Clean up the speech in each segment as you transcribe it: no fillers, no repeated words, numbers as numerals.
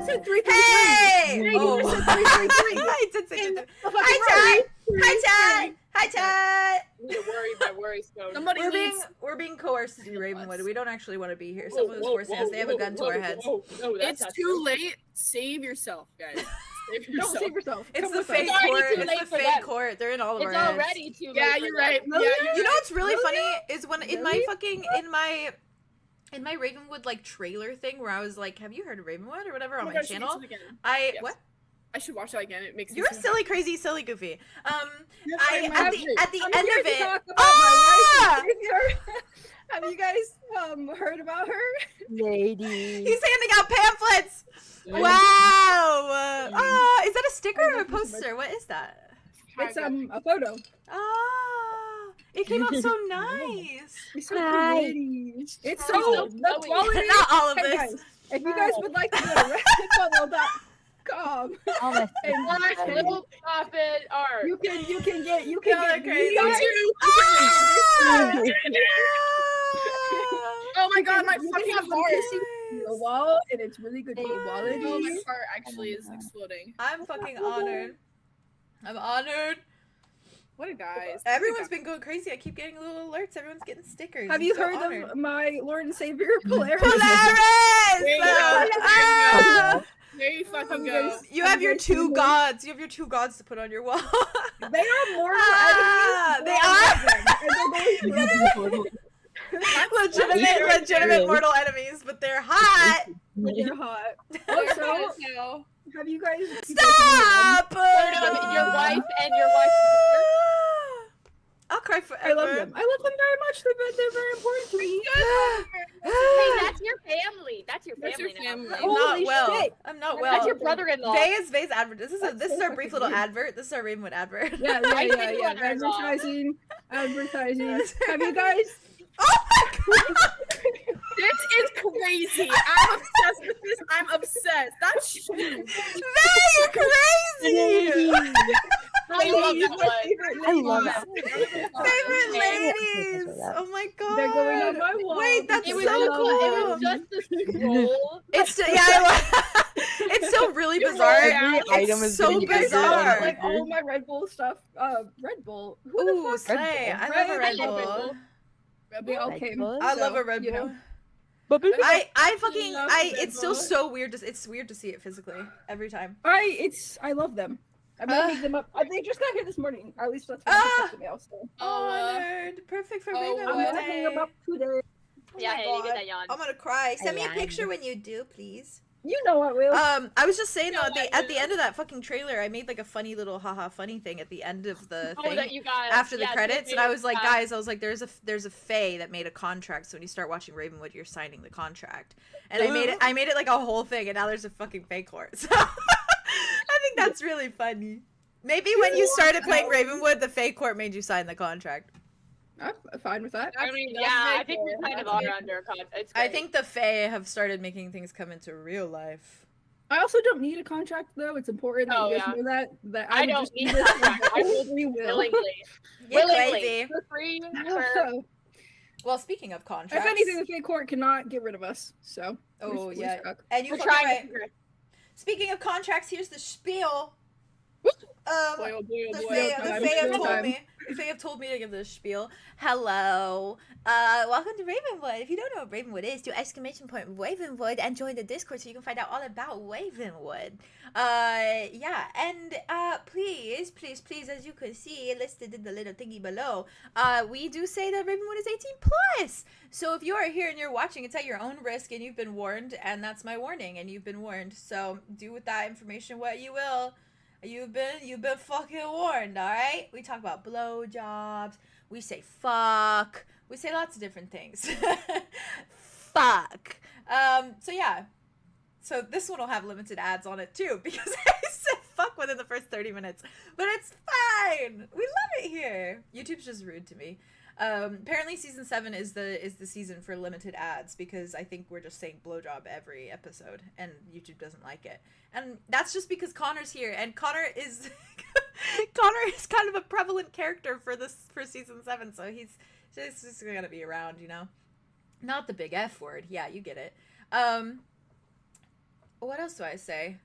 said 333. Hey! You said 333. I did say 333. Hi, Chad. Hi, Chad. Hi, Chad. My worry stone. We're being coerced to do Ravenwood. We don't actually want to be here. Someone is forcing us. They have a gun to our heads. It's too late. Save yourself, guys. Don't save yourself. It's the fake court. It's the fake court. They're in all of our heads. It's already too late. Yeah, you're right. You know what's really funny is when in my Ravenwood like trailer thing where I was like, have you heard of Ravenwood or whatever on my channel? What? I should watch that again. It makes You're silly, crazy, silly, goofy. Yes, at the end of it. Have you guys heard about her? Lady. He's handing out pamphlets. Wow. Is that a sticker or a poster? What is that? It's a photo. Ah, it came out so nice. It's so pretty. It's so not all of hey this. Guys, if you guys would like to go to redbubble.com and little profit art, you can get crazy. Oh my god, my fucking heart the wall, and it's really good quality. Oh, my heart actually is exploding. I'm fucking honored. I'm honored. What a guys. Everyone's been going crazy. I keep getting little alerts. Everyone's getting stickers. Have you heard of my Lord and Savior, Polaris? There you fucking go. You have your two gods. You have your two gods to put on your wall. They are mortal enemies. They are. legitimate mortal enemies, but they're hot. They're hot. Also, have you guys stop? Your wife and your wife. I'll cry forever. I love them. I love them very much. They're very important to me. Hey, that's your family. That's your family. I'm not well. I'm not well. That's your brother-in-law. Vay's advert. This is our brief little advert. This is our Ravenwood advert. Yeah. Advertising. Have you guys? Oh my god! This is crazy. I'm obsessed with this. I'm obsessed. That's Vay, you're crazy! I love that. I love that. Favorite ladies! Oh my god! They're going on my wall. Wait, that's It was so cool. It was just the scroll. It's still, it's still really bizarre. It's so bizarre. Like all my Red Bull stuff. Red Bull. Ooh, slay! I love a Red Bull. Okay. I love a Red Bull. It's still so weird. It's weird to see it physically every time. I love them. I'm gonna pick them up. They just got here this morning. Or at least that's what they sent to me also. Honored. Perfect for Ravenwood. I'm gonna hang them up today. Yeah, hey, you get that yawn. I'm gonna cry. Send me a picture when you do, please. You know I will. I was just saying though, at the end of that fucking trailer, I made like a funny little haha funny thing at the end of the thing that you guys, after the credits, and I was like, guys, there's a fae that made a contract, so when you start watching Ravenwood, you're signing the contract, and I made it like a whole thing, and now there's a fucking fae court. So I think that's really funny. Maybe when you started playing Ravenwood, the fae court made you sign the contract. I'm fine with that. I mean, yeah, I think we kind of are under a contract. I think the fae have started making things come into real life. I also don't need a contract, though. It's important that you guys know that I don't need a contract. I will willingly. Willingly. For free. Well, speaking of contracts. If anything, the fake court cannot get rid of us, so. Oh, yeah. And you're trying. Right. Speaking of contracts, here's the spiel. The Fae have told me to give this spiel. Hello. Welcome to Ravenwood. If you don't know what Ravenwood is, do !Ravenwood and join the Discord so you can find out all about Ravenwood. Yeah, and please, as you can see, listed in the little thingy below, we do say that Ravenwood is 18+. So if you are here and you're watching, it's at your own risk, and you've been warned, and that's my warning, and you've been warned. So do with that information what you will. You've been fucking warned, alright? We talk about blowjobs, we say fuck, we say lots of different things. Fuck. So yeah. So this one will have limited ads on it too, because I said fuck within the first 30 minutes. But it's fine! We love it here! YouTube's just rude to me. Apparently season 7 is the season for limited ads, because I think we're just saying blowjob every episode, and YouTube doesn't like it. And that's just because Connor's here, and Connor is kind of a prevalent character for season 7, so he's just gonna be around, you know. Not the big F word, yeah, you get it. what else do I say?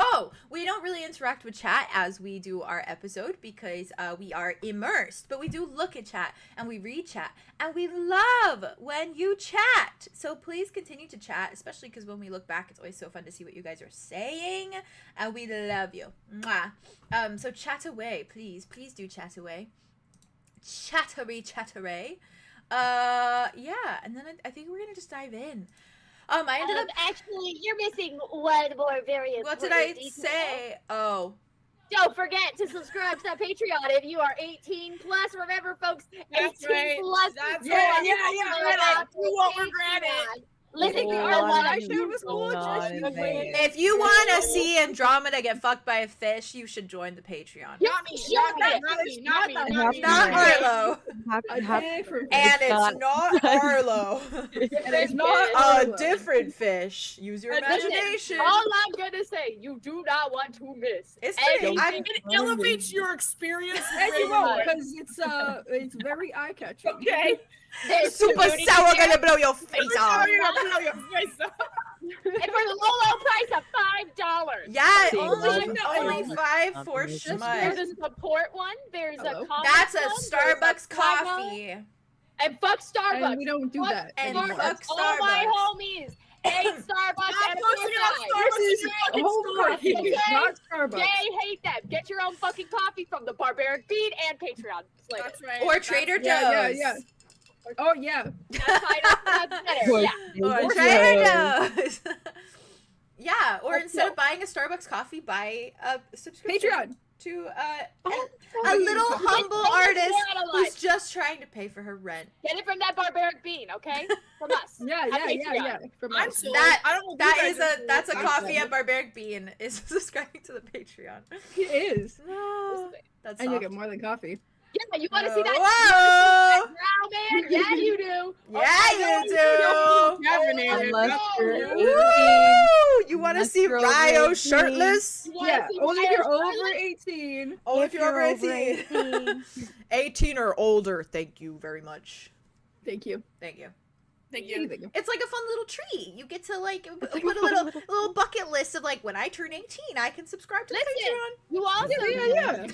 Oh, we don't really interact with chat as we do our episode because we are immersed, but we do look at chat and we read chat and we love when you chat. So please continue to chat, especially because when we look back, it's always so fun to see what you guys are saying, and we love you. Mwah. So chat away, please do chat away. Chattery. Yeah, and then I think we're gonna just dive in. I ended up actually, you're missing one more very important What did I detail. say? Oh. Don't forget to subscribe to that Patreon if you are 18 plus. Remember, folks, 18 plus. That's yeah. right. Yeah. You won't regret it. Listen, Oh, I shit was cool. If you want to see Andromeda get fucked by a fish, you should join the Patreon. Not Arlo. And it's not Arlo. It's not A Arlo. different fish. Use your imagination. All I'm gonna say, you do not want to miss. It's anything. pretty. It elevates your experience. And you won't, because it's very eye-catching. Okay. Super sour gonna blow your face off. And for the low price of $5. Yeah, Only only 5 for Shmud. There's a support one. There's a comment That's a one, Starbucks there's a promo, coffee. And fuck Starbucks. And we don't do that And anymore. fuck all my Starbucks. homies. Hate Starbucks and a posting good on guy. This is home coffee, Okay. not Starbucks. They hate them. Get your own fucking coffee from the Barbaric Bean and Patreon. Slater. That's right. Or Trader Joe's. Yeah. Oh yeah. That's fine. That's better. Yeah. Or Trader Joe's. Yeah, or instead of buying a Starbucks coffee, buy a subscription Patreon. to a little humble artist who's just trying to pay for her rent. Get it from that Barbaric Bean, okay? From us. Yeah. From I'm us. sold. That- I don't know if That you is guys are that's a sold. coffee at Barbaric Bean is subscribing to the Patreon. It is. No, that's And you soft. get more than coffee. Yeah, you want to see that? Whoa! Wow, man. Yeah, you do. Yeah, you do. Caffeinated. Unless you're Woo! You want to Unless see you're over Ryo 18. shirtless? You wanna Yeah, see only if Ryo you're shirtless? over 18. Only if you're over 18. 18 or older, thank you very much. Thank you. Thank you. Thank you. Anything. It's like a fun little treat. You get to like put a little bucket list of like when I turn 18, I can subscribe to the Listen. Patreon. You also, Yeah.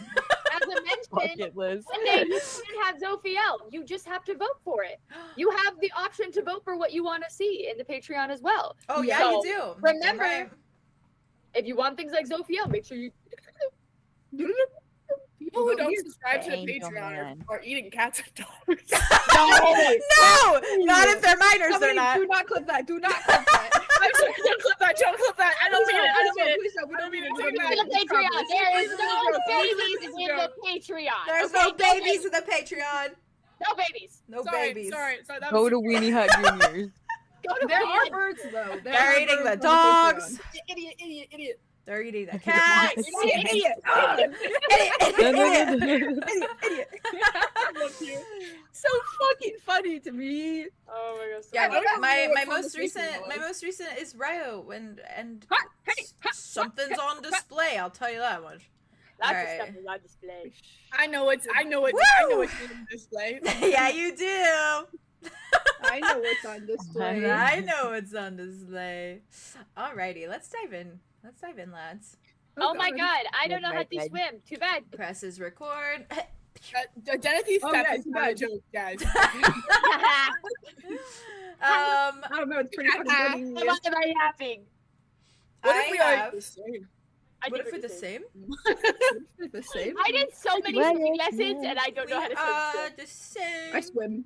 as I mentioned, Bucket list. one day you can have 𝐿. You just have to vote for it. You have the option to vote for what you want to see in the Patreon as well. Oh yeah, So, you do. remember- Right. If you want things like 𝐿, make sure you. People who don't subscribe to the Angel Patreon man. are eating cats and dogs. No, not if they're minors. They're Somebody, not. do not clip that. Do not clip that. I'm sorry, don't clip that. Don't clip that. I don't mean it. I don't mean it. Please don't. We don't mean it. Take We that. don't The mean it. Patreon. There is no babies This is a in the Patreon. There's okay? no babies in the Patreon. No babies. No Sorry, babies. sorry. That Go was to Weenie Hut Juniors. Go to There are Patreon. birds though. There They're are eating the birds on dogs. idiot. They're eating the cats. Idiot. I love you. So fucking funny to me. Oh my gosh. Yeah, I don't know my what most conversation recent it was. is Ryo and something's on display. I'll tell you that much. Lots All of right. stuff is on display. I know it's Woo! in display. Yeah, you do. I know what's on display. I know it's on display. Alrighty, let's dive in. Let's dive in, lads. Oh my god, I don't know how to Right. swim. Too bad. Presses record. Identity Oh, theft yeah, is not a joke, guys. I don't know. It's pretty fucking funny. Why am I laughing? What if we I are have- the same? I What think if we're we're the same? It's the same. I did so many Well, swimming yeah. lessons and I don't know how to swim. The same. I swim.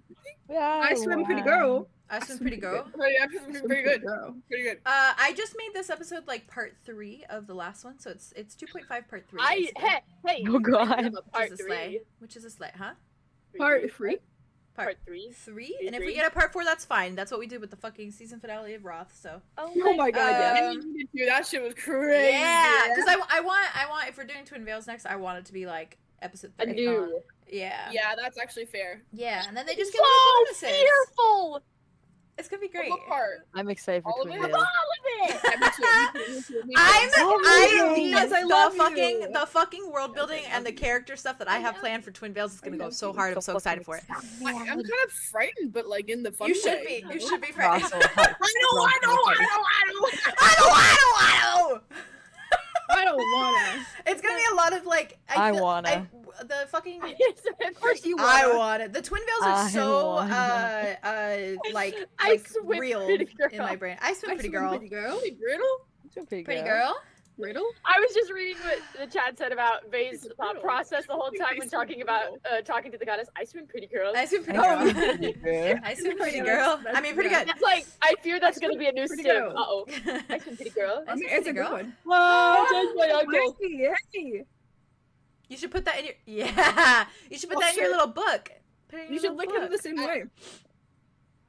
Yeah, I swim pretty girl. I swim pretty girl. Oh, yeah, pretty good. Girl. Pretty good. I just made this episode like part 3 of the last one, so it's 2.5 part 3. Hey, Oh god. I'm a part Which is a 3. sleigh. Which is a sleigh, huh? Part 3. Part 3. 3? And if we Three. get a part 4, that's fine. That's what we did with the fucking season finale of Roth, so. Oh my god, yeah. Dude, that shit was crazy. Yeah, because I want, if we're doing Twin Veils next, I want it to be like episode 3. Anew. Yeah. Yeah, that's actually fair. Yeah, and then they just give us the So bonuses. fearful! It's gonna be great. What part? I'm excited for All of Twin it? Veils. Yeah, me too. The fucking world building and the character stuff that I have planned for Twin Veils is gonna go so hard. I'm so excited for it. I'm kind of frightened, but like in the fun You should way. be. You should be frightened. Russell, hi. I don't wanna. It's gonna be a lot of like. I wanna. The fucking. Of course you I wanna. want it. The Twin Veils are I so wanna. like I swim real pretty girl. in my brain. I swim pretty girl. Pretty girl. Riddle? Pretty girl. Riddle. I was just reading what the chat said about Vay's thought process the whole time when talking about talking to the goddess. I swim pretty girl. I swim pretty I girl. think girl. I swim pretty girl. I mean, pretty good. It's like I fear that's gonna be a new Pretty sim. girl. Uh-oh. I swim pretty girl. I mean, it's a good girl. one. Oh, just my uncle. Hey. You should put that in your You should put that in your little book. Put it in You your should little look at it the book. same way.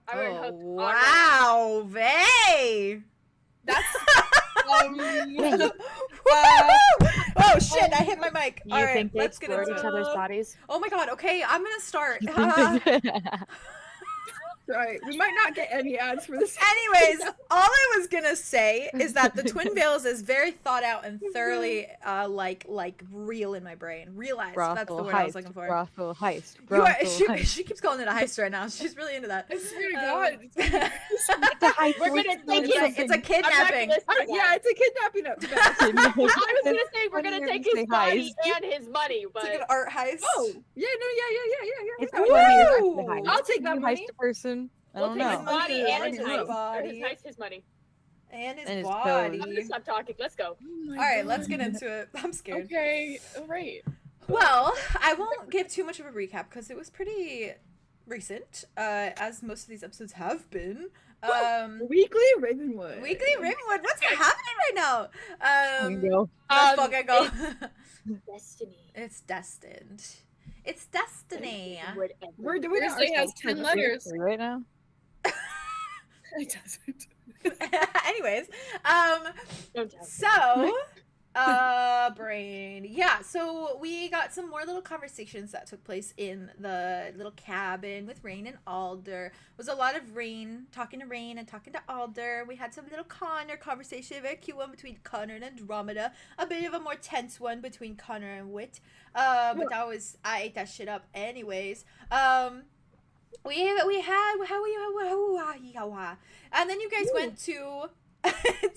I would Oh, hook wow, Vay. That's Oh shit! I hit my mic. You All right, think they let's get explored into each it. other's bodies? Oh my god. Okay, I'm gonna start. Right. We might not get any ads for this. Anyways, all I was gonna say is that the Twin Veils is very thought out and thoroughly, like real in my brain. Realized. That's the word I was looking for. Brothel heist. You are, Brothel heist. she keeps calling it a heist right now. She's really into that. I swear to God. It's a heist. We're gonna take It's a kidnapping. Yeah, it's a kidnapping. I was gonna say we're Why gonna did take you his say body heist? and his money, It's but like an art heist. Oh, yeah, no, yeah. It's yeah. not funny. Woo! It's a heist. I'll take that You money. heist a person. I we'll don't take his know. body Yeah, and his his heist. Or body. his heist, his money. And his And his body. pose. I'm gonna stop talking. Let's go. All right, let's get into it. I'm scared. Okay, alright. Well, I won't give too much of a recap because it was pretty recent, as most of these episodes have been. Weekly Ravenwood. Weekly Ravenwood, what's happening right now? Bingo. Let's fucking go. Destiny. It's destined. It's destiny. Whatever. We're doing it Thursday has ourselves. 10 letters. Right now? It doesn't. Anyways, Don't tell. so, brain. Yeah, so we got some more little conversations that took place in the little cabin with Rain and Alder. It was a lot of Rain, talking to Rain and talking to Alder. We had some little Connor conversation, a very cute one between Connor and Andromeda. A bit of a more tense one between Connor and Wit. But that was, I ate that shit up anyways. We had and then you guys went to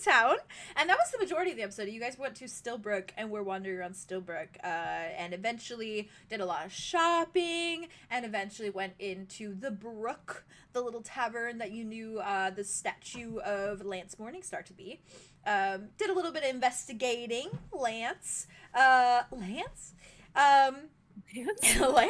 town, and that was the majority of the episode. You guys went to Stillbrook and were wandering around Stillbrook, and eventually did a lot of shopping, and eventually went into the Brook, the little tavern that you knew the statue of Lance Morningstar to be. Did a little bit of investigating. Lance. Lance? God,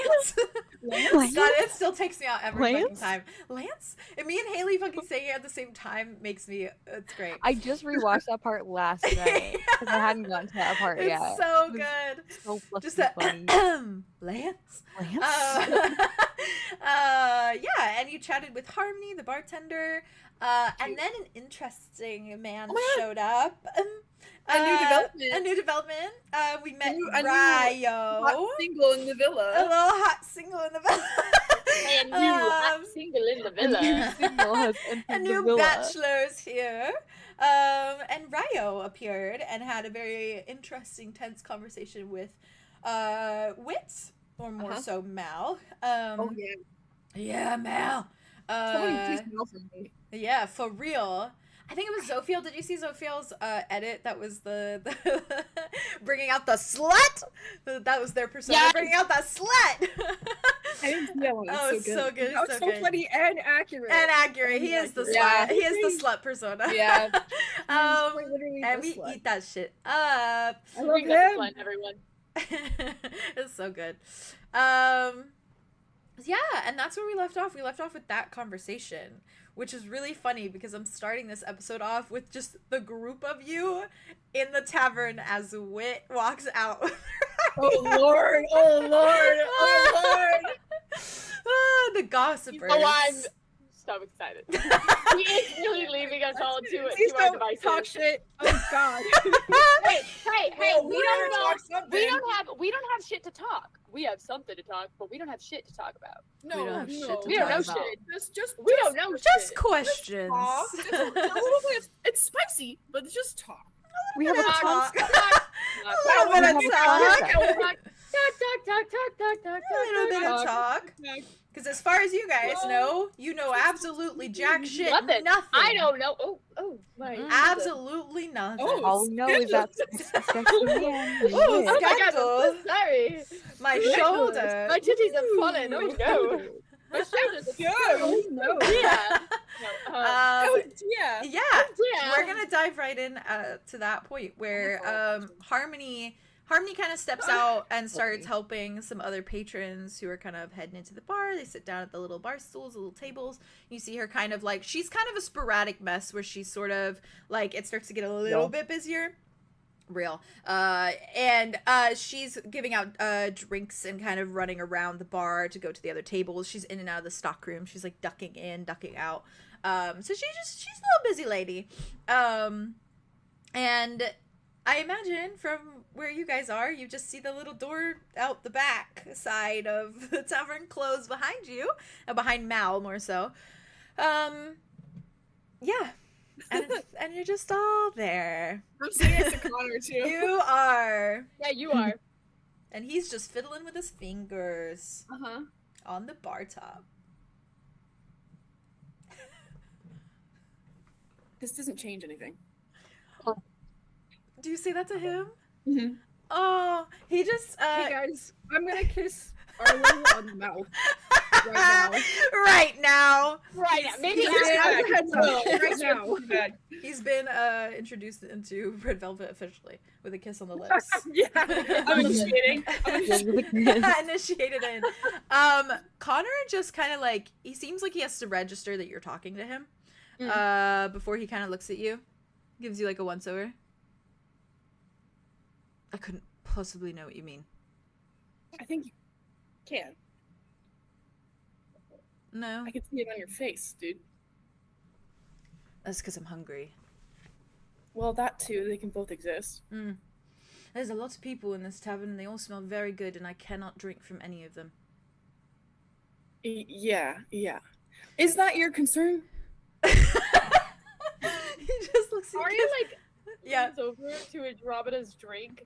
it still takes me out every fucking Lance? time. Lance? And me and Haley fucking saying it at the same time makes me, it's great. I just rewatched that part last night because I hadn't gotten to that part It's yet. so It was good. So Just flippin' that, funny. Lance? Lance? Yeah, and you chatted with Harmony, the bartender, and then an interesting man showed up. A new development. A new development. We met a new Ryo. Hot single in the A villa. little hot single in the villa. And you hot single in the villa. Single has entered A the new villa. bachelor's here. And Ryo appeared and had a very interesting, tense conversation with Wit, or more so Mal. Oh yeah. Yeah, Mal. Somebody please mail from me. Yeah, for real. I think it was Zophiel. Did you see Zophiel's edit? That was the bringing out the slut. That was their persona. Yes. Bringing out the slut. I didn't see that one. Oh, It's it's so good. That was so good. funny and accurate. And accurate. He is the slut. Yeah. He is the slut persona. Yeah. Quite literally and the we slut. eat that shit up. I love Bring up the him. fun, everyone. It's so good. Yeah, and that's where we left off. We left off with that conversation, which is really funny because I'm starting this episode off with just the group of you in the tavern as Wit walks out. Oh Lord! Oh Lord! Oh Lord! The gossipers. Oh, I'm so excited. He is really leaving us all Please to our don't devices. talk shit. Oh God! Hey, Well, we we're don't gonna know. talk something. We don't have shit to talk. we have something to talk, but we don't have shit to talk about. No, We don't have shit to We don't know talk about. shit. Just We don't know Just shit. questions. talk. Just a little bit. It's spicy, but just talk. We have a Talk. talk. A little bit of talk. Talk. A little bit of talk. Because as far as you guys know, you know absolutely jack shit. Nothing. Nothing. I don't know. Oh, my. Absolutely nothing. Oh, All we know is that sexy man. Ooh, Oh my god, I'm scandal. so sorry. My shoulder. My titties have fallen. Oh no. My shoulders are Go. No. Yeah. Oh, yeah. Yeah. Yeah. We're gonna dive right in to that point where Harmony kind of steps out and starts helping some other patrons who are kind of heading into the bar. They sit down at the little bar stools, the little tables. You see her kind of like, she's kind of a sporadic mess where she's sort of like, it starts to get a little bit busier. Real. And she's giving out drinks and kind of running around the bar to go to the other tables. She's in and out of the stock room. She's like ducking in, ducking out. So she's a little busy lady. And I imagine from where you guys are, you just see the little door out the back side of the tavern close behind you, behind Mal more so. Yeah. And you're just all there. I'm sitting next to Connor too. You are. Yeah, you are. And he's just fiddling with his fingers on the bar top. This doesn't change anything. Do you say that to him? Mm-hmm. Oh, he just Hey guys, I'm gonna kiss Arlo on the mouth right now. right now. Right. Maybe Just as after. a heads up, right now. He's been introduced into Red Velvet officially with a kiss on the lips. Yeah. I'm initiating. Initiated in. Connor just kind of like, he seems like he has to register that you're talking to him before he kind of looks at you, gives you like a once over. I couldn't possibly know what you mean. I think you can. No, I can see it on your face, dude. that's because I'm hungry. Well, that too. They can both exist. There's a lot of people in this tavern and they all smell very good and I cannot drink from any of them. Yeah. Is that your concern? He just looks at Are you. you like Yeah. leans over to Andromeda's drink?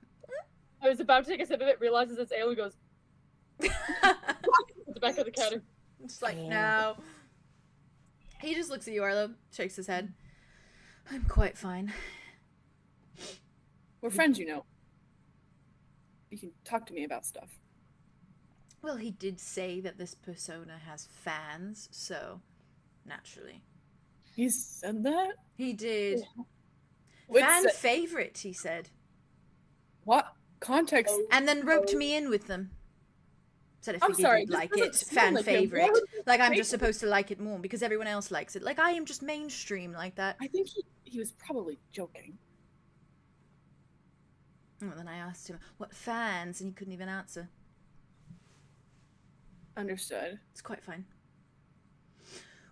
I was about to take a sip of it, realizes it's ale, and goes at the back of the counter. Just like, no. He just looks at you, Arlo, shakes his head. I'm quite fine. We're friends, you know. You can talk to me about stuff. Well, he did say that this persona has fans, so naturally. He said that? He did. Wait, Fan favorite, he said. what? Context? And then roped me in with them. Said if I'm we sorry, didn't this like doesn't it, sound fan like him. favorite. Why would Like I'm say just that? supposed to like it more because everyone else likes it. Like I am just mainstream like that. I think he was probably joking. And then I asked him, what fans? And he couldn't even answer. Understood. It's quite fine.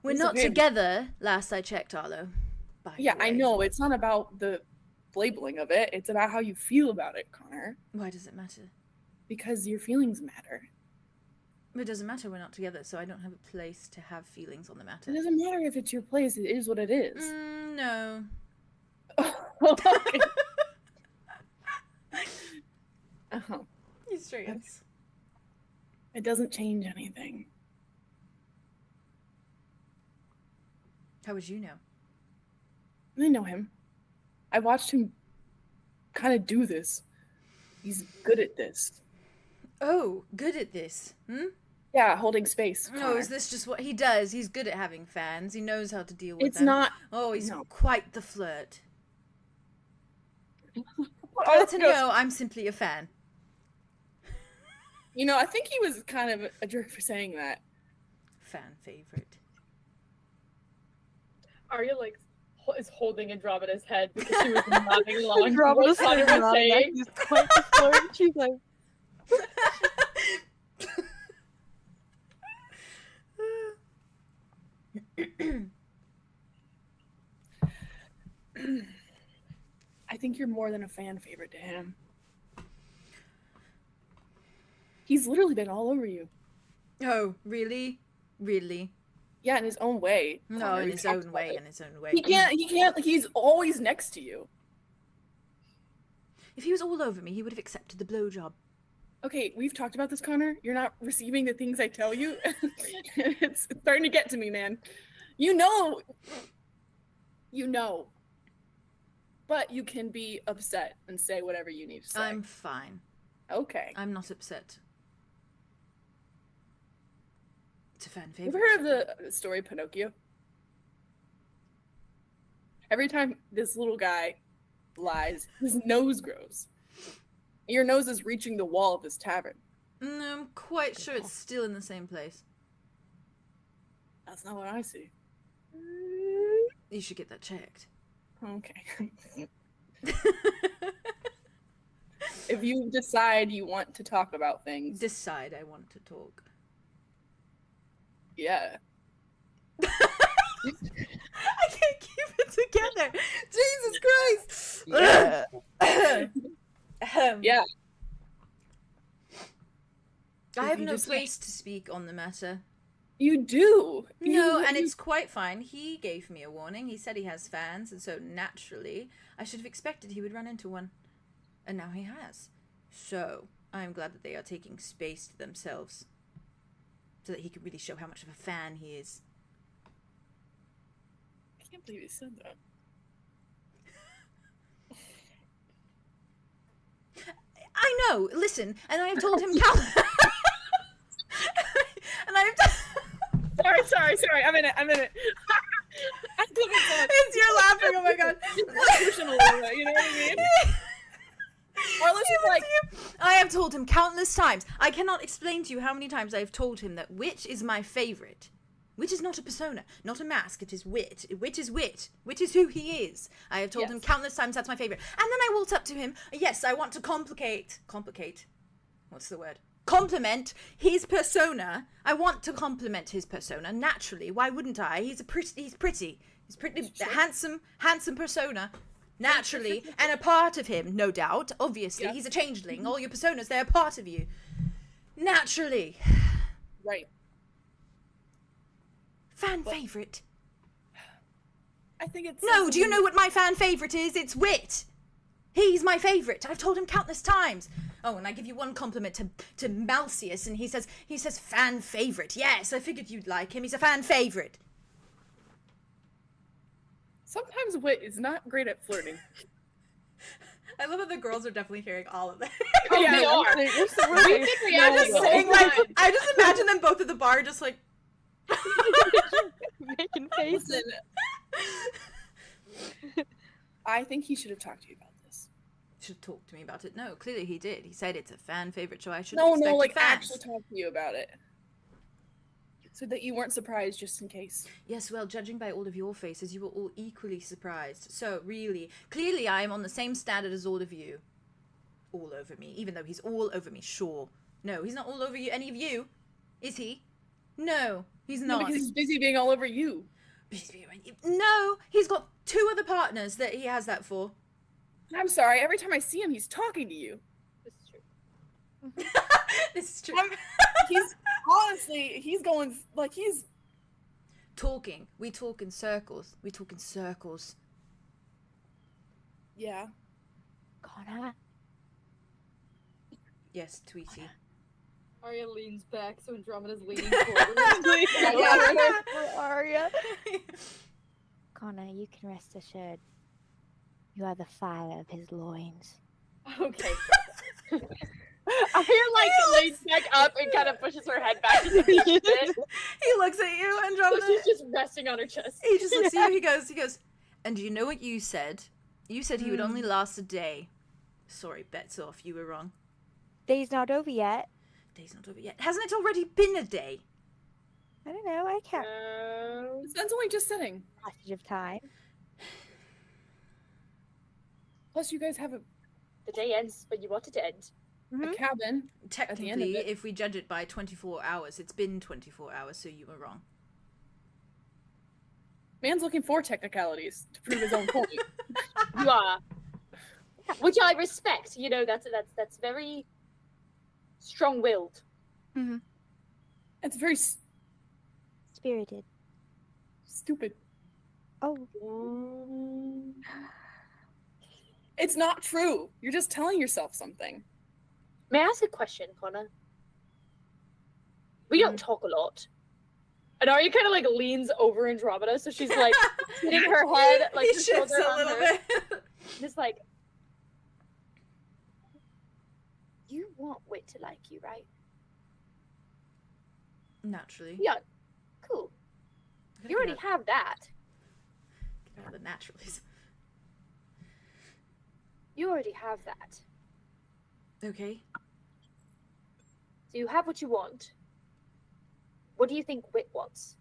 We're It's not okay. together, last I checked, Arlo. By the Yeah, I way. know. It's not about the labeling of it. It's about how you feel about it, Connor. Why does it matter? Because your feelings matter. It doesn't matter, we're not together, so I don't have a place to have feelings on the matter. It doesn't matter if it's your place. It is what it is. No. Okay. Uh-huh. He's serious. It doesn't change anything. How would you know? I know him. I watched him kind of do this. He's good at this. Oh, good at this. Yeah, holding space. Oh, Connor. is this just what he does? He's good at having fans. He knows how to deal with It's them. not. Oh, he's no. quite the flirt. Oh, But no, I'm simply a fan. You know, I think he was kind of a jerk for saying that. Fan favorite. Arya like is holding Andromeda's head because she was nodding along. to Rob what was Connor sitting was on that. saying. He's quite the flirt. She's like, I think you're more than a fan favorite to him. He's literally been all over you. Oh, really? Really? Yeah, in his own way. No, Connor, in we his talked own about way, it. in his own way. He can't, he's always next to you. If he was all over me, he would have accepted the blowjob. Okay, we've talked about this, Connor. You're not receiving the things I tell you. It's starting to get to me, man. You know. But you can be upset and say whatever you need to say. I'm fine. Okay. I'm not upset. It's a fan You've favorite. heard of the story Pinocchio? Every time this little guy lies, his nose grows. Your nose is reaching the wall of this tavern. I'm quite sure it's still in the same place. That's not what I see. You should get that checked. Okay. If you decide you want to talk about things, Decide I want to talk. yeah. I can't keep it together. Jesus Christ. Yeah. Yeah. I If have you no just- place to speak on the matter. You do. No, and You- it's quite fine. He gave me a warning. He said he has fans, and so naturally, I should have expected he would run into one. And now he has. So, I'm glad that they are taking space to themselves. So that he can really show how much of a fan he is. I can't believe you said that. I know, listen, and I have told him countless... and I have Sorry. I'm in it. I took it on. It's you're laughing, oh my god. Emotional, you know what I mean? Or let's just like, I have told him countless times. I cannot explain to you how many times I have told him that Wit is my favorite. Wit is not a persona, not a mask. It is Wit. Wit is Wit. Wit is who he is. I have told him countless times that's my favorite. And then I walked up to him. Yes, I want to complicate. What's the word? Compliment his persona. I want to compliment his persona naturally. Why wouldn't I? He's pretty. He's pretty handsome persona. Naturally, and a part of him, no doubt. Obviously, he's a changeling. All your personas, they're a part of you. Naturally. right. Fan favorite. I think it's No, do you know what my fan favorite is? It's Wit. He's my favorite. I've told him countless times. Oh, and I give you one compliment to Malcius, and he says fan favorite. Yes, I figured you'd like him. He's a fan favorite. Sometimes Wit is not great at flirting. I love that the girls are definitely hearing all of that. Oh, Yeah, they are. I just imagine them both at the bar, just like. Making faces. Listen, I think he should have talked to you about this. Should talk to me about it. No, clearly he did. He said it's a fan favorite, so I should No, expect like fans. actually talk to you about it. So that you weren't surprised just in case. Yes, well, judging by all of your faces, you were all equally surprised. So, really, clearly I am on the same standard as all of you. All over me, even though he's all over me, sure. No, he's not all over you, any of you. Is he? No, he's No, not. because he's busy being all over you. No, he's got 2 other partners that he has that for. I'm sorry, every time I see him, he's talking to you. This is true. This is true. He's honestly, he's going, like, he's Talking. We talk in circles. We talk in circles. yeah. Connor. Yes, Tweety. Arya leans back, so Andromeda's leaning forward. For Arya. Connor, you can rest assured. You are the fire of his loins. Okay. Arya leans back up and kind of pushes her head back. Into the bit. He looks at you, So Andromeda. she's just resting on her chest. He just looks at you, he goes, and do you know what you said? You said he would only last a day. Sorry, bets off, you were wrong. Day's not over yet. Day's not over yet. Hasn't it already been a day? I don't know. I can't. The sun's only just setting. Passage of time. Plus, you guys have The day ends when you want it to end. a cabin. Technically, it. if we judge it by 24 hours, it's been 24 hours, so you were wrong. Man's looking for technicalities to prove his own point. You are. Which I respect. You know, that's very strong-willed. It's very Spirited. stupid. Oh, It's not true. You're just telling yourself something. May I ask a question, Connor? We don't talk a lot. And Arya kind of like leans over Andromeda, so she's like hitting her head, like he her shifts shoulder a on little her. bit. Just like, you want Wit to like you, right? Naturally. yeah, cool. You already Get have that. out the naturalies. You already have that. Okay. So you have what you want. What do you think Wit wants?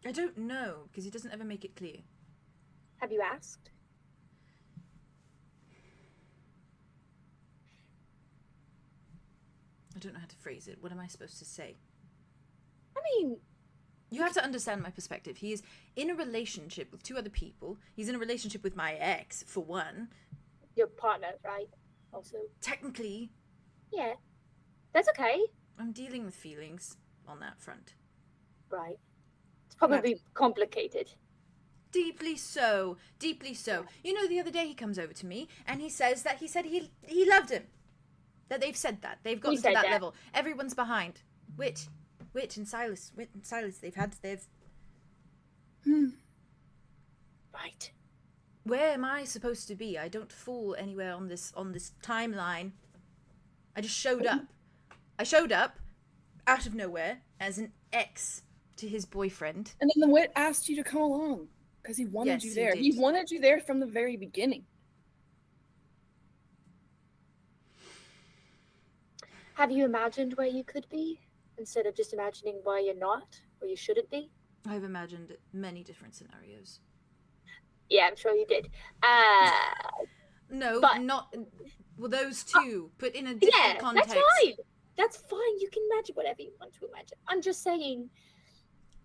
I don't know, because he doesn't ever make it clear. Have you asked? I don't know how to phrase it. What am I supposed to say? I mean, You have to understand my perspective. He is in a relationship with 2 other people. He's in a relationship with my ex, for one. your partner, right? Also. Technically, Yeah. That's okay. I'm dealing with feelings on that front. Right. It's probably complicated. Deeply so. Deeply so. You know, the other day he comes over to me and he says that he said he loved him. That they've said that. They've gotten to said that that? level. Everyone's behind. Wit and Silas. They've Right. Where am I supposed to be? I don't fall anywhere on this timeline. I just showed up. I showed up out of nowhere as an ex to his boyfriend. And then the Wit asked you to come along because he wanted Yes, you he there. did. He wanted you there from the very beginning. Have you imagined where you could be instead of just imagining where you're not, where you shouldn't be? I've imagined many different scenarios. Yeah, I'm sure you did. No, But- not well. Those 2 put in a different Yeah, context. that's fine. That's fine. You can imagine whatever you want to imagine. I'm just saying,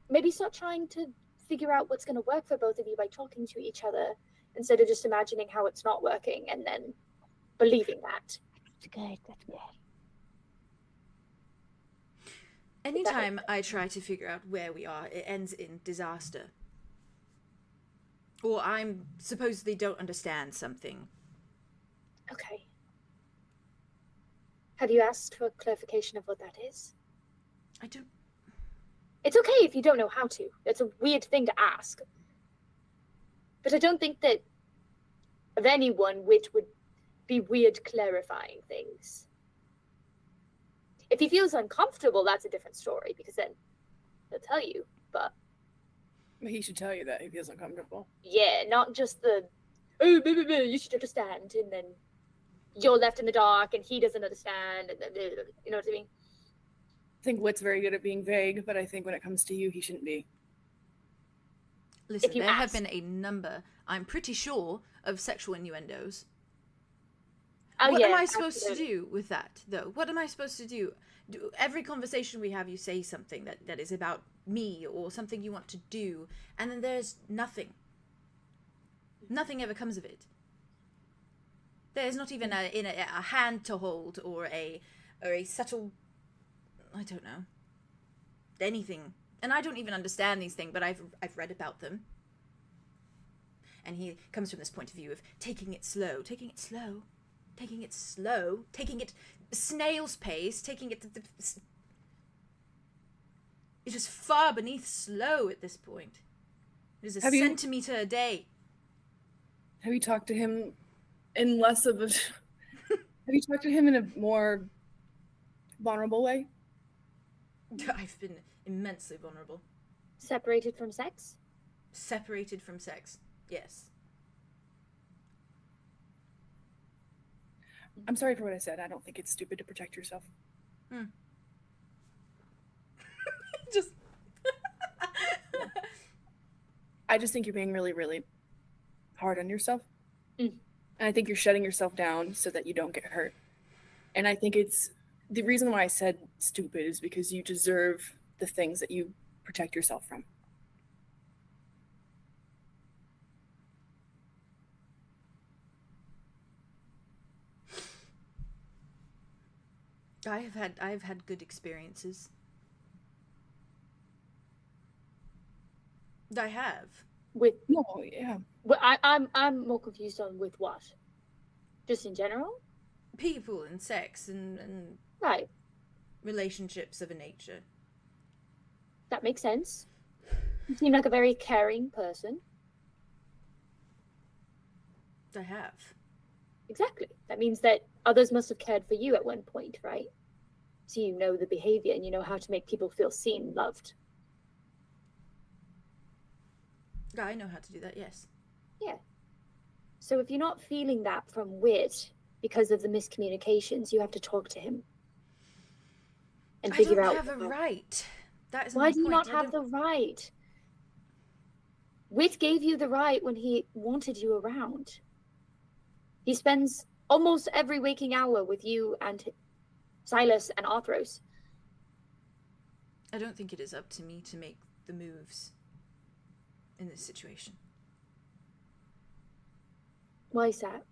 maybe start trying to figure out what's going to work for both of you by talking to each other instead of just imagining how it's not working and then believing that. that's good. That's good. Anytime I try to figure out where we are, it ends in disaster. Or I'm supposedly don't understand something. Okay. Have you asked for clarification of what that is? I don't. It's okay if you don't know how to. It's a weird thing to ask. But I don't think that of anyone Wit would be weird clarifying things. If he feels uncomfortable, that's a different story, because then he'll tell you. But He should tell you that he feels uncomfortable. yeah, not just the, oh, blah, blah, blah, you should understand, and then you're left in the dark and he doesn't understand, and then, you know what I mean? I think Wit's very good at being vague, but I think when it comes to you, he shouldn't be. Listen, you there have ask. been a number, I'm pretty sure, of sexual innuendos. Oh, What yeah, am I supposed absolutely. to do with that, though? What am I supposed to do? Every conversation we have, you say something that is about me or something you want to do, and then there's nothing. Nothing ever comes of it. There's not even a hand to hold or a subtle, I don't know, anything. And I don't even understand these things, but I've read about them. And he comes from this point of view of taking it slow, taking it snail's pace, taking it it is far beneath slow at this point. It is a Have you- centimeter a day. Have you talked to him in less of a... Have you talked to him in a more vulnerable way? I've been immensely vulnerable. Separated from sex? Separated from sex. Yes. I'm sorry for what I said. I don't think it's stupid to protect yourself. Just I just think you're being really, really hard on yourself. Mm. And I think you're shutting yourself down so that you don't get hurt. And I think it's the reason why I said stupid is because you deserve the things that you protect yourself from. I've had good experiences. I have. With No, yeah. well, I'm more confused on with what? Just in general? People and sex and Right. relationships of a nature. That makes sense. You seem like a very caring person. I have. Exactly. That means that others must have cared for you at one point, right? So you know the behavior and you know how to make people feel seen, loved. Yeah, I know how to do that, yes. Yeah. So if you're not feeling that from Wit because of the miscommunications, you have to talk to him and figure out. I don't have a right. That is Why my do you point. not have the right? Wit gave you the right when he wanted you around. He spends almost every waking hour with you and Silas and Arthros. I don't think it is up to me to make the moves in this situation. Why is that?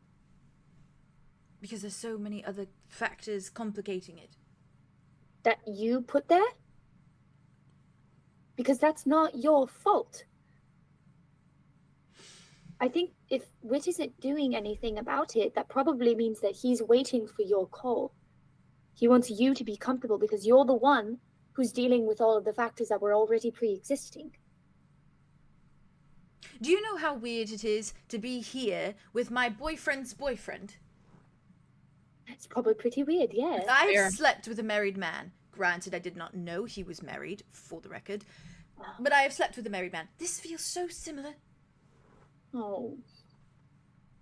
Because there's so many other factors complicating it. That you put there? Because that's not your fault. I think if Wit isn't doing anything about it, that probably means that he's waiting for your call. He wants you to be comfortable because you're the one who's dealing with all of the factors that were already pre-existing. Do you know how weird it is to be here with my boyfriend's boyfriend? It's probably pretty weird, yeah. I've slept with a married man. Granted, I did not know he was married, for the record. But I have slept with a married man. This feels so similar. Oh.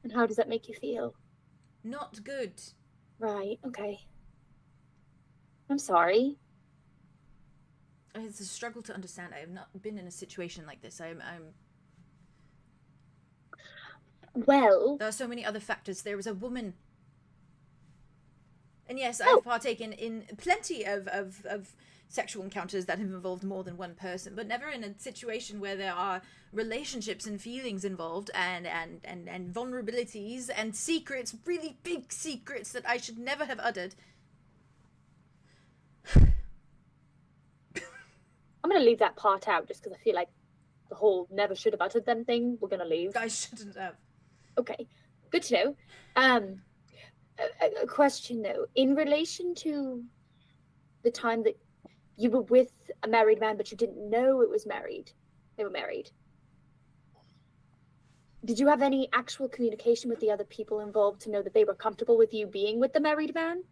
And how does that make you feel? Not good. Right, okay. I'm sorry. It's a struggle to understand. I have not been in a situation like this. Well... There are so many other factors. There was a woman. And yes, I've partaken in plenty of sexual encounters that have involved more than one person, but never in a situation where there are relationships and feelings involved and vulnerabilities and secrets, really big secrets that I should never have uttered. I'm going to leave that part out just because I feel like the whole never should have uttered them thing, we're going to leave. I shouldn't have. Okay, good to know. A question though, in relation to the time that you were with a married man but you didn't know it was married, they were married, did you have any actual communication with the other people involved to know that they were comfortable with you being with the married man?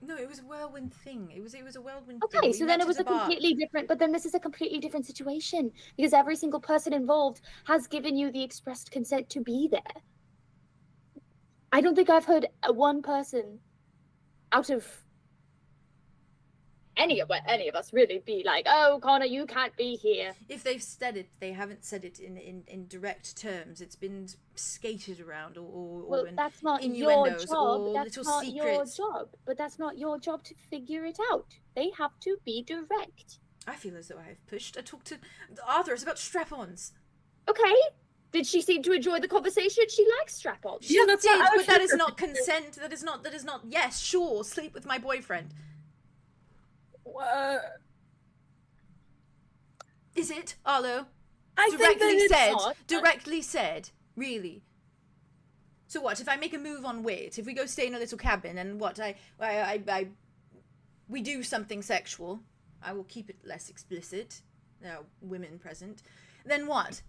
No, it was a whirlwind thing. It was a whirlwind Okay, thing. so then it was a completely different, but then this is a completely different situation because every single person involved has given you the expressed consent to be there. I don't think I've heard one person out of any of us really be like, oh, Connor, you can't be here. If they've said it, they haven't said it in direct terms. It's been skated around or well, in that's not your innuendos job. or That's little not secrets. your job. But that's not your job to figure it out. They have to be direct. I feel as though I have pushed. I talked to Arthur about strap-ons. Okay. Did she seem to enjoy the conversation? She likes strap-ons. Yeah, that's Did, what I but was that is not consent. That is not. Yes, sure. Sleep with my boyfriend. Is it, Arlo? I think that it's Directly said. Really. So what? If I make a move on Wit, if we go stay in a little cabin, and what we do something sexual, I will keep it less explicit. There are women present. Then what?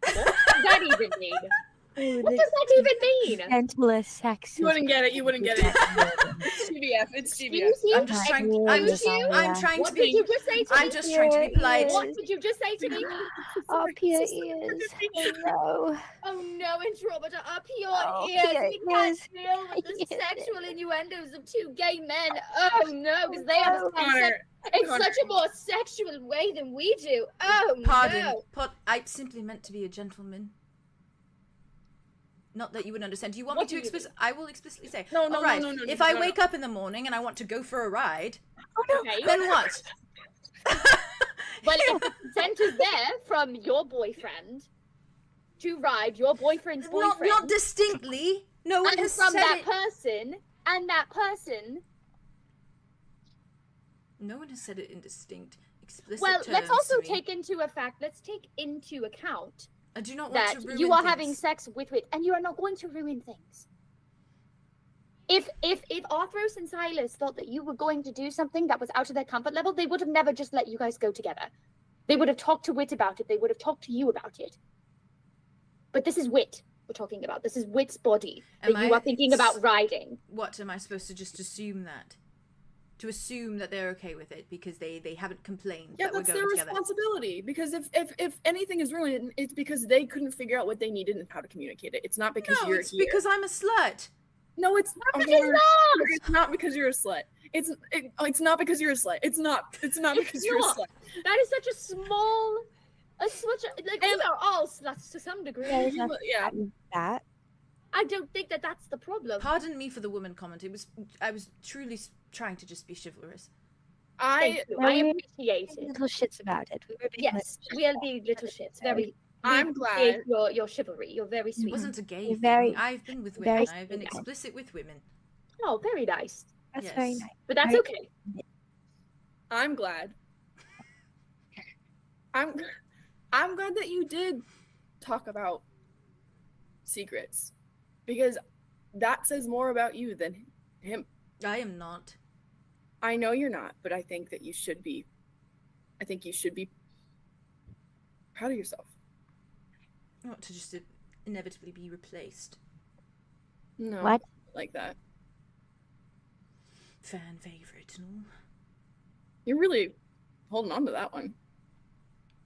What does that even mean? What does that even mean? Gentlest sex. You wouldn't get it. You wouldn't get it. It's CBF. It's CBF. Excuse you? I'm just trying. I'm trying What to did be. you just say to me? I'm just trying to be polite. What did you just say to me? Up your ears. Oh no. Oh no, Andromeda, up your Oh, ears. your We can't ears. deal with the Yes. sexual innuendos of two gay men. Oh no, because they understand Connor, sex in Connor. such a more sexual way than we do. Oh Pardon. no. I simply meant to be a gentleman. Not that you would understand. Do you want What me do to you explicit? I will explicitly say. No, no, All right. no, no, no, If no, I no, wake no. up in the morning and I want to go for a ride, Okay. then what? Well, if the consent is there from your boyfriend to ride your boyfriend's boyfriend, Not distinctly. No one and has from said that it. person, and that person. No one has said it in distinct, explicit Well, let's terms also to me. take into account I do not want that to ruin you are things. having sex with Wit, and you are not going to ruin things. If Arthros and Silas thought that you were going to do something that was out of their comfort level, they would have never just let you guys go together. They would have talked to Wit about it. They would have talked to you about it. But this is Wit we're talking about. This is Wit's body that you are thinking about riding. What, am I supposed to just assume that? To assume that they're okay with it because they haven't complained Yeah, that we're that's going their together. responsibility. Because if anything is ruined, it's because they couldn't figure out what they needed and how to communicate it. It's not because No, you're it's here. because I'm a slut. No, it's not. It's not! It's not because you're a slut. It's not because you're a slut. It's not because you're a not. slut. That is such a small, like, we are all sluts to some degree. There's Yeah. nothing wrong with that. I don't think that that's the problem. Pardon me for the woman comment. I was truly trying to just be chivalrous. Thank you. I appreciate it. Little shits about it. We were being Yes, we'll be little shits. Very. I'm we glad. appreciate your chivalry. You're very It sweet. wasn't a gay You're thing. very- I've been with very women. I've been sweet. explicit with women. Oh, very nice. That's very Yes. nice. But that's Very- okay. I'm glad. I'm glad that you did talk about secrets, because that says more about you than him. I am not. I know you're not, but I think that you should be. I think you should be proud of yourself. Not to just inevitably be replaced. No, What? like that. Fan favorite and all. You're really holding on to that one.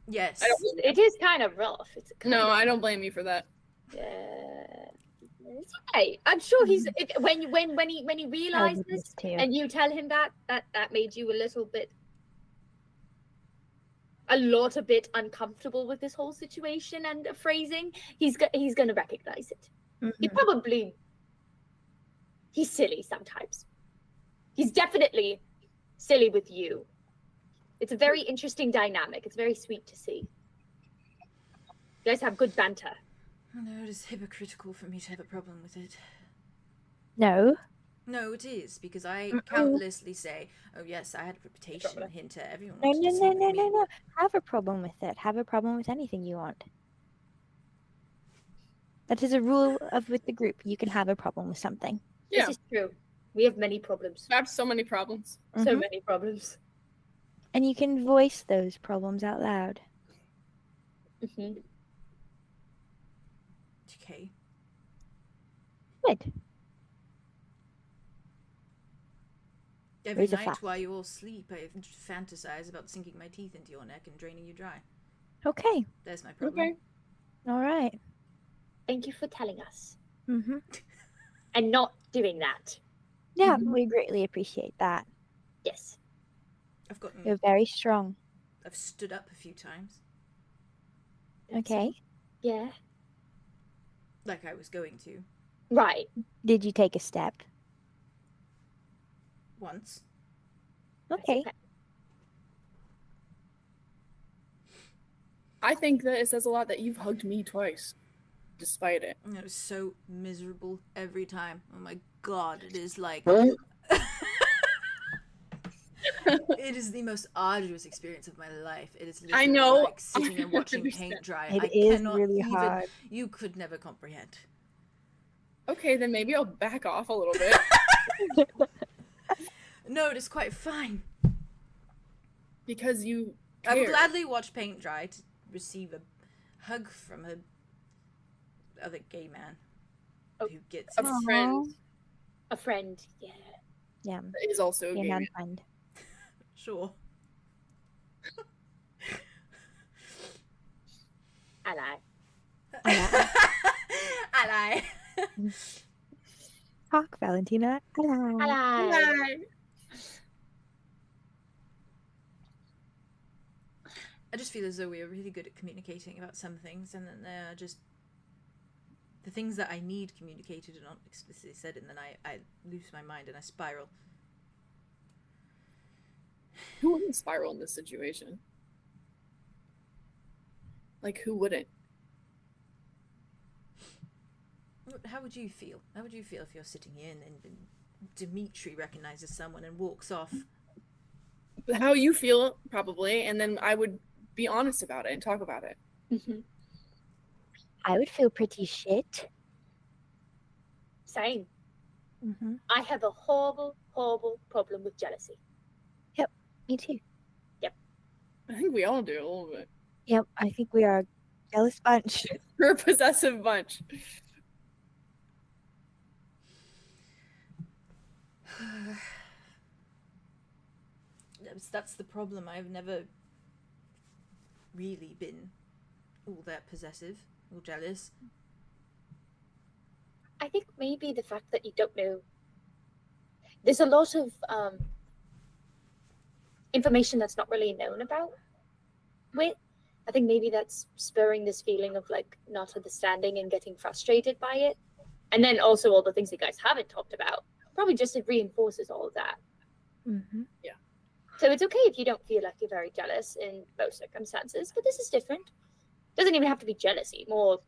Yes. I don't. It is kind of rough. It's No, I don't blame you for that. It's okay. I'm sure he's when he I realizes would this too. and you tell him that made you a bit uncomfortable with this whole situation and phrasing. He's gonna recognize it. Mhm. He's silly sometimes. He's definitely silly with you. It's a very interesting dynamic. It's very sweet to see. You guys have good banter. No, it is hypocritical for me to have a problem with it. No. No, it is, because I countlessly say, oh yes, I had a reputation, hint at everyone No, wanted no, to no, sleep no, with no, me. no. Have a problem with it. Have a problem with anything you want. That is a rule with the group. You can have a problem with something. Yeah, This is true. We have many problems. I have so many problems. So Mhm. many problems. And you can voice those problems out loud. Mhm. Okay. Good. Every Raise a night flask. while you all sleep, I fantasize about sinking my teeth into your neck and draining you dry. Okay. There's my problem. Okay. All right. Thank you for telling us Mm-hmm. and not doing that. Yeah, we greatly appreciate that. Yes. You're very strong. I've stood up a few times, Okay. Yeah. like I was going to, Right. Did you take a step? once. Okay. I think that it says a lot that you've hugged me twice, despite it. And it was so miserable every time. Oh my god, it is like... It is the most arduous experience of my life. It is literally know. like sitting and watching paint dry. It I is cannot really even... hard. You could never comprehend. Okay, then maybe I'll back off a little bit. No, it is quite fine. Because you I will care. gladly watch paint dry to receive a hug from a other gay man Oh, who gets a his... friend A friend. Yeah. Yeah. is also a Your gay man. man friend. Sure. Ally. Ally. Talk, Valentina. Hello. Ally. Bye. I just feel as though we are really good at communicating about some things, and then there are just the things that I need communicated and not explicitly said, and then I lose my mind and I spiral. Who wouldn't spiral in this situation? Like, who wouldn't? How would you feel? How would you feel if you're sitting here and then Dimitri recognizes someone and walks off. How you feel, probably, and then I would be honest about it and talk about it. Mm-hmm. I would feel pretty shit. Same. Mm-hmm. I have a horrible, horrible problem with jealousy. Me too. I think we all do a little bit. Yep, I think we are a jealous bunch. We're a possessive bunch. That's the problem. I've never really been all that possessive or jealous. I think maybe the fact that you don't know. There's a lot of information that's not really known about Wit. I think maybe that's spurring this feeling of like not understanding and getting frustrated by it. And then also all the things you guys haven't talked about. Probably just it reinforces all of that. Mm-hmm. So it's okay if you don't feel like you're very jealous in most circumstances, but this is different. Doesn't even have to be jealousy, more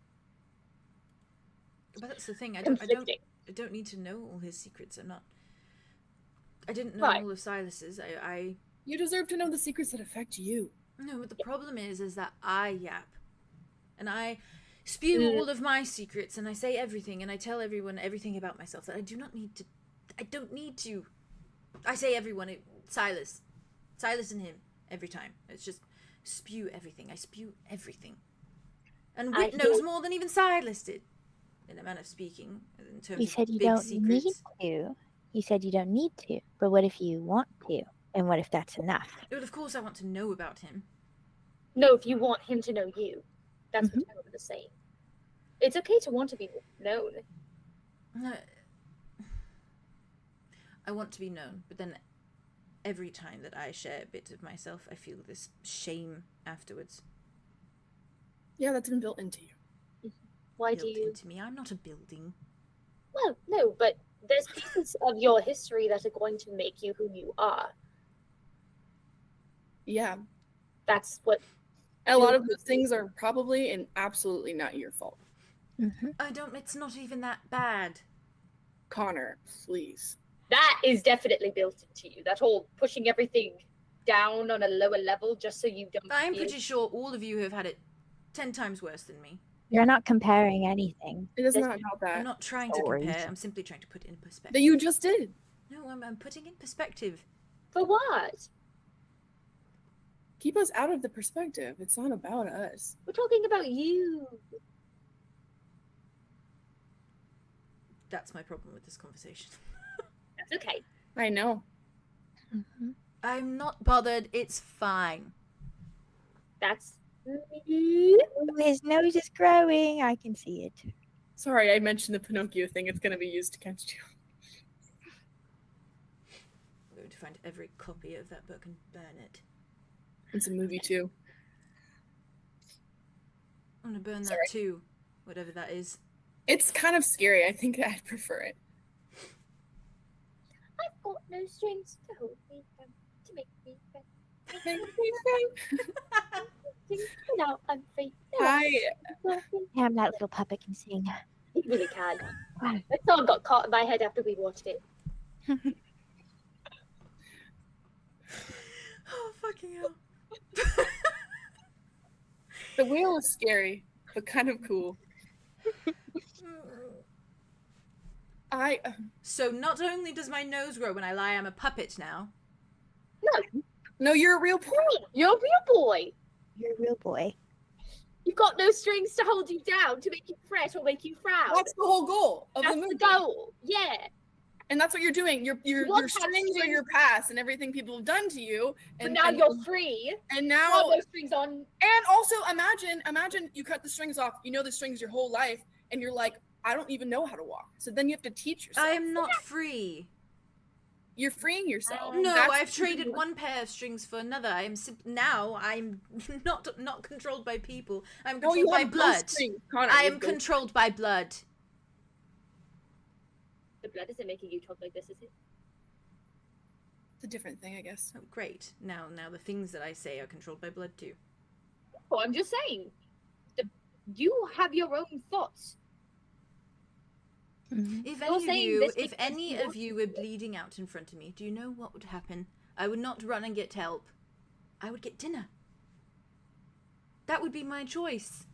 But that's the thing. I conflicting. don't need to know all his secrets. I didn't know Right. all of Silas's. You deserve to know the secrets that affect you. No, but the problem is that I yap. And I spew all of my secrets, and I say everything, and I tell everyone everything about myself that I don't need to. I say everyone, Silas and him, every time. It's just spew everything. I spew everything. And I Wit knows feel- more than even Silas did, in a manner of speaking, in terms You of said you big don't secrets. need to. You said you don't need to. But what if you want to? And what if that's enough? Well, of course I want to know about him. No, if you want him to know you. That's what I was saying. It's okay to want to be known. No. I want to be known, but then every time that I share a bit of myself, I feel this shame afterwards. Yeah, that's been built into you. Why Built do you? into me. I'm not a building. Well, no, but there's pieces of your history that are going to make you who you are. Yeah. That's what. A lot of those things are probably and absolutely not your fault. Mm-hmm. It's not even that bad. Connor, please. That is definitely built into you. That whole pushing everything down on a lower level just so you don't. I'm feel- pretty sure all of you have had it 10 times worse than me. You're not comparing anything. It is There's- not about I'm that. not trying to Stories. compare. I'm simply trying to put it in perspective. That you just did. No, I'm putting in perspective. For what? Keep us out of the perspective. It's not about us. We're talking about you. That's my problem with this conversation. That's okay. I know. Mm-hmm. I'm not bothered. It's fine. That's. His nose is growing. I can see it. Sorry, I mentioned the Pinocchio thing. It's going to be used against you. I'm going to find every copy of that book and burn it. It's a movie too. I'm going to burn Sorry. that too. Whatever that is. It's kind of scary. I think I'd prefer it. I've got no strings to hold me down, to make me free. Now I'm free. Now Hi. I'm free. Damn, that little puppet can sing. It really can. Wow. That song got caught in my head after we watched it. Oh, fucking hell. The wheel is scary, but kind of cool. So not only does my nose grow when I lie, I'm a puppet now. No, you're a real boy. You're a real boy. You're a real boy. You've got no strings to hold you down, to make you fret or make you frown. That's the whole goal of That's the movie. the goal. Yeah. And that's what you're doing. Your What kind of strings are strings? your past and everything people have done to you. But And now and, you're free. and Now now those strings on. and also imagine you cut the strings off. You know the strings your whole life, and you're like, I don't even know how to walk. So then you have to teach yourself. I am not free. You're freeing yourself. No, That's- I've traded one pair of strings for another. Now I'm not controlled by people. I'm No, controlled you by have blood. both strings, Connor. I You am have both- controlled by blood. The blood isn't making you talk like this, is it? It's a different thing, I guess. Oh, great. Now the things that I say are controlled by blood too. Oh, I'm just saying. You have your own thoughts. If You're any of saying you, this if because any you of you were bleeding out in front of me, do you know what would happen? I would not run and get help. I would get dinner. That would be my choice.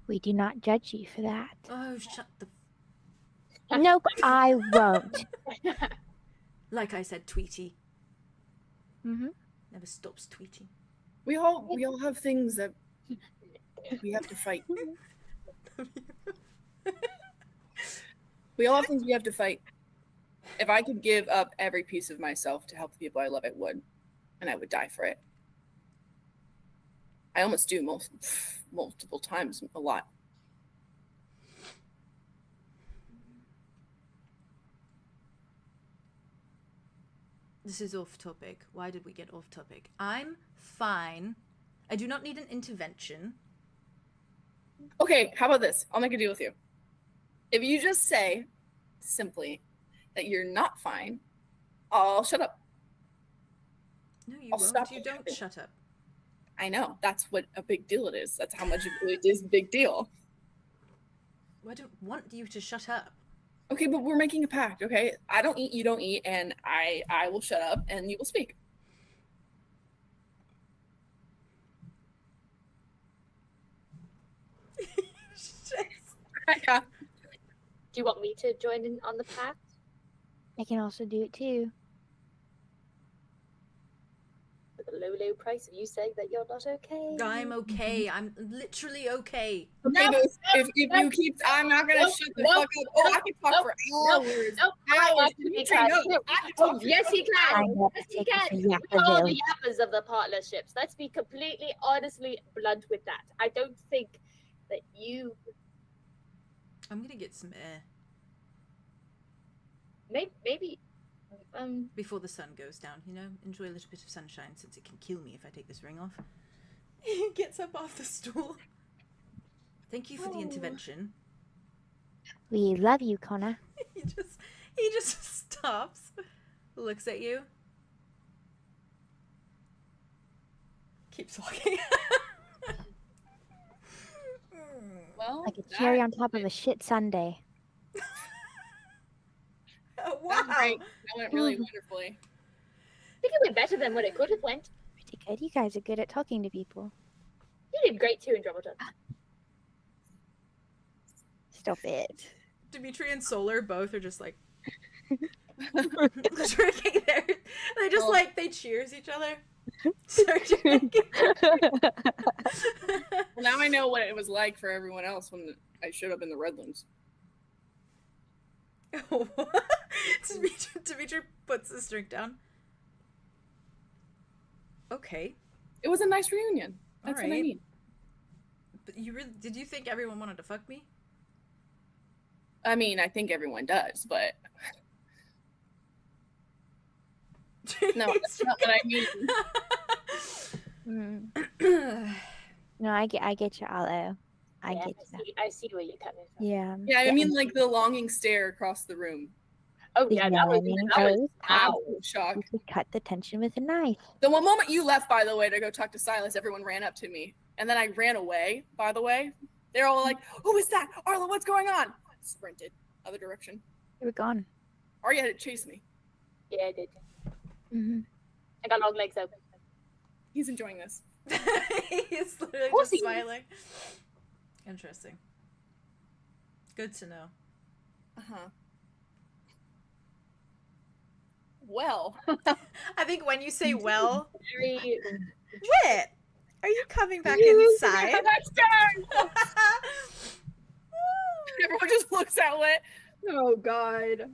We do not judge you for that. Oh, shut the... Nope, I won't. Like I said, Tweety. Mm-hmm. Never stops tweeting. We all have things that we have to fight. We all have things we have to fight. If I could give up every piece of myself to help the people I love, I would. And I would die for it. I almost do multiple times, a lot. This is off topic. Why did we get off topic? I'm fine. I do not need an intervention. Okay, how about this? I'll make a deal with you. If you just say simply that you're not fine, I'll shut up. No, you I'll won't. stop You it. don't shut up. I know. That's what a big deal it is. That's how much it is a big deal. Well, I don't want you to shut up. Okay, but we're making a pact, okay? I don't eat, you don't eat, and I will shut up and you will speak. Yeah. Do you want me to join in on the pact? I can also do it too. For the low, low price of you saying that you're not okay. I'm okay. I'm literally okay. Okay, but if you keep, I'm not gonna shut the fuck up. Oh, I can talk for hours. Hours. Dimitri, no, I can talk for Yes, he can. I'm not Yes, he taking can. for We are the Yappaville. yappers of the partnerships. Let's be completely, honestly blunt with that. I don't think that you. I'm gonna get some air Maybe. before the sun goes down, you know? Enjoy a little bit of sunshine since it can kill me if I take this ring off. He gets up off the stool. Thank you for the intervention. We love you, Connor. He just stops, looks at you, keeps walking. Well, Like a cherry on top of a shit sundae. Oh, that's wow. great. That went really wonderfully. I think it went better than what it could have went. Pretty good. You guys are good at talking to people. You did great too in Drubbleton. Stop it. Dimitri and Solar both are just like drinking there. They just like they cheers each other. Start drinking. Well, now I know what it was like for everyone else when I showed up in the Redlands. Dimitri puts his drink down. Okay. It was a nice reunion. That's what I Alright. mean. But did you think everyone wanted to fuck me? I mean, I think everyone does, but no, that's not what I mean. No, I get you, Alo. I get you. I see where you're coming from. Yeah. Yeah, I mean, like the longing stare across the room. Oh yeah, that was Absolute shock. You could cut the tension with a knife. The one moment you left, by the way, to go talk to Silas, everyone ran up to me. And then I ran away, by the way. They're all like, who is that? Arla, what's going on? Sprinted. Other direction. You were gone. Arya had to chase me. Yeah, I did. Mm-hmm. I got long legs open. He's enjoying this. He's literally course just he is. smiling. Interesting. Good to know. Uh-huh. Well. I think when you say well, Very. Wit, are you coming back inside? That's done. Everyone just looks at Wit. Oh God.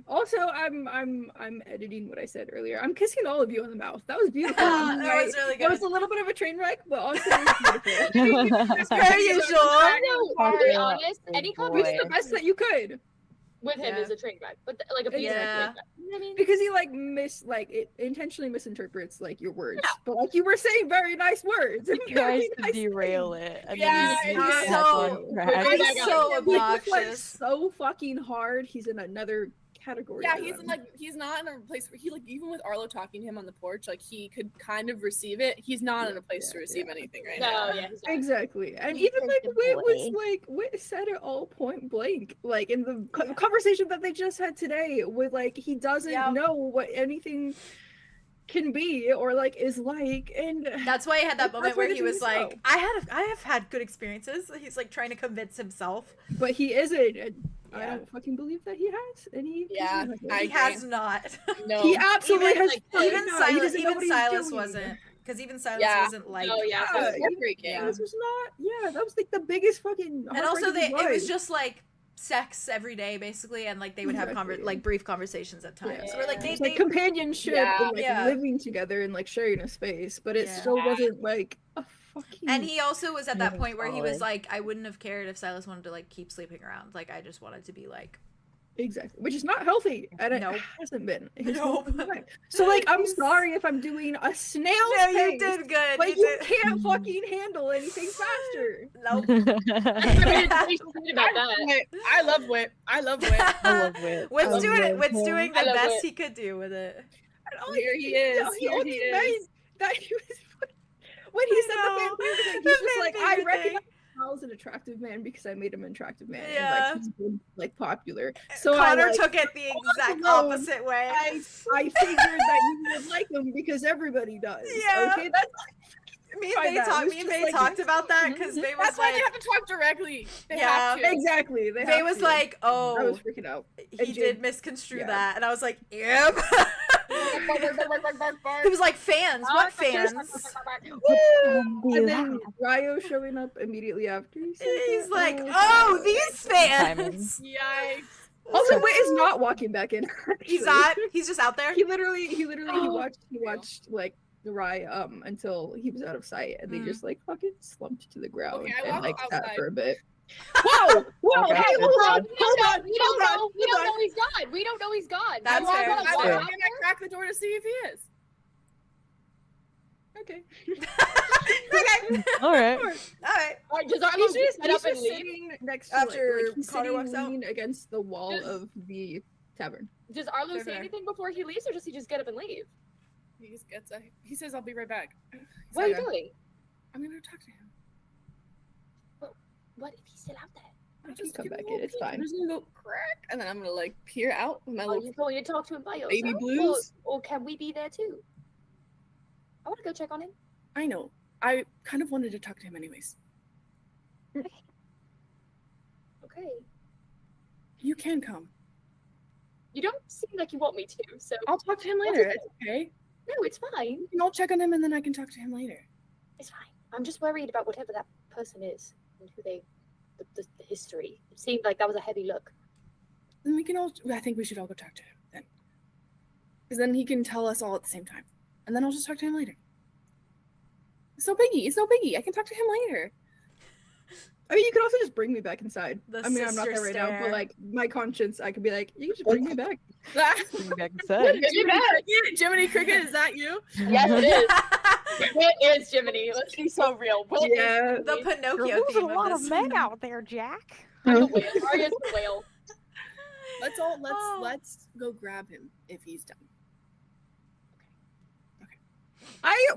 Also, I'm editing what I said earlier. I'm kissing all of you on the mouth. That was beautiful. That was really It good. was a little bit of a train wreck, but also it was beautiful. Per usual. No, to be Oh, honest, any You boy. did the best that you could. with him Yeah. is a train wreck, but like a piece Yeah. of train wreck. You know what I mean? Because he it intentionally misinterprets like your words. But like you were saying very nice words. and very nice it. And Yeah, then you it's just have so- It's so things. He, like, obnoxious. so fucking hard. He's in another category. Yeah, to he's them. like he's not in a place where he like even with Arlo talking to him on the porch, like he could kind of receive it. He's not in a place to receive anything right now. No, yeah. he's not. Exactly, and He's even such like a Wit was boy. like Wit said it all point blank, like in the conversation that they just had today, with like he doesn't Yep. know what anything can be or like is like, and That's why he had that That's moment why where the he thing was is like, so. I have had good experiences. He's like trying to convince himself. but he isn't. And I Yeah. don't fucking believe that he has any. Yeah, control. I He agree. has not. No. He absolutely Even, has. like, fucking even not. He Silas, doesn't know even what he's Silas doing. wasn't, because even Silas Yeah. wasn't like. Oh yeah. Yeah, so- heartbreaking. Yeah. This was not. Yeah, that was like the biggest fucking. And also, heartbreak of his it was life. just like sex every day, basically, and like they would have Exactly. like brief conversations at times. Yeah. Where like It's they like companionship Yeah. and like Yeah. living together and like sharing a space, but it Yeah. still wasn't like a fucking. and he also was at that Yeah, point where he was solid. like, I wouldn't have cared if Silas wanted to like keep sleeping around. Like I just wanted to be like, Exactly, which is not healthy, and it Nope. hasn't been. his Nope. whole life. So like, I'm sorry if I'm doing a snail's no, pace, you did good. but you you did. can't fucking handle anything faster. Nope. I mean, about that. Wit. I love Wit. I love Wit. I love Wit. Wit's I doing it. love Wit's him. doing I the love best Wit. he could do with it. And all Here he is. no, he Here only he is. meant that he was. When he I said know. the fan favorite thing, The he's just fan like, I favorite recognize thing. I was an attractive man because I made him an attractive man. Yeah. And, like, he's been like popular. So Connor I, like, took it the exact alone, opposite way. I figured that you would like him because everybody does. Yeah. Okay, that's Me Find and Faye that. It talked. was Me and just Faye like- talked about that because Faye was That's why they like, have to talk directly. They Yeah. have to. exactly. They Faye have was to. like, I was oh, freaking out. he and did Jade- misconstrue yeah. that, and I was like, yep. He was like, fans? What fans? And then Ryo showing up immediately after. He said He's that. like, Oh, oh, God. these Timing. fans. Yikes. Also, Wit is not walking back in. He's actually. not. He's just out there. He literally he Oh. watched like the Rye until he was out of sight, and they Mm. just like fucking slumped to the ground Okay, I and walked like sat outside. for a bit. Whoa! Whoa! Okay. Hey, We hold don't on! know. Hold on! We don't hold on, know. We hold don't on. know he's gone. We don't know he's gone. That's I fair. walk I out don't there. think I crack the door to see if he is. Okay. Okay. All right. All right. All right, does our He's just, get up and just leave? sitting next to After he's Connor sitting walks out? leaning against the wall Does- of the tavern. Does Arlo Fair, say fair. anything before he leaves, or does he just get up and leave? He just gets. He says, "I'll be right back." He's What are you like, doing? I'm gonna talk to him. What if he's still out there? I can come back in. It's fine. I'm just gonna go crack, and then I'm gonna like peer out with my Are little. you going to talk to him by yourself? Baby blues? Or can we be there too? I want to go check on him. I know. I kind of wanted to talk to him anyways. Okay. You can come. You don't seem like you want me to, so I'll talk to him That's later. okay. It's okay. no, it's fine. And I'll check on him, and then I can talk to him later. It's fine. I'm just worried about whatever that person is and who they, the history. It seemed like that was a heavy look. Then we can all. I think we should all go talk to him then, because then he can tell us all at the same time, and then I'll just talk to him later. It's no biggie. It's no biggie. I can talk to him later. I mean, you could also just bring me back inside. The I mean, I'm not sister there right now, stare. but like my conscience, I could be like, you can just bring me back. Bring me back inside. Jiminy Cricket, is that you? Yes, it is. It is, Jiminy. Let's be so real. Will Yeah. The Pinocchio There's a theme lot of of this. men out there, Jack. I'm the whale. Arya's the whale. Let's let's go grab him if he's done.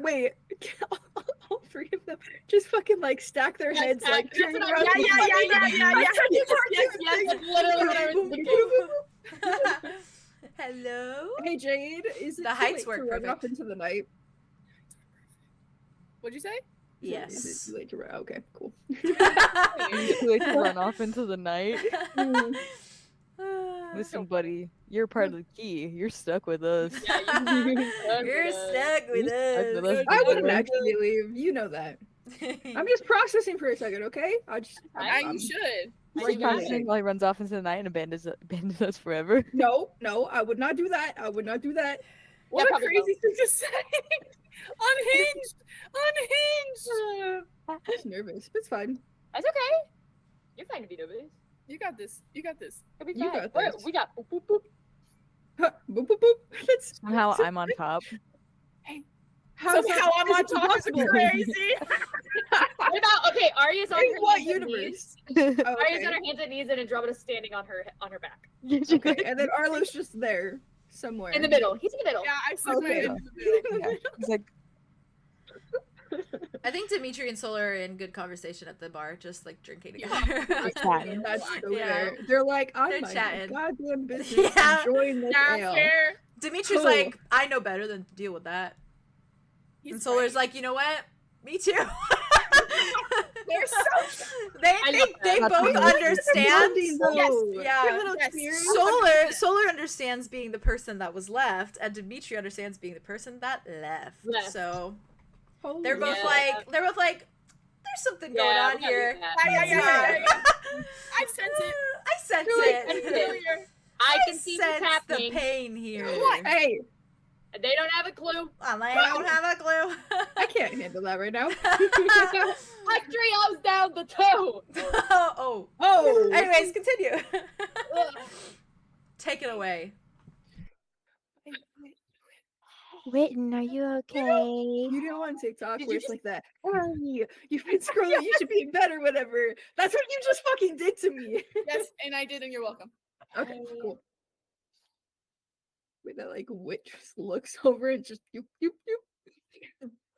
Wait. All three of them just fucking like stack their Yes, heads Jack, like that's turning what around. I'm- yeah. Yes, that's literally what I was thinking. Hello. Hey Jade, is it The too heights late work to run perfect. off into the night? What'd you say? Is Yes. it too late to run? Okay, cool. Too late to run off into the night. Listen, buddy, you're part of the key. You're stuck with us. You're stuck with You're stuck with us. us. I wouldn't Boomer. actually leave. You know that. I'm just processing for a second, okay? You should. You're processing while he runs off into the night and abandons us forever. No, I would not do that. I would not do that. What a probably crazy thing to say. Unhinged. I'm just nervous, but it's fine. That's okay. You're fine to be nervous. You got this. You got this. It'll be You fine. got Wait, this. we got boop, boop, boop. Huh, boop, boop, boop. That's Somehow I'm on top. how's Somehow I'm on that top of possible? crazy. What about Okay, Arya's on In her what hands and universe? knees. Oh, Arya's okay. on her hands and knees, and Andromeda's standing on her back Okay, and then Arlo's just there somewhere. in the middle. He's in the middle. Yeah, I stuck my Okay. head into the middle. Yeah. He's like, I think Dimitri and Solar are in good conversation at the bar, just like drinking Yeah. together. chatting. That's so Yeah. fair. They're like, I'm They're minding chatting. my goddamn business, Yeah. enjoying this That's ale. fair. Dimitri's Cool. like, I know better than to deal with that. He's And Solar's right. like, you know what? Me too. They're so they I they, love they that. both understand. Yes. Yeah. Your little Yes. cheers. Solar understands being the person that was left, and Dimitri understands being the person that left. Left. So Holy they're both Yeah. like, there's something going Yeah, on we gotta here. do that. Yeah. I sense it. I sense Really it. familiar. I can see what's sense happening. the pain here. What? Hey, And they don't have a clue. Well, I don't have a clue. I can't handle that right now. Like 3 O's down the toe. oh. Oh. Anyways, continue. Take it away. Witten, are you okay? You know on TikTok Did where you it's just- like that, oh, you've been scrolling, you should be better, whatever. That's what you just fucking did to me. Yes, and I did, and you're welcome. Okay, cool. Wait, that like Wit just looks over and just you.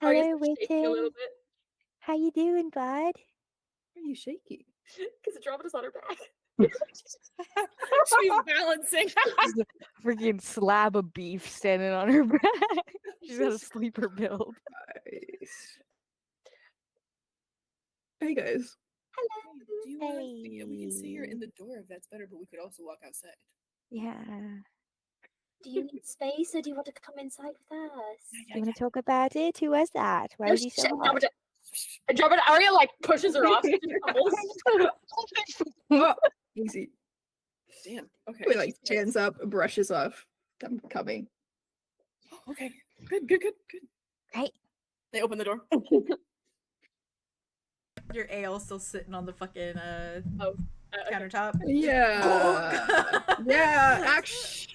Arya's Hello, shaking a little Witten. bit How you doing, bud? Why are you shaking? because Andromeda's on her back. She's balancing. She's a freaking slab of beef standing on her back. She's got a sleeper build. Nice. Hey guys. Hello. Do you want to? Yeah, we can see her Hey. in the door if that's better, but we could also walk outside. Yeah. Do you need space or do you want to come inside with us? Do you want to talk about it? Who was that? Why was he so hot? Andromeda, Arya like pushes her off. Oh, easy. Damn. Okay. Wait, like stands up, brushes off. I'm coming. Okay. Good. Great. They open the door. Your ale still sitting on the fucking Okay. countertop. Yeah. Yeah, actually,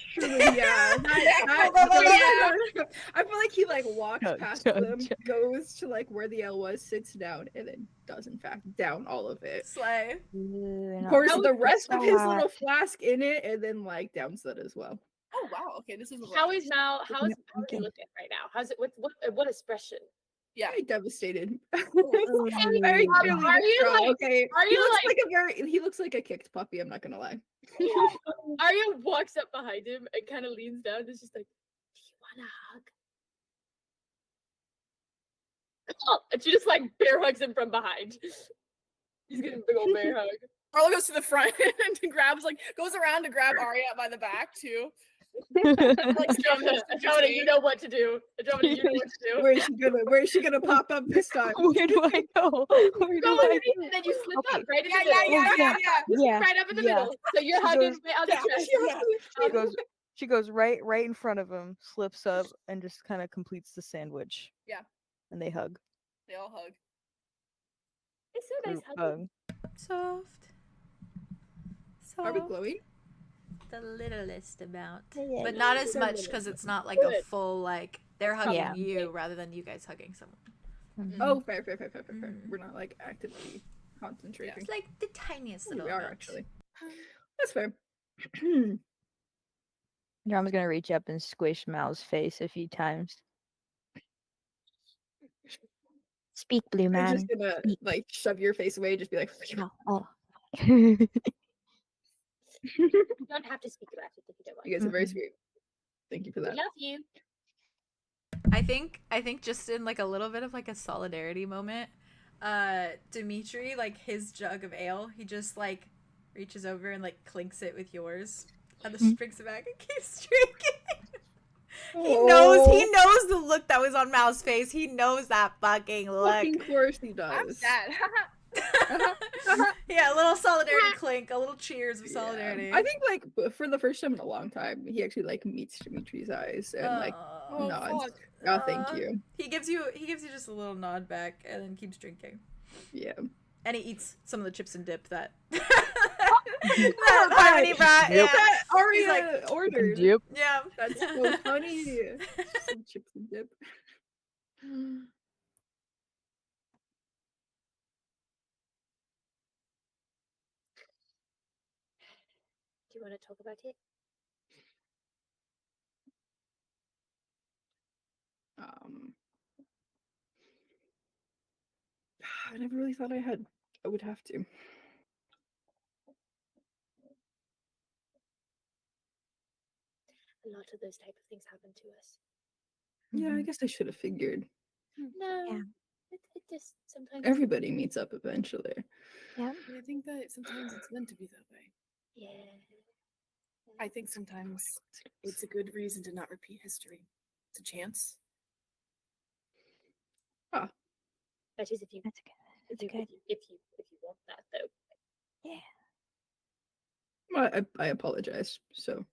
yeah. I feel like he like walks Chug, past chug, them, chug. goes to like where the ale was, sits down, and then does in fact down all of it. Slay. Pours That the was rest of his hot. little flask in it, and then like downs that as well. Oh wow. Okay, this is. How is Mal? How is Yeah, Mal okay. looking right now? How's it? What expression? Yeah. Very devastated. Ooh. Very Are clearly you, distraught, like- okay. are He you, looks like- like a very he looks like a kicked puppy, I'm not gonna lie. Arya walks up behind him and kind of leans down and is just like, "Do you want a hug?" Oh, and she just like bear hugs him from behind. He's getting a big old bear hug. Arlo goes to the front and goes around to grab Arya by the back too. Like Andromeda, you know what to do. Andromeda, you know what to do. Where is she gonna pop up this time? Where do I go? Where do Go I underneath and then you slip Okay. up right in Yeah, the middle. yeah. You slip Yeah, right up in the yeah. middle. So you're She hugging goes- my other chest. She goes right in front of him, slips up, and just kind of completes the sandwich. Yeah. And they hug. They all hug. It's so nice Group hugging. hug. Soft. Are we Soft. glowing? The littlest amount. Yeah, But yeah, not as so much little. because it's not like a Good. full, like, they're hugging Yeah. you rather than you guys hugging someone. Mhm. Oh, fair. Mhm. We're not like actively concentrating. It's like the tiniest Ooh, little we are amount. actually. That's fair. Drama's gonna reach up and squish Mal's face a few times. Speak, blue I'm man. just gonna like shove your face away, just be like, Oh. You don't have to speak about it if you don't want. you guys are very Mhm. sweet. Thank you for We that. love you. I think just in like a little bit of like a solidarity moment, Dimitri, like his jug of ale, he just like reaches over and like clinks it with yours and then brings it back and keeps drinking. He knows the look that was on Mal's face. He knows that fucking look. Fucking course he I'm does. sad. Yeah, a little solidarity clink, a little cheers of Yeah. solidarity. I think like for the first time in a long time, he actually like meets Dimitri's eyes and like, Oh, nods. fuck. oh, thank you. He gives you just a little nod back and then keeps drinking. Yeah. And he eats some of the chips and dip that that Harmony brought. Yep. Yeah. That Arya He's like, ordered. Yep. Yeah. That's so funny. Some chips and dip. you want to talk about it? I never really thought I would have to. A lot of those type of things happen to us. Yeah, I guess I should have figured. No, Yeah. it just sometimes. Everybody meets up eventually. Yeah. But I think that sometimes it's meant to be that way. Yeah. I think sometimes it's a good reason to not repeat history. It's a chance. That is if you That's good. if That's you, good. if you want that though. Yeah. Well, I apologize. So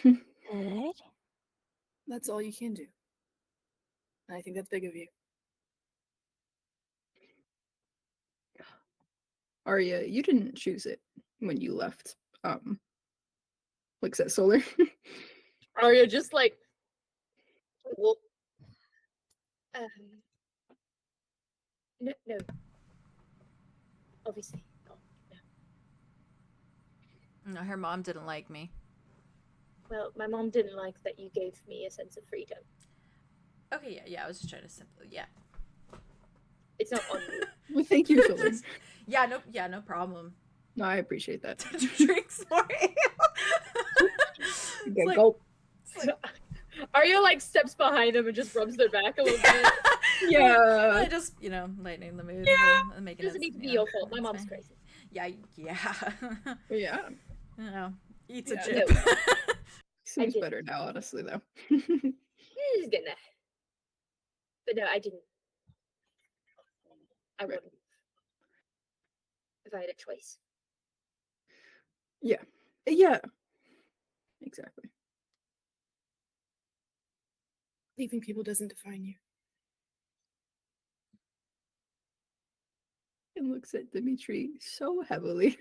Good. That's all you can do. And I think that's big of you. Arya, you didn't choose it when you left. Like set solar. Arya just like, well, no, obviously not. No. No, her mom didn't like me. Well, my mom didn't like that you gave me a sense of freedom. Okay, yeah, I was just trying to yeah. It's not on you. Well, thank you, Solar. Yeah, no problem. No, I appreciate that. Drinks more ale. Yeah, like- gulp. Arya like steps behind him and just rubs their back a little bit. Yeah. I just, lightening the mood and making It doesn't it, need to be your fault. My it's mom's fine. crazy. Yeah. Yeah. Eats Yeah, a chip. Seems did. better now, honestly, though. It's getting there. But no, I didn't. I Right. wouldn't. If I had a choice. Yeah. Exactly. Leaving people doesn't define you. And looks at Dimitri so heavily.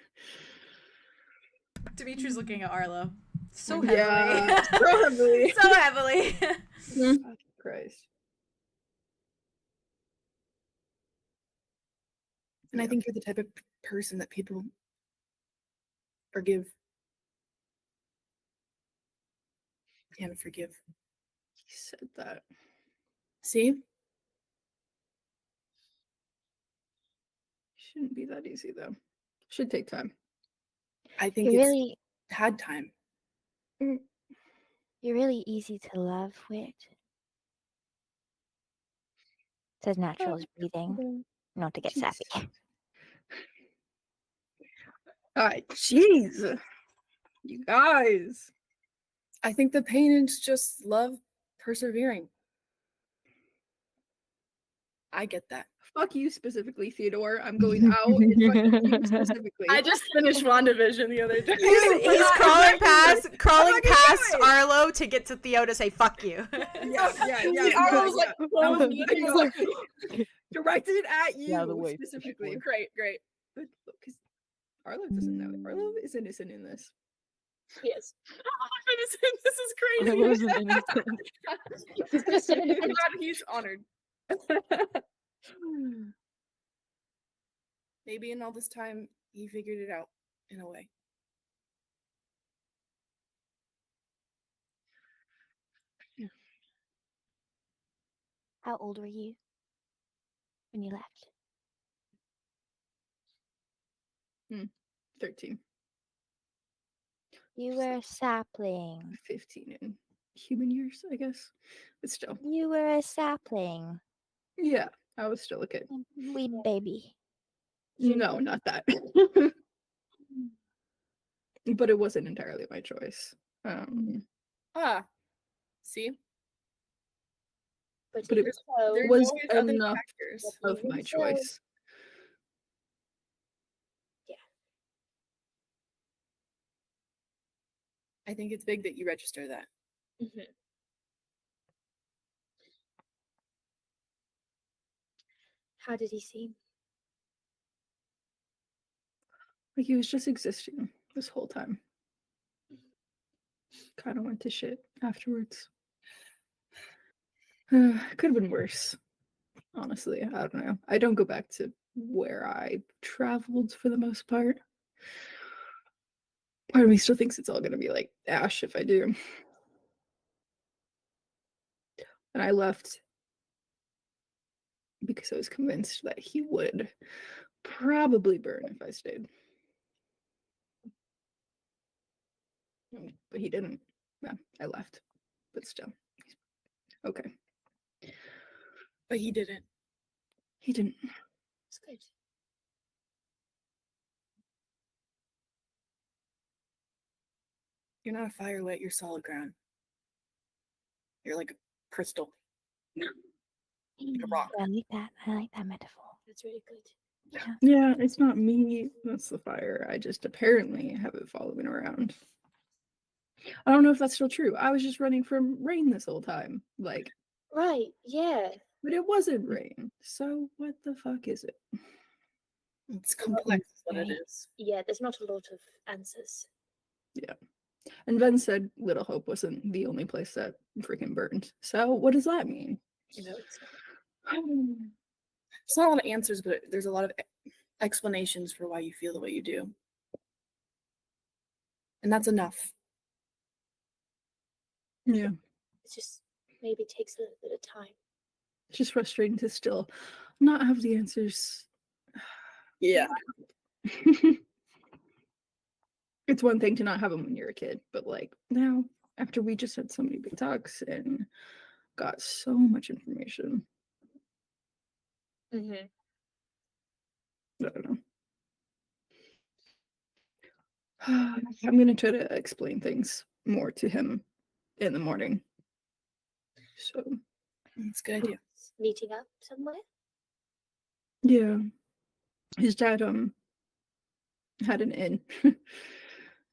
Dimitri's looking at Arlo. So Yeah, heavily. so heavily. So heavily. Fucking Christ. And I Yeah. think you're the type of person that people forgive. And forgive. He said that. See? Shouldn't be that easy, though. Should take time. I think You're it's really, had time. you're really easy to love, Wit. It's as natural as breathing. Not to get Jeez. sappy. Alright, jeez. You guys. I think the pain is just love persevering. I get that. Fuck you specifically, Theodore. I'm going out and fucking you specifically. I just finished WandaVision the other day. He's crawling past doing? Arlo to get to Theo to say fuck you. Yeah. I was like, That was me. directed at you Get out of the way, fish specifically. boy. Great. But because Arlo doesn't know it. Arlo is innocent in this. Yes. This is crazy. I wasn't innocent. I'm glad he's honored. Maybe in all this time, he figured it out in a way. How old were you when you left? 13. You were a sapling. 15 in human years, I guess. But still. You were a sapling. Yeah, I was still a kid. Wee baby. No, not that. But it wasn't entirely my choice. See? But But even it so, There was always other enough factors. of even my so- choice. I think it's big that you register that. Mhm. How did he seem? Like he was just existing this whole time. Kind of went to shit afterwards. Could have been worse. Honestly, I don't know. I don't go back to where I traveled for the most part. Part of me still thinks it's all gonna be like ash if I do. And I left because I was convinced that he would probably burn if I stayed. But he didn't. Yeah, I left. But still. Okay. But he didn't. He didn't. It's good. You're not a fire lit, you're solid ground. You're like a crystal. Like a rock. I like that. I like that metaphor. That's really good. Yeah, it's not me. That's the fire. I just apparently have it following around. I don't know if that's still true. I was just running from rain this whole time. Like, Right, yeah. but it wasn't rain. So what the fuck is it? It's complex, is what it is. Yeah, there's not a lot of answers. Yeah. And Ven said Little Hope wasn't the only place that freaking burned. So what does that mean? You know, it's There's not a lot of answers, but there's a lot of explanations for why you feel the way you do. And that's enough. Yeah. it just maybe takes a little bit of time. It's just frustrating to still not have the answers. Yeah. It's one thing to not have them when you're a kid, but like now, after we just had so many big talks and got so much information, Mm-hmm. I don't know. I'm gonna try to explain things more to him in the morning. So That's a good idea. Meeting up somewhere? yeah, his dad had an inn.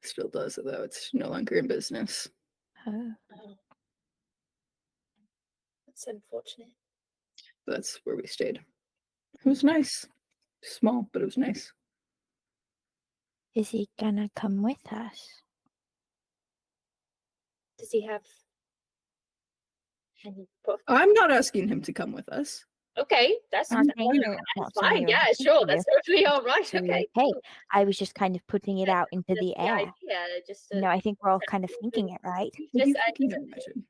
Still does, although it's no longer in business. Oh. Oh. That's unfortunate. That's where we stayed. It was nice. Small, but it was nice. Is he gonna come with us? Does he have any I'm not asking him to come with us. Okay, that's Not that's saying you're- not saying fine. you're Yeah, against sure. it, That's totally all right. so Okay. hey, cool. I was just kind of putting it out into That's the air. idea. Just No, I think we're all kind of thinking it, right? Would you Just, fucking imagine?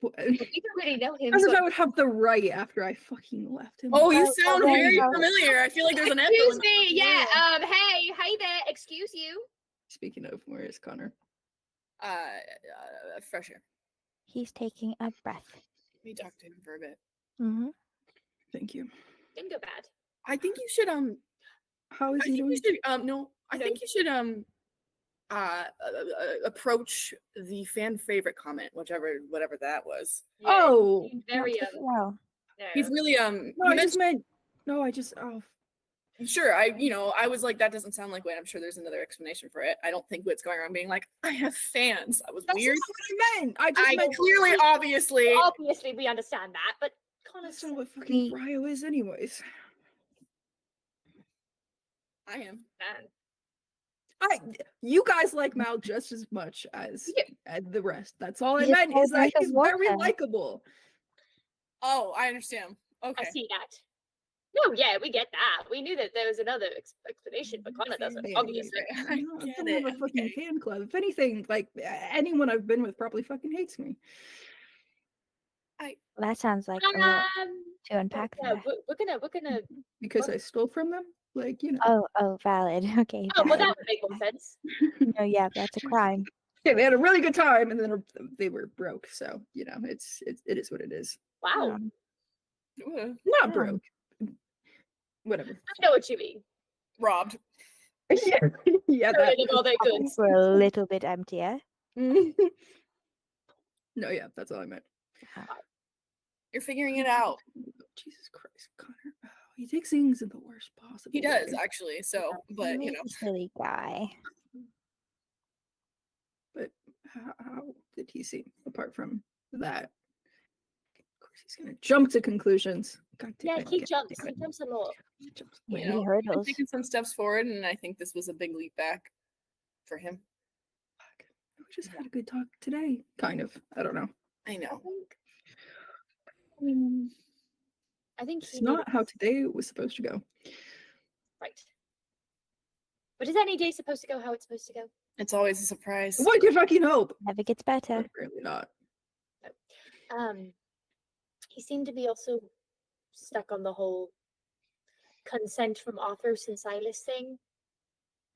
we don't really know him. As if so- I would have the right after I fucking left him. Oh, you Oh, sound there very you go. familiar. I feel like there's an echo. Excuse in the- me. Yeah. Hey. Hey there. Excuse you. Speaking of, where is Connor? Fresher. He's taking a breath. We talked to him for a bit. Mm-hmm. Thank you. Didn't go bad. I think you should How is I he think doing? you should no. I think you should approach the fan favorite comment, whatever that was. Yeah, Oh, he's very Well, no. He's really no, he I just meant. No, I just. Oh, sure. I was like, that doesn't sound like Wit. I'm sure there's another explanation for it. I don't think Wit's going around being like, I have fans. That was that's weird. not what I meant. I just I meant clearly, obviously. Obviously, we understand that, but That's Connor's not what fucking Ryo is, anyways. I am. man. You guys like Mal just as much as the rest. That's all I He's a meant. Is that drink of he's very water. likable. Oh, I understand. Okay. I see that. No, yeah, we get that. We knew that there was another explanation, but Connor doesn't. Fan Obviously. base. I I get don't have a it, fucking okay. fan club. If anything, like anyone I've been with probably fucking hates me that sounds like a lot to unpack Yeah, there. we're gonna. because I stole from them. Like, you know. Oh, valid. Okay. Oh, well, valid. that would make more sense. No, yeah, that's a crime. Yeah, they had a really good time, and then they were broke. So you know, it is what it is. Wow. Um, Ooh, Not Yeah. broke. Whatever. I know what you mean. robbed. yeah, yeah. Got rid of all their goods. we're a little bit emptier. No, yeah, that's all I meant. You're figuring it out. Jesus Christ, Connor. Oh, he takes things in the worst possible. He does way. actually. So, but He's you know, a silly guy. But how did he seem apart from that? Of course, he's gonna jump to conclusions. God damn Yeah, it, he God jumps. damn He it. jumps a lot. He jumps. Yeah, you he know, he's hurdles. taking some steps forward, and I think this was a big leap back for him. Fuck. We just had a good talk today. Kind of. I don't know. I know. I think It's he not how today was supposed to go. right. But is any day supposed to go how it's supposed to go? It's always a surprise. What could fucking hope? Never gets better. Apparently not. He seemed to be also stuck on the whole consent from Arthros and Silas thing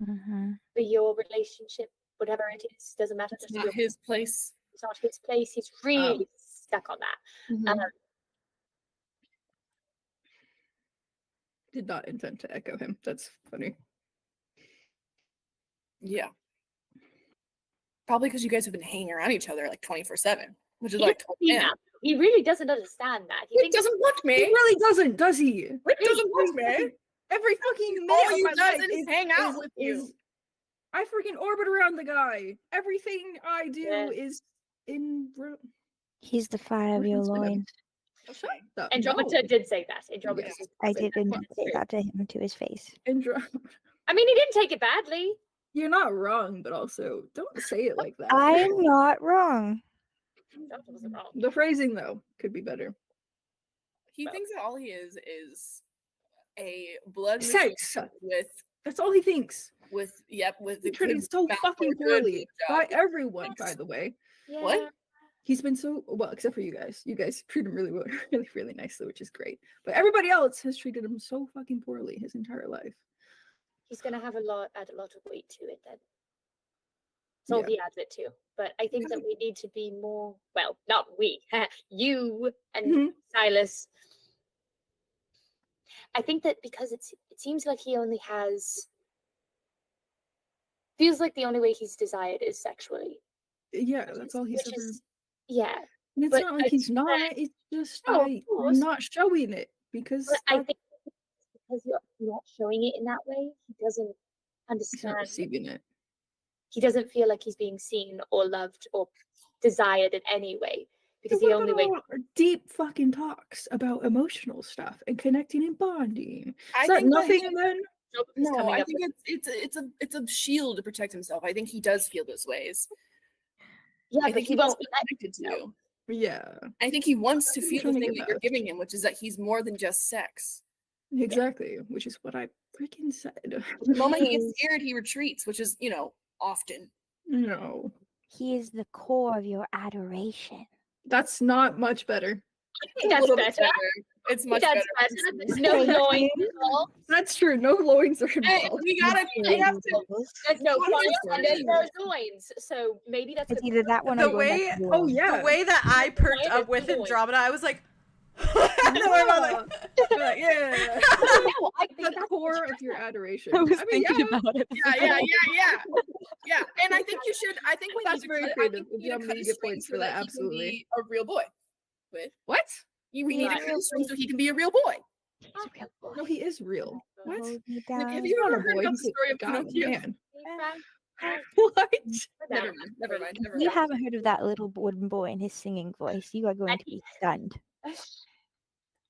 Mm-hmm. for your relationship, whatever it is, doesn't matter. It's not his place. It's not his place. He's really stuck on that. Mhm. Did not intend to echo him. That's funny. Yeah. Probably because you guys have been hanging around each other like 24/7, which is He like, doesn't see man, that. He really doesn't understand that. He Wit thinks doesn't want He me. really doesn't, does he? Wit doesn't want me. Every fucking minute All of you my does life is hang out with you. I freaking orbit around the guy. Everything I do Yeah. is in. He's the fire of your loins. Shut up. Andromeda did say that. Andromeda Yes. did I say that. didn't That's say true. that to him to his face. I mean, he didn't take it badly. You're not wrong, but also don't say it like that. I'm not wrong. Andromeda wasn't wrong. The phrasing though could be better. He Well. thinks that all he is a blood Sex. machine That's all he thinks. with the He's treated so mouth fucking for a good poorly by job. everyone, by the way. Yeah. What? He's been so well, except for you guys. You guys treat him really well, really, really nicely, which is great. But everybody else has treated him so fucking poorly his entire life. He's gonna have add a lot of weight to it then. So he adds it too. But I think that we need to be more, well, not we, you and Mhm. Silas. I think that because it seems like he only feels like the only way he's desired is sexually. Yeah, that's all he's Which ever. is, yeah. And it's but not like I he's think not. that- It's just No, of I'm course. not showing it because But I that's- think because you're not showing it in that way, he doesn't he's not understand. receiving it. He doesn't feel like he's being seen or loved or desired in any way. Because What the only way about our deep fucking talks about emotional stuff and connecting and bonding. I Is that think that nothing he- then? Job is No, coming I up think it's a shield to protect himself. I think he does feel those ways. yeah, I but think he he wants won't to be let connected to know. you. Yeah, I think he wants to I'm feel trying the to thing get that you're that. giving him, which is that he's more than just sex. exactly. Which is what I freaking said. The moment he Yes. gets scared, he retreats, which is, often. No, He is the core of your adoration. that's not much better. I It's think a that's little bit better. better. It's much That's better. better. There's no loins involved. That's true. No loins are Hey, involved. we have to. There's no What is fire and there's no loins? loins. So maybe that's It's the either that one The or going way- back to Oh yours. yeah. The way that I perked Why up is with the noise? Andromeda, I was like, and then we're about like, Yeah. No, I think The that's core of your adoration. I was I mean, thinking yeah, about it. Yeah. And I think you should. I think we That's need to very cut, I creative. think we need Yeah, to I'm cut gonna his get string points so for that, he can absolutely. be a real boy. what? We need to Right. cut his string so he can be a real boy. He's a real boy. No, he is real. What? Hold me Have down. you He's not ever a heard boy. about He's the story a of god Pinocchio? man. Frank, What? Never mind. Never mind. Never If you mind. haven't heard of that little wooden boy and his singing voice, you are going to be stunned.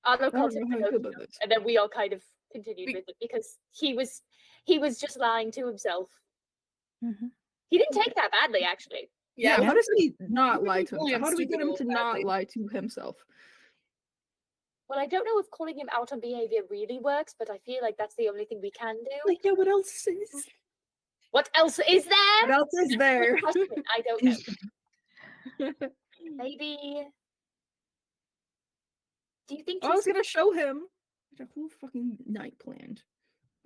Arlo I calls don't him know how I feel Pinocchio, about this. and then we all kind of continued We- with it because he was just lying to himself. Mhm. He didn't take that badly, actually. Yeah, Yeah. how does he not Maybe lie to William himself? How do we get him to stupid not badly. lie to himself? Well, I don't know if calling him out on behavior really works, but I feel like that's the only thing we can do. Like, yeah, what else is? What else is there? What else is there? Good question. I don't know. Maybe. Do you think I was he's gonna show him a whole fucking night planned,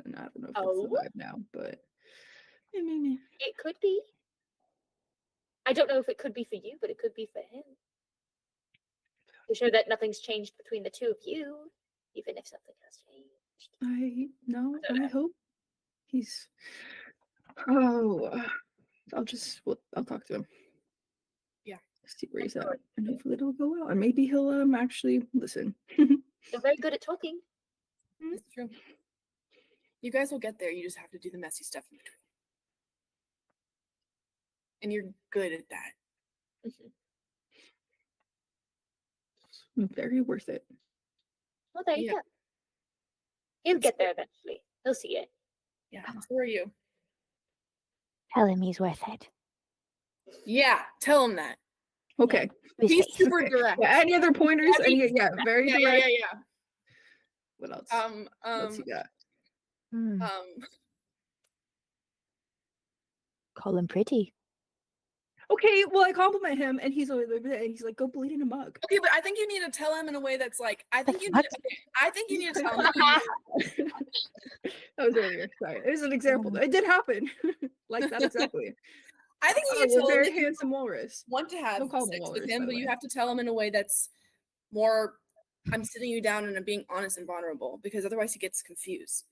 and I don't know if that's Oh. the vibe now, but maybe. It could be. I don't know if it could be for you, but it could be for him. To show that nothing's changed between the two of you, even if something has changed. I know. I don't I know. hope he's. Oh, I'll talk to him. Yeah. See where he's That's at, good. and hopefully it'll go well, and maybe he'll actually listen. You're very good at talking. It's true. You guys will get there. You just have to do the messy stuff in between. And you're good at that. Very worth it. Well, there you Yeah. go. He'll get there eventually. He'll see it. Yeah. So are you? Tell him he's worth it. Yeah. Tell him that. Okay. His He's face. super Okay. direct. Yeah, any other pointers? Very Yeah, direct. yeah. What else? Yeah. What's he got? Mm. Call him pretty. Okay, well, I compliment him, and he's like, go bleed in a mug. Okay, but I think you need to tell him in a way that's like, I think you need to tell him. That was earlier. Sorry, it was an example. It did happen, like that exactly. I think you Oh, need to tell him very that you handsome walrus. want to have Don't call him a sex walrus, with by him, the but you way. have to tell him in a way that's more, I'm sitting you down and I'm being honest and vulnerable, because otherwise he gets confused.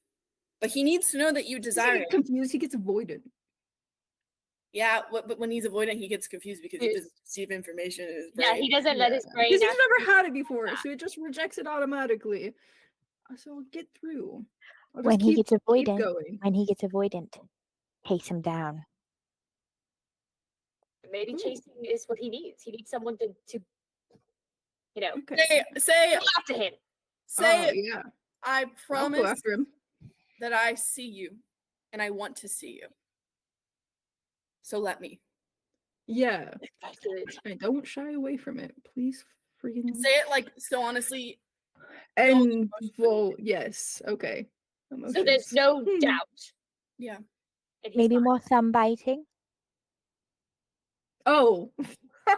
But he needs to know that you He desire gets it. confused. He gets avoided. Yeah, but when he's avoiding, he gets confused because he Yes. doesn't receive information in his brain. Yeah, he doesn't let his brain. Because he's actually- never had it before, so it just rejects it automatically. So I'll get through. I'll When just he keep gets avoidant, going. chase him down. Maybe chasing is what he needs. He needs someone to you know, Okay. Say, go after him. say, Oh, yeah. I I'll go promise after him. that I see you, and I want to see you. So let me. Yeah. Good. And don't shy away from it. Please freaking Say it like so honestly. And well, yes. Okay. So Emotions. there's no doubt. Yeah. And he's Maybe fine. more thumb biting. Oh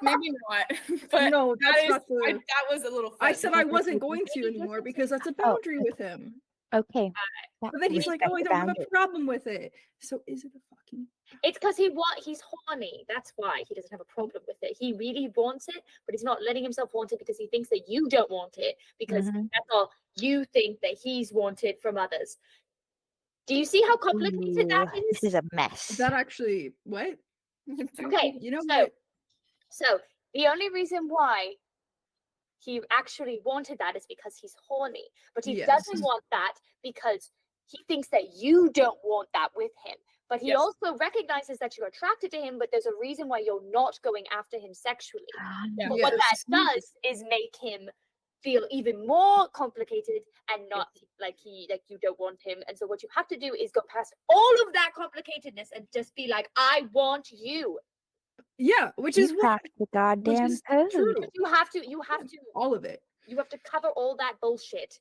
Maybe not. But no, that's that is, not the. that was a little I fun. said I wasn't going to Maybe anymore just because that's a Oh, boundary with him. Okay. But then he's like, respect "Oh, I the don't have boundary. a problem with it." So is it a fucking? It's because he's horny. That's why he doesn't have a problem with it. He really wants it, but he's not letting himself want it because he thinks that you don't want it, because Mhm. that's all you think that he's wanted from others. Do you see how complicated that Ooh, is? This is a mess. Is that actually what? Okay, You know so what? so the only reason why he actually wanted that is because he's horny, but he Yes. doesn't want that because he thinks that you don't want that with him. But he Yes. also recognizes that you're attracted to him, but there's a reason why you're not going after him sexually. Yeah. But what that Yes. does is make him feel even more complicated and not like you don't want him. And so what you have to do is go past all of that complicatedness and just be like, I want you. Yeah, which is You what. cracked the goddamn is code. true. You have to All of it. cover all that bullshit.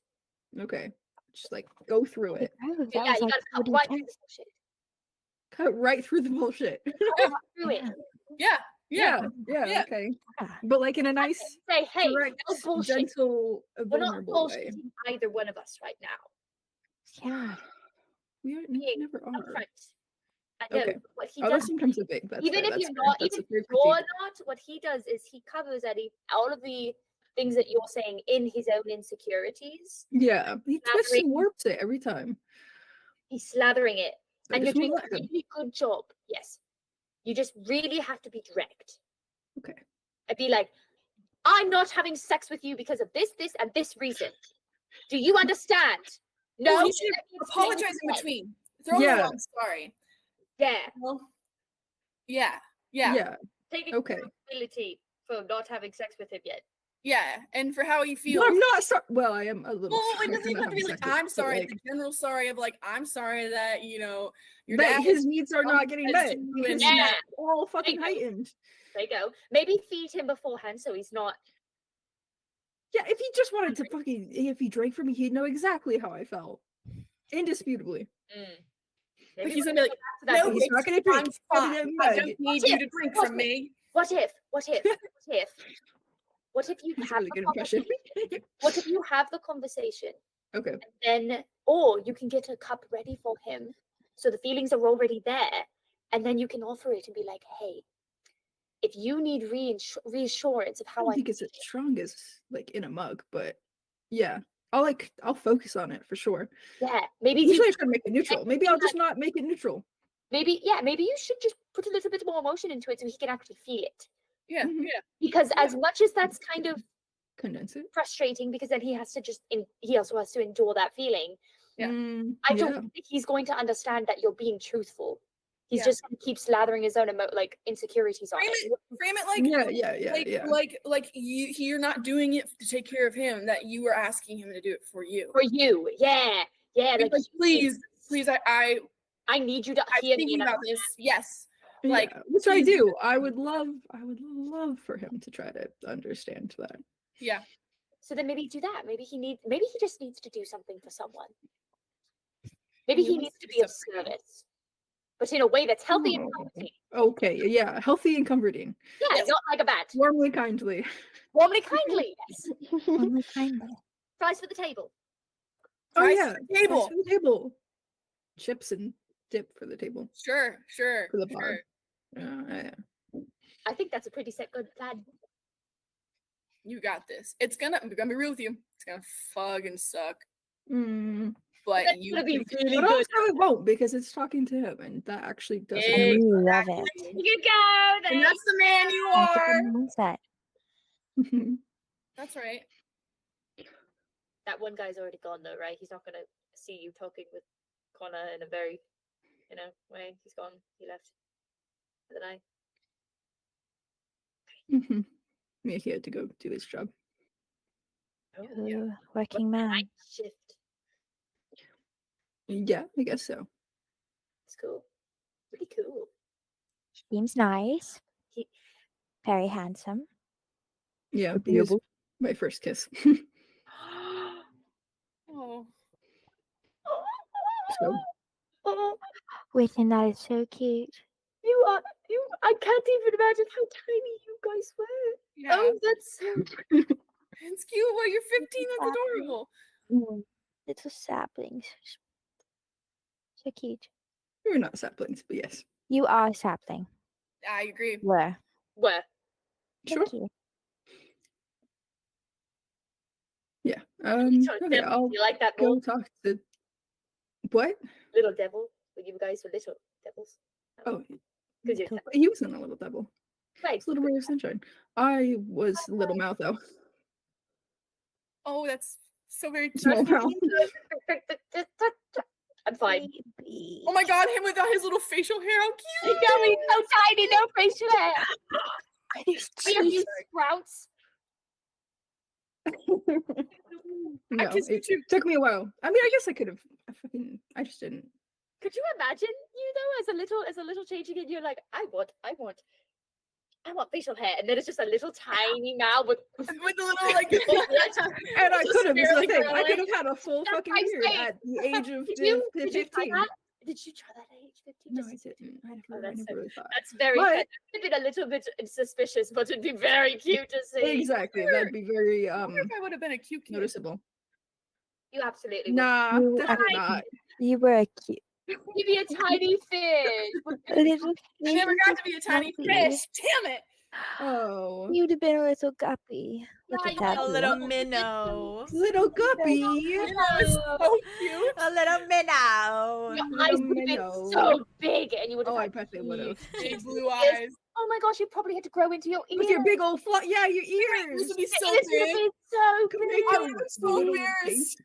Okay. Just like go through it. Oh, that Yeah, was you like gotta cut coding right through text. the bullshit. Cut right through the bullshit. Cut through it. Yeah. Yeah. Yeah. Yeah. Okay. Ah. But like in a nice, Say, hey, direct, no bullshit. gentle, We're not vulnerable way. bullshitting either one of us right now. Yeah. We are, Being never are. upfront. I know Okay. what he Although does. sometimes a big. That's Even fair, if that's you're fair. not, That's even a fair if you're critique. not, what he does is he covers all of the things that you're saying in his own insecurities. Yeah, he twists Elaborate. and warps it every time. He's slathering it, I and you're just doing won't a let him. really good job. Yes, you just really have to be direct. Okay. I'd be like, I'm not having sex with you because of this, this, and this reason. Do you understand? No. Well, he should Let me explain apologize in again. between. Throw him Yeah. a long sorry. Yeah, Well, yeah. Yeah. Yeah. taking Okay. responsibility for not having sex with him yet. Yeah. And for how he feels. No, I'm not sorry. Well, I am a little. Well, sorry it doesn't for even not have to be having like, sex with I'm him, sorry, but, the general sorry of like, I'm sorry that, your that dad his needs are not getting met traumatized you because and he's Yeah. all fucking There you go. heightened. There you go. Maybe feed him beforehand so he's not. Yeah, if he just wanted to fucking, if he drank from me, he'd know exactly how I felt. Indisputably. But Maybe he's we'll gonna be like, go back to that no, he's later. not gonna drink. I'm He's fine. gonna I mug. don't need What you if- to drink what from if- me. What if you That's a have really the good impression. what if you have the conversation Okay. and then, or you can get a cup ready for him so the feelings are already there, and then you can offer it and be like, hey, if you need reassurance of I how don't I think it's as strong as like in a mug, but yeah, I'll focus on it for sure. maybe Usually I try to make it neutral. Maybe I'll like- just not make it neutral. maybe you should just put a little bit more emotion into it so he can actually feel it, Yeah. Mhm. Yeah. because as much as that's kind of Condense it. frustrating, because then he has to he also has to endure that feeling. Yeah. I Yeah. don't think he's going to understand that you're being truthful. He's Yeah. just going to keep slathering his own insecurities on Frame it. Frame it like, Yeah. you're not doing it to take care of him, that you were asking him to do it for you. For you, yeah, Like, please, I I need you to I'm hear me. thinking And about this. Yes. Like, Yeah, which I please do. I would love for him to try to understand that. yeah. So then maybe do that. Maybe he just needs to do something for someone. Maybe he wants needs to to do be of something. service. but in a way that's healthy and Oh, comforting. okay, yeah, healthy and comforting. Yeah, not like a bat. Warmly, kindly. Warmly, kindly. Yes. Only kindly. Fries for the table. Oh Fries yeah, for the table. fries for the table. Chips and dip for the table. Sure. For the bar. Yeah. I think that's a pretty set good plan. You got this. I'm gonna be real with you. It's gonna fucking suck. Mm. But That's you gonna be really But good. also it won't, because it's talking to him, and that actually doesn't. Hey. You love it. You go. and Then. that's the man you That's a are. good mindset. That's right. That one guy's already gone though, right? He's not gonna see you talking with Connor in a very, way. He's gone. He left for the night. Yeah, he had to go do his job. Oh, Ooh, working man. Night shift. Yeah, I guess so. It's cool. Pretty cool. Seems nice. He- Very handsome. Yeah, he was Agreeable. my first kiss. Oh. So Oh, Wait, and that is so cute. I can't even imagine how tiny you guys were. Yeah. Oh, that's so It's cute. Well, you're 15. That's adorable. Little saplings. So cute. we're not saplings, but yes. You are a sapling. I agree. Were. where. Sure. Thank you. Yeah. Little Okay, devil. I'll You like that go more? talk to what? Little devil. You guys were little devils. Oh, Because you're Little- he wasn't a little devil. right. It's Little Ray of Sunshine. I was Little Mouth though. Oh, that's so very Small mouth. I'm fine. Baby. Oh my god, him with his little facial hair. How I cute. know he's so tiny, no facial hair. I have these Sorry. sprouts. No, kissed you it too. took me a while. I mean, I guess I could have. I just didn't. Could you imagine you though as a little changing and you're like, I want facial hair, and then it's just a little tiny mouth with With the little like. And I Just could have. Is the barely thing. I growing. could have had a full That's fucking what I'm beard saying. at the age of Did you try 15. that? Did you try that at age 15? No, Just I to see? didn't. I Oh, never that's so- really thought. That's very But- good. It'd been a little bit suspicious, but it'd be very cute to see. Exactly. That'd be very I wonder if I would have been a cute kid. noticeable. You absolutely would. Nah, You definitely are- not. You were a cute You'd be a tiny fish. little I never got to be a tiny guppy. fish. Damn it. Oh, You'd have been a little guppy. Look Yeah, at you that. are A a little little minnow. little guppy. You know, it's so cute. A little minnow. Your Little eyes would have minnow. been so big, and you would have. Oh, I had bet they would have. Big blue eyes. Oh my gosh, you probably had to grow into your ears. With your big old yeah, your This ears. would be Your so ears would have big. been so Come big. here, I you was so little embarrassed. face.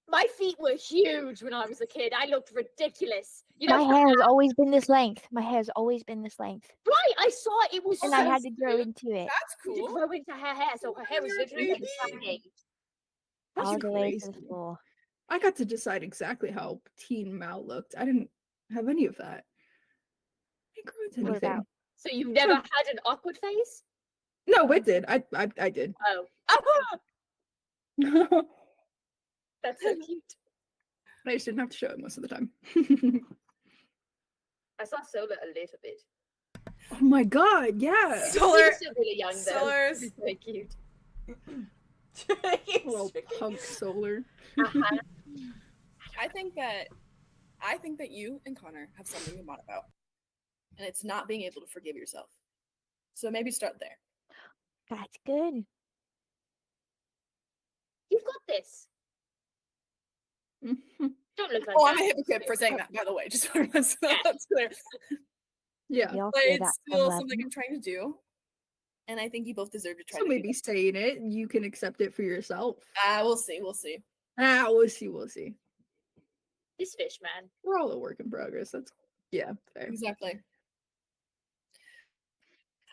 My feet were huge when I was a kid. I looked ridiculous. You My know, hair has always been this length. My hair has always been this length. right? I saw it was And so I had to grow cute. into it. That's To cool. grow into her hair, so her hair was You're literally baby. shiny. That's All the way to the crazy. floor. I got to decide exactly how teen Mal looked. I didn't have any of that. I didn't grow into What anything. about- So you've never had an awkward face? No, it did. I did. Oh, that's so cute. I just didn't have to show it most of the time. I saw Sola a little bit. Oh my god, yeah. She Solar. was still really young though. Solar's. She's very cute. Little punk solar. Uh-huh. I think that you and Connor have something to bond about. And it's not being able to forgive yourself. So maybe start there. That's good. You've got this. Don't look like Oh, that. I'm a hypocrite for saying that, by the way. Just so that's clear. Yeah. We all But feel it's that still from something love. I'm trying to do. And I think you both deserve to try So to maybe saying it, you can accept it for yourself. We'll see. We'll see. We'll see. We'll see. This fish, man. We're all a work in progress. That's fair. Exactly.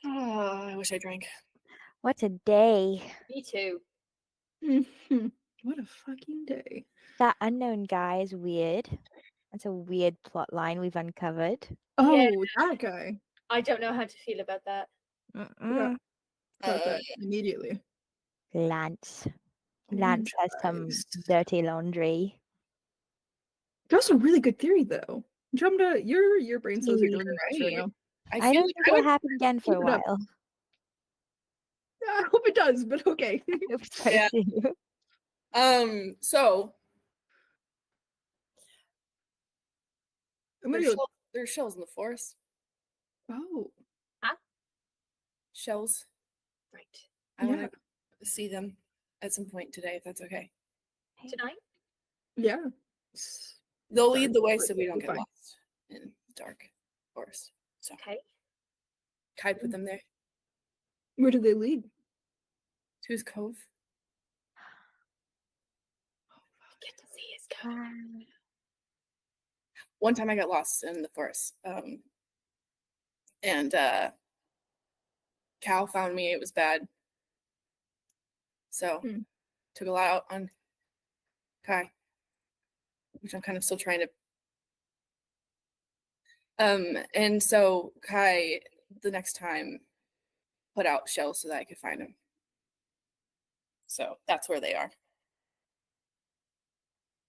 Oh, I wish I drank. What a day. Me too. What a fucking day. That unknown guy is weird. That's a weird plot line we've uncovered. Oh, Yeah. that guy. I don't know how to feel about that. Yeah. Got that immediately. Lance. Oh Lance my has some Christ. dirty laundry. That was a really good theory, though. Jumda, your brain cells are doing nuts right Right. now. I I feel don't like think I it'll would. happen again for a keep it up. while. Yeah, I hope it does, but okay. Hope so Yeah. too. So I'm gonna there's go. there's shells in the forest. Oh, Shells. Right. I yeah, want to see them at some point today, if that's okay. Tonight? yeah. They'll lead Dark the way forest so we will don't be get fine. lost in the dark forest. So Okay. Kai put them there. Where do they lead? To his cove. Get to see his cove. Wow. One time I got lost in the forest. And Cal found me. It was bad. So took a lot out on Kai, which I'm kind of still trying to. And so Kai, the next time, put out shells so that I could find him. So that's where they are.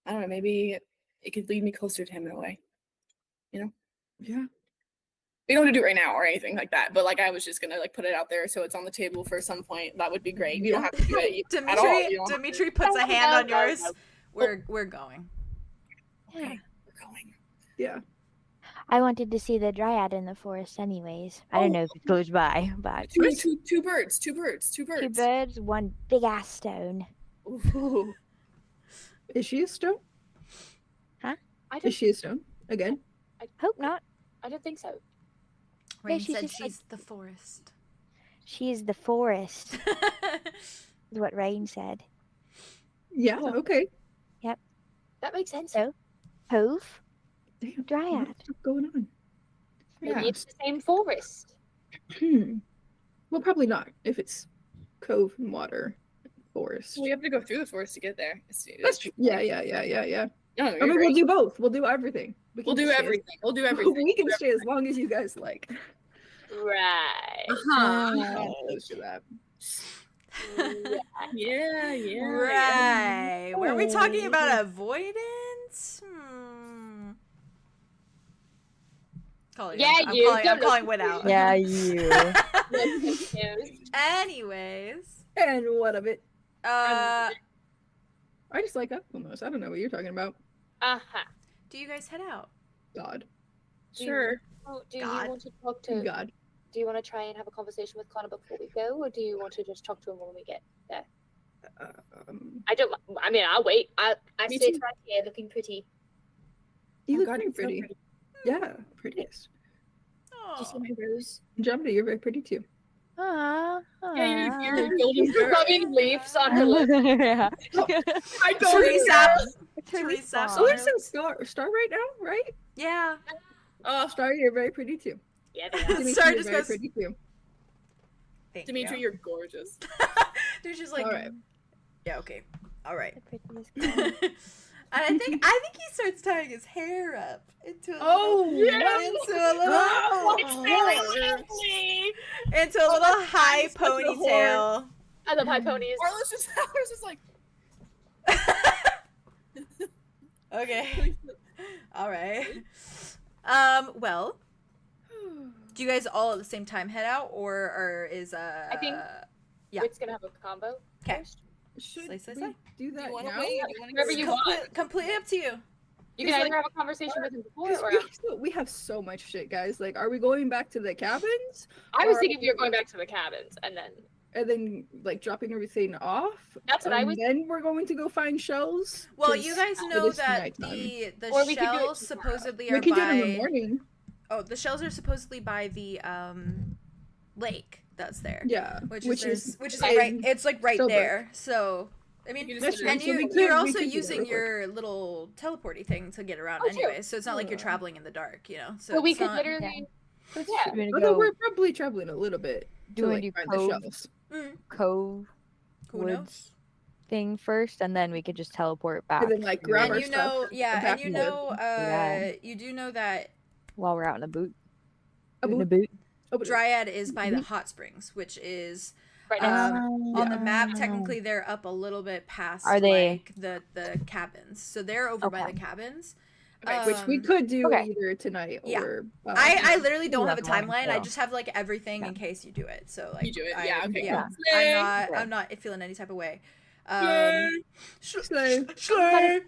I don't know, maybe it could lead me closer to him in a way. You know? Yeah. We don't have to do it right now or anything like that, but like I was just gonna like put it out there so it's on the table for some point. That would be great. You don't have to do it at all. You don't have to- Dimitri puts a hand on yours. We're going. Yeah. Okay, we're going. Yeah. I wanted to see the dryad in the forest anyways. I don't know if it goes by, but Two birds. two birds, one big ass stone. Ooh. Is she a stone? I Is don't. she a stone again? Hope not. I don't think so. Rain she's said just like- she's the forest. She is the forest, is what Rain said. Yeah. Oh. Okay. That makes sense. So? Cove, Damn. dryad. What's going on? Maybe Yeah. it's the same forest. Well, probably not. If it's cove and water, forest. We have to go through the forest to get there. That's true. Yeah. No, I mean, we'll do both. We'll do everything. We We'll can do stay as- everything. We'll do everything. We can stay as long as you guys like. Right. Uh-huh. Close to that. Yeah. Right. Were we talking Oh. about avoidance? Calling, Yeah, I'm you. calling, I'm Don't calling look Wit out. Yeah, you. Anyways, And what of it? uh, I just like almost. I don't know what you're talking about. Uh-huh. do you guys head out? God. Sure. Do you God. want to talk to? God. Do you want to try and have a conversation with Connor before we go, or do you want to just talk to him when we get there? I don't. I mean, I'll wait. I Me sit too. right here, looking pretty. You Oh look God, very you're so pretty. Yeah, prettiest. Do you see Oh. my rose? Jumda, you're very pretty too. Aww. Yeah, you're golden girl. Rubbing leaves on her lips. Yeah. I Teresa. Teresa. So there's some star right now, right? Yeah. Oh, Star, you're very pretty too. Yeah, they are. Dimitri, Star you're just very goes- pretty too. Thank Dimitri, you. you're gorgeous. Dude, she's like, All right. yeah, okay, all right. The prettiest girl. And I think he starts tying his hair up into a Oh, little, yes! into a little, Oh, into a little high tiny touch of ponytail. I love high ponies. Arla's just like. Okay. All right. Well, do you guys all at the same time head out, or is I think yeah. Wit's gonna have a combo. 'Kay. first. Should Slay, slay, we slay. do that wanna now? wait? You wanna Whatever go- you want. Completely up to you. You It's can like- either have a conversation with him before, 'Cause or we have so much shit, guys. Like, are we going back to the cabins I was or- thinking we were going back to the cabins, and then and then like dropping everything off? That's what I and was- Then we're going to go find shells. Well, 'Cause you guys it know is that nighttime. the Or we could do it shells tomorrow. supposedly We are can do it in the by. morning. Oh, the shells are supposedly by the lake that's there. Yeah, Which is in like right. It's like right Stillbrook. there. So I mean, You can just That's do true. and So we you, could- you're we also could do that using real quick. your little teleporty thing to get around Oh, true. anyway. So it's not like you're Yeah. traveling in the dark, you know. So well, we it's could not- literally. That's Yeah. true. We're gonna Although go- we're probably traveling a little bit to Do we like do find cove? the shells. Mm, Cove who Woods knows? thing first, and then we could just teleport back. And then like to grab And our you stuff. know, and yeah, go back and you to know, Yeah. you do know that while we're out in the boot. A In the boot? boot. Oh, but- Dryad is by the hot springs, which is Right now. on the map. Ah. Technically, they're up a little bit past Are they- like the cabins, so they're over by Okay. the cabins. Which we could do Okay. either tonight Yeah. or. I literally don't have a Love mine, timeline. I so. just have like everything in case you do it. So like You do it. I- Yeah, okay, yeah. cool. Slay. I'm not feeling any type of way. Slay. Slay.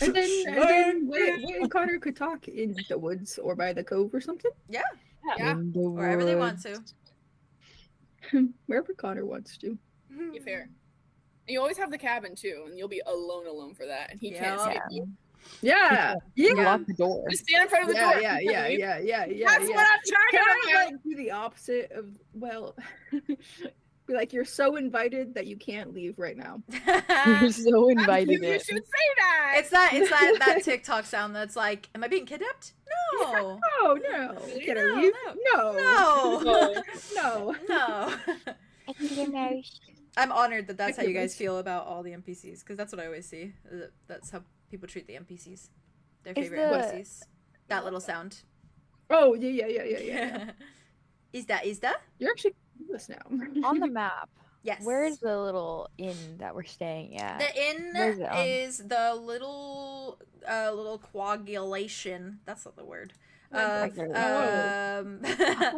And then Wit and Connor could talk in the woods or by the cove or something. Yeah, Yeah. wherever they want to. Wherever Connor wants to. Be fair. And you always have the cabin too, and you'll be alone for that, and he can't Yeah. escape you. Yeah. Lock the door. Just stand in front of the Yeah, door. yeah. That's what I'm Can talking I about. like do the opposite of be like you're so invited that you can't leave right now. You're so invited You in. should say that. It's that TikTok sound that's like, am I being kidnapped? No. Oh no. Can I No, leave? No. No. No. I can get married. I'm honored that that's how you guys feel about all the NPCs, because that's what I always see. That's how people treat the NPCs. Their Is favorite the- NPCs. That little sound. Oh yeah. Is that? You're actually this now. On the map, Yes. where's the little inn that we're staying at? The inn Where's it? is the little coagulation. That's not the word. Of,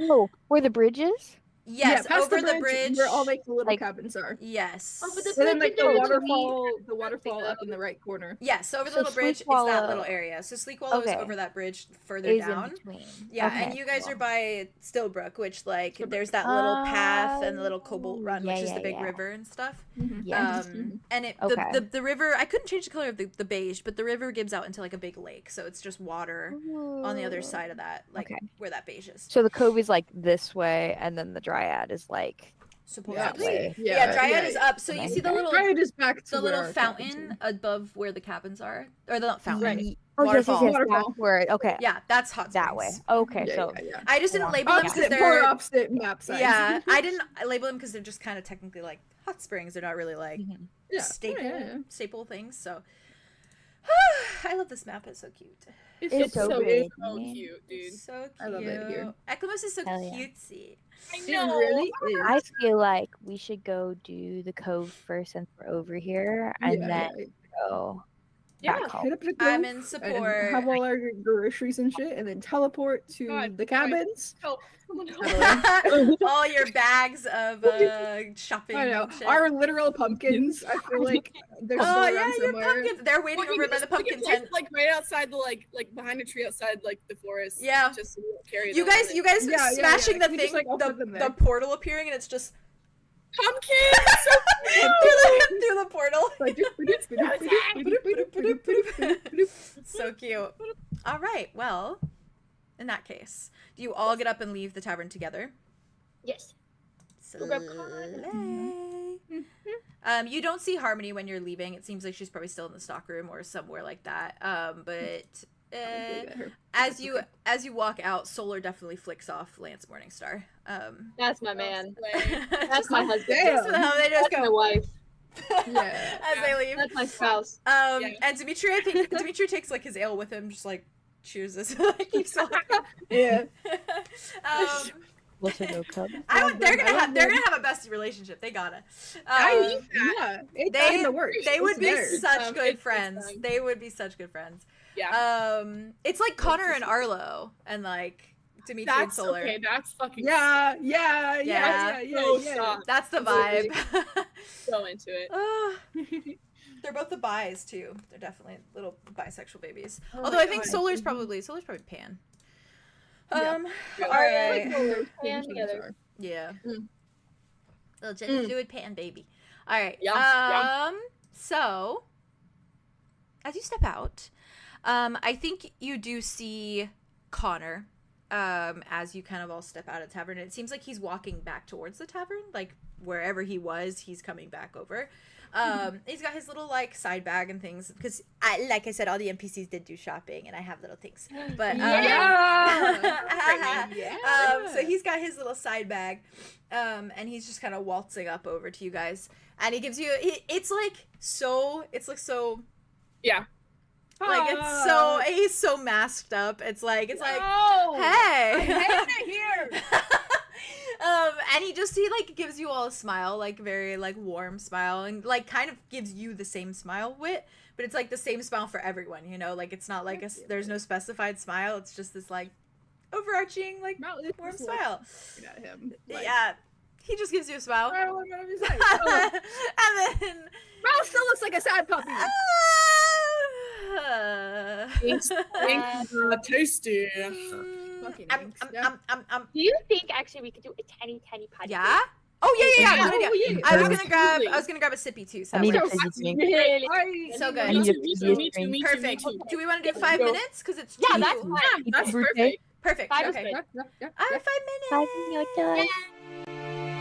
Oh, where the bridge is? yes, past over the bridge. where all like the little Like- cabins are. Yes. Over the And then like bridge the is waterfall up in the right corner. Yes, over the So little bridge, it's that Sleekwallow- little area. So Sleekwallow is Okay. over that bridge further Is down. in between. Yeah, Okay, and you guys cool. are by Stillbrook, which like Stillbrook. there's that little path and the little cobalt run, yeah, which is yeah, the big yeah. river and stuff. Yes. And it Okay. the river, I couldn't change the color of the beige, but the river gives out into like a big lake, so it's just water on the other side of that, like Okay. where that beige is. So the cove is like this way, and then the dryad is like Supposedly. way. Yeah, Dryad is up. So you Okay. see the little Dryad is back to the where little our cabins fountain are. above where the cabins are, or the not fountain. Right. Oh yes, Waterfall. that's where. Okay, Yeah, that's hot that way. springs. Okay, Yeah, so yeah. I just didn't label them because Opposite, polar they're opposite map size. yeah. I didn't label them because they're just kind of technically like hot springs. They're not really like Yeah. staple things. So I love this map. It's so cute. It's so big. so cute, dude. It's so cute. I love it here. Eklamus is so Hell yeah. cutesy. I It know. really is. I feel like we should go do the cove first since we're over here, and then go back hit home. up the I'm cove in and support. have all our groceries and shit, and then teleport to God, the cabins. Help. Someone help. All your bags of shopping. I know and shit. our literal pumpkins. I feel like they're still Oh around yeah, your somewhere. pumpkins. They're waiting We over can by just- the we can pumpkin place tent. it, like right outside the like behind a tree outside like the forest. Yeah. Just so we don't carry You them guys, and you guys Yeah, yeah, smashing yeah. the We thing, just, like, offer them the there. portal appearing, and it's just pumpkin. through the portal. Like, So cute. All right. Well, in that case, do you all get up and leave the tavern together? Yes. Slay. grab Con. You don't see Harmony when you're leaving. It seems like she's probably still in the stockroom or somewhere like that. But as you walk out, Solar definitely flicks off Lance Morningstar. That's my man. Like, That's my husband. Damn. So how they just That's my go wife. Yeah. as they leave. That's my spouse. Yeah. And Dimitri, I think Dimitri takes like his ale with him, just like cheers as like keeps walking. Yeah. Listen, no cub. They're gonna have a bestie relationship. They gotta. Yeah. It's They in the works. they would It's be there. such good it's friends. fine. They would be such good friends. yeah. It's like Connor and Arlo and like Dimitri and That's Solar. okay. That's fucking Yeah. So soft. That's the vibe. so into it. They're both the bis too. They're definitely little bisexual babies. Oh Although my I think God. Solar's probably pan. Yeah. Yeah. Alright. Pan together. Yeah. Mm. Little gender fluid pan baby. Alright. Yeah, So as you step out, I think you do see Connor as you kind of all step out of the tavern. It seems like he's walking back towards the tavern, like wherever he was, he's coming back over. He's got his little like side bag and things because like I said, all the NPCs did do shopping and I have little things. But so he's got his little side bag, and he's just kind of waltzing up over to you guys, and he gives you. It's like so. Yeah. Like it's so. He's so masked up. It's like. Oh, Hey. I hate it here. And he like gives you all a smile, like very like warm smile, and like kind of gives you the same smile, Wit, but it's like the same smile for everyone, you know, like it's not like there's no specified smile, it's just this like overarching like warm smile. At him. Like, Yeah, he just gives you a smile. I don't want to say. And then Mal still looks like a sad puppy. Tasty. Fucking Do you think actually we could do a tiny patty? Yeah. Oh yeah. Good idea. Oh, yeah. I was gonna grab a sippy too. So I need a that works. fizzy drink. Really? So good. I need a fizzy drink. Perfect. Do we want to do 5 minutes? Because it's Yeah, too- that's fine. That's Birthday. perfect. perfect. Five is Okay. good. Yeah. All right, 5 minutes. 5 minutes.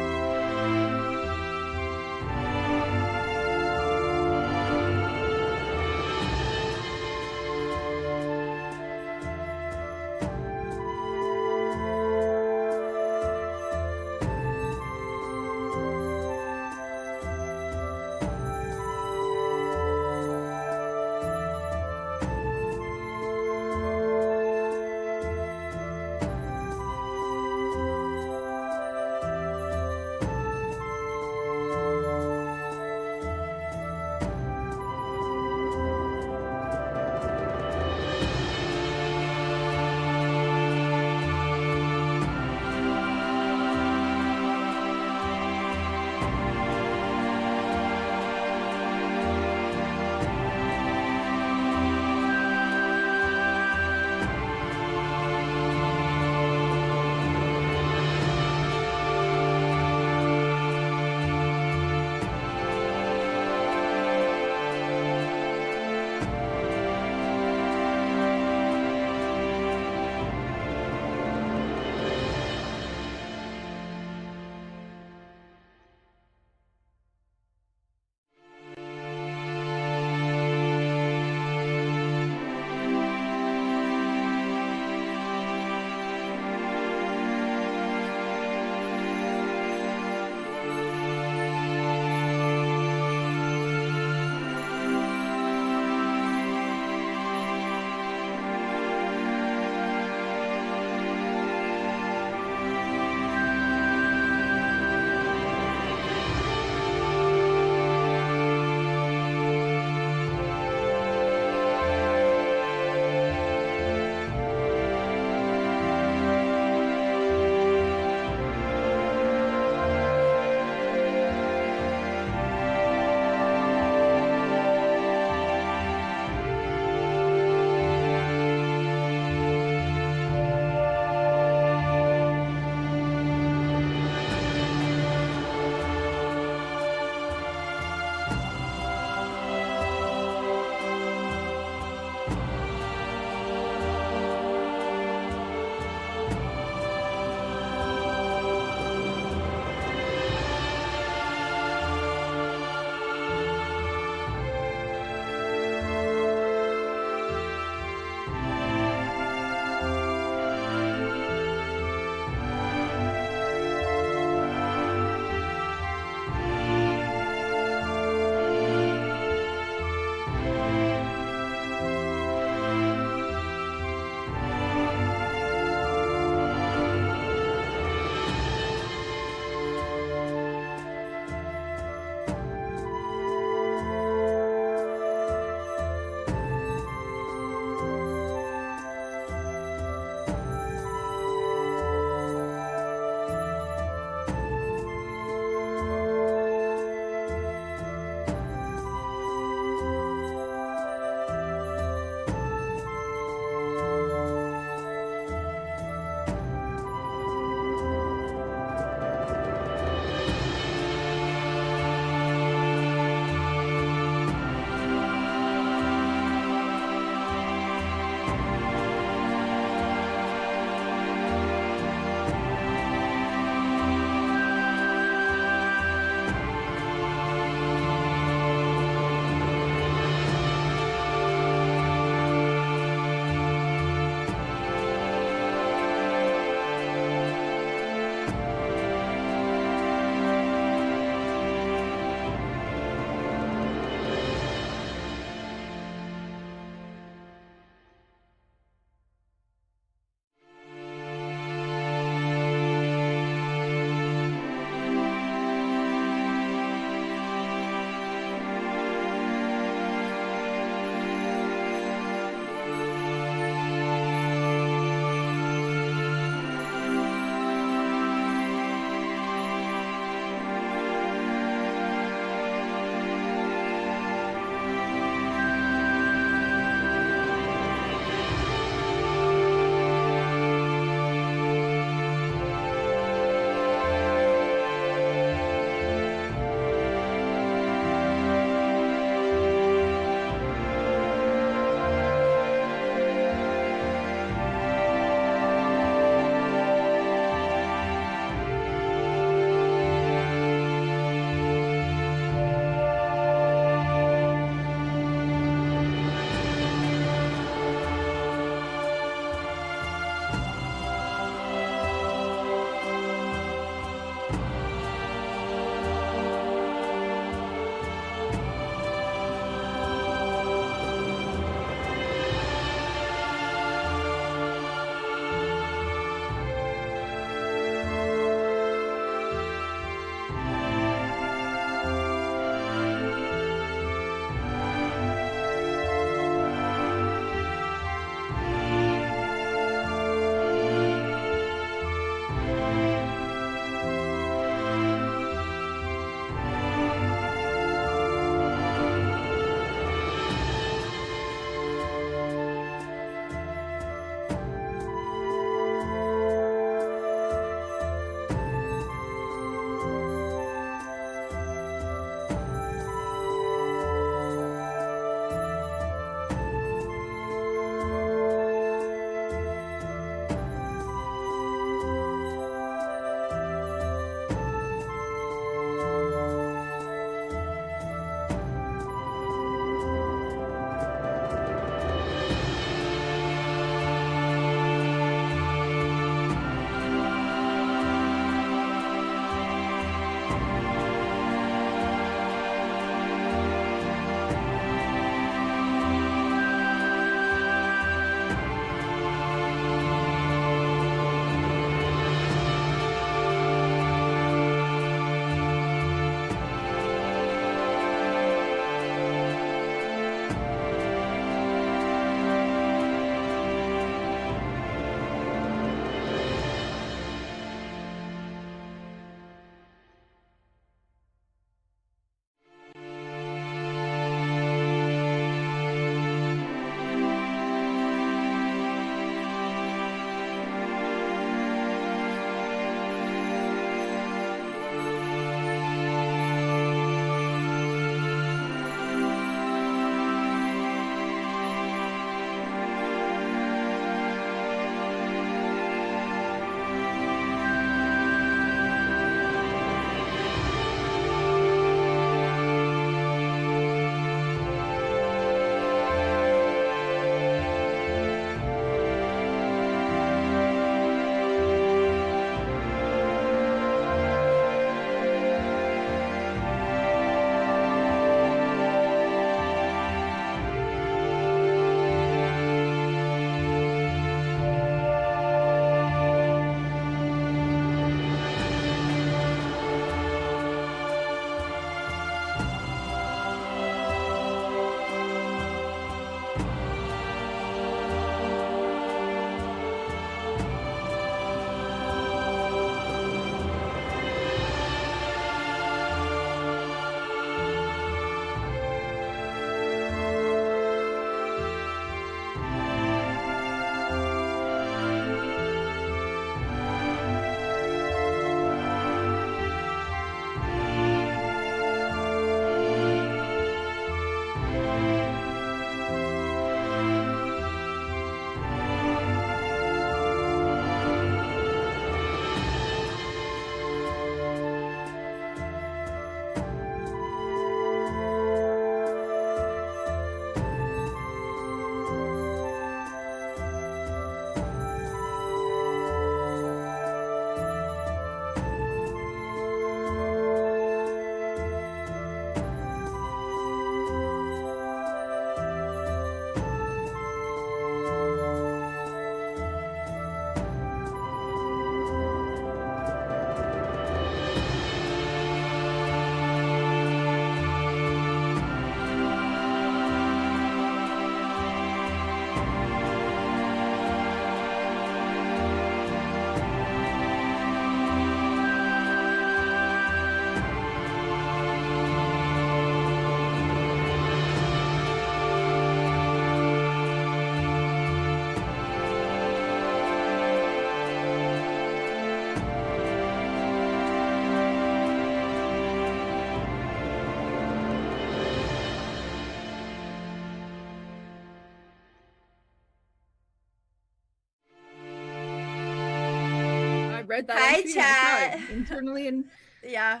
read that Hi, entry and I chat. cried internally and Yeah.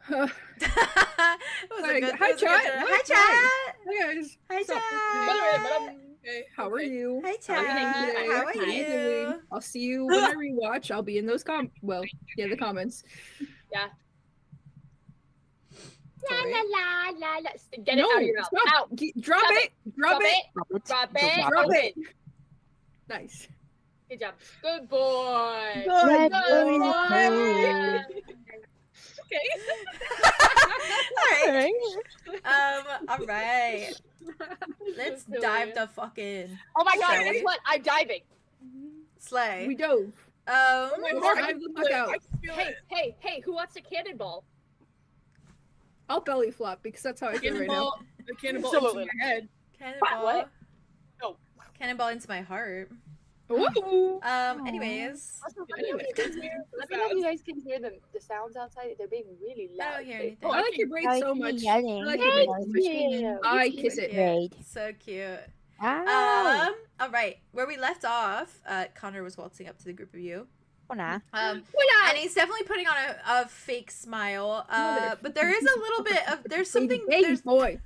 it It was a Like, good. hi, it was a good chat. journey. Hi, Hi, chat. Hey guys, Hi, what's up? chat. Okay, How are you? Hi, How are you chat. doing? How are How you you? doing? I'll see you when I rewatch. I'll be in those the comments. Yeah. Sorry. La la la la la. Get it No, out of your mouth. stop. Out. Drop Stop it. Drop it. Drop it. Drop it. Nice. Good job. Good boy. Good Good boy. Alright. All right. Let's So dive silly. the fucking Oh my god, Shall guess we? what? I'm diving. sleigh. We dove. Oh my Let's God, dive the fuck out. I can feel Hey, it. hey, who wants a cannonball? I'll belly flop because that's how I feel right now. The cannonball Absolutely. into my head. Cannonball. What? No. Cannonball into my heart. Ooh. Anyways. Also, let me know if you guys hear- let me know if you guys can hear the sounds outside. They're being really I loud. don't hear They- anything. Oh, I like your braids I so see much. yelling. I like Thank your braids so much. you. I kiss it. Great. So cute. Ah. All right. Where we left off, Connor was waltzing up to the group of you. Hola. And Hola! he's definitely putting on a fake smile. Mother- But there is a little bit of there's something Baby boy.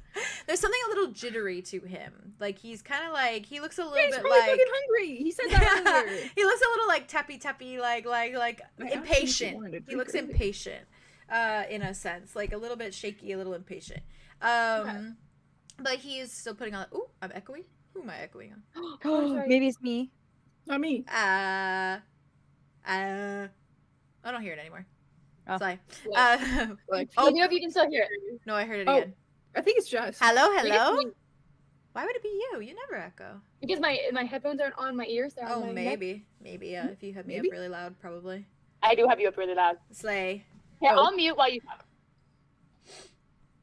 there's something a little jittery to him. Like he's kind of like he looks a little He's bit probably like fucking hungry. He said that earlier. he looks a little like tappy, like I asked him if he impatient. wanted to He drink looks earlier. impatient, in a sense, like a little bit shaky, a little impatient. But he is still putting on. Ooh, I'm echoing. Who am I echoing on? sorry. Maybe it's me. Not me. I don't hear it anymore. Oh. Sorry. Like, Let me know if you can still hear it. No, I heard it Oh. again. I think it's Jess. Hello, I think it's hello. me, Why would it be you? You never echo. because my headphones aren't on my ears. They're on Oh, my neck. maybe. Yeah, if you had me up Maybe. really loud, probably. I do have you up really loud. Slay. Here, Oh. I'll mute while you talk.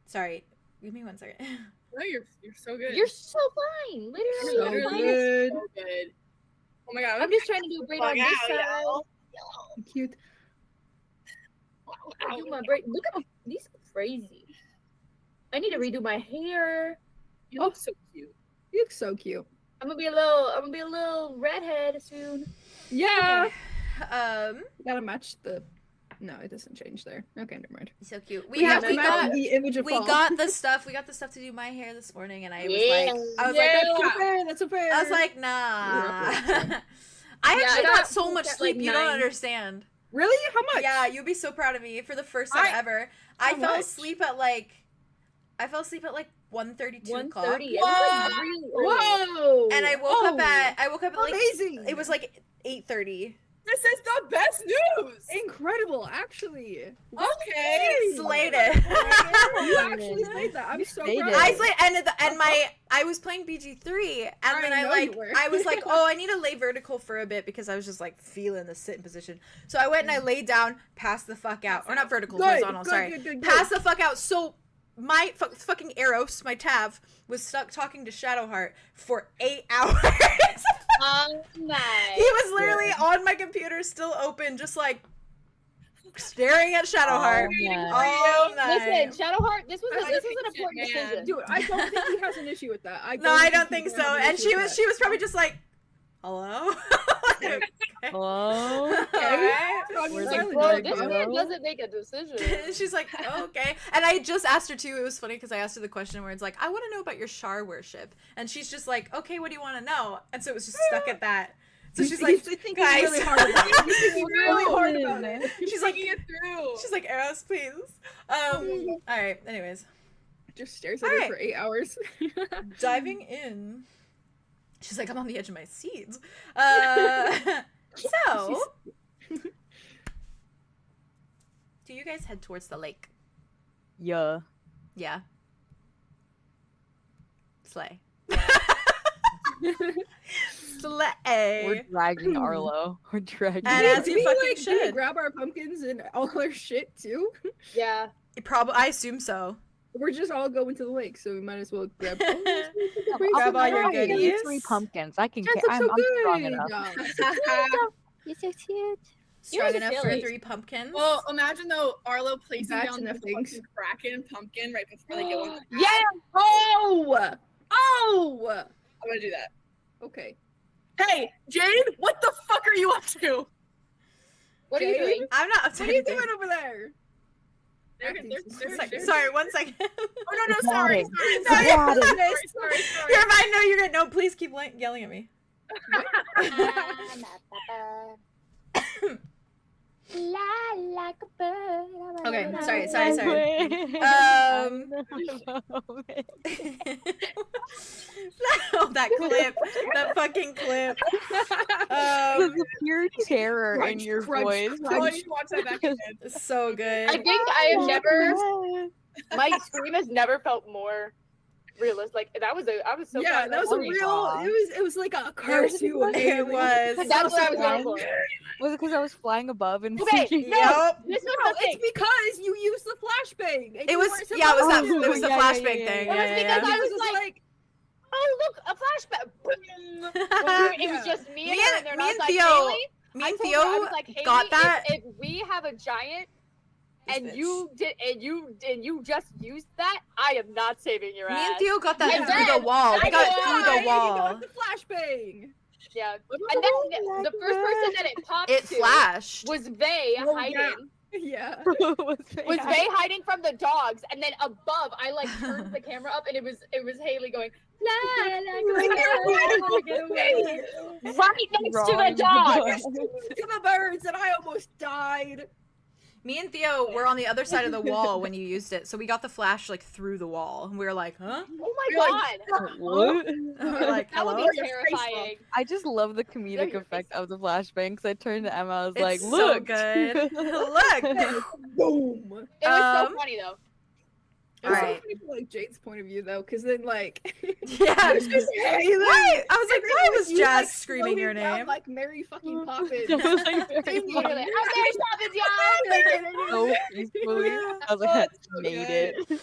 Sorry. Give me 1 second. No, you're so good. You're so fine. Literally, So you're literally fine. good. so good. Oh my god, I'm just trying to do a braid on this side. Cute. I do my braid. Look at these are crazy. I need to redo my hair. You look so cute. You look so cute. I'm gonna be a little redhead soon. Yeah. Um, Gotta match the. No, it doesn't change there. Okay, never mind. so cute. We have to match got the image of we fall. got the stuff. We got the stuff to do my hair this morning, and I was Yeah. like, I was That's so like, fair. That's so fair. I was like, nah. Yeah, I Yeah, actually I got got so much at, like, sleep. You don't 9. understand. really? How much? Yeah, you'd be so proud of me for the first time ever. I How fell much? asleep at like 1:32, 2 o'clock. 1:30. It was like really early. Whoa. And I woke up at like amazing. it was like 8:30. This is the best news. incredible, actually. Okay. Slayed it. You actually slayed that. I'm so slayed proud. it. I slayed, and I was playing BG3, and then I know you were. I was like, oh, I need to lay vertical for a bit because I was just like feeling the sitting position. So I went and I laid down, passed the fuck out, or not vertical, Good, horizontal. good, Sorry, good. passed the fuck out. So my fucking Eros, my Tav, was stuck talking to Shadowheart for 8 hours. Oh my. He was literally on my computer, still open, just like staring at Shadowheart all night. Listen, Shadowheart, this was That's an patient, important man. decision. Dude, I don't think he has an issue with that. No, I don't think he so. has an And issue she with was that. probably just like, hello. Like, Hello? alright. Where's Silent the Bro, Like, this hello? man doesn't make a decision. She's like, oh, okay. And I just asked her too. It was funny because I asked her the question where it's like, I want to know about your Shar worship, and she's just like, okay, what do you want to know? And so it was just stuck at that. So she's like, He's thinking guys. really hard about it. He's thinking really hard about it. she's like, Thinking it through. she's like, Eros, please. All right. Anyways, Just stares at her Alright. for 8 hours. diving in. She's like, I'm on the edge of my seat. So, do you guys head towards the lake? Yeah. Yeah. Slay. We're Slay. dragging Arlo. We're dragging And her. as you we, fucking like, did we should. grab our pumpkins and all our shit too. Yeah. I assume so. We're just all going to the lake, so we might as well grab. Grab all your Alright, give me goodies. 3 pumpkins. I can. That's I'm so strong good. enough. You're so cute. Strong You're enough for silly. 3 pumpkins. Well, imagine though Arlo placing That's down enough the things. fucking Kraken pumpkin right before they go on. Yeah. Oh. Oh. I'm gonna do that. Okay. Hey, Jade, what the fuck are you up to? What are you doing? I'm not. What are you doing over there? Sorry, 1 second. Oh no, sorry. Got it. Sorry. You're fine. No, you're good. No, please keep yelling at me. Okay, sorry. Oh, that clip, that fucking clip. There's a pure terror in your voice. I want to watch that back again. So good. I think I have never. My scream has never felt more realistic. Like I was so. Yeah, that was a real. It was like a curse you. It was. That's what I was going for. Was it because I was flying above and Okay, thinking, no, Yep. this was No, the thing. it's because you used the flashbang. and It you was. weren't Yeah, it was that. supposed to. It was the Yeah, flashbang yeah, thing. It was Yeah, because yeah. I was like, oh look, a flashback. Boom. It was just me and her, and then I was like, Theo- Haley. Me I and told her, I Theo was like, Haley, got that. If we have a giant, and you just used that, I am not saving your Me ass. and Theo got that And through the then wall. We I got know through Why? the wall. You got the flashbang. Yeah, and then the first person that it popped It to flashed. was Vay Oh, hiding. Yeah. Was Vay hiding from the dogs, and then above, I like turned the camera up, and it was Haley going la, la, la, get away. Right next to the dogs. To the birds, and I almost died. Me and Theo were on the other side of the wall when you used it, so we got the flash like through the wall, and we were like, "Huh?" Oh my You're god, What? We were like, that would "Hello." be terrifying. I just love the comedic your effect of the flashbang because I turned to Emma. I was It's like, so "Look, good. Look. Boom. It was so funny though. It was so Alright. funny from like Jade's point of view though, because then like Yeah. it's just Haley. Why? I was like, why was You, Jazz like, screaming slowed your it down name? like Mary fucking Poppins. That was, like, very Literally. Literally, I'm Mary Poppins, y'all. so peacefully." I was like, "That's made it."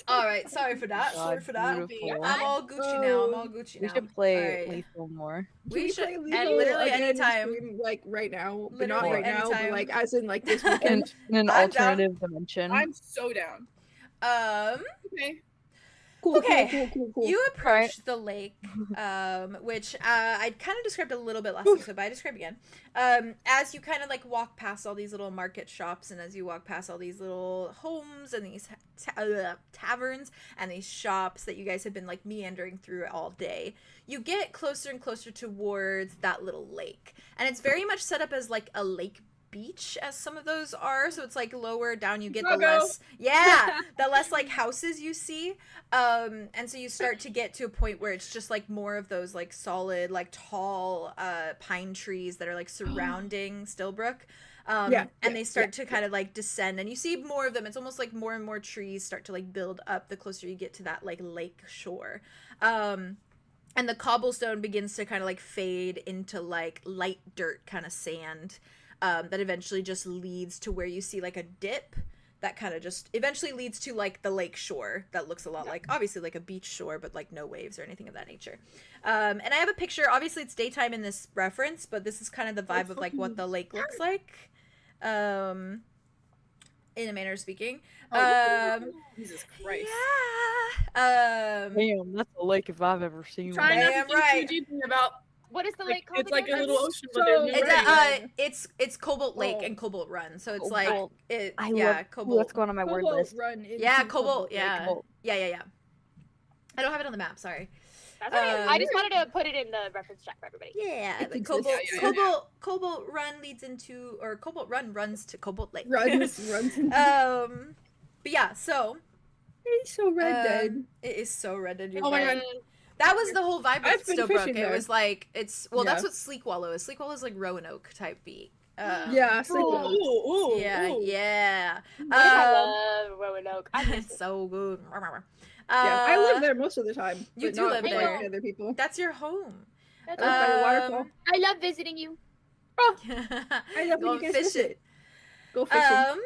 All right, sorry for that. God, Sorry for that. beautiful. I'm all Gucci now. I'm all Gucci We now. should play Alright. Lethal more. We should, play and Lethal literally again and anytime. stream, like right now, but Literally not right now, but anytime. like as in like this In, weekend. in an I'm down. alternative dimension. I'm so down. Okay. Cool, Okay. cool. You approach the lake, which I kind of described a little bit last episode, but I describe again. As you kind of like walk past all these little market shops, and as you walk past all these little homes and these taverns and these shops that you guys have been like meandering through all day, you get closer and closer towards that little lake, and it's very much set up as like a lake beach, as some of those are, so it's like lower down you get the less the less like houses you see, and so you start to get to a point where it's just like more of those like solid like tall pine trees that are like surrounding Stillbrook, and they start to kind of like descend, and you see more of them. It's almost like more and more trees start to like build up the closer you get to that like lake shore, and the cobblestone begins to kind of like fade into like light dirt kind of sand, that eventually just leads to where you see like a dip that kind of just eventually leads to like the lake shore that looks a lot like, obviously like a beach shore, but like no waves or anything of that nature. And I have a picture. Obviously it's daytime in this reference, but this is kind of the vibe of like what the lake looks like, in a manner of speaking. Jesus Christ. Yeah. Damn, that's a lake if I've ever seen one. Trying not to Damn think right. too deeply about. What is the Like, lake called? it's like a again? little ocean, but there's no It's rain. it's Cobalt Lake Oh. and Cobalt Run, so it's Cobalt. like it. I Yeah, love Cobalt. That's going on my word Cobalt list. run into Yeah, Cobalt Cobalt. Lake. Yeah. Cobalt. Yeah. I don't have it on the map. Sorry. That's okay. I just wanted to put it in the reference chat for everybody. Yeah, It the exists. Cobalt Cobalt Run leads into, or Cobalt Run runs to Cobalt Lake. runs into But yeah, so It's so Red Dead. it is so Red Dead. You're Oh my right. god. That was the whole vibe I've of been Stillbrook. fishing It there. was like that's Yeah. what Sleekwallow is. Sleekwallow is like Roanoke type beat. Yeah, it's like Ooh, Yeah. I love Roanoke. I miss It's it. so good. I live there most of the time. you but do not live like there. Other people. That's your home. That's I live by the Um, waterfall. I love visiting you. I love when Go you guys fish visit. it. Go fishing.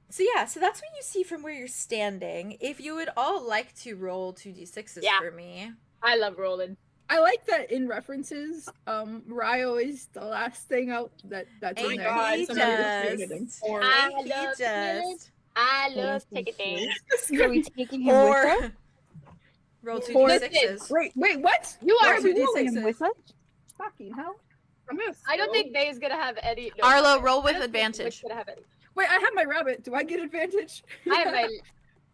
So yeah, so that's what you see from where you're standing. If you would all like to roll 2d6s Yeah. for me. I love rolling. I like that in references, Ryo is the last thing out that's in Ain't there. God, he Somebody was just? editing. I Ain't he love just? I love taking things. Are we taking him with us? Or roll Or- 2d6s. Wait, what? You Why are are we Roll doing 2d6s. With us? Fucking hell. I don't think Bay's gonna have any. No, Arlo, no, roll I with don't think advantage. Wit's gonna have any. Wait, I have my rabbit. Do I get advantage? I have my.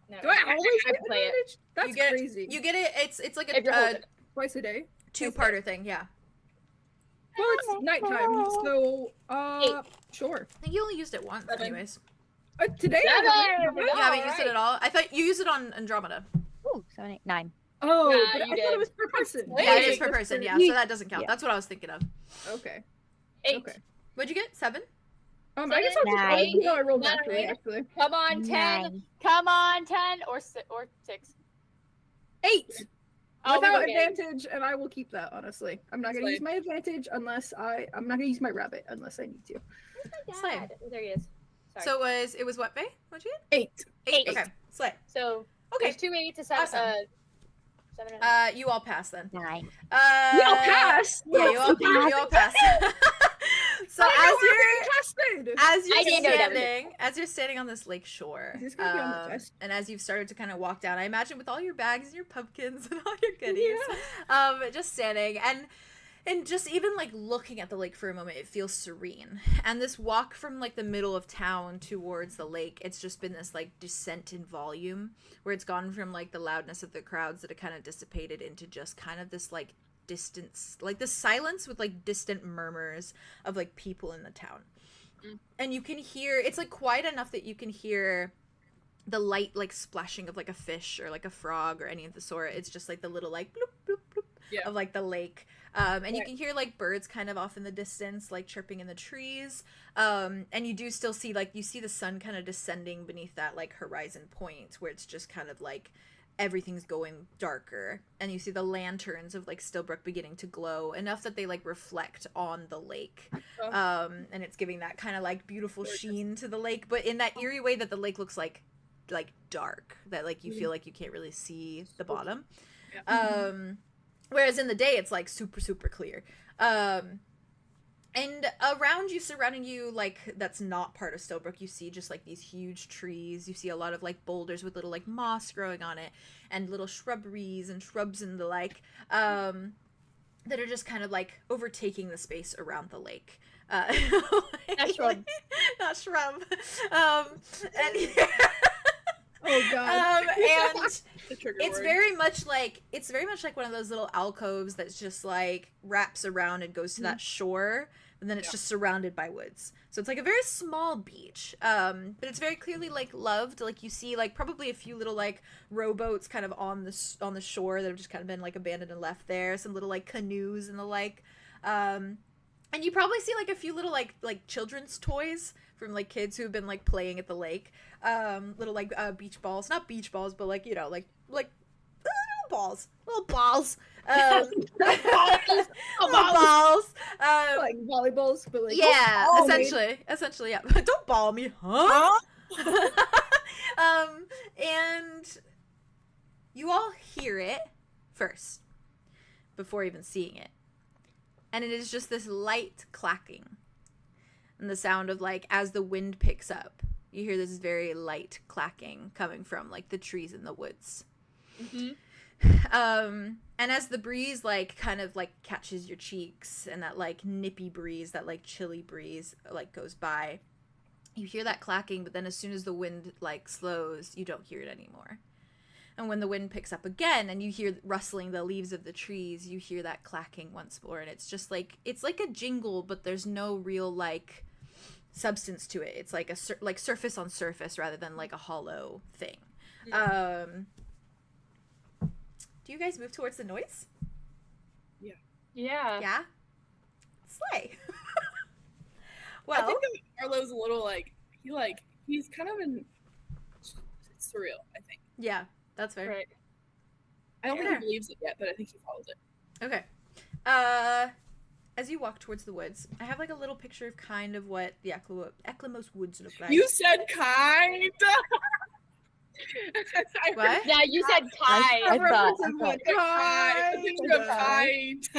No, Do I always I get play it. advantage? That's You get- crazy. You get it. It's like If you're a holding it. Twice a day. two-parter thing. Yeah. Well, it's nighttime, so sure. I think you only used it once, 7. anyways. Today. I haven't. You haven't used it at all. I thought you used it on Andromeda. Ooh, 7, 8, 9. Oh, Nah, but I you thought it did. was per person. Yeah, it is Wait. per person. Yeah, so that doesn't count. Yeah. That's what I was thinking of. Okay. 8. Okay. What'd you get? 7? I guess I'll just. I Nine. didn't know I rolled Nine. naturally, actually. Come on, 10. 9. Come on, 10 or 6. 8 Oh, without okay. advantage, and I will keep that. Honestly, I'm not gonna Slay. use my advantage unless I'm not gonna use my rabbit unless I need to. Slay. Dad. There he is. Sorry. So it was what, Faye? What'd you 8. get? 8. Okay. Slay. So Okay. there's 2 8 to 7. Awesome. 7 and You all pass then. 9. We all pass. Yeah, you all pass. So as I didn't know that was as you're standing on this lake shore, Is this gonna be on the test? and as you've started to kind of walk down, I imagine with all your bags and your pumpkins and all your goodies, just standing and just even like looking at the lake for a moment, it feels serene. And this walk from like the middle of town towards the lake, it's just been this like descent in volume where it's gone from like the loudness of the crowds that it kind of dissipated into just kind of this like distance, like the silence with like distant murmurs of like people in the town. And you can hear, it's like quiet enough that you can hear the light like splashing of like a fish or like a frog or any of the sort. It's just like the little like bloop bloop bloop of like the lake. And you can hear like birds kind of off in the distance, like chirping in the trees. And you do still see like, you see the sun kind of descending beneath that like horizon point where it's just kind of like everything's going darker, and you see the lanterns of like Stillbrook beginning to glow enough that they like reflect on the lake. And it's giving that kind of like beautiful sheen to the lake, but in that eerie way that the lake looks like dark, that like you feel like you can't really see the bottom. Whereas in the day it's like super clear. And around you, surrounding you, like, that's not part of Stillbrook, you see just, like, these huge trees. You see a lot of, like, boulders with little, like, moss growing on it, and little shrubberies and shrubs and the like, that are just kind of, like, overtaking the space around the lake. Not shrub. Not shrub. Oh god. And The trigger it's word. very much like one of those little alcoves that's just like wraps around and goes to that shore, and then it's just surrounded by woods. So it's like a very small beach, but it's very clearly like loved. Like you see like probably a few little like rowboats kind of on the shore that have just kind of been like abandoned and left there. Some little like canoes and the like, and you probably see like a few little like children's toys from like kids who've been like playing at the lake. Little like beach balls, not beach balls, but like, you know, like little balls. Little balls. Like volleyballs, but like yeah, oh, man. essentially, yeah. Don't ball me, huh? And you all hear it first before even seeing it, and it is just this light clacking, and the sound of like as the wind picks up, you hear this very light clacking coming from like the trees in the woods. And as the breeze like kind of like catches your cheeks, and that like nippy breeze, that like chilly breeze like goes by, you hear that clacking, but then as soon as the wind like slows, you don't hear it anymore. And when the wind picks up again and you hear rustling the leaves of the trees, you hear that clacking once more, and it's just like, it's like a jingle, but there's no real like substance to it. It's like like surface on surface rather than like a hollow thing. Do you guys move towards the noise? Yeah. Yeah? Slay. I Well, think that Arlo's a little like he's kind of in surreal, I think. yeah, that's fair. Right. I don't think Fair. he believes it yet, but I think he follows it. Okay. As you walk towards the woods, I have like a little picture of kind of what the Eclemos woods look like. You said kind. What? Yeah, you said I Kai. thought- Kind.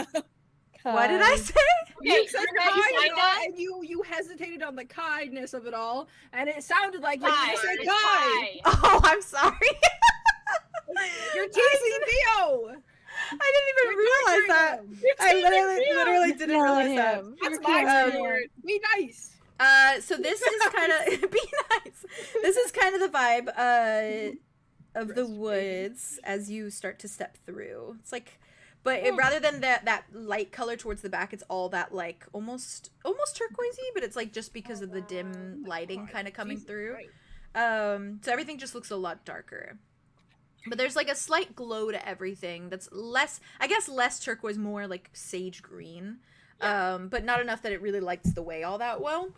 What did I say? You Okay, said you ready? kind, Kinda? and you hesitated on the kindness of it all, and it sounded like you Kai. said It's kind. Kai. Oh, I'm sorry. You're teasing Theo. I didn't even realize that. I literally didn't realize that. That's my Lord. Be nice. So this is kind of be nice. This is kind of the vibe of the woods as you start to step through. It's like, but rather than that light color towards the back, it's all that like almost turquoisey, but it's like just because of the dim lighting kind of coming through. So everything just looks a lot darker. But there's like a slight glow to everything that's less, I guess less turquoise, more like sage green. But not enough that it really lights the way all that well.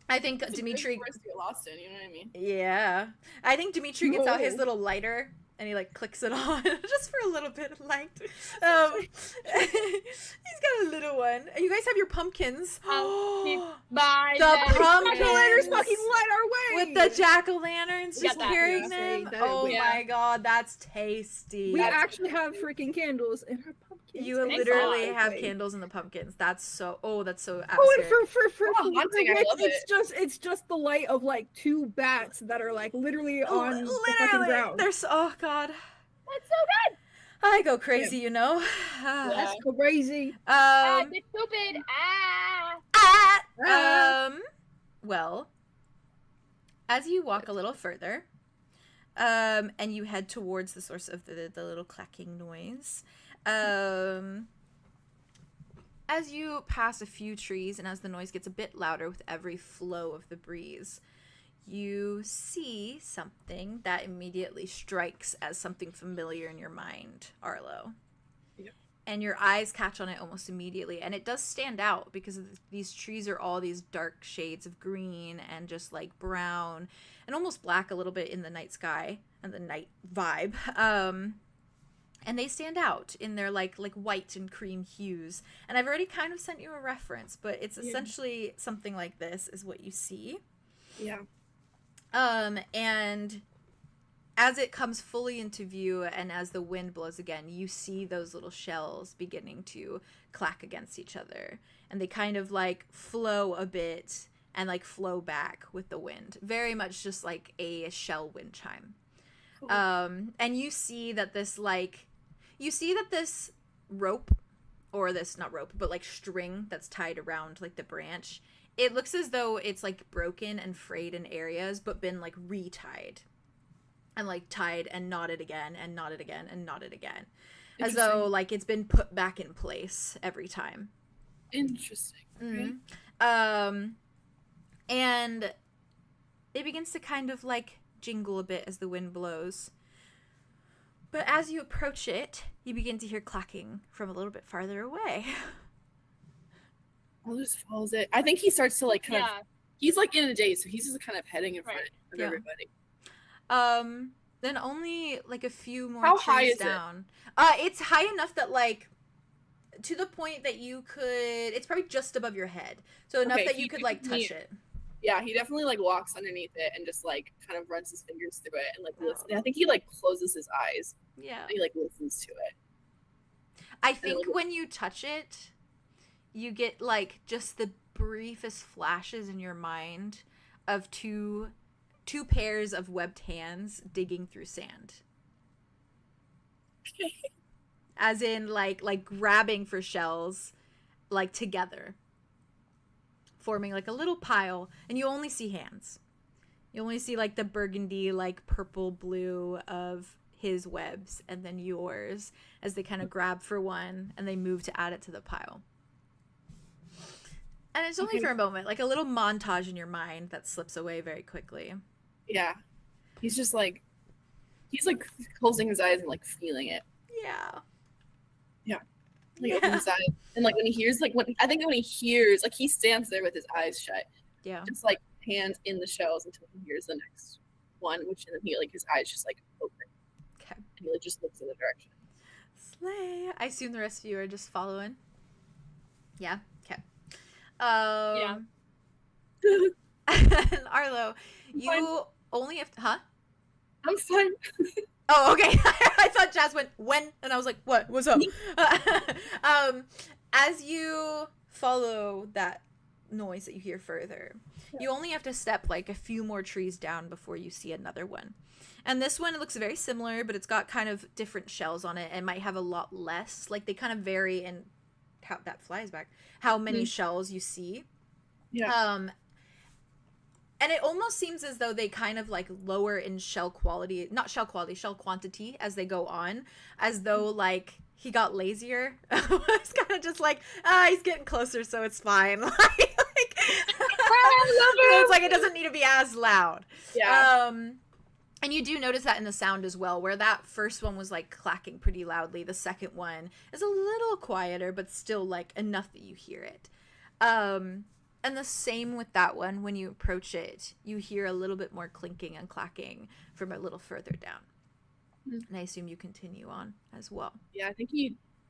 I think Dimitri Get lost in, you know what I mean? Yeah. I think Dimitri gets out his little lighter and he like clicks it on just for a little bit of light. He's got a little one. And you guys have your pumpkins. The pumpkins Fucking light our way. with the jack-o'-lanterns just that. carrying Yeah. them. That- Oh yeah. my god, that's tasty. We actually have freaking candles in our pumpkins. You Thank literally God. have candles in the pumpkins. That's so that's so Oh, and atmospheric. for haunting, I love it's just the light of like two bats that are like literally on the fucking Literally, ground. there's oh god. That's so good. I go crazy, you know. That's crazy. It's stupid. Well, as you walk a little further, and you head towards the source of the little clacking noise, as you pass a few trees and as the noise gets a bit louder with every flow of the breeze, you see something that immediately strikes as something familiar in your mind, Arlo. Yep. And your eyes catch on it almost immediately. And it does stand out because these trees are all these dark shades of green and just like brown and almost black a little bit in the night sky and the night vibe. And they stand out in their like white and cream hues. And I've already kind of sent you a reference, but it's essentially something like this is what you see. Yeah. And as it comes fully into view and as the wind blows again, you see those little shells beginning to clack against each other. And they kind of like flow a bit and like flow back with the wind. Very much just like a shell wind chime. Cool. And you see that this rope, or this, not rope, but like string that's tied around like the branch, it looks as though it's like broken and frayed in areas, but been like retied and like tied and knotted again and knotted again and knotted again, as though like it's been put back in place every time. Interesting. Mm-hmm. And it begins to kind of like jingle a bit as the wind blows. But as you approach it, you begin to hear clacking from a little bit farther away. I'll just follows it. I think he starts to like kind of. He's like in a daze, so he's just kind of heading in front of everybody. Then only like a few more How high trees is it? down. It's high enough that like to the point that you could. It's probably just above your head, so enough Okay, that he you could could like be- touch it. Yeah, he definitely like walks underneath it and just like kind of runs his fingers through it and like listens. I think he like closes his eyes Yeah. and he like listens to it. I think when you touch it, you get like just the briefest flashes in your mind of two pairs of webbed hands digging through sand. As in like grabbing for shells like together, forming like a little pile, and you only see hands. You only see like the burgundy, like purple blue of his webs and then yours as they kind of grab for one and they move to add it to the pile. And it's only for a moment, like a little montage in your mind that slips away very quickly. Yeah, he's just like closing his eyes and like feeling it. Yeah. Like opens his eyes. And like when he hears when he hears, like he stands there with his eyes shut, Yeah. just like hands in the shells until he hears the next one, which and then he like his eyes just like open. Okay. And he like just looks in the direction. Slay. I assume the rest of you are just following. Yeah. Okay. And Arlo, you only have to, huh? I'm fine. Oh, okay. I thought Jazz went when, and I was like, what? What's up? As you follow that noise that you hear further. You only have to step like a few more trees down before you see another one. And this one, it looks very similar, but it's got kind of different shells on it and might have a lot less. Like, they kind of vary in how that flies back, how many shells you see. Yeah. And it almost seems as though they kind of like lower in shell quality, not shell quality, shell quantity as they go on, as though like he got lazier. It's kind of just like, he's getting closer, so it's fine. It's like it doesn't need to be as loud. Yeah. And you do notice that in the sound as well, where that first one was like clacking pretty loudly. The second one is a little quieter, but still like enough that you hear it. And the same with that one. When you approach it, you hear a little bit more clinking and clacking from a little further down. And I assume you continue on as well. Yeah, I think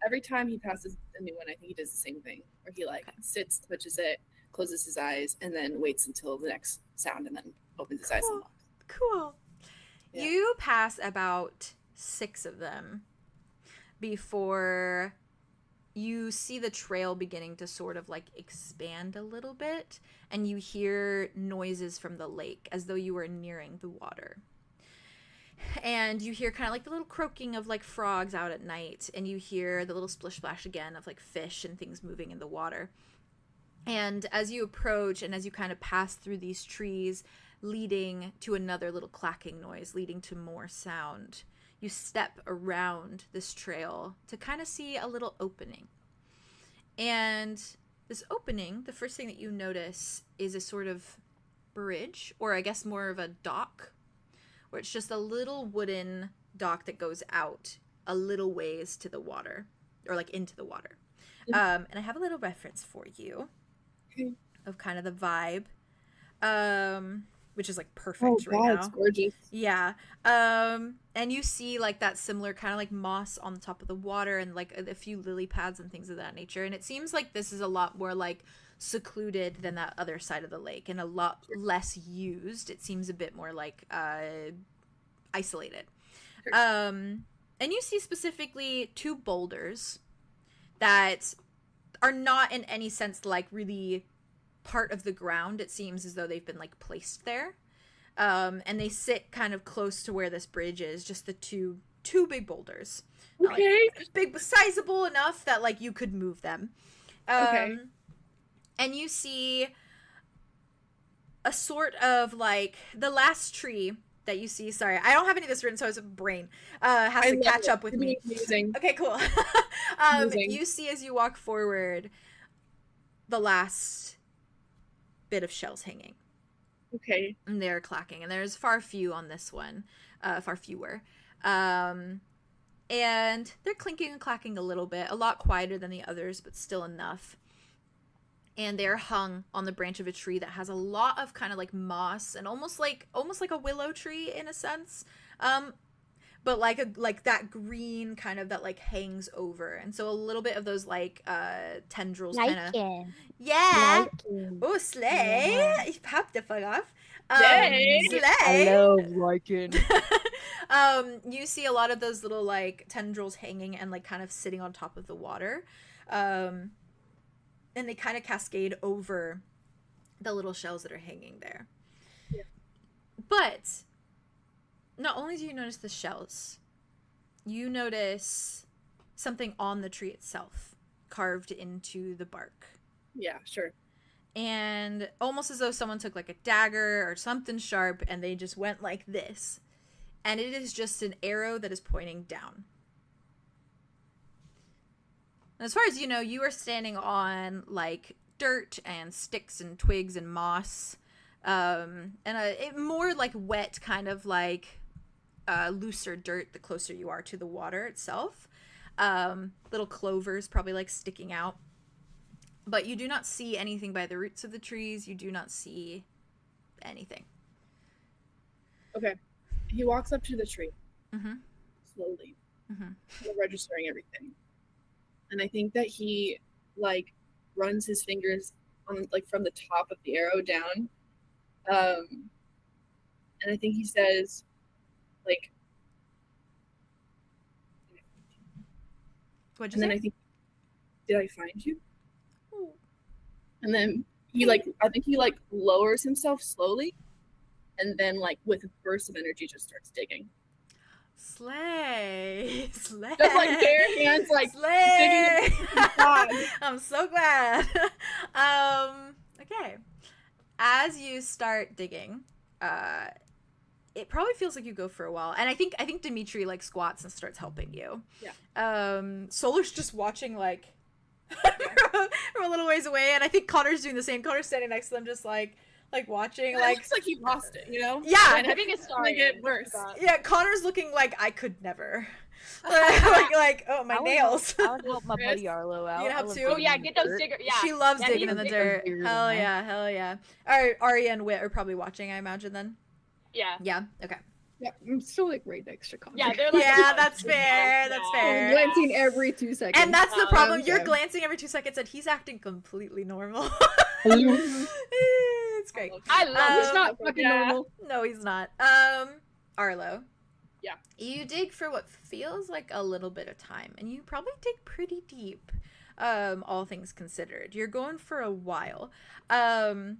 every time he passes a new one, I think he does the same thing, where he like sits, touches it, closes his eyes, and then waits until the next sound, and then opens his eyes and walks. Cool. Yeah. You pass about 6 of them before you see the trail beginning to sort of like expand a little bit, and you hear noises from the lake as though you were nearing the water. And you hear kind of like the little croaking of like frogs out at night, and you hear the little splish splash again of like fish and things moving in the water. And as you approach and as you kind of pass through these trees, leading to another little clacking noise, leading to more sound, you step around this trail to kind of see a little opening. And this opening, the first thing that you notice is a sort of bridge, or I guess more of a dock, where it's just a little wooden dock that goes out a little ways to the water, or like into the water. And I have a little reference for you of kind of the vibe, which is like perfect right now. It's gorgeous. Yeah. And you see like that similar kind of like moss on the top of the water, and like a few lily pads and things of that nature. And it seems like this is a lot more like secluded than that other side of the lake, and a lot less used. It seems a bit more like isolated. And you see specifically 2 boulders that are not in any sense like really part of the ground. It seems as though they've been like placed there. And they sit kind of close to where this bridge is, just the two big boulders. Okay. Like, big, sizable enough that like you could move them. Okay. And you see a sort of like the last tree that you see. Sorry, I don't have any of this written, so it's a brain has to catch up with me. Amazing. Okay, cool. You see as you walk forward the last bit of shells hanging. Okay. And they're clacking, and there's far fewer on this one, far fewer. And they're clinking and clacking a little bit, a lot quieter than the others, but still enough. And they're hung on the branch of a tree that has a lot of kind of like moss and almost like a willow tree in a sense. But like that green kind of that like hangs over. And so a little bit of those like tendrils kind of. Yeah. Oh, slay. Yeah. Ich hab the fuck off. Yay. Slay. I love lichen. You see a lot of those little like tendrils hanging and like kind of sitting on top of the water. And they kind of cascade over the little shells that are hanging there. Yeah. But not only do you notice the shells, you notice something on the tree itself, carved into the bark. Yeah, sure. And almost as though someone took like a dagger or something sharp and they just went like this. And it is just an arrow that is pointing down. As far as you know, you are standing on like dirt and sticks and twigs and moss, and more like wet, kind of like looser dirt the closer you are to the water itself. Little clovers probably like sticking out, but you do not see anything by the roots of the trees. You do not see anything. Okay. He walks up to the tree. Mm-hmm. Slowly. Mm-hmm. Kind of registering everything. And I think that he like runs his fingers on like from the top of the arrow down. And I think he says like, What'd you and then say? I think, did I find you? Ooh. And then I think he like lowers himself slowly, and then like with a burst of energy just starts digging. Slay. Slay. Just like bare hands, like Slay. digging the bog. I'm so glad. Okay. As you start digging, it probably feels like you go for a while, and I think Dimitri like squats and starts helping you. Yeah. Solar's just watching like from a little ways away, and I think Connor's doing the same. Connor's standing next to them, just like watching. It like looks like he lost it, you know? Yeah, And having a star Like it worse. yeah. Connor's looking like I could never. like oh my I would nails. I would help my buddy Arlo out. You gonna I help love too? Oh digging yeah, in get the those dirt. cigarettes. Yeah. She loves Yeah, digging get in the those dirt. cigarettes. Hell yeah, hell yeah. Ari and Wit are probably watching, I imagine. Then Yeah. yeah, okay. Yeah, I'm still like right next to Connor. Yeah, they're like Yeah, that's fair. That's Yeah. fair. I'm glancing every 2 seconds. And that's the problem. You're Okay. glancing every 2 seconds, and he's acting completely normal. Mhm. It's great. I love It's it. not fucking normal. No, he's not. Arlo. Yeah. You dig for what feels like a little bit of time, and you probably dig pretty deep. All things considered, you're going for a while. To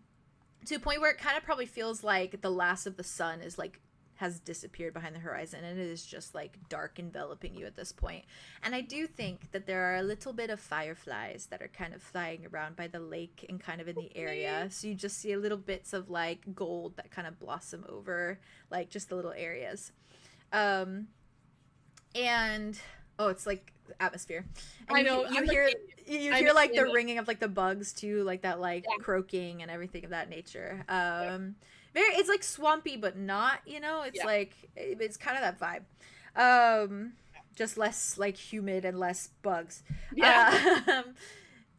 a point where it kind of probably feels like the last of the sun is like has disappeared behind the horizon, and it is just like dark enveloping you at this point. And I do think that there are a little bit of fireflies that are kind of flying around by the lake and kind of in the area. So you just see little bits of like gold that kind of blossom over like just the little areas. And oh, it's like atmosphere. And I know. You I'm hear like, you I'm hear like the in it. ringing of like the bugs too, like that like Yeah. croaking and everything of that nature. Very, it's like swampy but not, you know, it's Yeah. like it's kind of that vibe. Just less like humid and less bugs. Yeah.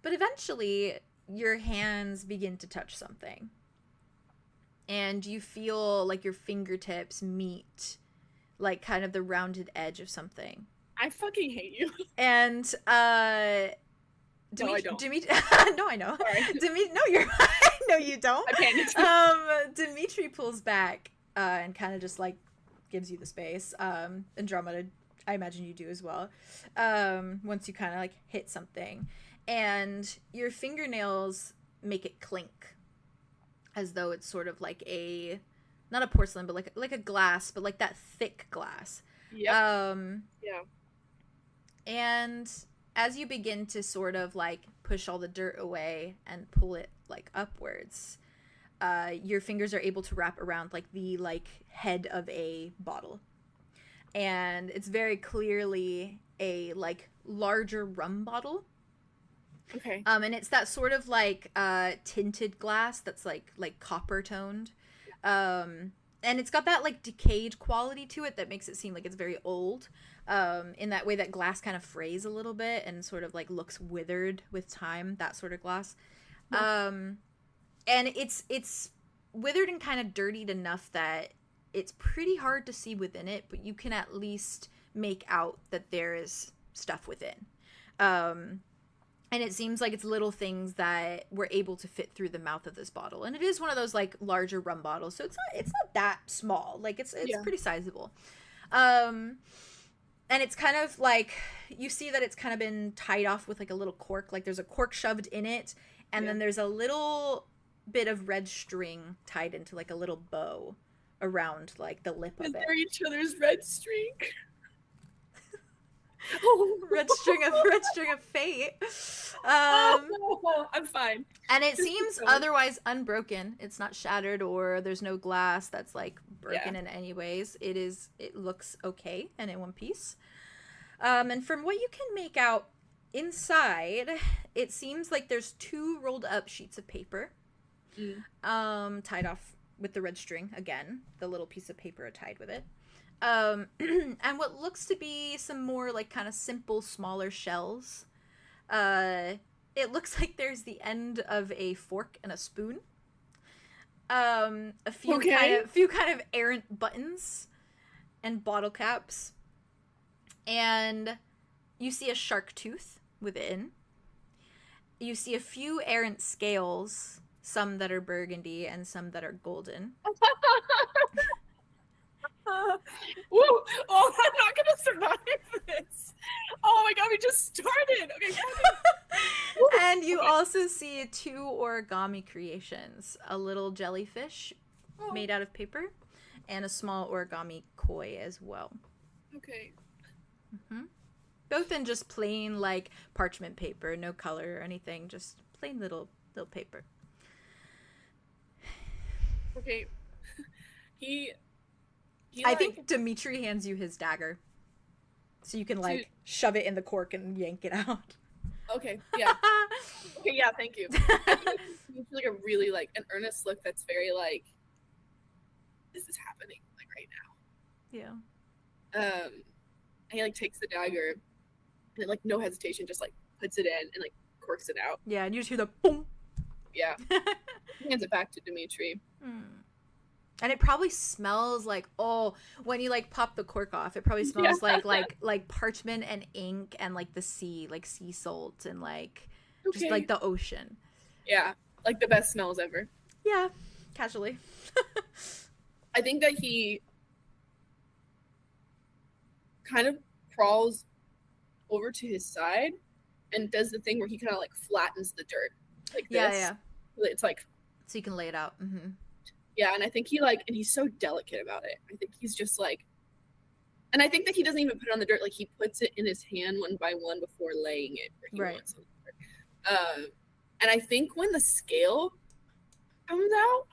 But eventually your hands begin to touch something, and you feel like your fingertips meet like kind of the rounded edge of something. I fucking hate you. And No, I don't. no, I know. Sorry. No, you're no, you don't. I panicked. Dimitri pulls back and kind of just like gives you the space. Andromeda, I imagine you do as well. Once you kind of like hit something, and your fingernails make it clink, as though it's sort of like a, not a porcelain, but like a glass, but like that thick glass. Yep. Yeah. And as you begin to sort of like push all the dirt away and pull it like upwards, your fingers are able to wrap around like the like head of a bottle, and it's very clearly a like larger rum bottle. Okay. And it's that sort of like tinted glass that's like copper toned, and it's got that like decayed quality to it that makes it seem like it's very old. In that way that glass kind of frays a little bit and sort of like looks withered with time, that sort of glass. And it's withered and kind of dirtied enough that it's pretty hard to see within it, but you can at least make out that there is stuff within. And it seems like it's little things that were able to fit through the mouth of this bottle. And it is one of those like larger rum bottles, so it's not that small. Like it's pretty sizable. And it's kind of like, you see that it's kind of been tied off with like a little cork. Like there's a cork shoved in it, and then there's a little bit of red string tied into like a little bow around like the lip of it. They're each other's red streak. red string of fate. I'm fine. And it seems otherwise unbroken. It's not shattered, or there's no glass that's like broken in any ways. It looks okay and in one piece. And from what you can make out inside, it seems like there's 2 rolled up sheets of paper, tied off with the red string. Again, the little piece of paper tied with it. And what looks to be some more like kind of simple, smaller shells. It looks like there's the end of a fork and a spoon. A few kind of errant buttons and bottle caps. And you see a shark tooth within. You see a few errant scales, some that are burgundy and some that are golden. Woo! Oh, I'm not gonna survive this. Oh my god, we just started. Okay. And you also see 2 origami creations: a little jellyfish made out of paper, and a small origami koi as well. Okay. Both in just plain like parchment paper, no color or anything, just plain little paper. Okay. He I think Dimitri hands you his dagger, so you can like shove it in the cork and yank it out. Okay. Yeah. Okay. Yeah. Thank you. I think it's like a really like an earnest look that's very like, this is happening like right now. Yeah. And he like takes the dagger and like no hesitation just like puts it in and like corks it out. Yeah, and you just hear the boom. Yeah. He hands it back to Dimitri. And it probably smells like, when you like pop the cork off, it probably smells like parchment and ink and like the sea, like sea salt and like just like the ocean. Yeah, like the best smells ever. Yeah, casually. I think that he kind of crawls over to his side and does the thing where he kind of like flattens the dirt like this. Yeah. It's like, so you can lay it out. Yeah, and I think he like, and he's so delicate about it. I think he's just like, and I think that he doesn't even put it on the dirt. Like he puts it in his hand one by one before laying it where he wants it. And I think when the scale comes out,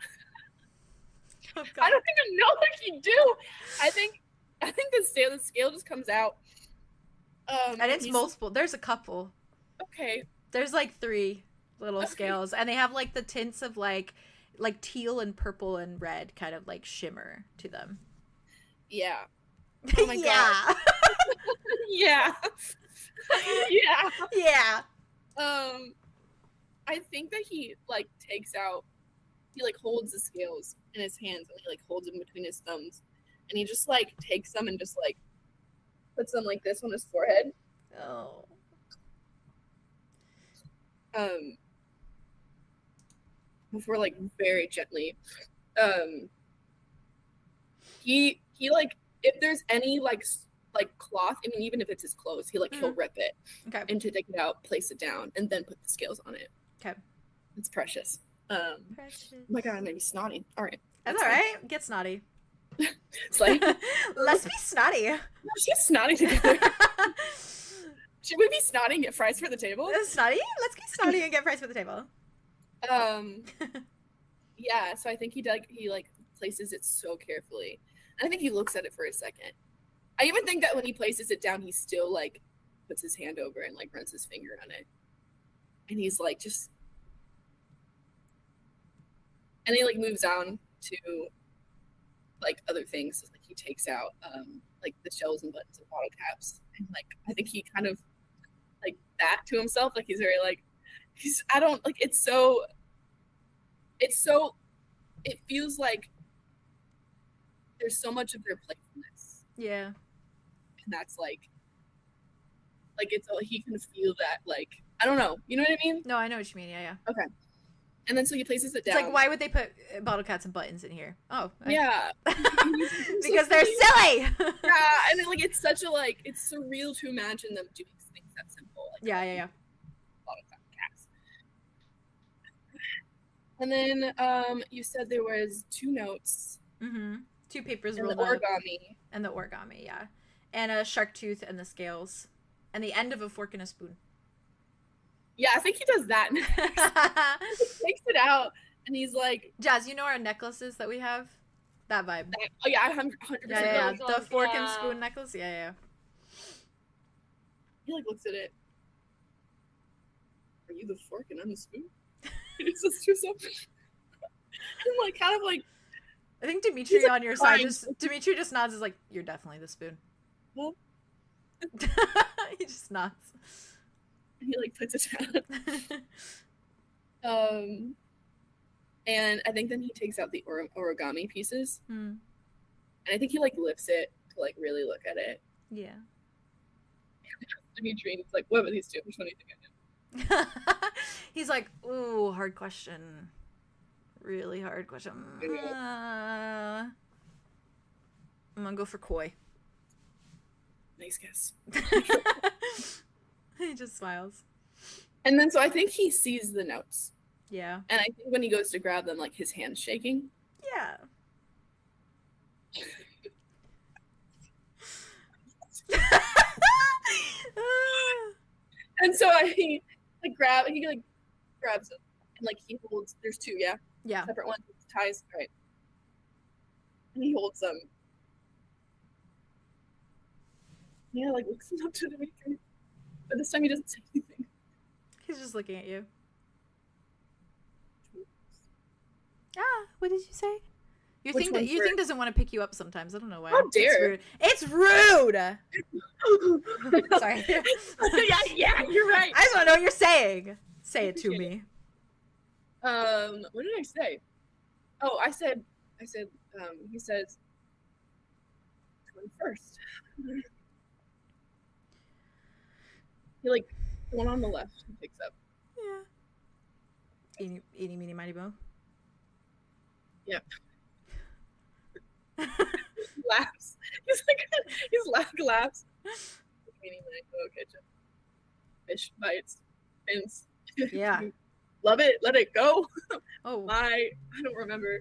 I don't even know what he do. I think the scale just comes out. And it's multiple. There's a couple. Okay. There's like 3 little scales, and they have like the tints of like teal and purple and red kind of like shimmer to them. Yeah. Oh my god. Yeah. Yeah. I think that he like takes out, he like holds the scales in his hands and he like holds them between his thumbs, and he just like takes them and just like puts them like this on his forehead. Before like very gently, he like, if there's any like cloth, I mean even if it's his clothes, he'll rip it and to take it out, place it down, and then put the scales on it. Okay. It's precious. Oh my god, I may be snotty. All right. That's all right. Get snotty. It's like, let's be snotty. Let's get snotty together. Should we be snotty and get fries for the table? Snotty? Let's get snotty and get fries for the table. Yeah, so I think he places it so carefully. And I think he looks at it for a second. I even think that when he places it down, he still like puts his hand over and like runs his finger on it. And he's like just, and he like moves on to like other things. Like he takes out like the shells and buttons and bottle caps, and like I think he kind of like that to himself. Like he's very like, I don't like, it feels like there's so much of their playfulness. Yeah. And that's like it's all, he can feel that, like, I don't know, you know what I mean? No, I know what you mean. Yeah. Okay. And then so he places it down. It's like, why would they put bottle caps and buttons in here? Yeah. Because they're silly. Yeah, and like it's such a like, it's surreal to imagine them doing things that simple. Like, yeah. Bottle caps. And then you said there was 2 notes. 2 papers and rolled the up. origami. And the origami, yeah. And a shark tooth and the scales. And the end of a fork and a spoon. Yeah, I think he does that. He takes it out and he's like, Jazz, you know our necklaces that we have? That vibe. Oh yeah, 100%. Yeah. The fork and spoon necklace? Yeah. He like looks at it. Are you the fork and I'm the spoon? It's just too so. I'm like kind of like, I think Dimitri on your side Dimitri just nods, is like, you're definitely the spoon. Well, he just nods. He like puts it down. And I think then he takes out the origami pieces. And I think he like lifts it to like really look at it. Yeah. Dimitri, and it's like, what about these 2? Which one do you think I did? He's like, ooh, hard question. Really hard question. I'm gonna go for koi. Nice guess. He just smiles. And then so I think he sees the notes. Yeah. And I think when he goes to grab them, like his hand's shaking. Yeah. And so he grabs it and like he holds. There's two, yeah, Yeah. separate ones. Ties, right? And he holds them. Yeah, like looks up to the maker, but this time he doesn't say anything. He's just looking at you. Ah, what did you say? Your Which thing, one's your thing first? doesn't want to pick you up sometimes. I don't know why. How dare. It's rude. Sorry. yeah, you're right. I just want to know what you're saying. Say it to me. What did I say? Oh, I said, he says, 21st. He like, the one on the left he picks up. Yeah. Eeny, meeny, miny, moe. Yep. Laughs. Laughs. Meaning like, oh, ketchup. Fish bites. Fins. Yeah. Love it. Let it go. Oh. I don't remember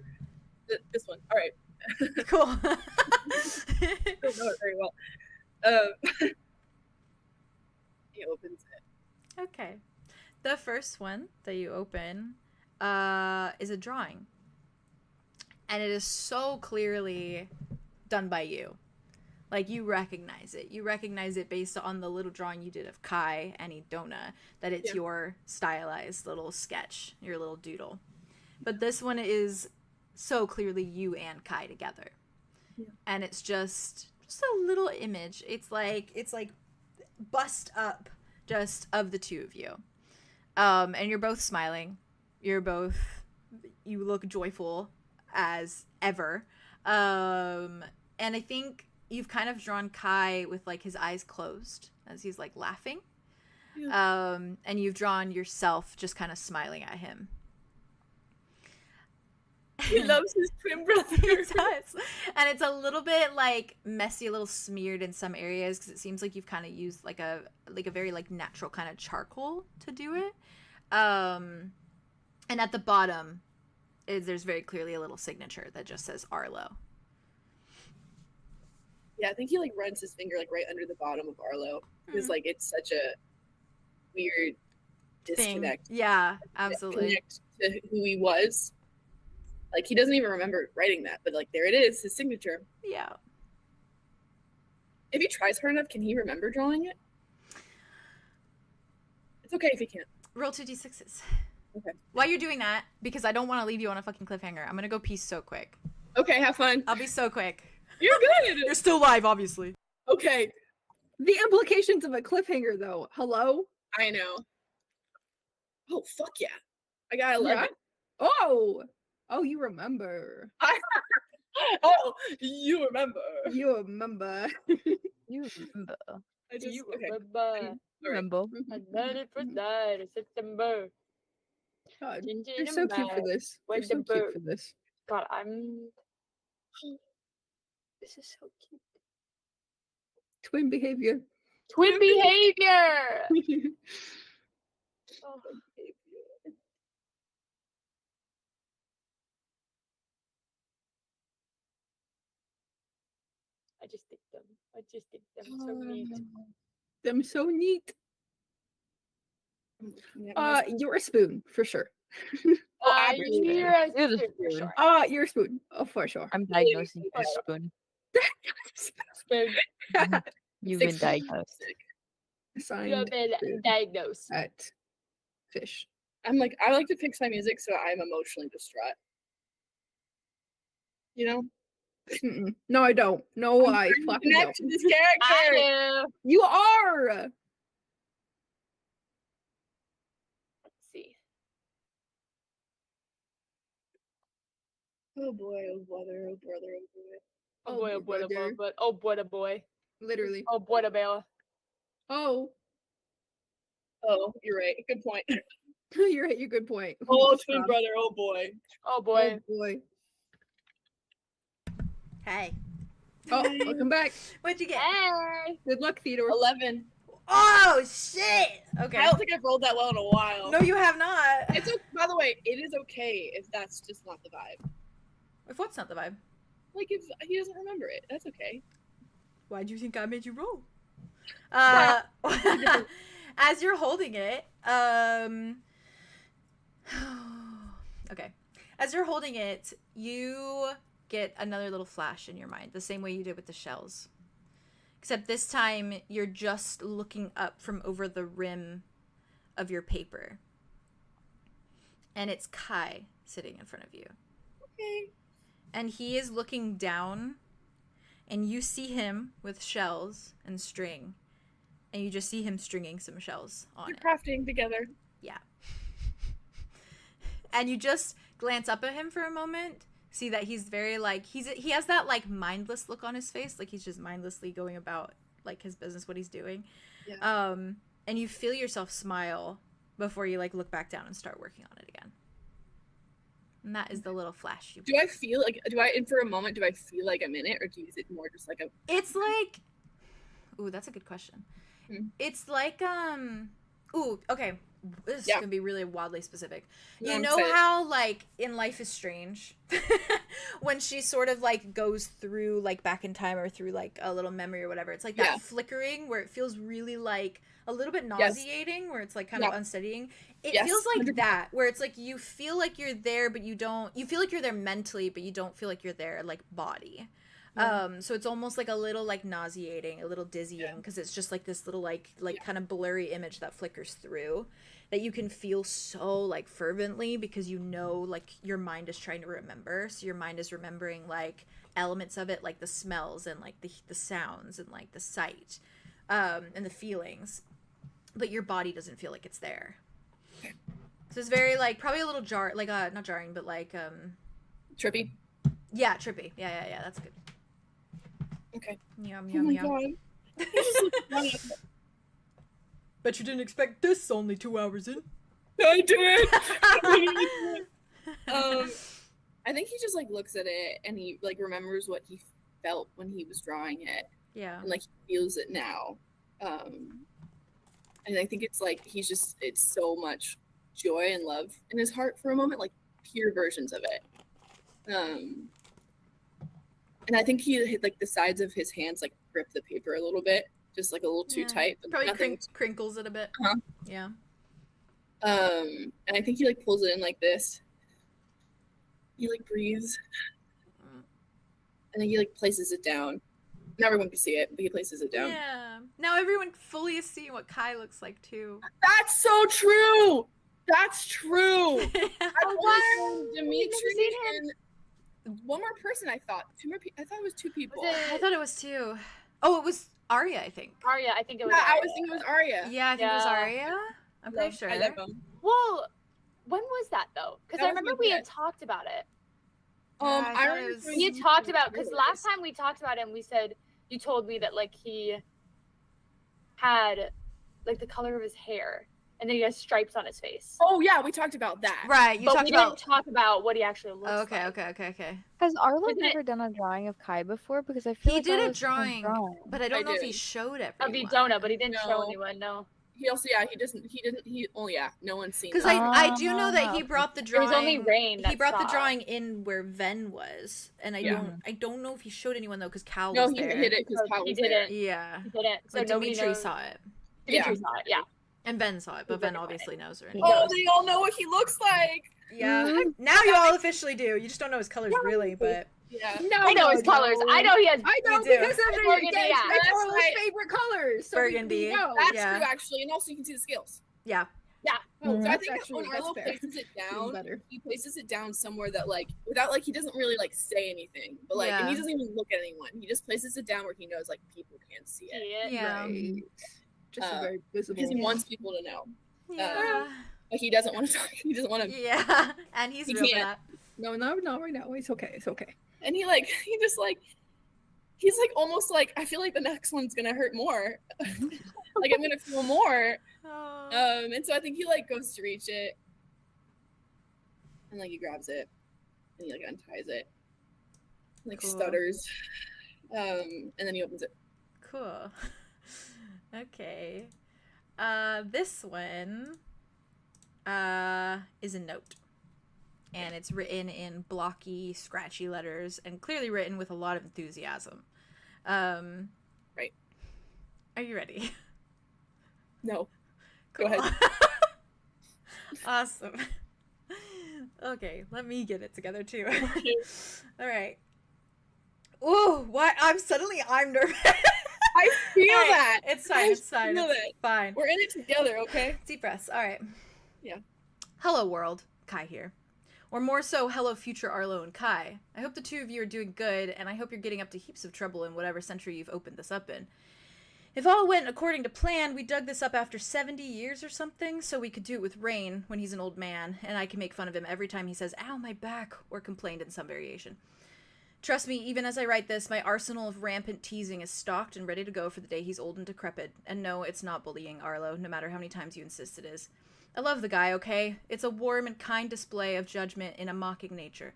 this one. All right. Cool. I don't know it very well. He opens it. Okay. The first one that you open is a drawing. And it is so clearly done by you. Like, you recognize it. You recognize it based on the little drawing you did of 𝐂𝐻𝐪 and 𝐸𝐸𝐻𝐻, that it's your stylized little sketch, your little doodle. But this one is so clearly you and 𝐂𝐻𝐪 together. Yeah. And it's just a little image. It's like bust up just of the two of you. And you're both smiling. You look joyful as ever. And I think you've kind of drawn 𝐂𝐻𝐪 with like his eyes closed as he's like laughing. Yeah. And you've drawn yourself just kind of smiling at him. He loves his twin brother. He does. And it's a little bit like messy, a little smeared in some areas because it seems like you've kind of used like a very like natural kind of charcoal to do it. And at the bottom there's very clearly a little signature that just says 𝐸𝐿. Yeah, I think he like runs his finger like right under the bottom of 𝐸𝐿 because like it's such a weird disconnect. Yeah, absolutely. Connect to who he was. Like he doesn't even remember writing that, but like there it is, his signature. Yeah. If he tries hard enough, can he remember drawing it? It's okay if he can't. Roll 2d6s. Okay. While you're doing that, because I don't want to leave you on a fucking cliffhanger, I'm gonna go pee so quick. Okay, have fun. I'll be so quick. You're good. You're still live, obviously. Okay. The implications of a cliffhanger, though. Hello? I know. Oh, fuck yeah. I got 11. Yeah? Oh, you remember. Oh, you remember. You remember. You remember. I just, You okay. remember. Remember. September. God, you're so cute for this. You're so cute for this. God, this is so cute. Twin behavior. Twin behavior! Oh. I just think them so neat. Them so neat. You're a spoon, for sure. You're a You're the spoon, for spoon. sure. You're a spoon. Oh, for sure. I'm diagnosing you as spoon. Spoon. You've been 6 diagnosed. You Signed have been diagnosed. at fish. I'm like, I like to fix my music so I'm emotionally distraught. You know? Mm-mm. No, I don't. No, I'm I trying to fucking connect don't. to this character. I do. You are. Let's see. Oh boy, oh brother, oh brother, oh boy. Oh boy, oh boy, oh boy, brother. but oh boy, oh boy. Literally. Oh boy, oh boy. Oh, Oh, you're right. Good point. you're right. You're good point. Oh, twin Stop. brother, oh boy. Oh Oh boy. boy. Hey. Oh, welcome back. What'd you get? Hey. Good luck, Theodore. 11. Oh shit! Okay. I don't think I've rolled that well in a while. No, you have not. It's by the way, it is okay if that's just not the vibe. If what's not the vibe? Like if he doesn't remember it, that's okay. Why do you think I made you roll? As you're holding it, okay. As you're holding it, you get another little flash in your mind, the same way you did with the shells. Except this time, you're just looking up from over the rim of your paper. And it's Kai sitting in front of you. Okay. And he is looking down, and you see him with shells and string. And you just see him stringing some shells on We're it. crafting together. Yeah. And you just glance up at him for a moment, see that he's very like he has that like mindless look on his face, like he's just mindlessly going about like his business, what he's doing. Yeah. And you feel yourself smile before you like look back down and start working on it again. And that is the little flash you. Do I feel like and for a moment do I feel like I'm in it, or do is it more just like a? It's like, ooh, that's a good question. It's like ooh, okay. This is gonna be really wildly specific. No, You I'm know excited. how like in Life is Strange, when she sort of like goes through like back in time or through like a little memory or whatever, it's like that flickering where it feels really like a little bit nauseating, where it's like kind of unsteadying. It feels like 100%. that, where it's like you feel like you're there, but you feel like you're there mentally, but you don't feel like you're there like body. So it's almost like a little like nauseating, a little dizzying, because it's just like this little like kind of blurry image that flickers through that you can feel so like fervently, because you know like your mind is trying to remember. So your mind is remembering like elements of it, like the smells and like the sounds and like the sight and the feelings, but your body doesn't feel like it's there. So it's very like probably a little not jarring, but like Trippy. yeah, trippy. Yeah, that's good. Okay. Yum, Oh yum, my yum. god. He just looks funny. Bet you didn't expect this only 2 hours in. I did. I think he just like looks at it and he like remembers what he felt when he was drawing it, Yeah. and like he feels it now. And I think it's like it's so much joy and love in his heart for a moment, like pure versions of it. And I think he hit like the sides of his hands like grip the paper a little bit, just like a little too tight. But Probably nothing. crinkles it a bit. Uh-huh. Yeah. And I think he like pulls it in like this. He like breathes, and then he like places it down. Not everyone can see it, but he places it down. Yeah. Now everyone fully is seeing what Kai looks like too. That's so true. That's true. I wow. was Dimitri and one more person. I thought I thought it was 2 people. I thought it was 2. Oh, it was Arya, I think. Arya, I think it was. Yeah, I Arya. was thinking it was Arya. Yeah, I think it was Arya. I'm pretty sure. I love him. Well, when was that though? Because That I was remember my we had guess. talked about it. I I thought it remember was- We had talked about, because last time we talked about him, we said, you told me that like he had like the color of his hair, and then he has stripes on his face. Oh yeah, we talked about that. Right, you But talked we about. didn't talk about what he actually looks Okay, like. okay. Has Arlo Isn't it- never done a drawing of Kai before? Because I feel He like did a Arlo's done drawing, but I don't know if he did. showed Of everyone. Vidona, but he didn't show No. anyone. No, He also no one's seen Because that. I do know that he brought the it drawing. was only Rain. He that brought the saw. drawing in where Ven was, and I Yeah. don't know if he showed anyone though, because Cal No, was he there. hit it because So Kyle he was there. didn't. Yeah, He didn't. So but nobody Dimitri knows. saw it, Dimitri Yeah. saw it. Yeah. and Ben saw it, but He's Ben looking obviously knows or He anything. Oh, knows. they all know what he looks like. Yeah, now you all officially do. You just don't know his colors really, but Yeah. I know his colors. I know he has. I know You do. because of Burgundy, your yeah. that's That's Arlo's right. favorite colors. So Burgundy. We know. That's Yeah. true, actually, and also you can see the scales. yeah, So I That's think actually- when that's Arlo fair. places it Feels down, better. he places it down somewhere that like without like he doesn't really like say anything, but like and he Yeah. doesn't even look at anyone. He just places it down where he knows like people can't see See it it. yeah, Right. Just Uh, very visible. because he wants people to know. yeah, But he doesn't want to talk. He doesn't want to. yeah. And he's He real for can't. that. No, right now. It's okay. It's okay. And he just he's like almost like I feel like the next one's gonna hurt more. Like I'm gonna feel more. Oh. And so I think he like goes to reach it, and like he grabs it, and he like unties it, like Cool. stutters, And then he opens it. Cool. Okay. This one is a note. And it's written in blocky, scratchy letters and clearly written with a lot of enthusiasm. Right. Are you ready? No. Cool. Go ahead. Awesome. Okay, let me get it together too. All right. Ooh, what? I'm nervous. I feel All right, that. It's fine. It's fine. feel It's that. fine. We're in it together, okay? Deep breaths. All right. Yeah. Hello, world. Kai here. Or more so, hello, future Arlo and Kai. I hope the two of you are doing good, and I hope you're getting up to heaps of trouble in whatever century you've opened this up in. If all went according to plan, we dug this up after 70 years or something, so we could do it with Rain when he's an old man, and I can make fun of him every time he says, ow, my back, or complained in some variation. Trust me, even as I write this, my arsenal of rampant teasing is stocked and ready to go for the day he's old and decrepit. And no, it's not bullying, Arlo, no matter how many times you insist it is. I love the guy, okay? It's a warm and kind display of judgment in a mocking nature.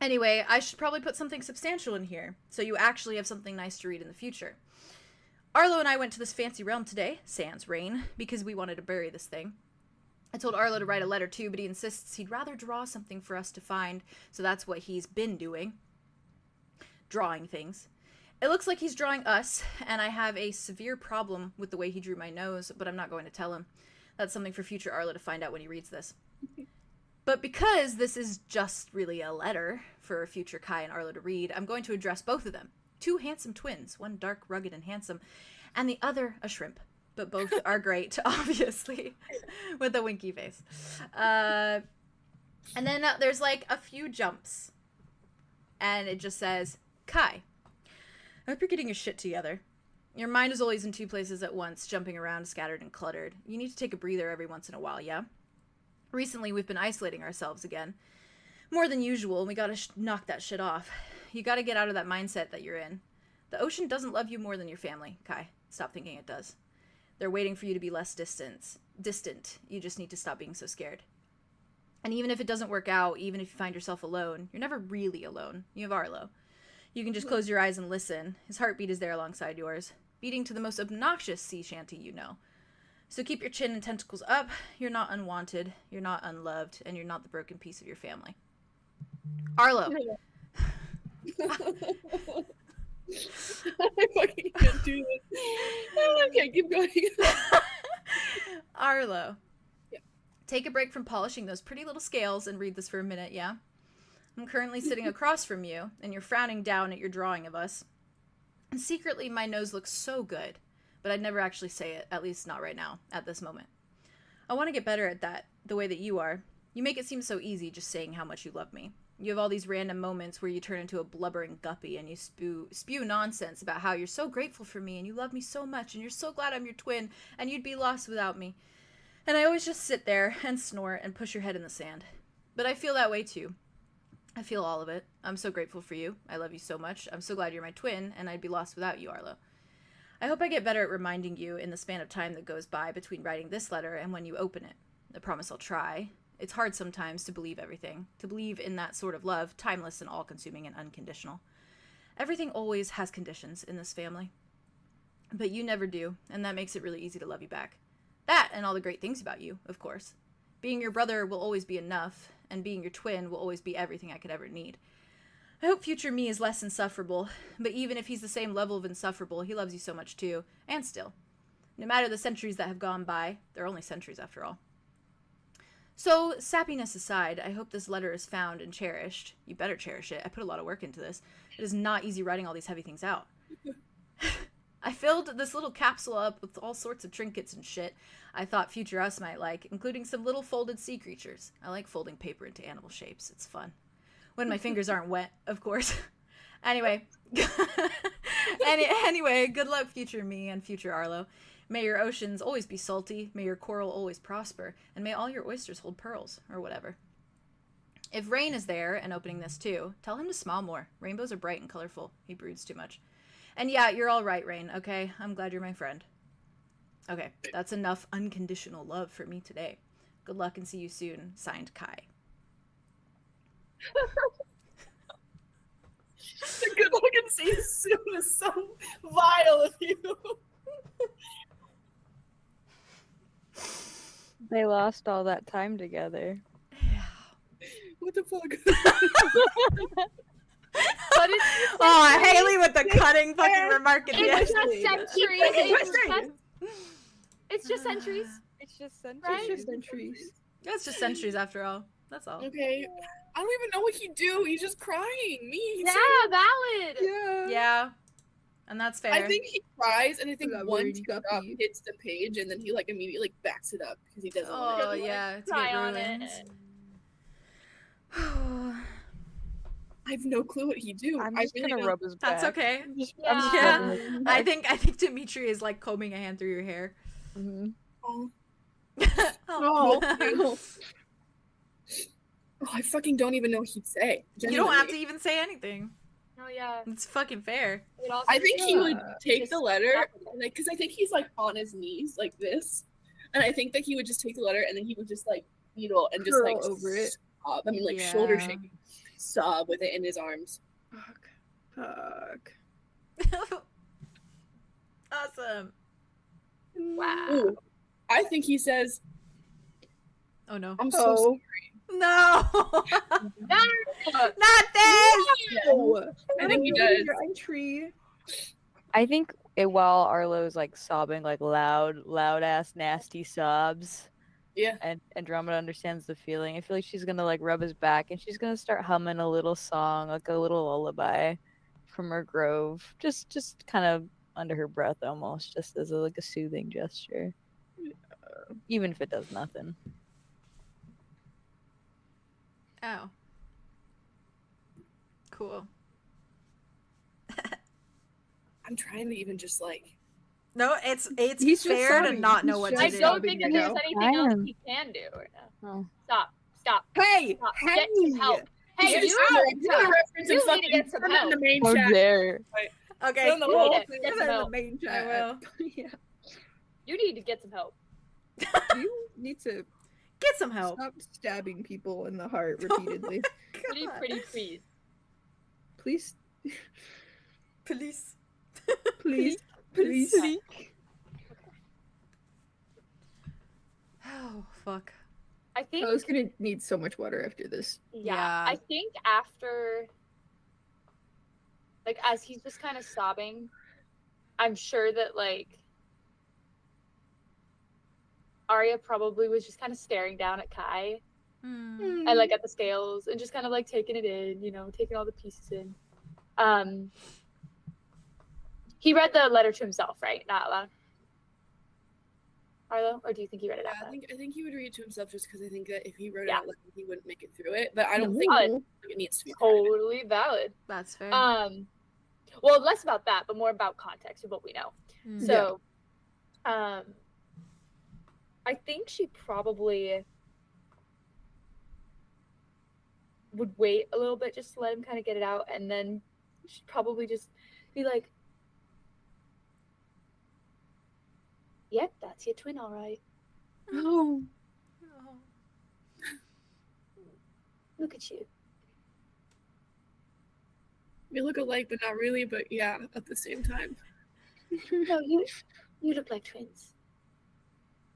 Anyway, I should probably put something substantial in here, so you actually have something nice to read in the future. Arlo and I went to this fancy realm today, sans Rain, because we wanted to bury this thing. I told Arlo to write a letter too, but he insists he'd rather draw something for us to find, so that's what he's been doing. Drawing things. It looks like he's drawing us, and I have a severe problem with the way he drew my nose, but I'm not going to tell him. That's something for future Arlo to find out when he reads this. But because this is just really a letter for future Kai and Arlo to read, I'm going to address both of them. Two handsome twins, one dark, rugged, and handsome, and the other a shrimp. But both are great, obviously, with a winky face. And then there's like a few jumps, and it just says, Kai, I hope you're getting your shit together. Your mind is always in two places at once, jumping around, scattered and cluttered. You need to take a breather every once in a while, yeah? Recently, we've been isolating ourselves again. More than usual, and we gotta knock that shit off. You gotta get out of that mindset that you're in. The ocean doesn't love you more than your family, Kai. Stop thinking it does. They're waiting for you to be less distant. You just need to stop being so scared. And even if it doesn't work out, even if you find yourself alone, you're never really alone. You have Arlo. You can just close your eyes and listen. His heartbeat is there alongside yours, beating to the most obnoxious sea shanty you know. So keep your chin and tentacles up. You're not unwanted, you're not unloved, and you're not the broken piece of your family. Arlo. I fucking can't do this. Okay, keep going. Arlo. Yeah. Take a break from polishing those pretty little scales and read this for a minute, yeah? I'm currently sitting across from you, and you're frowning down at your drawing of us. And secretly, my nose looks so good, but I'd never actually say it, at least not right now, at this moment. I want to get better at that, the way that you are. You make it seem so easy just saying how much you love me. You have all these random moments where you turn into a blubbering guppy and you spew nonsense about how you're so grateful for me and you love me so much and you're so glad I'm your twin and you'd be lost without me. And I always just sit there and snort and push your head in the sand. But I feel that way too. I feel all of it. I'm so grateful for you. I love you so much. I'm so glad you're my twin and I'd be lost without you, Arlo. I hope I get better at reminding you in the span of time that goes by between writing this letter and when you open it. I promise I'll try. It's hard sometimes to believe everything, to believe in that sort of love, timeless and all-consuming and unconditional. Everything always has conditions in this family. But you never do, and that makes it really easy to love you back. That and all the great things about you, of course. Being your brother will always be enough, and being your twin will always be everything I could ever need. I hope future me is less insufferable, but even if he's the same level of insufferable, he loves you so much too, and still. No matter the centuries that have gone by, they're only centuries after all. So, sappiness aside, I hope this letter is found and cherished. You better cherish it. I put a lot of work into this. It is not easy writing all these heavy things out. I filled this little capsule up with all sorts of trinkets and shit I thought future us might like, including some little folded sea creatures. I like folding paper into animal shapes. It's fun. When my fingers aren't wet, of course. Anyway. Anyway, good luck, future me and future Arlo. May your oceans always be salty, may your coral always prosper, and may all your oysters hold pearls, or whatever. If Rain is there, and opening this too, tell him to smile more. Rainbows are bright and colorful. He broods too much. And yeah, you're all right, Rain, okay? I'm glad you're my friend. Okay, that's enough unconditional love for me today. Good luck and see you soon. Signed, Kai. Good luck and see you is so vile of you. They lost all that time together. What the fuck? But it's Oh, Haley with the cutting fucking remark at the it's end. just centuries. It's just centuries. It's just Right? It's just centuries. It's just centuries after all. That's all. Okay, I don't even know what he'd do. He's just crying. Yeah, valid. Yeah. Yeah. And that's fair. I think he cries, and I think That one weird teardrop guppy. hits the page, and then he like immediately like backs it up because he doesn't. Oh, want to yeah. To cry get on ruined. it. I have no clue what he'd do. I'm I just really gonna don't- rub his back. That's okay. I'm just Yeah. rubbing his I think Dimitri is like combing a hand through your hair. Mhm. Oh, Oh. oh, I fucking don't even know what he'd say. You don't have to genuinely. even say anything. Oh yeah. It's fucking fair. It also I think he would take Just the letter, stop it. like, because I think he's like on his knees like this, and I think that he would just take the letter and then he would just like needle and just Curl like over it. sob. I mean, like shoulder Yeah. shaking, sob with it in his arms. Fuck. Awesome. Wow. Ooh, I think he says, Oh no. "I'm so sorry." No! Not this! Oh, I think he read does. your entry. I think while Arlo's like sobbing like loud ass nasty sobs, Yeah. and Andromeda understands the feeling. I feel like she's gonna like rub his back and she's gonna start humming a little song, like a little lullaby from her grove, just kind of under her breath, almost, just as like a soothing gesture, even if it does nothing. Oh. Cool. I'm trying to even just like. No, it's He's just fair to sobbing. not know He's what just to I do. don't sobbing think right that there's now. anything else Damn. he can do right now. Oh. Stop. Hey, Stop. hey, Get some help. Hey, Yeah, you just put a reference you in need to fucking get some put it in the help. main How chat. dare. Okay. Put it in the You whole need to thing. get Put some it in the help. main I chat. will. Yeah. You need to get some help. You need to Get some help. stop stabbing people in the heart repeatedly. Pretty, God. please. Please, Police. please, please. Oh, fuck. I think I was gonna need so much water after this. Yeah. I think after, like, as he's just kind of sobbing, I'm sure that, like, Arya probably was just kind of staring down at Kai Hmm. and, like, at the scales and just kind of, like, taking it in, you know, taking all the pieces in. He read the letter to himself, right? Not out loud. Arlo? Or do you think he read it out Yeah, loud? I think he would read it to himself just because I think that if he wrote it Yeah. out loud, he wouldn't make it through it. But I don't think Valid. it needs to be. Totally valid. That's fair. Well, less about that, but more about context of what we know. Hmm. So, I think she probably would wait a little bit just to let him kind of get it out, and then she'd probably just be like, "Yep, that's your twin, all right. Oh, Oh. Look at you." We look alike, but not really. But yeah, at the same time, No, you look like twins.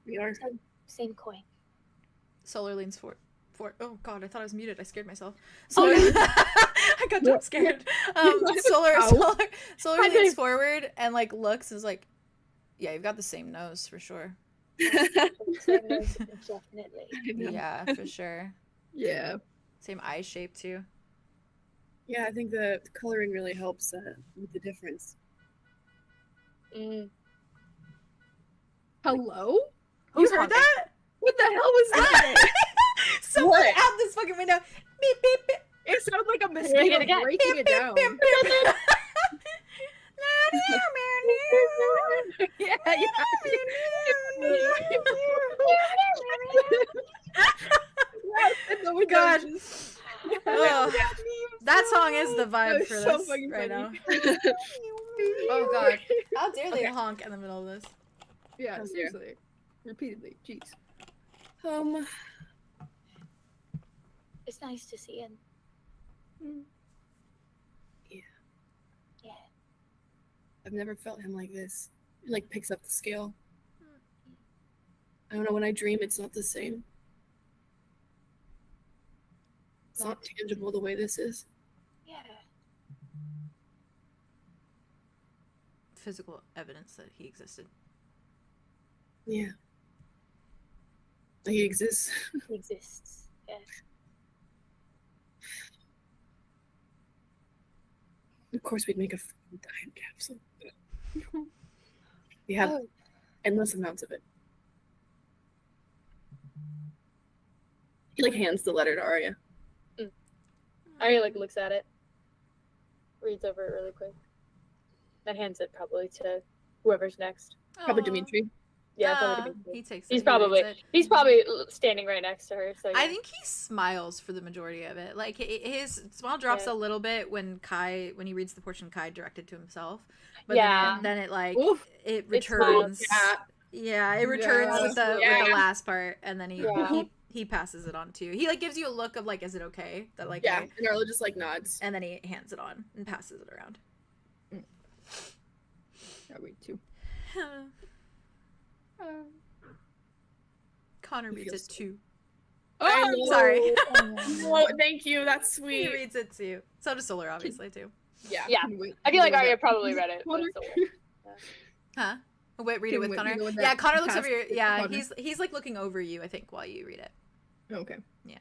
we are. Same coin. Solar leans forward. Oh god, I thought I was muted. I scared myself. Solar. I got jump scared. Solar leans forward and like looks and is like, yeah, you've got the same nose for sure. Same nose, definitely. I know. Yeah, for sure. yeah. Same eye shape too. Yeah, I think the coloring really helps with the difference. Mm. Hello? You heard that? What the hell was that? Someone What? out this fucking window. Beep beep beep. It sounded like a Ring mosquito it again. breaking it down. Yeah, Oh my god. Oh, that song is the vibe That for was so this fucking right now. funny. Oh god. How dare they honk in the middle of this? Yeah, Oh, dear. seriously. Repeatedly. Jeez. It's nice to see him. Yeah. Yeah. I've never felt him like this. He like picks up the scale. I don't know, when I dream, it's not the same. It's not tangible the way this is. Yeah. Physical evidence that he existed. Yeah. He exists. He exists. Yeah. Of course, we'd make a time capsule. We have endless amounts of it. He like hands the letter to Arya. Arya like looks at it, reads over it really quick, then hands it probably to whoever's next. Probably Aw. Dimitri. Yeah, probably Dimitri. He takes it. He's he probably reads it. he's probably standing right next to her. So yeah. I think he smiles for the majority of it. Like his smile drops Yeah. a little bit when he reads the portion Kai directed to himself. But Yeah. then it like Oof. it It smiles. returns. Yeah. Yeah, it returns with the last part, and then Yeah. he passes it on to you. He like gives you a look of like, is it okay? That like Yeah. And Arya just like nods. and then he hands it on and passes it around. I wait too. Connor He reads feels it too. I Oh, know. sorry. Oh, thank you. That's He sweet. reads it too. So does Solar, obviously too. Yeah. Yeah. Wait, I feel like go with Arya that. probably read it. But Connor? still. Huh? Wait, read it Can with Whit Connor. go with Yeah, that Connor looks past over your. with Yeah, Connor? he's like looking over you, I think, while you read it. Okay. Yeah.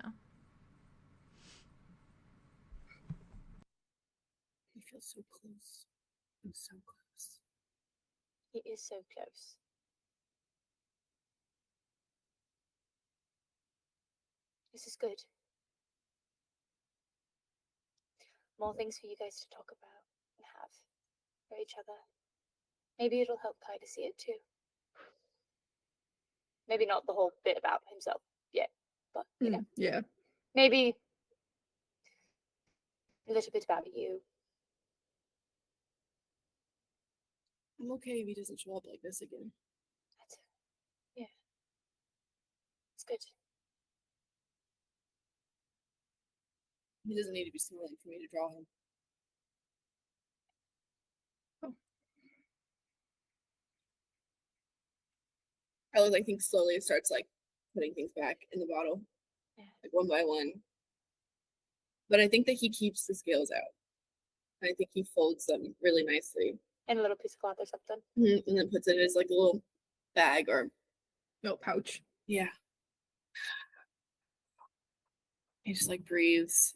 He feels so close. I'm so close. He is so close. This is good. More things for you guys to talk about and have for each other. Maybe it'll help Kai to see it too. Maybe not the whole bit about himself yet, but you know, Yeah. maybe a little bit about you. I'm okay if he doesn't show up like this again. That's yeah. It's good. He doesn't need to be smiling for me to draw him. Carlos, I think, slowly starts like putting things back in the bottle, Yeah. like one by one. But I think that he keeps the scales out. I think he folds them really nicely, And a little piece of cloth or something. and then puts it as like a little bag or No pouch. yeah. He just like breathes.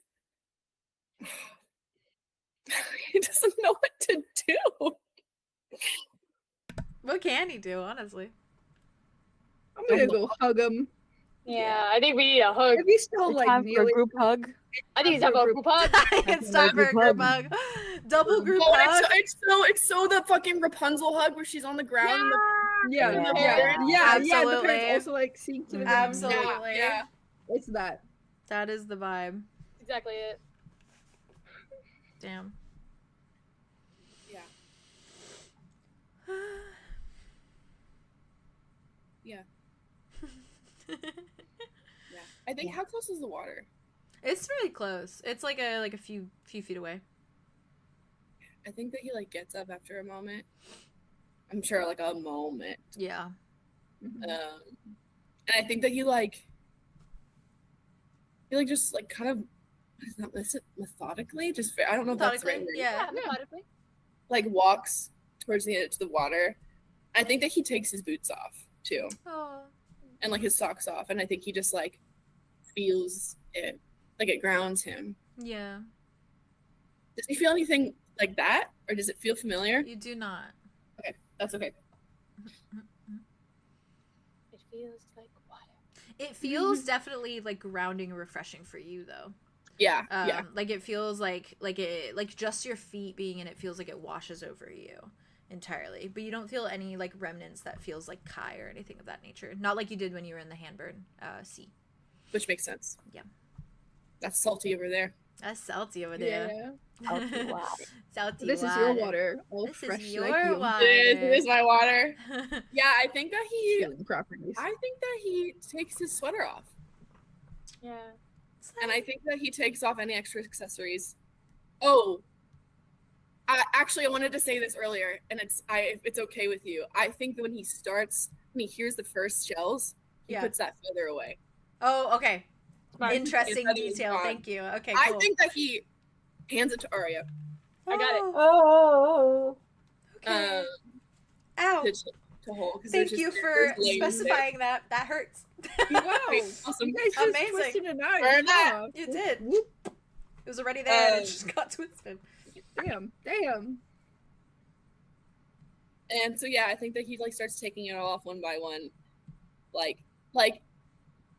He doesn't know what to do. What can he do, honestly? I'm gonna go hug him. Yeah, I think we need a hug. If he's still like Time for a kneeling, group hug. I think he's up a group hug. It's time for a group hug. Double group Oh, hug. it's so the fucking Rapunzel hug where she's on the ground. yeah, Yeah. yeah. The Absolutely. parents also like seeing to the Absolutely. Yeah. It's that. That is the vibe. Exactly it. Damn. Yeah. Yeah. Yeah. I think how close is the water? It's really close. It's like a few feet away. I think that he like gets up after a moment. I'm sure like a moment. Yeah. And I think that he just like kind of is it methodically just I don't know if that's the right Methodically, word. yeah. Methodically. Like walks towards the edge of the water. I think that he takes his boots off too Oh. and like his socks off, and I think he just like feels it, like it grounds him. Yeah. Does he feel anything like that, or does it feel familiar? You do not. That's okay. It feels like water. It feels definitely like grounding and refreshing for you though. Yeah, yeah. Like it feels like just your feet being in it feels like it washes over you entirely. But you don't feel any like remnants that feels like Kai or anything of that nature. Not like you did when you were in the Handburn Sea. Which makes sense. Yeah. That's salty over there. That's salty over there. Yeah. Salty water. Salty This is your water. All This fresh is like your you. water. It is my water. Yeah, I think that he Healing properties. takes his sweater off. Yeah. And I think that he takes off any extra accessories. Oh, Actually, I wanted to say this earlier, and if it's okay with you. I think that when he hears the first shells, he puts that feather away. Oh, okay. Interesting His feather is detail. gone. Thank you. Okay, I cool. think that he hands it to Arya. I got it. Oh. Okay. Ow. To hold. Thank you for specifying that. That hurts. Wow. Awesome. You guys just Amazing. twisted a knife. Burn that. Wow. You did. It was already there and it just got twisted. Damn. And so I think that he like starts taking it all off one by one, like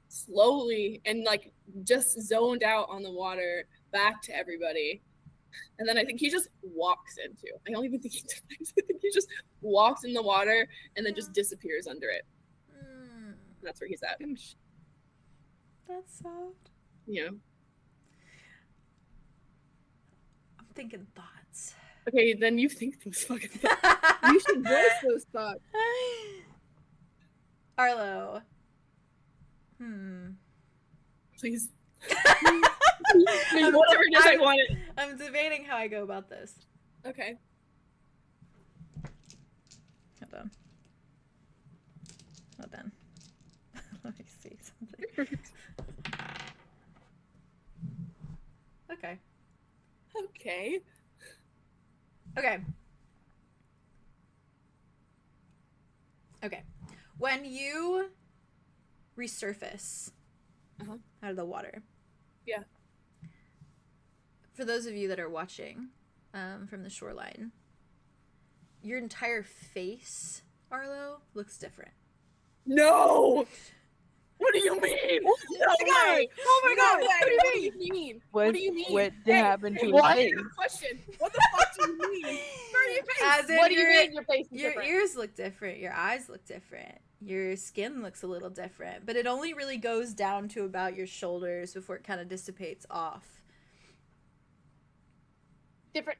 slowly and like just zoned out on the water back to everybody. And then I think he just walks into. I don't even think he dives. I think he just walks in the water and then just disappears under it. That's where he's at. That's soft. Yeah. I'm thinking thoughts. Okay, then you think those fucking things. You should voice those thoughts. Arlo. Please. Whatever it is, I want it. I'm debating how I go about this. Okay. Hold on. Let me see something. Okay. When you resurface out of the water. Yeah. For those of you that are watching from the shoreline, your entire face, Arlo, looks different. No! What do you mean? Oh my god! What do you mean? What do you mean? What happened to his What? face? Question. What the fuck do you mean? As in What do you mean your face is your different? ears look different, your eyes look different, your skin looks a little different, but it only really goes down to about your shoulders before it kind of dissipates off. Different.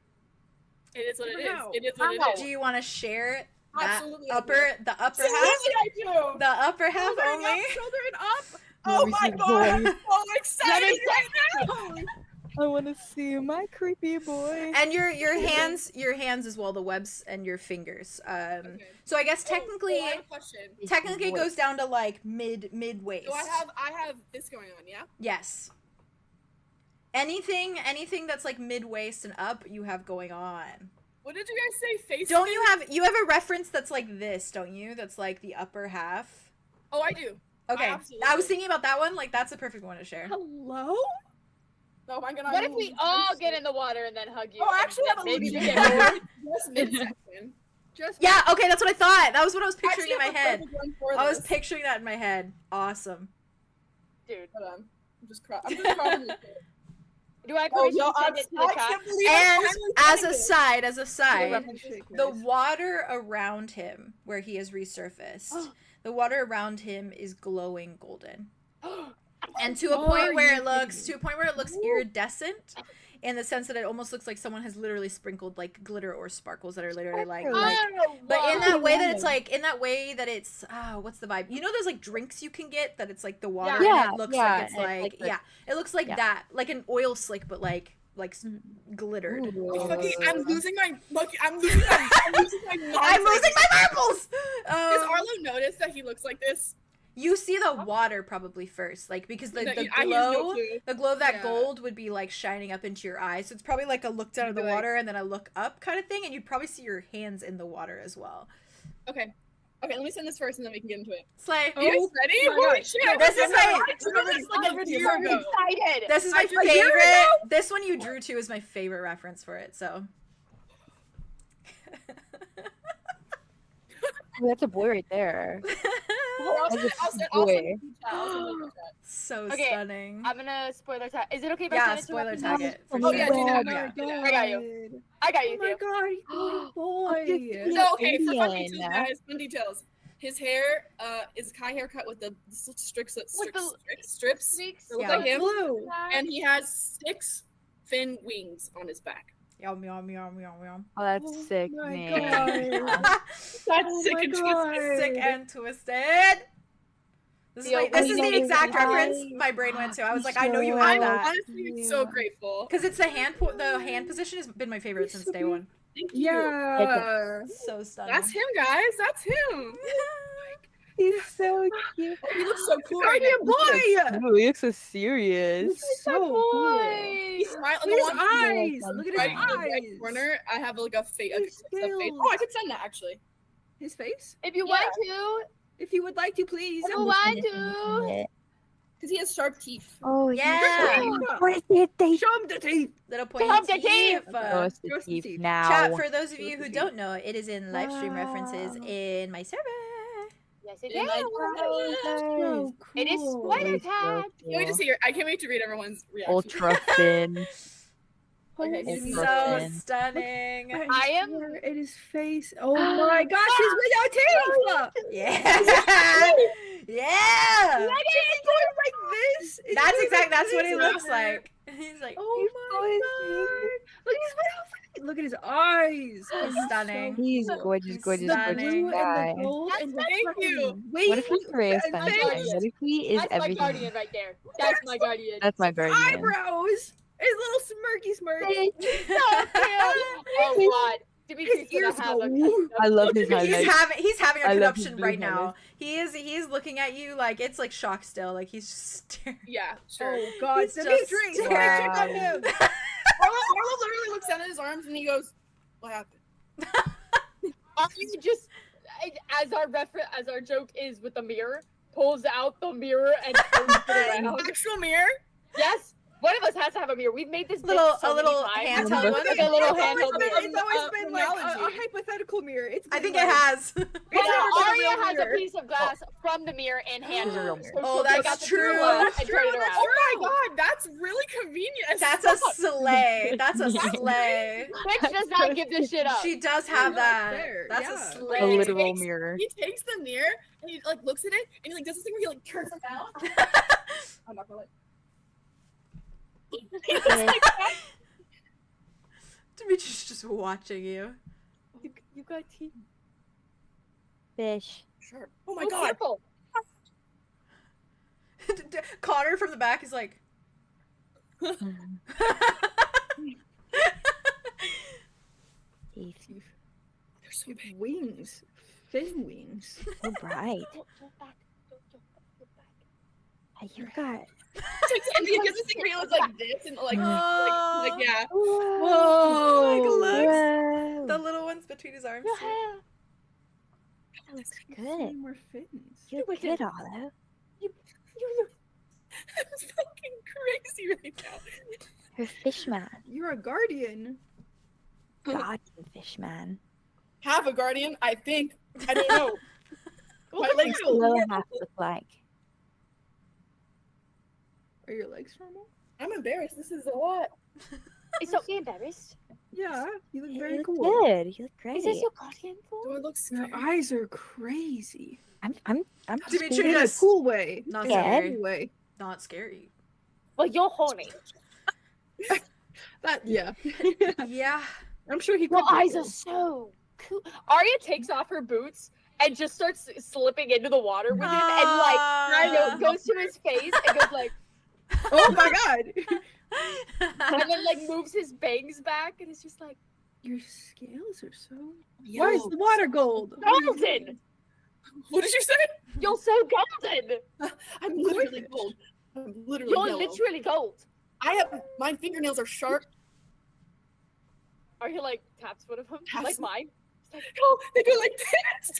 It is what it is. How? It is what it is. Do you want to share that Absolutely. the upper half? I do. The upper half only? Shoulder it up. Oh me my see god! boy. Oh, I'm excited right now! I want to see my creepy boy. And your hands as well, the webs and your fingers. Okay. So I guess technically I have a question. it goes down to like mid waist. So I have this going on, yeah? Yes. Anything that's like mid waist and up, you have going on. What did you guys say? Face? Don't you have a reference that's like this, don't you? That's like the upper half. Oh, I do. Okay. Absolutely. I was thinking about that one. Like that's a perfect one to share. Hello? Oh my god. What if we all get in the water and then hug you? Oh, I actually have a maybe little you get more. just midsection. Just Yeah, okay, that's what I thought. That was what I was picturing Actually, in my have a head. perfect one for I was this. picturing that in my head. Awesome. Dude, Hold on. I'm just crying. do I Oh, permission no, to send it to the I chat? can't believe And I as a side, the the water around him, where he has resurfaced, the water around him is glowing golden. And to a point where it looks iridescent, in the sense that it almost looks like someone has literally sprinkled like glitter or sparkles that are literally like but in that way that it's like what's the vibe? You know, there's like drinks you can get that it's like the water Yeah, and it looks yeah, like it's and like like the- it looks like yeah. that, like an oil slick, but like glittered. I'm losing my I'm losing my I'm losing my marbles. Does Arlo notice that he looks like this? You see the water probably first, like because the I use no glow, clue. the glow of that Yeah. gold would be like shining up into your eyes. So it's probably like a look down at the You'd be like- water and then a look up kind of thing, and you'd probably see your hands in the water as well. Okay, let me send this first and then we can get into it. Slay. Are you guys ready? my Holy God. shit! This is my- like a year ago. Excited. This is my I drew zero favorite. This one you drew to is my favorite reference for it. So. Oh, that's a boy right there. I'll That's a send boy. you chat. So Okay, stunning. I'm gonna spoiler tag. Is it okay if I Yeah, send it to spoiler Rocky? tag it. For Oh, sure. yeah, do that. Yeah. I got you. I got you Oh my too. god, he's a little boy. So okay, for fun Alien. details, guys, fun details. His hair is a Kai haircut with the strips Streaks. that look Yeah. like him, Blue. and he has 6 fin wings on his back. Yum yum yum yum yum. Oh, that's sick, my man. God. That's Oh sick my and God. twisted. Sick and twisted. This is the exact reference my brain went to. I was like, I know you had I'm that. honestly so grateful. Because it's the hand position has been my favorite since day one. Thank you. Yeah. So stunning. That's him, guys. That's him. He's so cute. He looks so cool right Guardian now. boy. Ooh, he looks so serious. He's so cool. He's smiling. Look at his on the one eyes. Look at his right in the right eyes. corner. I have like a face. His scales. Oh, I could send that actually. His face. If you Yeah. want to, If you would like to, please. if you want to. Because he has sharp teeth. Oh Yeah. What is it? They Show him the teeth. Little Show 'em pointy the teeth. teeth. show us the Show us the teeth teeth. now. Chat, for those of you Show us who the don't know, it is in live stream references Wow. in my server. Yes, it Yeah, is. So cool. It is spoiler He's so tag. Can't wait to see I can't wait to read everyone's reaction. Ultra thin. Okay, Ultra So thin. stunning. I am- swear at his face. Oh my gosh, he's without teeth. Yeah. Yeah. He's going like this. It's That's going exactly, that's like what he this. looks like. He's like, Oh my god. Look at his face. Look at his eyes. He's He's stunning. so He's cool. gorgeous, He's gorgeous, The stunning. blue gorgeous guy. and the gold and the Thank you. fucking wait. What if he's Reyes and Sunshine? face. What if he is That's my everything? guardian right there. That's my guardian. That's my guardian. Eyebrows. His little smirky smirk. Oh god. Dimitri's His ears gonna have go. I love his highlights. He's having a I love his conniption blue right now. highlights. He is looking at you like it's like shock still. Like he's just staring. Yeah, sure. Oh god, He's Dimitri, just check on staring. him. Arlo literally looks down at his arms and he goes, "What happened?" You just as our joke is with the mirror, pulls out the mirror and turns it around. Actual mirror. Yes, one of us has to have a mirror. We've made this Little- bit so a little many times. handheld one? Like a little handheld mirror. It's always been like a analogy. hypothetical mirror. It's I been think it like- has. Well, never been a Aria real has mirror. a piece of glass from the mirror and hand It's a real her. mirror. So Oh, she'll take that's out the true. mirror and That's turn true, it that's around. Oh my god, that's really convenient. That's a sleigh. That's a sleigh. Bitch does not give this shit up. She does have that. Fair, That's yeah. a A sleigh. literal mirror. He takes the mirror and he like looks at it and he like does this thing where he like turns around. I'm not gonna Dimitri's just watching you. You got teeth. Fish. Sure. Oh my god. Careful. Connor from the back is like. Teeth. They're so big. Wings. Fin wings. So bright. Don't back. Don't back. Hey, you got. And he does this thing where he looks like this and like yeah. Whoa! Like, looks. Whoa. The little ones between his arms. Yeah. That looks See good. more fins. You look good, Olive. You look. It's fucking crazy right now. You're a fish man. You're a guardian. God, fish man. Have a guardian, I think. I don't know. My legs What will it have to look like? Are your legs normal? I'm embarrassed. This is a lot. It's so embarrassed. Yeah, you look You very look cool. good. You look great. Is this your guardian Do for? I look Your scary? eyes are crazy. I'm Dimitri scared. In a just- cool way. Not In a scary. cool way. Not scary. Well, you're horny. That yeah. Yeah. I'm sure he Your could be eyes cool. are so cool. Arya takes off her boots and just starts slipping into the water with him, and like goes to his face and goes like, Oh my god. and then like moves his bangs back, and it's just like Your scales are so. Why is the water gold? golden. What did you say? You're so golden. I'm literally gold. I'm literally You're yellow. literally gold. I have my fingernails are sharp. Arya like taps one of them, Taps like them. mine. Oh, they go like this.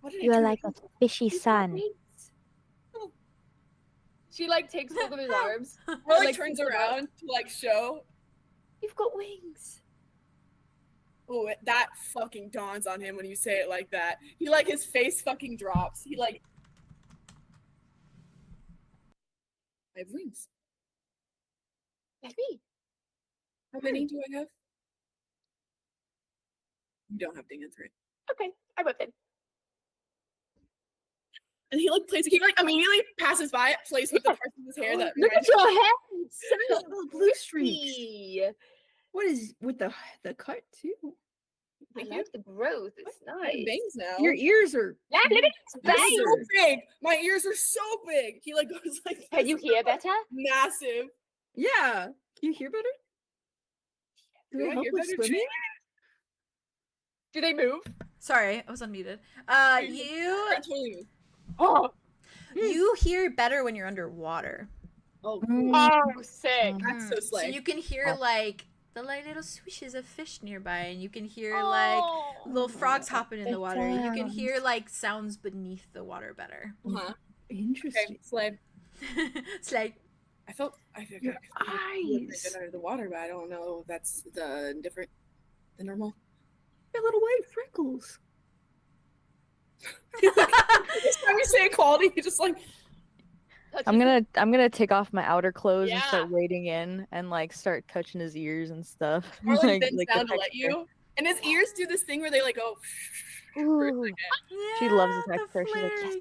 What did I You are do? like a fishy sun. She like takes hold of his arms. Or like like, turns puts it out. around to like show. You've got wings. Oh, that fucking dawns on him when you say it like that. He like his face fucking drops. He like. I have wings. That's me. How many do I have? You don't have dingens, right? Okay, I whipped it. And he like plays. He like immediately passes by it, plays with the parts of his hair that. Look at reminds your head. The little blue streaks. Pretty. What is with the cut too? I Thank you. like the growth. It's I have nice. bangs now. Your ears are. Yeah, look at They're bangs. so big. My ears are so big. He like goes like. Can you this. hear better? Massive. Yeah. Can you hear better? Do Do they I help hear with better, swimming? Do they move? Sorry, I was unmuted. You I totally move. Oh, you hear better when you're underwater. Oh, Mm. cool. oh, sick. That's so So slay. you can hear like the like little swishes of fish nearby, and you can hear like little frogs hopping in the water. You can hear like sounds beneath the water better. Uh-huh. Interesting. Okay, slay. It's like I felt like Your I feel like eyes. I under the water, but I don't know if that's the different than normal. Your little white freckles. Each time you say equality, you just like I'm gonna take off my outer clothes and Yeah. start wading in and like start touching his ears and stuff. or like bends the down to let texture. you. And his ears do this thing where they like go for a Ooh. second. She loves the yeah, texture. She's like, flaring.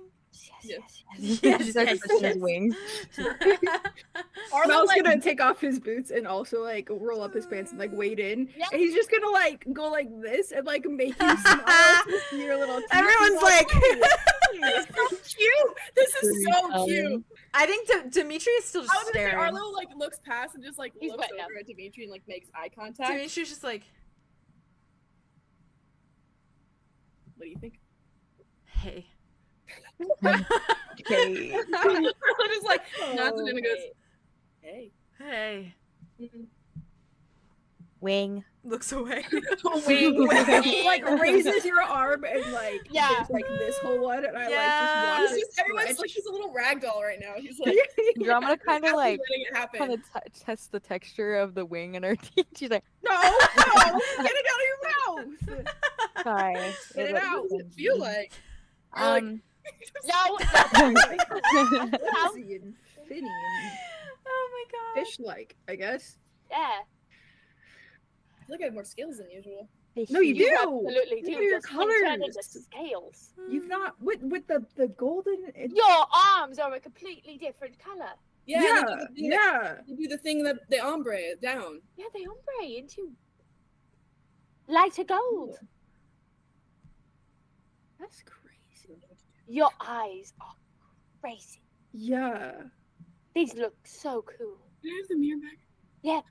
yes. Yes, She starts yes, touching yes. his wings. Arlo Mel's like gonna take off his boots and also like roll up his pants and like wade in. Yeah. And he's just gonna like go like this and like make you smile to see your little teeth. Everyone's like, this is so cute. This is so cute. I think Dimitri is still I just was gonna say staring. Arlo like looks past and just like He's looks wet now. over at Dimitri and like makes eye contact. Dimitri's just like, What do you think? hey. Okay. Arlo just like nods at him and goes, Okay. "Hey." Hey. Wing. Looks away. Wing. like raises your arm and like Yeah. there's like this whole one and I Yeah. like He's just just everyone's stretch. like he's a little rag doll right now. He's like Drama kind of happy like letting it happen. kind of test the texture of the wing in her teeth. She's like, No, get it out of your mouth. sorry. Spit it was- out. What does it feel like? You're like, No. Fuzzy and finny and Oh my god. fish-like, I guess. Yeah. I feel like I have more skills than usual. No, you do. Absolutely do. Look at your Your skin turned into colors. scales. You've not with the golden. Your arms are a completely different color. Yeah, yeah, they do the thing yeah. They do the thing that the ombre down. Yeah, they ombre into lighter gold. That's crazy. Your eyes are crazy. Yeah. These look so cool. Can I have the mirror back? Yeah.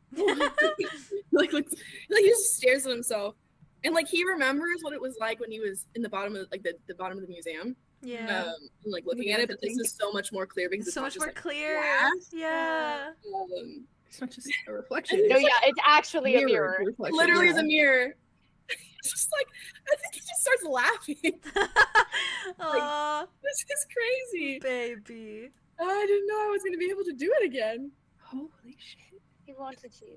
like he just stares at himself, and like he remembers what it was like when he was in the bottom of like the bottom of the museum. Yeah. And, like looking Looking at at it, the but this thing. is so much more clear because It's so not much just, more like, clear. glass. Yeah. It's not just a reflection. No, yeah, it's actually a mirror. reflection, Literally yeah. the mirror. It's just like I think he just starts laughing. Aw, This is crazy. baby. I didn't know I was gonna be able to do it again. Holy shit. He wanted you.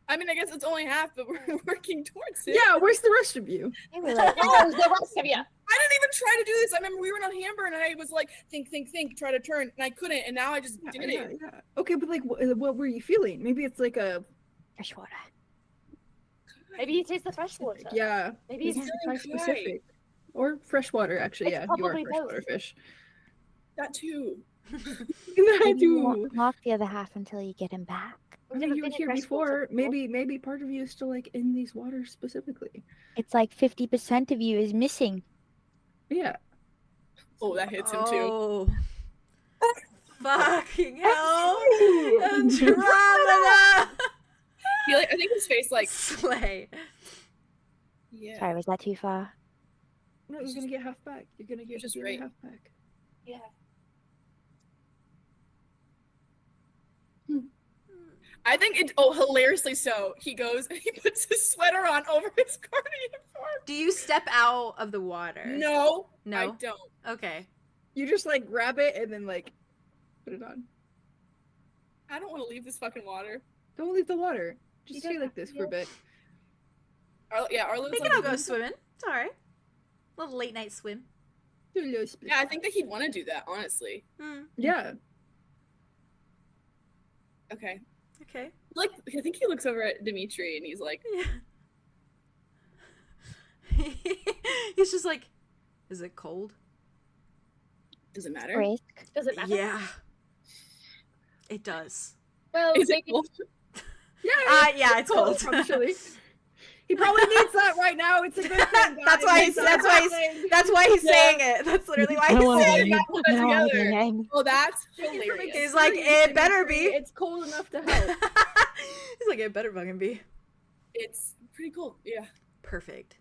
I mean, I guess it's only half, but we're working towards it. Yeah, where's the rest of you? They were like, Oh, the rest of you. I didn't even try to do this. I remember we were on Hamburg and I was like, think, try to turn, and I couldn't, and now I just Yeah, did yeah, it. yeah. Okay, but like, what were you feeling? Maybe it's like a fresh water. Maybe it is the fresh water. yeah, Maybe it's It's quite feeling specific. Or freshwater, actually. It's Yeah, you are probably both. freshwater fish. That too. I Maybe you won't do. unlock the other half until you get him back. I mean, you were here before. Maybe part of you is still like in these waters specifically. It's like 50% of you is missing. Yeah. Oh, that hits him too. Oh. Fucking hell. Andromeda. I think his face like Slay. yeah. Sorry, was that too far? No, you're gonna get half back. You're gonna get just the right. other half back. Yeah. I think it. Oh, hilariously so. He goes and he puts his sweater on over his garden uniform. Do you step out of the water? No, I No? don't. Okay. You just like grab it and then like put it on. I don't want to leave this fucking water. Don't leave the water. You Just don't stay like have this to. for a bit. Arlo's We like, can all go swimming. It's alright. Little late night swim. Do a little split. Yeah, I think that he'd want to do that. Honestly. Hmm. Yeah. Okay. Okay. Like I think he looks over at Dimitri and he's like, Yeah. He's just like, is it cold? "Does it matter? Risk. Does it matter? Yeah. It does. Well, Is it maybe cold?" Yeah. Yeah, it's cold. Actually. He probably needs that right now. It's a good thing. Guys. That's why he's saying it. That's literally why he's saying it. Put that together. Oh, that's hilarious. He's like, it better be. It's cold enough to help. He's like, it better fucking be. It's pretty cool. Yeah. Perfect.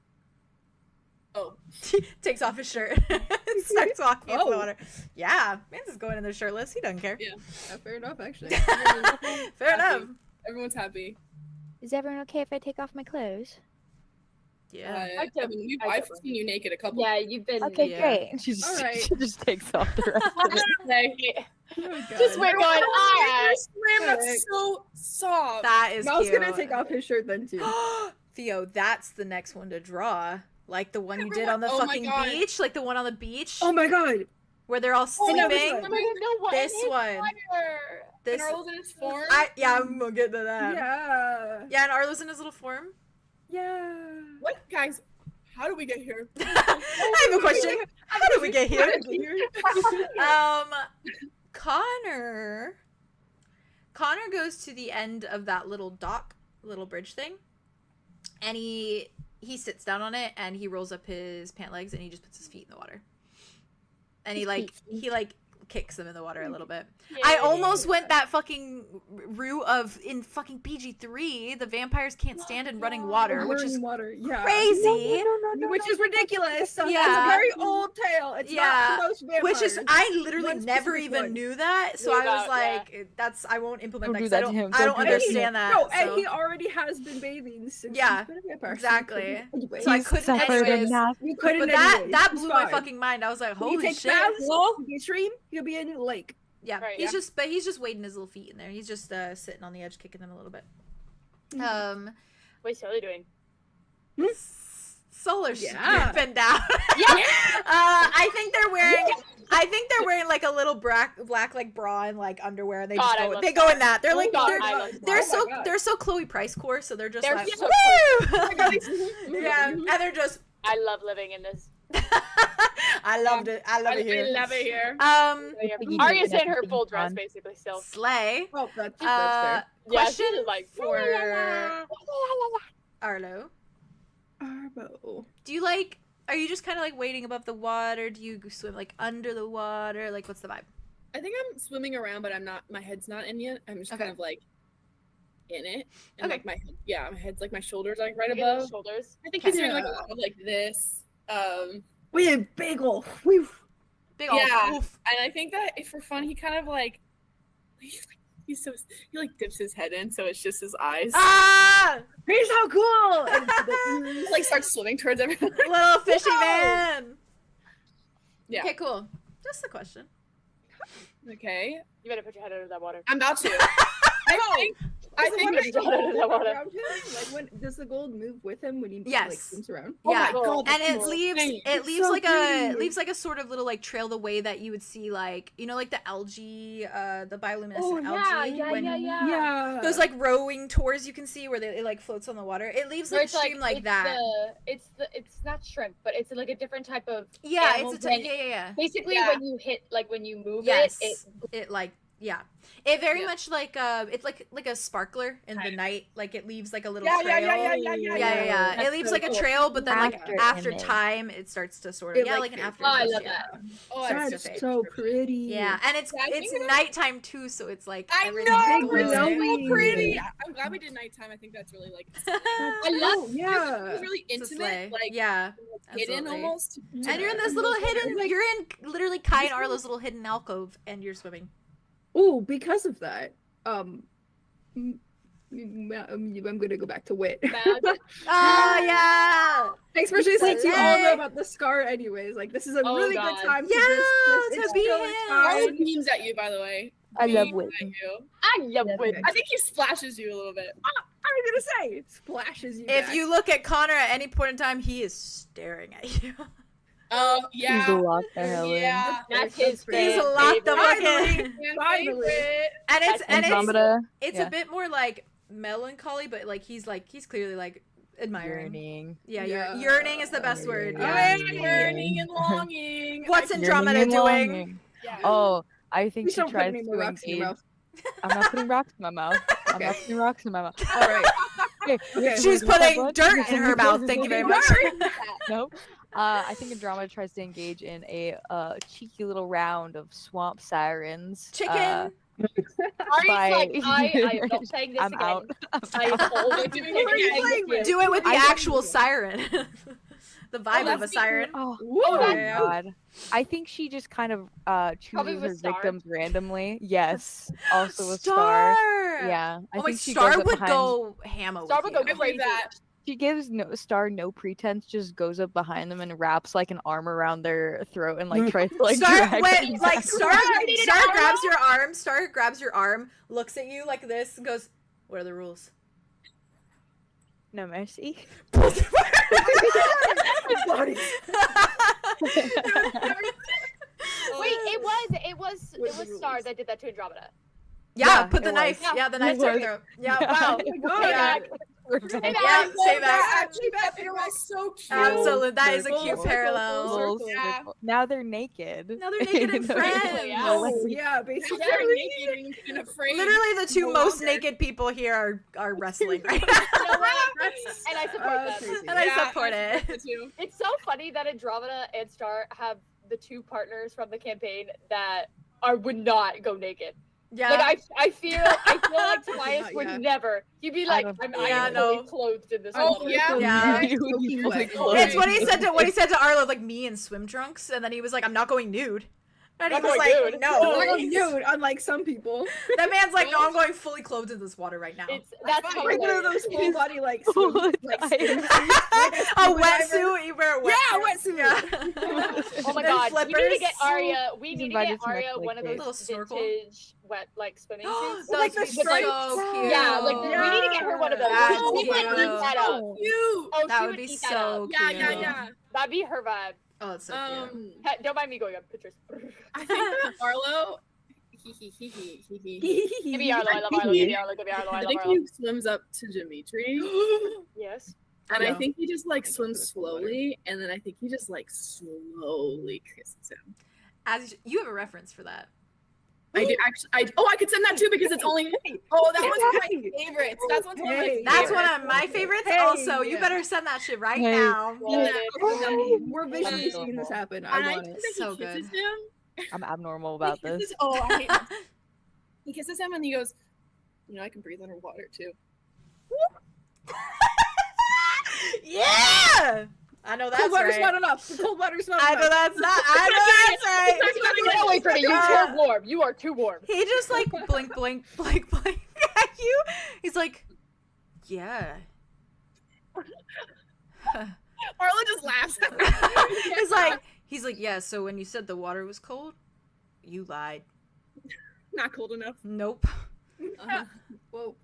Oh. Takes off his shirt. Starts walking into the water. Yeah, Mans is going in there shirtless. He doesn't care. Yeah. Fair enough, actually. Fair enough. Everyone's happy. Is everyone okay if I take off my clothes? Yeah. I've seen you naked a couple. Yeah, you've been. Okay, Yeah. great. She just, All right. she just takes off the rest of it. Just we're going. That's Alright. so soft. That is Mal's cute. gonna take off his shirt then too. Theo, that's the next one to draw. Like the one you did on the Oh my fucking God. beach. Like the one on the beach. Oh my god! Where they're all sleeping. This This one. This. And Arlo's in his form. I'm gonna get to that. Yeah. Yeah, and Arlo's in his little form. Yeah. What, guys? How did we get here? I have a question. How did we get here? Connor goes to the end of that little dock, little bridge thing, and he sits down on it and he rolls up his pant legs and he just puts his feet in the water, and he kicks them in the water a little bit. I almost went that fucking route of in fucking BG3, the vampires can't stand in running water, which is water. Yeah. crazy. Which is ridiculous. So Yeah. That's a very old tale. It's not for most vampires. Which is, I literally One never specific even one. knew that, so Knew I was that, like, I won't implement Don't that do 'cause that to him. I don't Don't do that to understand that. No, and so- he already has been bathing since Yeah, he's been a vampire. exactly. Anyway, So I couldn't Suffered anyways. enough. you couldn't. But that anyways. that It's blew my fine. fucking mind. I was like, He holy takes shit. baths, he'll be a stream, he'll be in a lake. Yeah, Right, he's yeah. he's just wading his little feet in there. He's just sitting on the edge, kicking them a little bit. What's Sally doing? Solar's Yeah. stripping down. I think they're wearing like a little black like bra and like underwear. And they God, I just love go. They go in that. They're Oh like God, I love they're that. so Oh my God. they're so Chloe Price core. So they're just They're like so woo. Yeah, and they're just. I love living in this. I loved it. I love it here. I love it here. Arya's in her full dress, Fun. basically, still. Slay. Oh, that's fair. Yeah, Question she's like, for Arlo. Arbo. Do you are you just kind of like wading above the water? Do you swim like under the water? Like, what's the vibe? I think I'm swimming around, but I'm not. My head's not in yet. I'm just Okay. kind of like in it. And Okay. like my head's like my shoulders like right look at the above. shoulders. I think he's doing like a Yeah. lot of like this. We had bagel. Whew. Big ol' Yeah. oof. And I think that if for fun, he kind of like he like dips his head in, so it's just his eyes. Ah! Here's how cool. And He like starts swimming towards everyone. Little fishy Whoa! man. Yeah. Okay, cool. Just a question. Okay. You better put your head under that water. I'm about to. I think Put your head under that water. around him? Like, when does the gold move with him when he like Yes. swims around? Oh Yeah. my God, And that's it cool. leaves It's so like pretty. a sort of little like trail the way that you would see like like the algae, the bioluminescent Oh, yeah, algae. yeah, when yeah, yeah. Yeah. Those like rowing tours you can see where it like floats on the water. It leaves Where like a stream like it's that. It's not shrimp, but it's like a different type of. Yeah, animal it's a when- yeah. Basically, Yeah. when you move Yes. it Like it very Yeah. much like it's like a sparkler in the night. Like it leaves like a little Yeah, trail. yeah. It That's leaves so like a cool. trail, but then like After after image. time it starts to sort of It, like an fades. after. Oh, I image, love yeah. that. Oh, Sorry. That's That's so pretty. Yeah, and it's Yeah, I think that- nighttime too, so it's like I everything's know. glowing. It's so glowing. pretty. I'm glad we did nighttime. I think that's really like. I love- yeah. It's really It's a slay. intimate, like yeah, hidden absolutely. almost. And you're in this little hidden. You're in literally Kai and Arlo's little hidden alcove, and you're swimming. Oh, because of that, I'm gonna go back to Wit. Oh yeah. Especially since you all Yay. know about the scar anyways. Like, this is a Oh, really God. good time to Yeah, just to it's be still him. time. Arlo beams at you, by the way. I love Beams Wit. at you. I love Yeah, Wit. okay. I think he splashes you a little bit. I was gonna say, it splashes you If back. you look at Connor at any point in time, he is staring at you. He's Yeah. locked the hell in. Yeah. That's his He's favorite. locked the fucking. Fan Finally. favorite. And it's Andromeda. it's yeah. a bit more like melancholy, but like he's clearly like admiring. Yearning. Yeah, Yeah. yearning is the best word. Oh, Yeah. yeah, yearning and longing. What's I- Andromeda Yearning and doing? longing. Yeah. Oh, I think Please she don't put tries any to more rocks in your engage. mouth. I'm not putting rocks in my mouth. I'm not Okay. putting rocks in my mouth. All right. Okay. She's putting dirt in her mouth. Thank you very much. Nope. I think Andromeda tries to engage in a cheeky little round of swamp sirens. Chicken. Ari's like, I am not saying this I'm again. out. I am always doing it. Do it with the I actual siren. The vibe of a siren. Oh, Oh, my yeah. god. I think she just kind of chooses with her Star. victims randomly. Yes. Also with Star. Yeah. I Oh my, think she Star goes up would behind... go hammer with Star would go you. crazy. She gives Star no pretense, just goes up behind them and wraps like an arm around their throat and like tries to like Star, drag when, them like back. Star grabs your arm. Star grabs your arm, looks at you like this, and goes, "What are the rules?" No mercy. Wait, it was Star that did that to Andromeda. Yeah, Yeah, put the it knife. was. Yeah, the knife to her throat. Yeah, wow. Yeah. Yeah, say that. Actually, that was so cute. Absolutely, that is a Full cute circle, parallel. full Full Yeah. circle. Now they're naked. Now they're naked and friends. Yeah. Oh, yeah, basically. They're naked and afraid. Literally, the two No most longer. naked people here are wrestling right now. You know what? And I support that. crazy. And I Yeah, support it. Me too. It's so funny that Andromeda and Star have the two partners from the campaign that would not go naked. Yeah. Like I feel like Tobias Not would yet. never. He'd be like, don't I'm think so. fully No. clothed in this Oh, water. yeah. Yeah. You would be fully Like, clothed. It's what he said to Arlo, like me in swim trunks, and then he was like, "I'm not going nude," and he Not was going like, nude. "No." Oh, dude, unlike some people. That man's like, "No, I'm going fully clothed in this water right now." That's how Like one of hilarious. those full body like Full swim, like dive. swim suits, A wetsuit. You wear a wetsuit. Yeah, wetsuit. Yeah. Oh my And god, we need to flippers. get Arya. We He's need to invited get to next Arya one of vacation. those Little snorkel. vintage wet like swimming suits. Those like would the be so stripes. cute. Yeah, like we need to get her one of those. That's She would eat cute. that up. Cute. Oh, That she would be eat that so up. Yeah, cute. yeah, yeah. That'd be her vibe. Oh, it's so cute. Hey, don't mind me going on pictures. I think that Arlo. Give me Arlo, I love Arlo. Give me Arlo, give me Arlo, I I love think Arlo. he swims up to Dimitri, Yes. and I Yeah. think he just like swims slowly, and then I think he just like slowly kisses him. As you have a reference for that. I do actually. I could send that too because it's only. Oh, that one's one of my favorites. That's one of my Hey. favorites. That's one of my favorites. Hey, also, you yeah. better send that shit right Hey. now. Yeah. We're visually seeing this happen. I want it. So he kisses good. him. I'm abnormal about He this. kisses- Oh, I hate that. He kisses him and he goes, "You know, I can breathe underwater too." Yeah, I know that's Cold water's right. not enough. The cold water's not I know enough. that's not. I know that's right. Get away from me. You're too warm. You are too warm. He just like blink, blink, blink, blink at you. He's like, yeah. Arlo just laughs. he's like, yeah. So when you said the water was cold, you lied. Not cold enough. Nope. Whoa.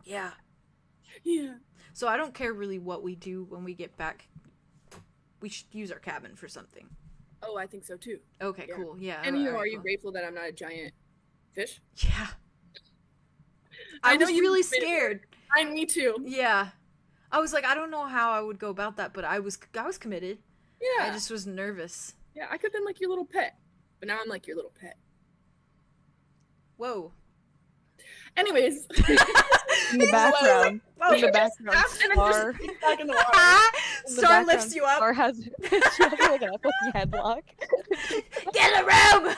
Yeah. Yeah. So I don't care really what we do when we get back. We should use our cabin for something. Oh, I think so too. Okay, Yeah. cool. Yeah. And alright, are you cool. grateful that I'm not a giant fish? Yeah. I I know was you really admitted it. scared. Me too. Yeah. I was like, I don't know how I would go about that, but I was committed. Yeah. I just was nervous. Yeah, I could have been like your little pet, but now I'm like your little pet. Whoa. Anyways, In the background. Whoa. In the background. and Star. back in the water. In the Star background, lifts you up. Star has, she has like a fucking headlock. Get in the room.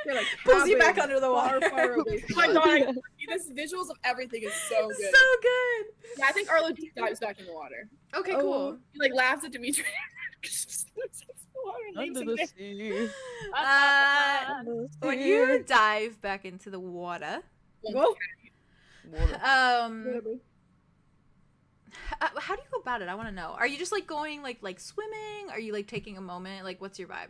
They're like Pulls you back cabin under the far, water. far away Oh from my us. god, this visuals of everything is so good. So good. Yeah, I think Arlo dives back in the water. Okay, Oh. cool. He like laughs at Dimitri. Under the sea. Uh, When you dive back into the water, Whoa. how do you go about it? I want to know. Are you just like going like swimming? Are you like taking a moment? Like, what's your vibe?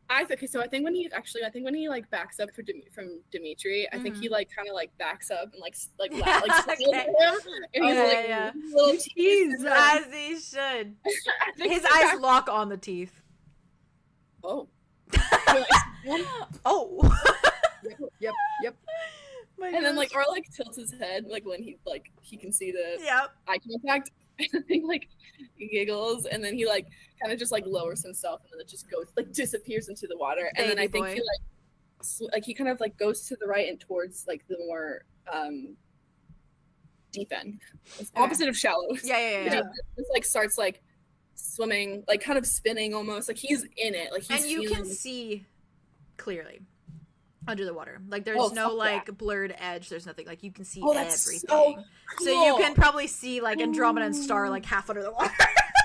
I think when he like backs up from Dimitri, I think he like kind of like backs up and like smiles Okay. at him, and he's Okay, like yeah. little teeth. As he should. I think His he eyes back- lock on the teeth. Oh. Oh. Yep. My And then gosh. like Arlo like tilts his head like when he can see the Yep. eye contact, and he like giggles, and then he like kind of just like lowers himself, and then it just goes like disappears into the water, and then I Baby think boy. he like like he kind of like goes to the right and towards like the more deep end. It's opposite of shallow. Yeah. Just like starts like swimming, like kind of spinning almost. Like he's in it. Like he's And you can feeling- see clearly under the water. Like there's no like blurred edge. There's nothing. Like you can see everything. So you can probably see like Andromeda and Star like half under the water.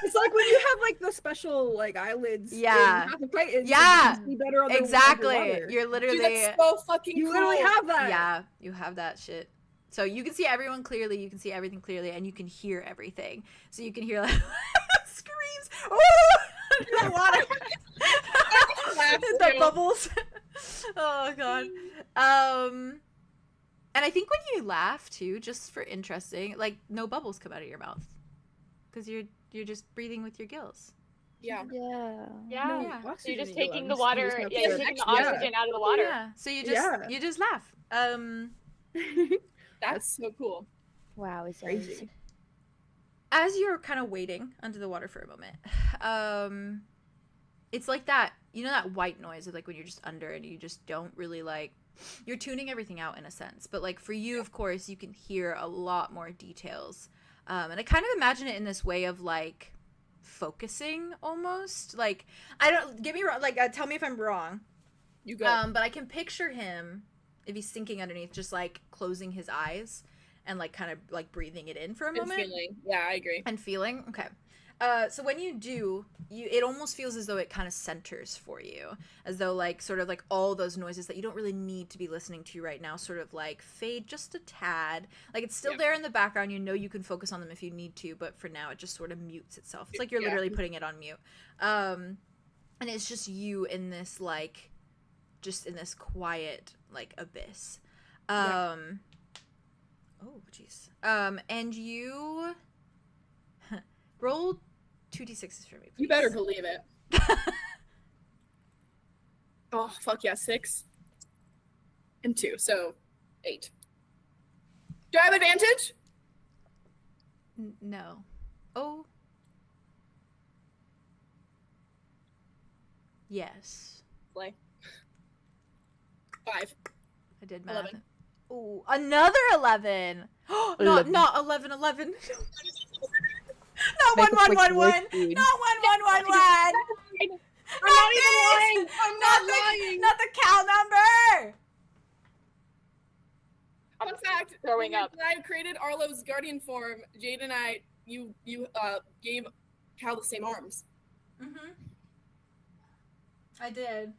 It's like when you have like the special like eyelids. Yeah. In Attack on Titan, Yeah. You can see better Exactly. underwater. You're literally Dude, that's so fucking You cool. literally have that. yeah, you have that shit. So you can see everyone clearly, you can see everything clearly, and you can hear everything. So you can hear like screams, ooh, under the water, the bubbles. Oh god. And I think when you laugh too, just for interesting, like no bubbles come out of your mouth, because you're just breathing with your gills. Yeah. Yeah. Yeah. Yeah. So you're just Oxygen taking the lungs. water. You just have Yeah, you're to- taking the oxygen out of the water. Yeah. So you just laugh. That's so cool. Wow, is Crazy. As you're kind of waiting under the water for a moment, it's like that, you know, that white noise of like when you're just under and you just don't really like, you're tuning everything out in a sense, but like for you, of course, you can hear a lot more details. And I kind of imagine it in this way of like focusing almost, like, I don't, get me wrong, like tell me if I'm wrong. You go. But I can picture him, if he's sinking underneath, just like closing his eyes and like kind of like breathing it in for a and moment. feeling. Yeah, I agree. And feeling. Okay. So when you do, it almost feels as though it kind of centers for you, as though like sort of like all those noises that you don't really need to be listening to right now sort of like fade just a tad. Like it's still there in the background, you know, you can focus on them if you need to, but for now it just sort of mutes itself. It's like you're literally putting it on mute. And it's just you in this like, just in this quiet like abyss. Oh jeez. And you roll 2d6s for me, please. You better believe it. Oh fuck yeah, 6 and 2, so 8. Do I have advantage? No. Oh. Yes. Play. 5. I did math. 11. Ooh, another 11. Not 11. Not 1 Make a 1 quick 1 1. word Not 1 feud. 1 1 1. I'm not even lying. I'm not lying. Not the cow number. Fun fact: throwing when up. I created Arlo's guardian form, Jade and I, you gave Cal the same arms. Mhm. I did.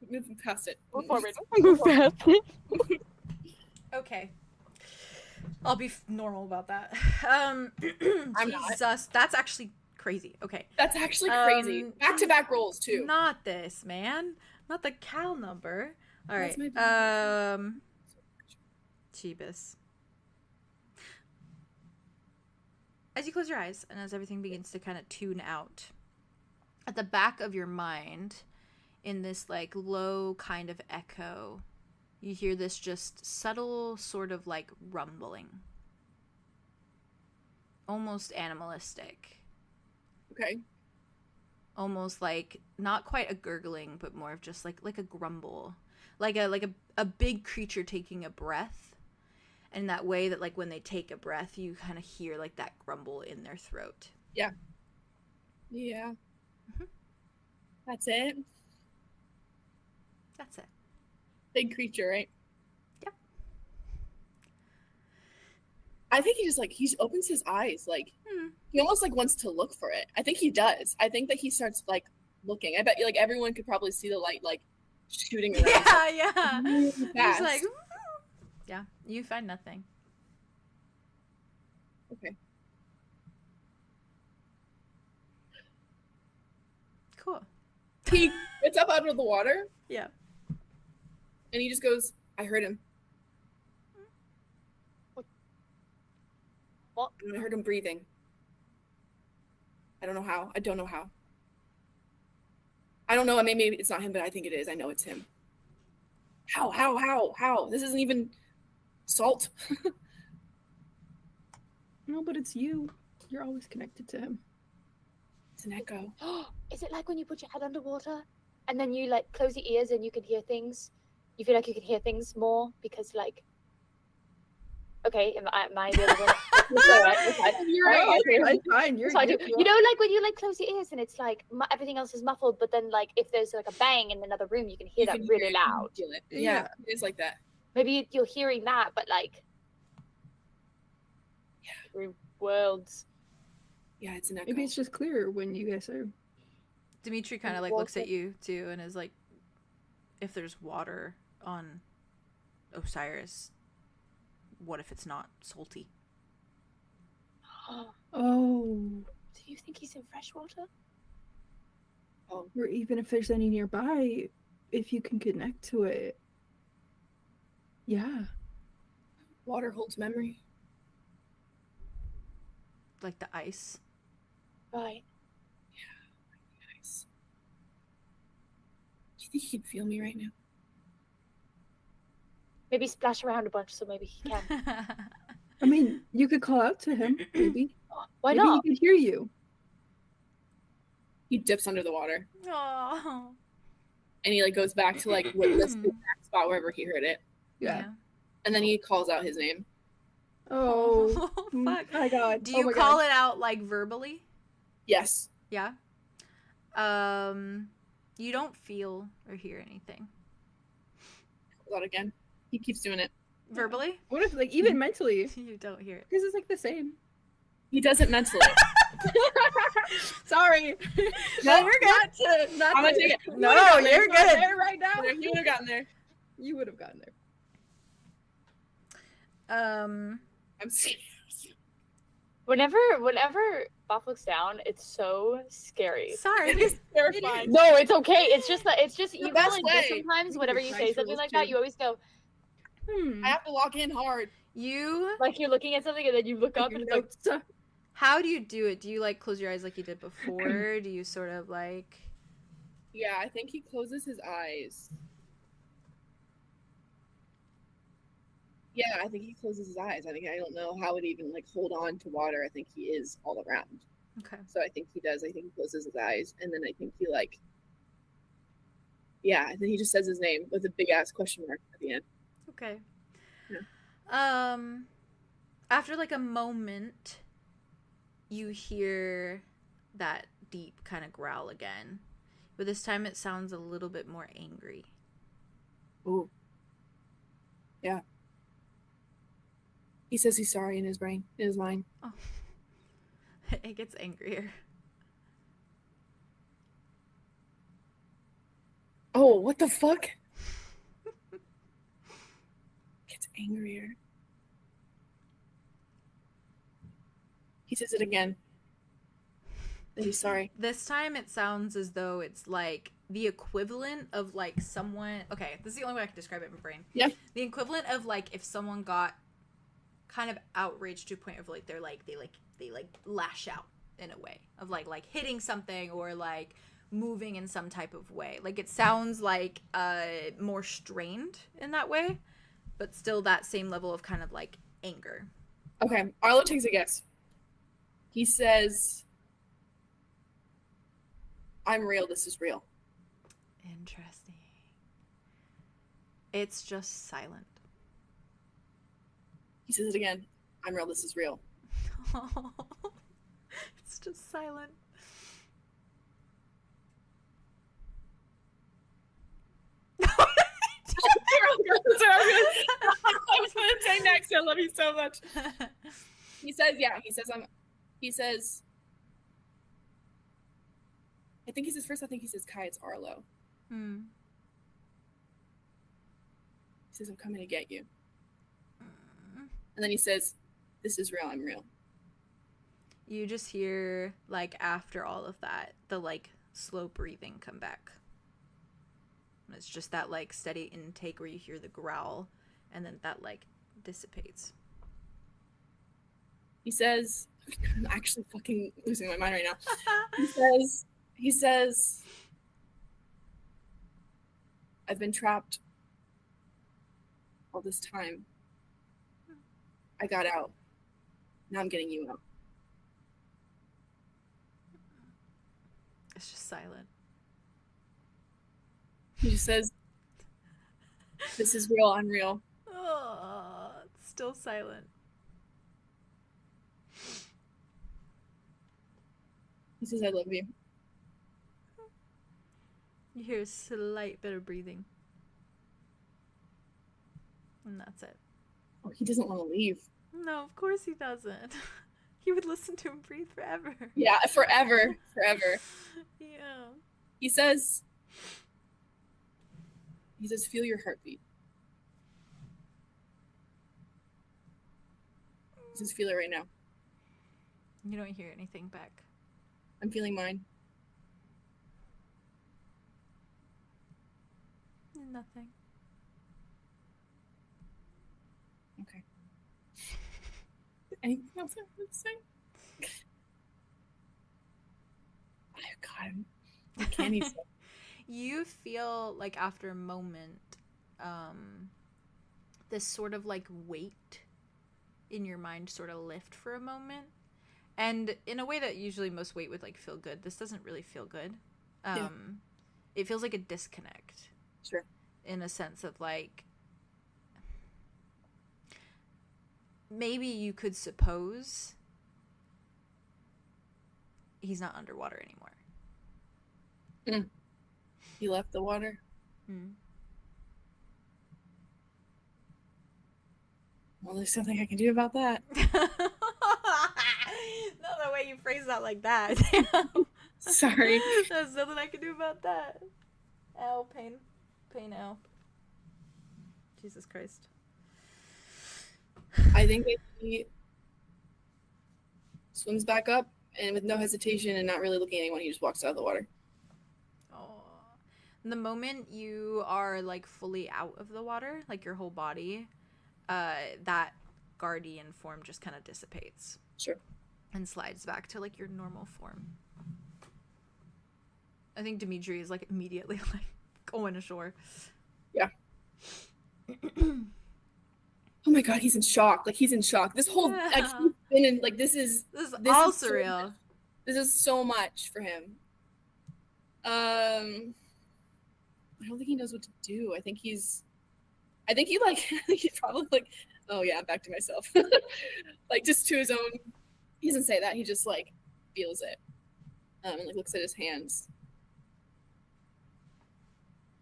Move past it. Move forward. Move fast. Okay. I'll be normal about that. I'm not. Jesus, that's actually crazy. Okay. That's actually crazy. Back-to-back rolls too. Not this, man. Not the cow number. All right. That's my Cheebus. As you close your eyes and as everything begins to kind of tune out, at the back of your mind, in this like low kind of echo, you hear this just subtle sort of like rumbling. Almost animalistic. Okay. Almost like not quite a gurgling, but more of just like a grumble. Like a big creature taking a breath. And that way that like when they take a breath, you kind of hear like that grumble in their throat. Yeah. Yeah. That's it. That's it. Big creature, right? Yep. I think he just opens his eyes, like he almost like wants to look for it. I think he does. I think that he starts like looking. I bet like everyone could probably see the light like shooting around. Yeah. Really He's fast. like, yeah, you find nothing. Okay. Cool. He gets up out of the water Yeah. and he just goes, I heard him. What? I heard him breathing. I don't know how. I don't know how. I don't know. Maybe it's not him, but I think it is. I know it's him. How? This isn't even salt. No, but it's you. You're always connected to him. It's an echo. Is it like when you put your head underwater and then you like close your ears and you can hear things. You feel like you can hear things more because like. Okay, am I the other one? You're right. It's fine. You're Sorry, good. you know, like when you like close your ears and it's like everything else is muffled, but then like if there's like a bang in another room, you can hear that really loud. Feel it. Yeah. Yeah, it's like that. Maybe you're hearing that, but like, yeah, worlds. Yeah, it's an echo. Maybe it's just clearer when you guys are. Dimitri kind of like looks at you too and is like, if there's water on Osiris, what if it's not salty? Oh. Do you think he's in fresh water? Oh, Or even if there's any nearby, if you can connect to it. Yeah. water holds memory. Like the ice. Right. Nice. Do you think he can feel me right now? Maybe splash around a bunch so maybe he can. I mean, you could call out to him, maybe. Why Maybe not? he could hear you. He dips under the water Oh. and he like goes back to like where this exact spot wherever he heard it, Yeah. and then he calls out his name. Oh, Fuck. my God. Do Oh you my call God. it out like verbally? Yes. Yeah. You don't feel or hear anything. Calls out again. He keeps doing it. Verbally? What if, like, even mentally? You don't hear it. Because it's like the same. He does it mentally. Sorry. No, we're good. Not I'm gonna to- take it. No, you're It's not good. there right now. He would have gotten there. You would have gotten there. I'm scared. Whenever Buff looks down, it's so scary. Sorry. It's terrifying. No, it's okay. It's just that you best know, like, way. sometimes whenever you say something like that, you always go I have to lock in hard. You, like you're looking at something and then you look up and it's like, Notes. how do you do it? Do you like close your eyes like you did before? Do you sort of like... Yeah, I think he closes his eyes. Yeah, I think he closes his eyes. I don't know how it even like hold on to water. I think he is all around. Okay. So I think he does. I think he closes his eyes, and then I think he like. Yeah, and then he just says his name with a big ass question mark at the end. Okay. Yeah. After like a moment, you hear that deep kind of growl again, but this time it sounds a little bit more angry. Ooh. Yeah. He says he's sorry in his mind. Oh. It gets angrier. Oh, what the fuck? Gets angrier. He says it again. That he's sorry. This time it sounds as though it's like the equivalent of like someone... Okay, this is the only way I can describe it in my brain. Yeah. The equivalent of like if someone got kind of outraged to a point of like they lash out in a way of like hitting something or like moving in some type of way. Like it sounds like more strained in that way, but still that same level of kind of like anger. Okay, Arlo takes a guess. He says, I'm real, this is real. Interesting. It's just silent. He says it again. I'm real, this is real. It's just silent. I was gonna say next. I love you so much. He says, I think he says first, I think he says, Kai, it's Arlo. Hmm. He says, I'm coming to get you. And then he says, this is real, I'm real. You just hear, like, after all of that, the, like, slow breathing come back. And it's just that, like, steady intake where you hear the growl, and then that, like, dissipates. He says, I'm actually fucking losing my mind right now. He says, I've been trapped all this time. I got out. Now I'm getting you out. It's just silent. He just says, "This is real, unreal." Oh, it's still silent. He says, "I love you." You hear a slight bit of breathing. And that's it. Oh, he doesn't want to leave. No, of course he doesn't. He would listen to him breathe forever. Yeah, forever. Yeah. He says, "Feel your heartbeat." He says, "Feel it right now." You don't hear anything back. I'm feeling mine. Nothing. Okay. Anything else I want to say? Oh, God. What can he say? You feel like after a moment, this sort of like weight in your mind sort of lift for a moment. And in a way that usually most weight would like feel good, this doesn't really feel good. Yeah. It feels like a disconnect. Sure. In a sense of like, maybe you could suppose he's not underwater anymore. He left the water. Well, there's something I can do about that. Not the way you phrase that like that. Sorry. There's nothing I can do about that. Ow, pain. Pain, ow. Jesus Christ. I think that he swims back up and with no hesitation and not really looking at anyone, he just walks out of the water. Oh. The moment you are like fully out of the water, like your whole body, that guardian form just kind of dissipates. Sure. And slides back to like your normal form. I think Dimitri is like immediately like going ashore. Yeah. Oh my God, he's in shock. Like he's in shock. This whole like, he's been in like this is all is surreal. This is so much for him. I don't think he knows what to do. I think he he's probably like, oh yeah, back to myself. Like just to his own. He doesn't say that. He just like feels it, and like looks at his hands.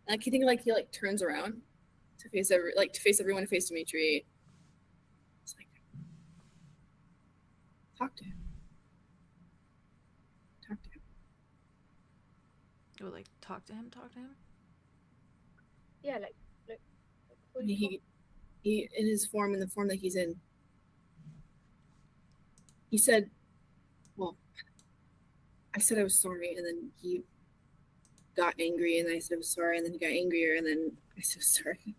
And I can think like he like turns around to face everyone, to face Dimitri. It's like, talk to him. Oh, like talk to him. Yeah, like And he in his form, in the form that he's in, he said, well, I said I was sorry, and then he got angry, and I said I was sorry, and then he got angrier, and then I said sorry.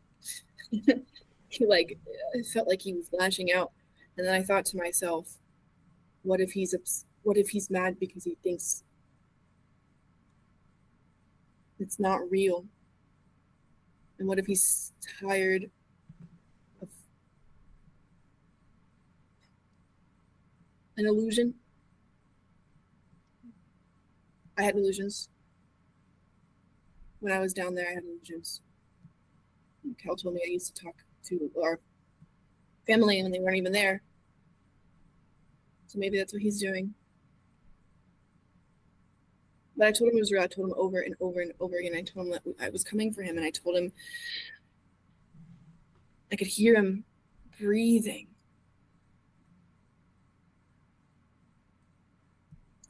He like, it felt like he was lashing out, and then I thought to myself, what if he's mad because he thinks it's not real? And what if he's tired of an illusion? I had illusions. When I was down there, I had illusions. Kel told me I used to talk to our family when they weren't even there. So maybe that's what he's doing. But I told him it was real. I told him over and over and over again. I told him that I was coming for him, and I told him I could hear him breathing.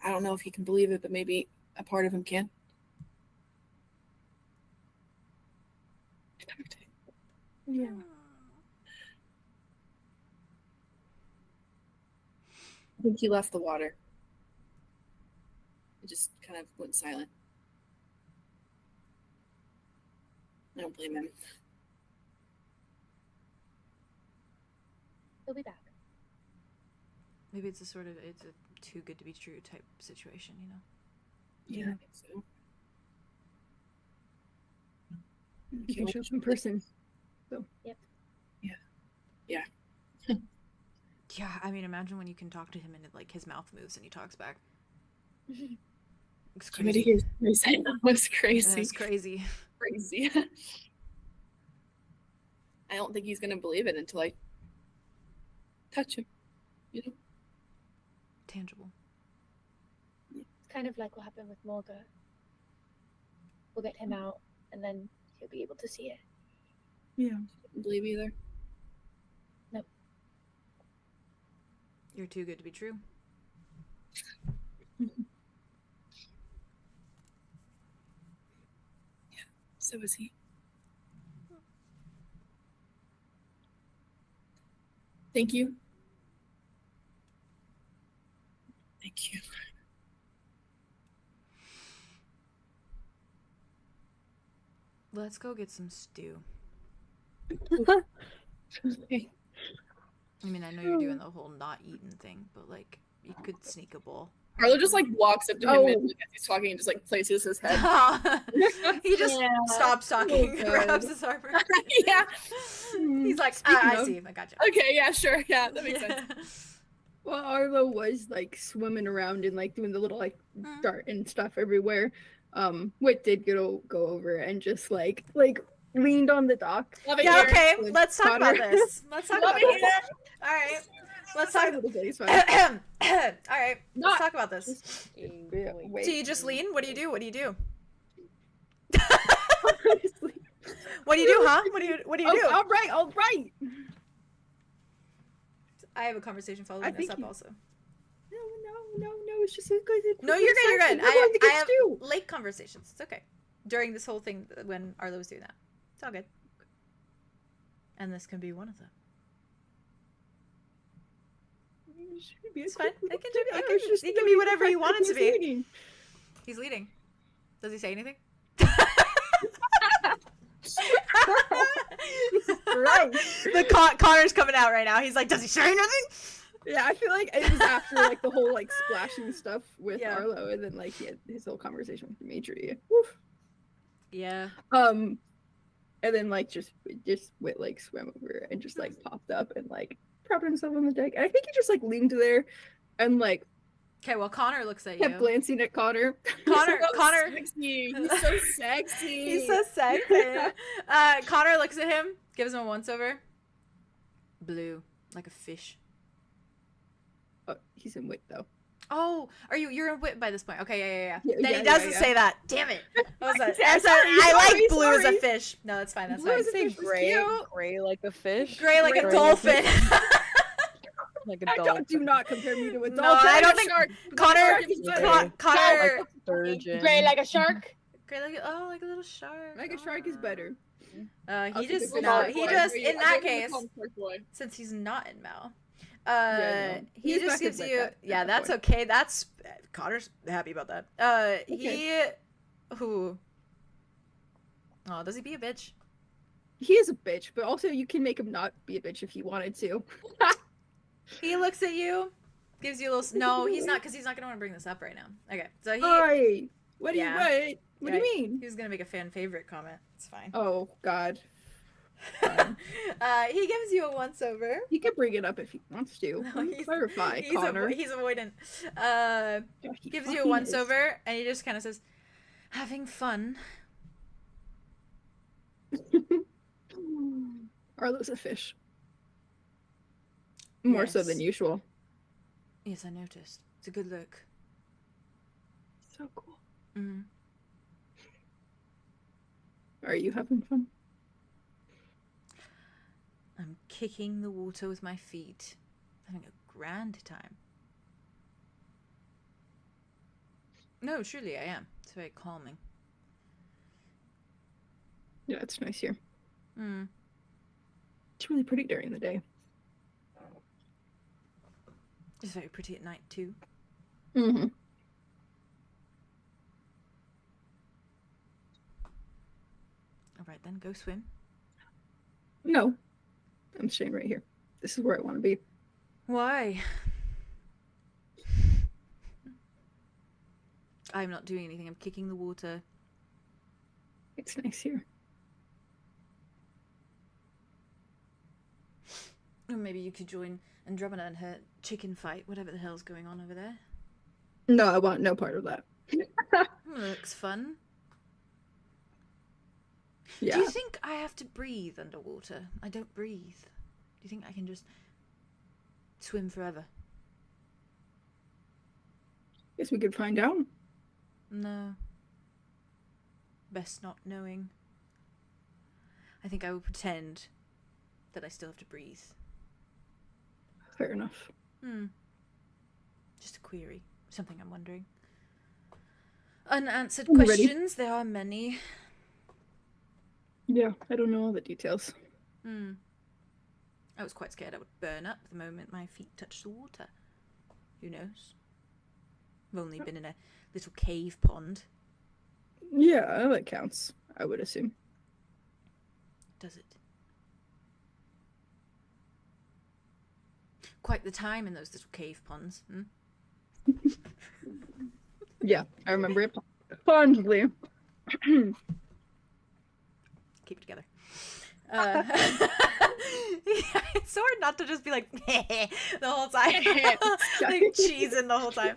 I don't know if he can believe it, but maybe a part of him can. Yeah. I think he left the water. It just kind of went silent. I don't blame him. He'll be back. Maybe it's a too good to be true type situation, you know? Yeah, I think so. You can show up in person. So. Yep. Yeah. Yeah, I mean, imagine when you can talk to him and like his mouth moves and he talks back. It's Comedy crazy. here. That was crazy. That's crazy. crazy. I don't think he's gonna believe it until I touch him. You know? Tangible. It's kind of like what happened with Morga. We'll get him out, and then he'll be able to see it. Yeah. I don't believe either. You're too good to be true. So is he. Thank you. Thank you. Let's go get some stew. Okay. I mean, I know you're doing the whole not eating thing, but like, you could sneak a bowl. Arlo just like walks up to him and, as he's talking and just like places his head. He just stops talking, Oh, grabs his armor. Yeah. He's like, Speaking I of- see, I gotcha. Okay, yeah, sure. Yeah, that makes sense. Well, Arlo was like swimming around and like doing the little like dart and stuff everywhere. Wit did go over and just like leaned on the dock. Love it Yeah, here. okay, With let's talk about Connor. this. Let's talk Love about it this. here. All right, let's talk. He's fine. All right, let's Not- talk about this. Yeah, wait. Do you just lean? What do you do? What do you do? Honestly. What do you do, huh? What do you do? All right. I have a conversation I following this think up you- also. No. It's just a good. No, you're good. You're good. We're going to I get have stew. late conversations. It's okay. During this whole thing when Arlo was doing that, it's all good. And this can be one of them. It's fine. It can be whatever you want it to be. He's leading. Does he say anything? Right. Connor's coming out right now. He's like, does he say anything? Yeah, I feel like it was after like the whole like splashing stuff with Yeah. Arlo, and then like he had his whole conversation with Dimitri. Woof. Yeah. And then like just Wit like swam over and just like popped up and like propped himself on the deck. And I think he just like leaned there and like Okay, well, Connor looks at kept you. glancing at Connor. Connor. Sexy. He's so sexy. He's so sexy. Connor looks at him, gives him a once over. Blue, like a fish. Oh, he's in Wit though. Oh, you're in Wit by this point. Okay, yeah. Yeah, Then yeah, he doesn't yeah. say that. Damn it. What was that? Yeah, I like sorry, blue as a sorry. fish. No, that's fine. That's Blue fine. as a Say fish was gray, cute. gray like a fish. Gray like a Gray dolphin. Like a I dolphin. don't, do not compare me to a dolphin. No, I don't think Connor. Gray. Connor. Like a sturgeon. Gray like a shark. Gray like like a little shark. Like a shark is better. He I'll take just the no. shark He boy. just Yeah, in that I'm gonna case, call him Shark Boy. since he's not in Mal. Yeah, no. He He's just back gives at you that yeah, that's point. okay. That's Connor's happy about that. Who oh, does he be a bitch? He is a bitch, but also you can make him not be a bitch if you wanted to. He looks at you, gives you a little no, he's not because he's not gonna want to bring this up right now. Okay, so he Hi. What do Yeah. you what do you mean? he was gonna make a fan favorite comment. It's fine. Oh God. He gives you a once over. He can bring it up if he wants to. No, Let me clarify, Connor. He's avoidant. He Gives you a fucking once is. over, and he just kind of says, "Having fun." Arlo's a fish. More so Yes. than usual. Yes, I noticed. It's a good look. So cool. Mm. Are you having fun? I'm kicking the water with my feet, having a grand time. No, truly, I am. It's very calming. Yeah, it's nice here. Mm. It's really pretty during the day. It's very pretty at night too. Mm-hmm. All right, then go swim. No. I'm staying right here. This is where I want to be. Why? I'm not doing anything. I'm kicking the water. It's nice here. Or maybe you could join Andromeda and her chicken fight, whatever the hell's going on over there. No, I want no part of that. Looks fun. Yeah. Do you think I have to breathe underwater? I don't breathe. Do you think I can just swim forever? Guess we could find out. No. Best not knowing. I think I will pretend that I still have to breathe. Fair enough. Just a query. Something I'm wondering. Unanswered I'm ready. questions. There are many. Yeah, I don't know all the details. I was quite scared I would burn up the moment my feet touched the water. Who knows? I've only been in a little cave pond. Yeah, that counts, I would assume. Does it? Quite the time in those little cave ponds. Yeah, I remember it fondly. Keep it together. Yeah, it's so hard not to just be like the whole time, like cheesing the whole time,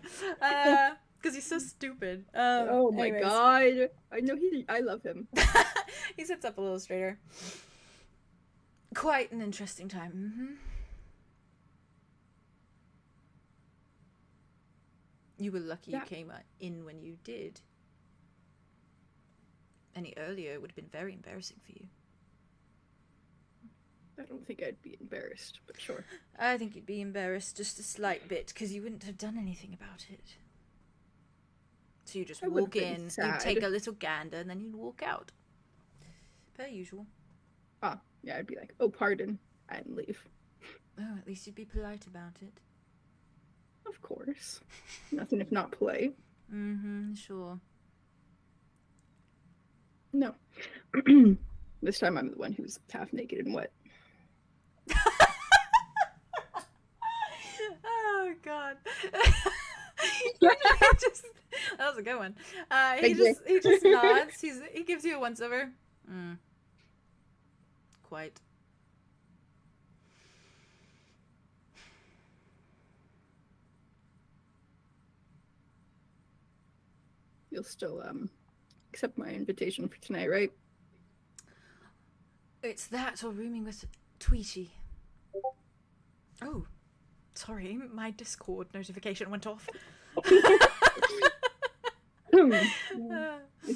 because he's so stupid. Oh my anyways. god, I love him. He sits up a little straighter. Quite an interesting time. You were lucky you came in when you did. Any earlier it would have been very embarrassing for you. I don't think I'd be embarrassed, but sure. I think you'd be embarrassed just a slight bit, because you wouldn't have done anything about it. So you just walk in, you'd take a little gander, and then you'd walk out. Per usual. Ah, yeah, I'd be like, oh, pardon, and leave. Oh, at least you'd be polite about it. Of course. Nothing if not polite. Sure. No. This time I'm the one who's half naked and wet. Oh god. That was a good one. He just nods. He gives you a once over. Quite. You'll still accept my invitation for tonight, right? It's that or rooming with Tweety. Oh, sorry, my Discord notification went off.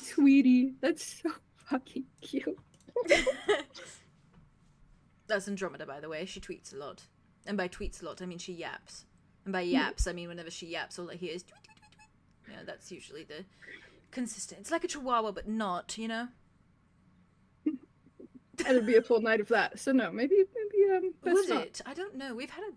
Tweety, that's so fucking cute. That's Andromeda, by the way. She tweets a lot. And by tweets a lot, I mean she yaps. And by yaps, I mean whenever she yaps, all I hear is tweet, tweet, tweet, tweet. Yeah, that's usually the consistent. It's like a chihuahua, but not, you know? And it'd be a full night of that. So no, maybe that's Was not. it? I don't know. We've had a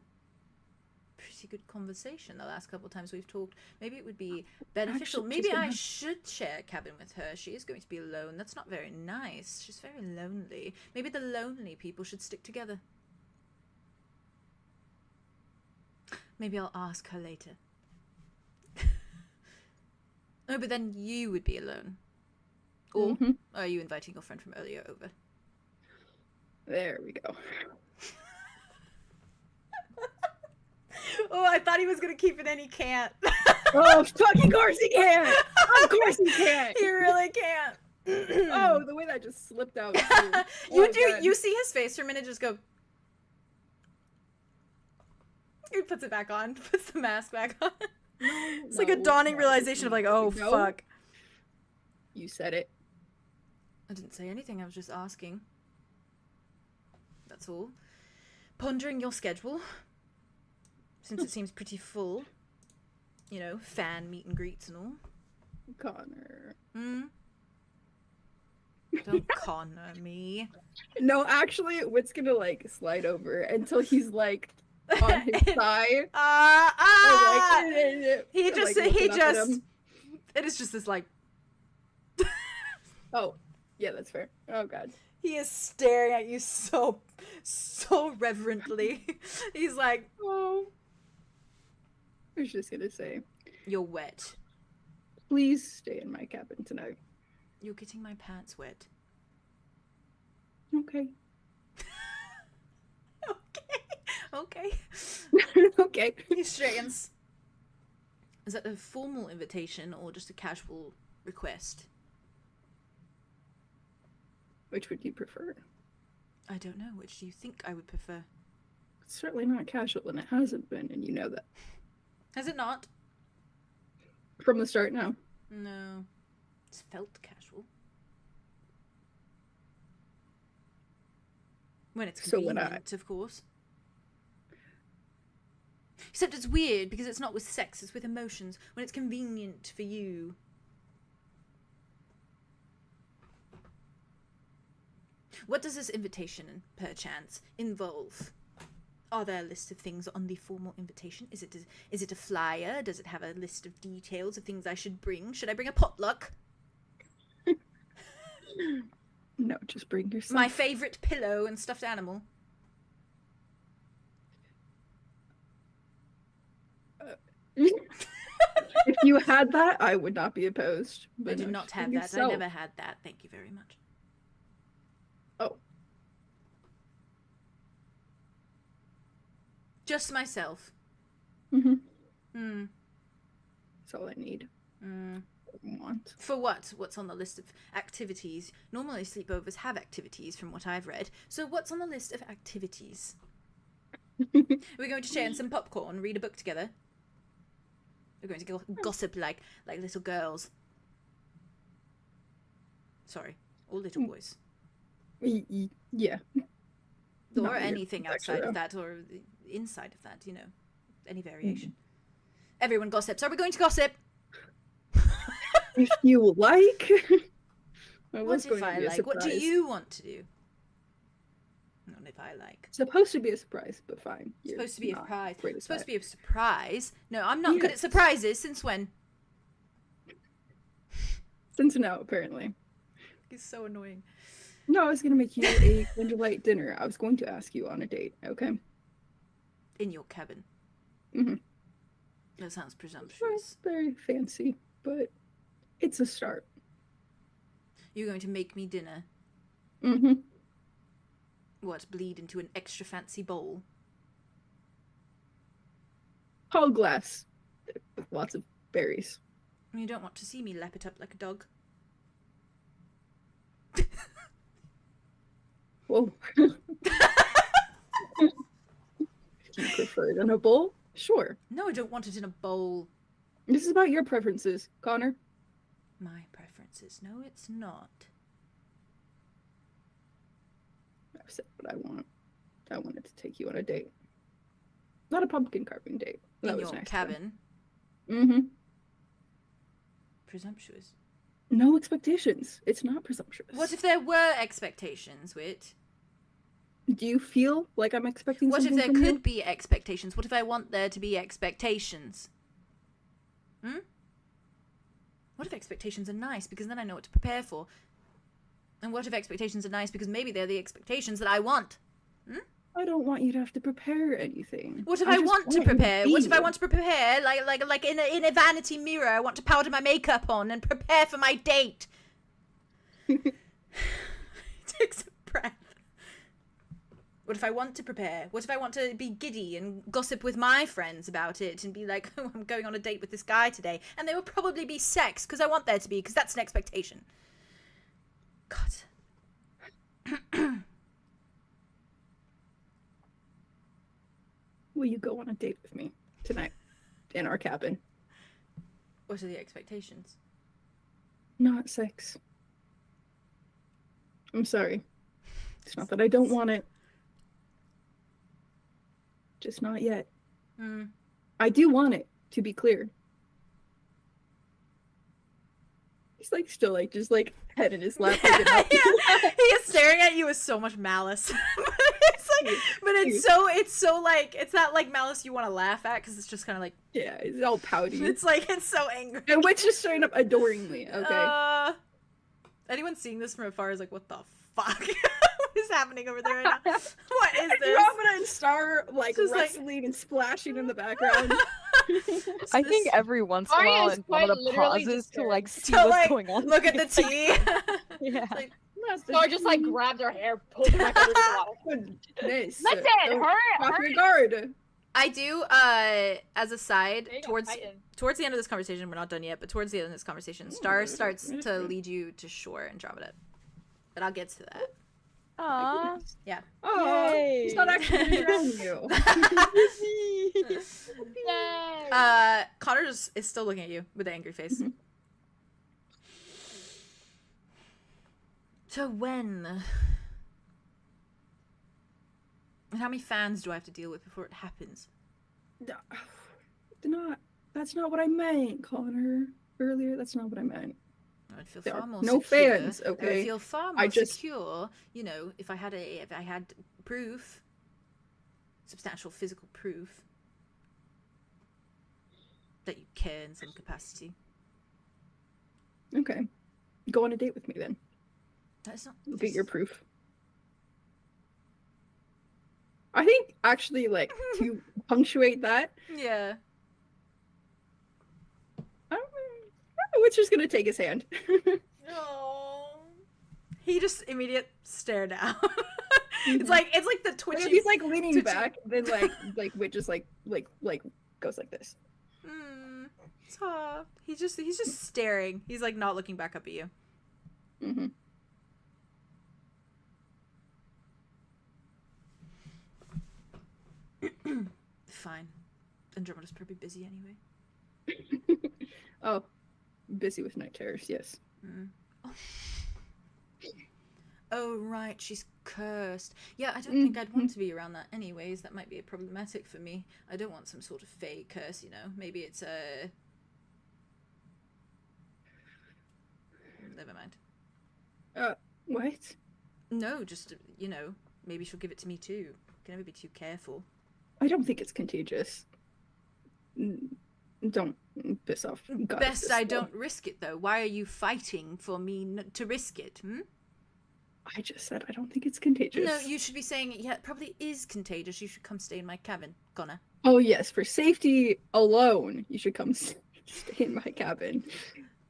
pretty good conversation the last couple of times we've talked. Maybe it would be beneficial. Actually, Maybe she's I gonna- should share a cabin with her. She is going to be alone. That's not very nice. She's very lonely. Maybe the lonely people should stick together. Maybe I'll ask her later. Oh, but then you would be alone. Or are you inviting your friend from earlier over? There we go. Oh, I thought he was going to keep it and he can't. Oh, fucking course he can't! Of course he can't! He really can't. Oh, the way that just slipped out. Too. You Oh, do. God. You see his face for a minute. Just go. He puts it back on. Puts the mask back on. It's like a dawning realization of like, oh No. fuck. You said it. I didn't say anything. I was just asking. That's all. Pondering your schedule, since it seems pretty full. You know, fan meet and greets and all. Connor. Don't corner me. No, actually, Wit's gonna like slide over until he's like on his thigh. He just. It is just this like. Oh, yeah, that's fair. Oh god. He is staring at you so reverently. He's like, Oh. I was just gonna say, you're wet. please stay in my cabin tonight. You're getting my pants wet. Okay. Okay. Okay. He straightens. Is that a formal invitation or just a casual request? Which would you prefer? I don't know. Which do you think I would prefer? It's certainly not casual, and it hasn't been, and you know that. Has it not? From the start, no. No. It's felt casual. When it's So when convenient, of course. Except it's weird because it's not with sex, it's with emotions. When it's convenient for you. What does this invitation, perchance, involve? Are there a list of things on the formal invitation? Is it a flyer? Does it have a list of details of things I should bring? Should I bring a potluck? No, just bring yourself. My favourite pillow and stuffed animal? If you had that, I would not be opposed. I But do no, not just have bring that. I yourself. never had that. Thank you very much. Oh. Just myself. Mm-hmm. Hmm. That's all I need. Mm. I want. For what? What's on the list of activities? Normally sleepovers have activities from what I've read. So what's on the list of activities? We're going to share some popcorn, read a book together. We're going to gossip like little girls. Sorry, or little boys. Yeah. Or Not weird, anything outside actually, of that, or inside of that, you know. Any variation. Everyone gossips. Are we going to gossip? If you like. What if I like? What do you want to do? Not if I like. Supposed to be a surprise, but fine. It's supposed to be a surprise. It's Supposed to be a surprise. No, I'm not good at surprises. Since when? Since now, apparently. It's so annoying. No, I was going to make you a candlelight dinner. I was going to ask you on a date, okay? In your cabin. Mm-hmm. That sounds presumptuous. It's very fancy, but it's a start. You're going to make me dinner. Mm-hmm. What, bleed into an extra fancy bowl? Tall glass with lots of berries. You don't want to see me lap it up like a dog. Whoa. If you prefer it in a bowl, sure. No, I don't want it in a bowl. This is about your preferences, Connor. My preferences. No, it's not. I've said what I want. I wanted to take you on a date. Not a pumpkin carving date. That In was your nice, cabin. Mm-hmm. Presumptuous. No expectations. It's not presumptuous. What if there were expectations, Wit? Do you feel like I'm expecting What if something there from you? could be expectations? What if I want there to be expectations? Hmm? What if expectations are nice because then I know what to prepare for? And what if expectations are nice because maybe they're the expectations that I want? Hmm? I don't want you to have to prepare anything. What if I just want to you to prepare? What if I be. want to prepare like in a vanity mirror? I want to powder my makeup on and prepare for my date. Takes a breath. What if I want to prepare? What if I want to be giddy and gossip with my friends about it and be like, oh, I'm going on a date with this guy today, and there will probably be sex because I want there to be, because that's an expectation. God. Will you go on a date with me tonight in our cabin? What are the expectations? Not sex. I'm sorry. It's not that I don't want it. Just not yet. Mm. I do want it, to be clear. He's like still like just like head in his lap. Like, Yeah, he is staring at you with so much malice. It's so like, it's not like malice you want to laugh at because it's just kind of like, yeah, he's all pouty. it's like, it's so angry. And Wit's just straight up adoringly, okay? Anyone seeing this from afar is like, what the fuck? What is happening over there right now? What is this? Robin and Star like Just, like- wrestling and splashing in the background. I think every once in a while, Arya's in one of quite the literally pauses just to like see to, what's like, going on. look at the tea. Yeah. Like, So I just like grabbed her hair, pulled her back over the wall. Goodness. Listen, Don't hurry, drop hurry. your guard. I do, as a side, There you go, towards Titan. the end of this conversation, we're not done yet, but towards the end of this conversation, Star starts to lead you to shore and Andromeda. but I'll get to that. Aww. Yeah. Oh, he's not actually gonna drown you. Connor is still looking at you with an angry face. Mhm. So when? And how many fans do I have to deal with before it happens? That's not what I meant, Connor. Earlier, that's not what I meant. I would feel There far are more no secure. fans, I would okay? feel far I more just- secure, you know, if I had proof, substantial physical proof that you care in some capacity. Okay. Go on a date with me then. That's not. Look at your proof. I think actually, like, to punctuate that, Yeah. Witcher's gonna take his hand. No. He just immediate stare down. It's like the twitchy. He's like leaning twitchy- back, then like Witch just like goes like this. Soft. He's just staring. He's like not looking back up at you. Mm-hmm. Fine. Andromeda's probably busy anyway. Oh, busy with night terrors. Yes. Oh right, she's cursed. Yeah, I don't think I'd want to be around that anyways. That might be problematic for me. I don't want some sort of fake curse, you know. Maybe it's a. Never mind. What? No, just you know, maybe she'll give it to me too. Can never be too careful. I don't think it's contagious. Don't piss off. Best I don't risk it though. Why are you fighting for me to risk it? I just said I don't think it's contagious. No, you should be saying yeah, it probably is contagious. You should come stay in my cabin, Connor. Oh yes, for safety alone, you should come stay in my cabin.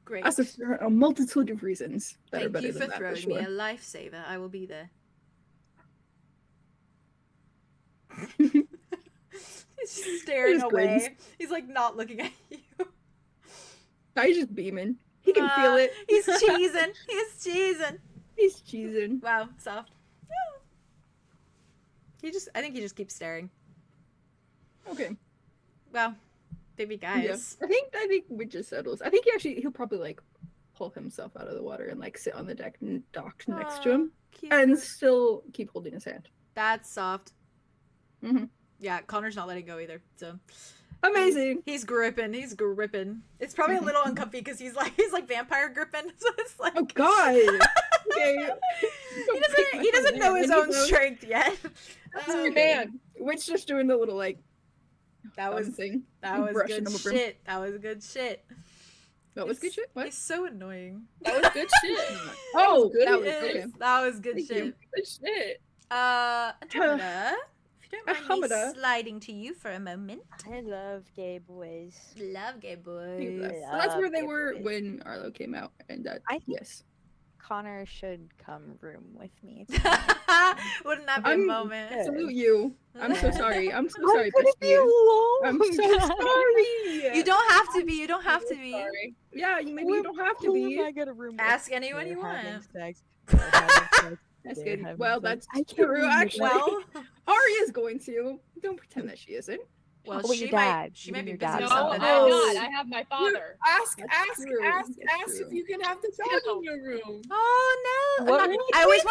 Great. As if there are a multitude of reasons that are Thank better you for than that, throwing for me sure. a lifesaver. I will be there. He's just staring He's away. grins. He's like not looking at you. He's just beaming. He can feel it. He's cheesing. He's cheesing. He's cheesing. Wow, soft. I think he just keeps staring. Okay. Wow, baby guys. Yeah. I think Witch just settles. I think he'll probably like pull himself out of the water and like sit on the dock next to him Cute. and still keep holding his hand. That's soft. Mhm. Yeah, Connor's not letting go either. So Amazing. he's gripping. He's gripping. It's probably a little uncomfy because he's like vampire gripping. So it's like Oh God. Okay. he doesn't know his own strength yet. Oh man. Witch just doing the little like That was thing. that was brushing good him over. shit. That was good shit. That was good shit. What? He's so annoying. That was good shit. Oh, good. that was Yes, okay. that was good Thank shit. you. Good shit. Andromeda, if you don't mind me Andromeda. sliding to you for a moment. I love gay boys. Love gay boys. That's where they love were it. when Arlo came out, and that I think- yes. Connor should come room with me. Wouldn't that be a I'm- moment? Yeah. Salute you. I'm so sorry. I'm so sorry, gonna be bestie. alone. I'm so sorry. You don't have to be. You don't have to be. Sorry. Yeah, maybe you don't have to be. I get a room? Ask anyone you want. Sex. That's They're good. having Well, sex. that's I can't true. believe it. Actually, Well, Arya's going to. Don't pretend that she isn't. well, Oh, she your might. dad. She You might mean be your busy dad. with No, something I'm else. not. I have my father. That's Ask true. That's if true. you can have the dog in your room. Oh no! What? I always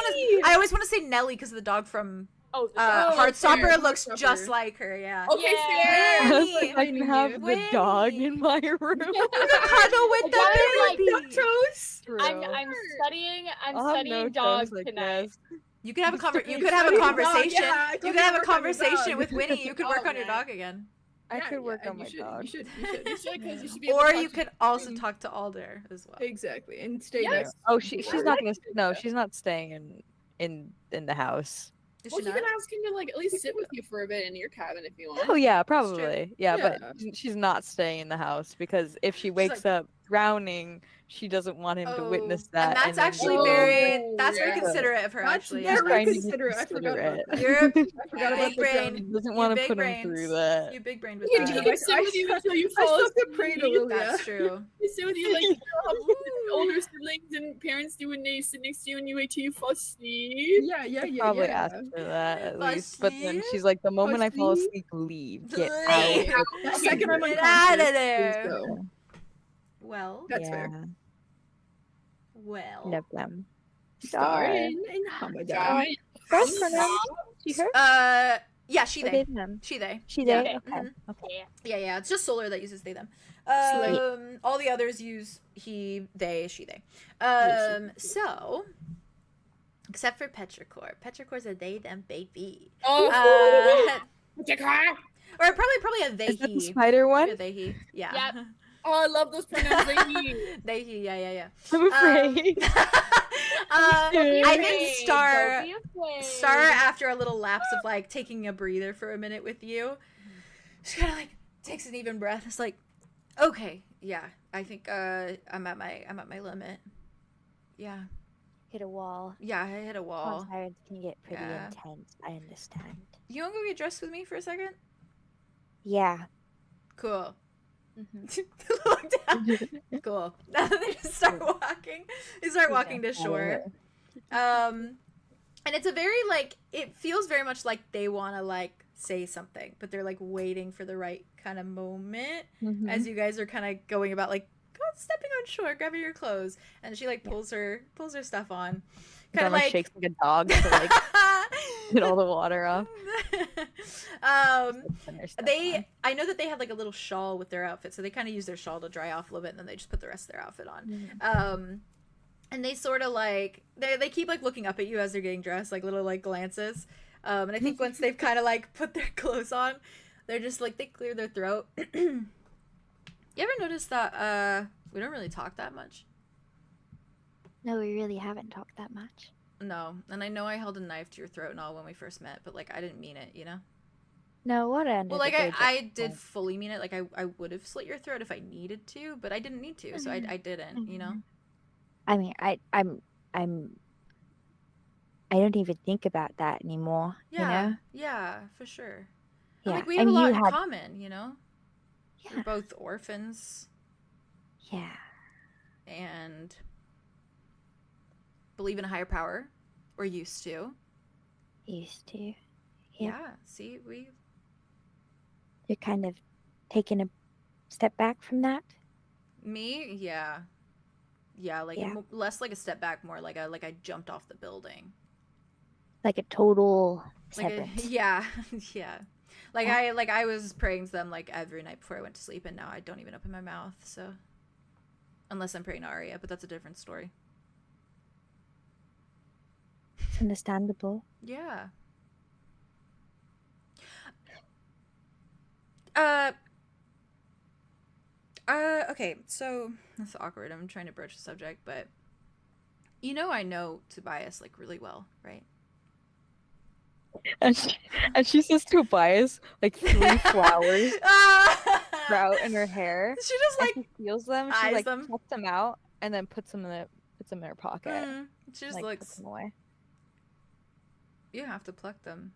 want to say Nelly because the dog from Oh, Heartstopper fair. looks Heartstopper. just like her. Yeah. Okay, Yeah. fair. Winnie. I can have the dog Winnie. in my room. You can cuddle with the Why, baby. like, Toes. True. I'm studying. I'm I'll have studying no dogs toes like tonight. this. You could have a You You could have a study the dog, conversation. yeah, You come could have a work on your conversation dog. with Winnie. You could work Oh, on your man. dog again. I could work and on my you should, dog. You should. You should. You should, 'cause you should be able Or to you talk to could also talk to Alder as well. Exactly, and stay Yes. there. Oh, she's I not like gonna. it. No, she's not staying in the house. Is Well, she you not? can ask him to like at least sit with you for a bit in your cabin if you want. Oh yeah, true. probably. Yeah, Yeah. but she's not staying in the house because if she wakes like, up drowning, she doesn't want him to witness that. And that's then actually go very over. that's very yeah. considerate of her. That's Actually, She's very trying to be considerate. I forgot about considerate. that. You're I forgot about big the brain. drowning. She doesn't You want to big put him brains. through that. You big brained with Yeah, that. he can sit with you until you I fall still could pray to asleep. Lilia. That's true. He sit with you like you know how older siblings and parents do when they sit next to you and you wait till you fall asleep. Yeah, yeah, I'd yeah, probably yeah. ask for that at Fall least. But then asleep? she's like, the moment I fall Asleep? asleep, leave. Get Leave. out. The second I'm Get unconscious, out of please there. go. Well, That's fair. well. Love them. Star Star. and Hamada. Right. First pronoun. She her. Yeah, she Or they. them. She they. She Yeah. they. Okay. Mhm. Okay. Yeah. It's just Solar that uses they them. Slay. All the others use he, they, she, they. So except for Petrichor. Petrichor's a they them baby. Oh, Or probably a they Is that the he. spider one? Probably a they he. Yeah. Yep. oh, I love those pronouns. They he. Yeah. I'm afraid. I think Star Don't be afraid. Star after a little lapse of like taking a breather for a minute with you, she kind of like takes an even breath. It's like, okay, yeah, I think I'm at my limit. Yeah, Hit a wall. yeah, I hit a wall. Sirens can get pretty Yeah. intense. I understand. You wanna go get dressed with me for a second? Yeah. Cool. Mm-hmm. Look down. Cool. Now they just start walking. They start walking to shore. And it's a very like it feels very much like they want to like say something, but they're like waiting for the right kind of moment as you guys are kind of going about like stepping on shore, grabbing your clothes, and she like pulls her stuff on, kind of like shakes like a dog to like get all the water off. I know that they had like a little shawl with their outfit, so they kind of use their shawl to dry off a little bit, and then they just put the rest of their outfit on. And they sort of like they keep like looking up at you as they're getting dressed, like little like glances. And I think once they've kind of like put their clothes on, they're just like they clear their throat. You ever notice that we don't really talk that much? No, we really haven't talked that much. No, and I know I held a knife to your throat and all when we first met, but like I didn't mean it, you know. No, what end? Well, like I did fully mean it. Like I would have slit your throat if I needed to, but I didn't need to, so I didn't, you know. I mean, I don't even think about that anymore. Yeah, You know? yeah, for sure. Yeah. Like we have a and lot you in had, common, you know. Yeah. We're both orphans Yeah. and believe in a higher power, or used to. Used to. Yeah. See, You're kind of taking a step back from that. me, yeah, like Yeah. less like a step back, more like I jumped off the building. Like a total Like severance. yeah, yeah. Like Yeah. I was praying to them like every night before I went to sleep, and now I don't even open my mouth. So unless I'm praying to Arya, but that's a different story. It's understandable. Yeah. Okay, so that's awkward. I'm trying to broach the subject, but you know I know Tobias like really well, right? And she says Tobias like 3 flowers sprout in her hair. She just And like she feels them. She eyes like them. plucks them out and then puts them in her pocket. she just Like puts looks. them away. You have to pluck them.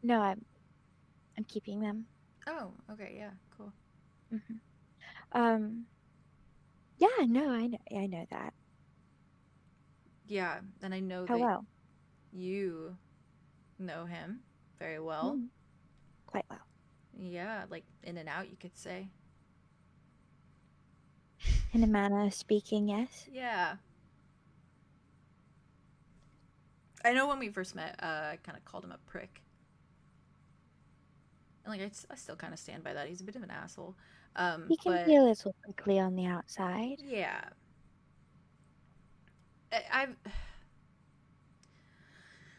No, I'm keeping them. Oh, okay, yeah, cool. Yeah, no, I know that. Yeah, and I know How that well? you know him very well. Quite well. Yeah, like in and out, you could say. In a manner of speaking, yes. Yeah. I know when we first met, I kind of called him a prick. And like I still kind of stand by that. He's a bit of an asshole. He can but be a little prickly on the outside. yeah. I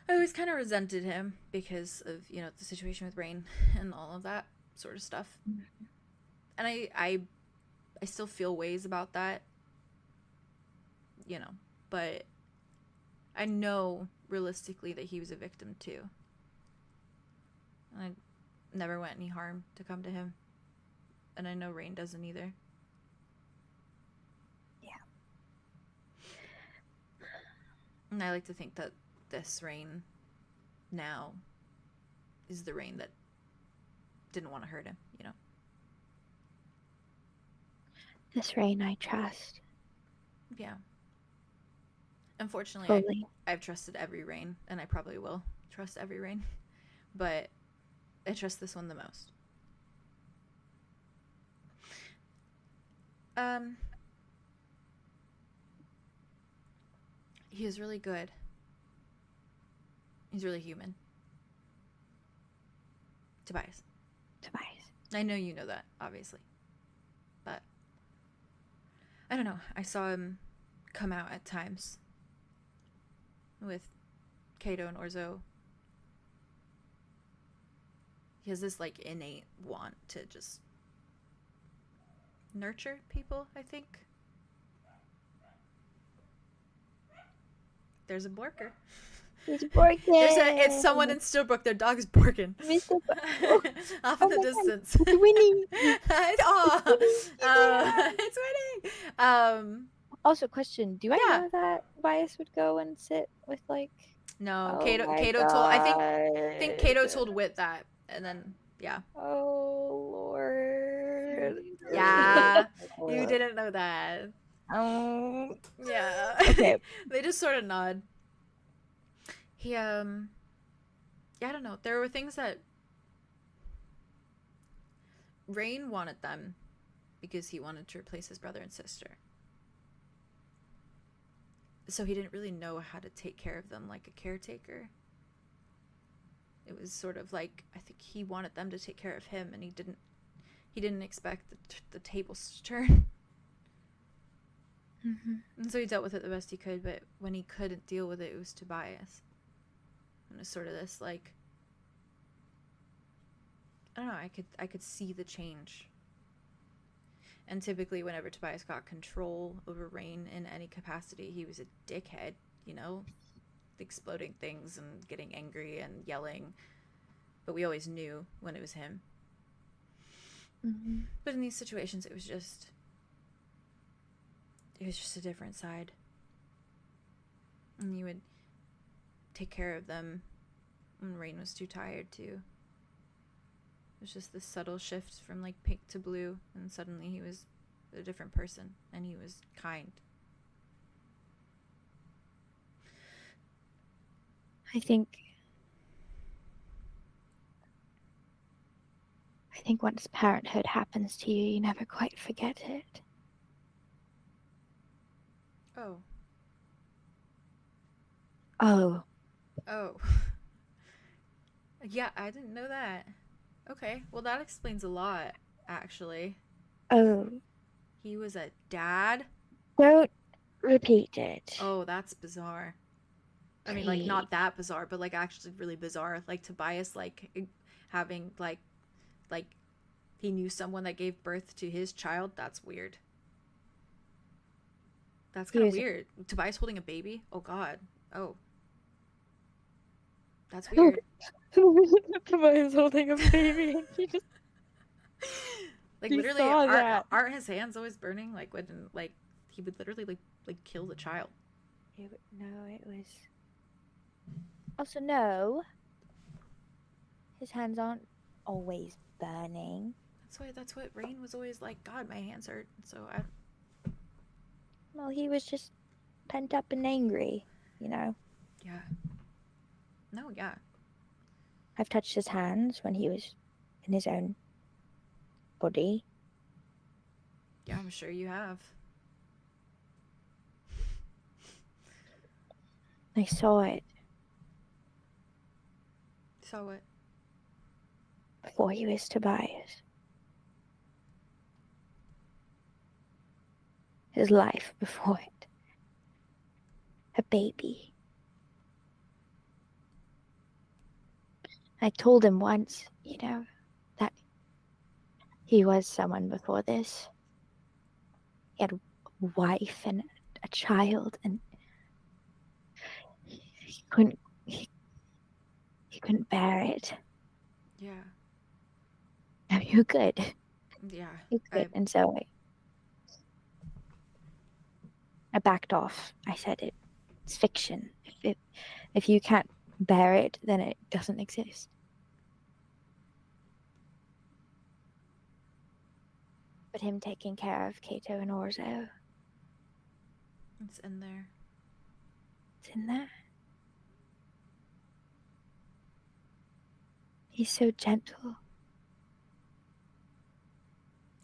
always kind of resented him because of, you know, the situation with Rain and all of that sort of stuff. And I still feel ways about that, you know, but I know realistically that he was a victim too. And I never want any harm to come to him. And I know Rain doesn't either. And I like to think that this rain now is the rain that didn't want to hurt him, you know? This rain I trust Yeah. Unfortunately, fully. I've trusted every rain, and I probably will trust every rain. But I trust this one the most. He is really good. He's really human. Tobias. I know you know that, obviously. But I don't know. I saw him come out at times with 𝐘𝐀 and 𝐲𝐸𝐻. He has this like innate want to just nurture people, I think. There's a borker. He's barking. It's someone in Stillbrook. Their dog's barking. Off in the distance. It's winning. It's winning. Also, question: do I Yeah. know that Bias would go and sit with like? No, Oh 𝐘𝐀 my told. I think 𝐘𝐀 God. told Wit that, and then yeah. Oh Lord. Yeah, you didn't know that. Oh. Yeah. Okay. They just sort of nod. He yeah, I don't know. There were things that Rain wanted them because he wanted to replace his brother and sister. So he didn't really know how to take care of them like a caretaker. It was sort of like, I think he wanted them to take care of him, and he didn't expect the tables to turn. Mm-hmm. And so he dealt with it the best he could, but when he couldn't deal with it, it was Tobias. And it was sort of this, like, I don't know, I could see the change. And typically whenever Tobias got control over Rain in any capacity, he was a dickhead, you know? Exploding things and getting angry and yelling. But we always knew when it was him. Mm-hmm. But in these situations, it was just a different side. And you would take care of them when Rain was too tired to. It was just this subtle shift from like pink to blue, and suddenly he was a different person, and he was kind. I think once parenthood happens to you, you never quite forget it. Oh. Oh. Oh. Yeah, I didn't know that. Okay, well that explains a lot, actually. Oh. He was a dad? Don't repeat it. Oh, that's bizarre. I mean, like, not that bizarre, but, like, actually really bizarre. Like, Tobias, like, having, like, he knew someone that gave birth to his child. That's weird. That's kind of weird. Tobias holding a baby? Oh, God. Oh. That's weird. Tobias holding a baby. He just... Like, You literally, saw that. aren't his hands always burning? Like, when, like, he would literally, like kill the child. No, it was... Also, no. His hands aren't always burning. That's what Rain was always like, God, my hands hurt. So Well, he was just pent up and angry, you know. yeah. No, yeah. I've touched his hands when he was in his own body. Yeah, I'm sure you have. I saw it Saw what? before he was Tobias. His life before it. A baby. I told him once, you know, that he was someone before this. He had a wife and a child, and he couldn't bear it. Yeah. No, you're good. Yeah. You're good. And so I backed off. I said, it's It's fiction. If you can't bear it, then it doesn't exist. But him taking care of 𝑘𝐀 and 𝐲𝐲, It's in there. it's in there. He's so gentle.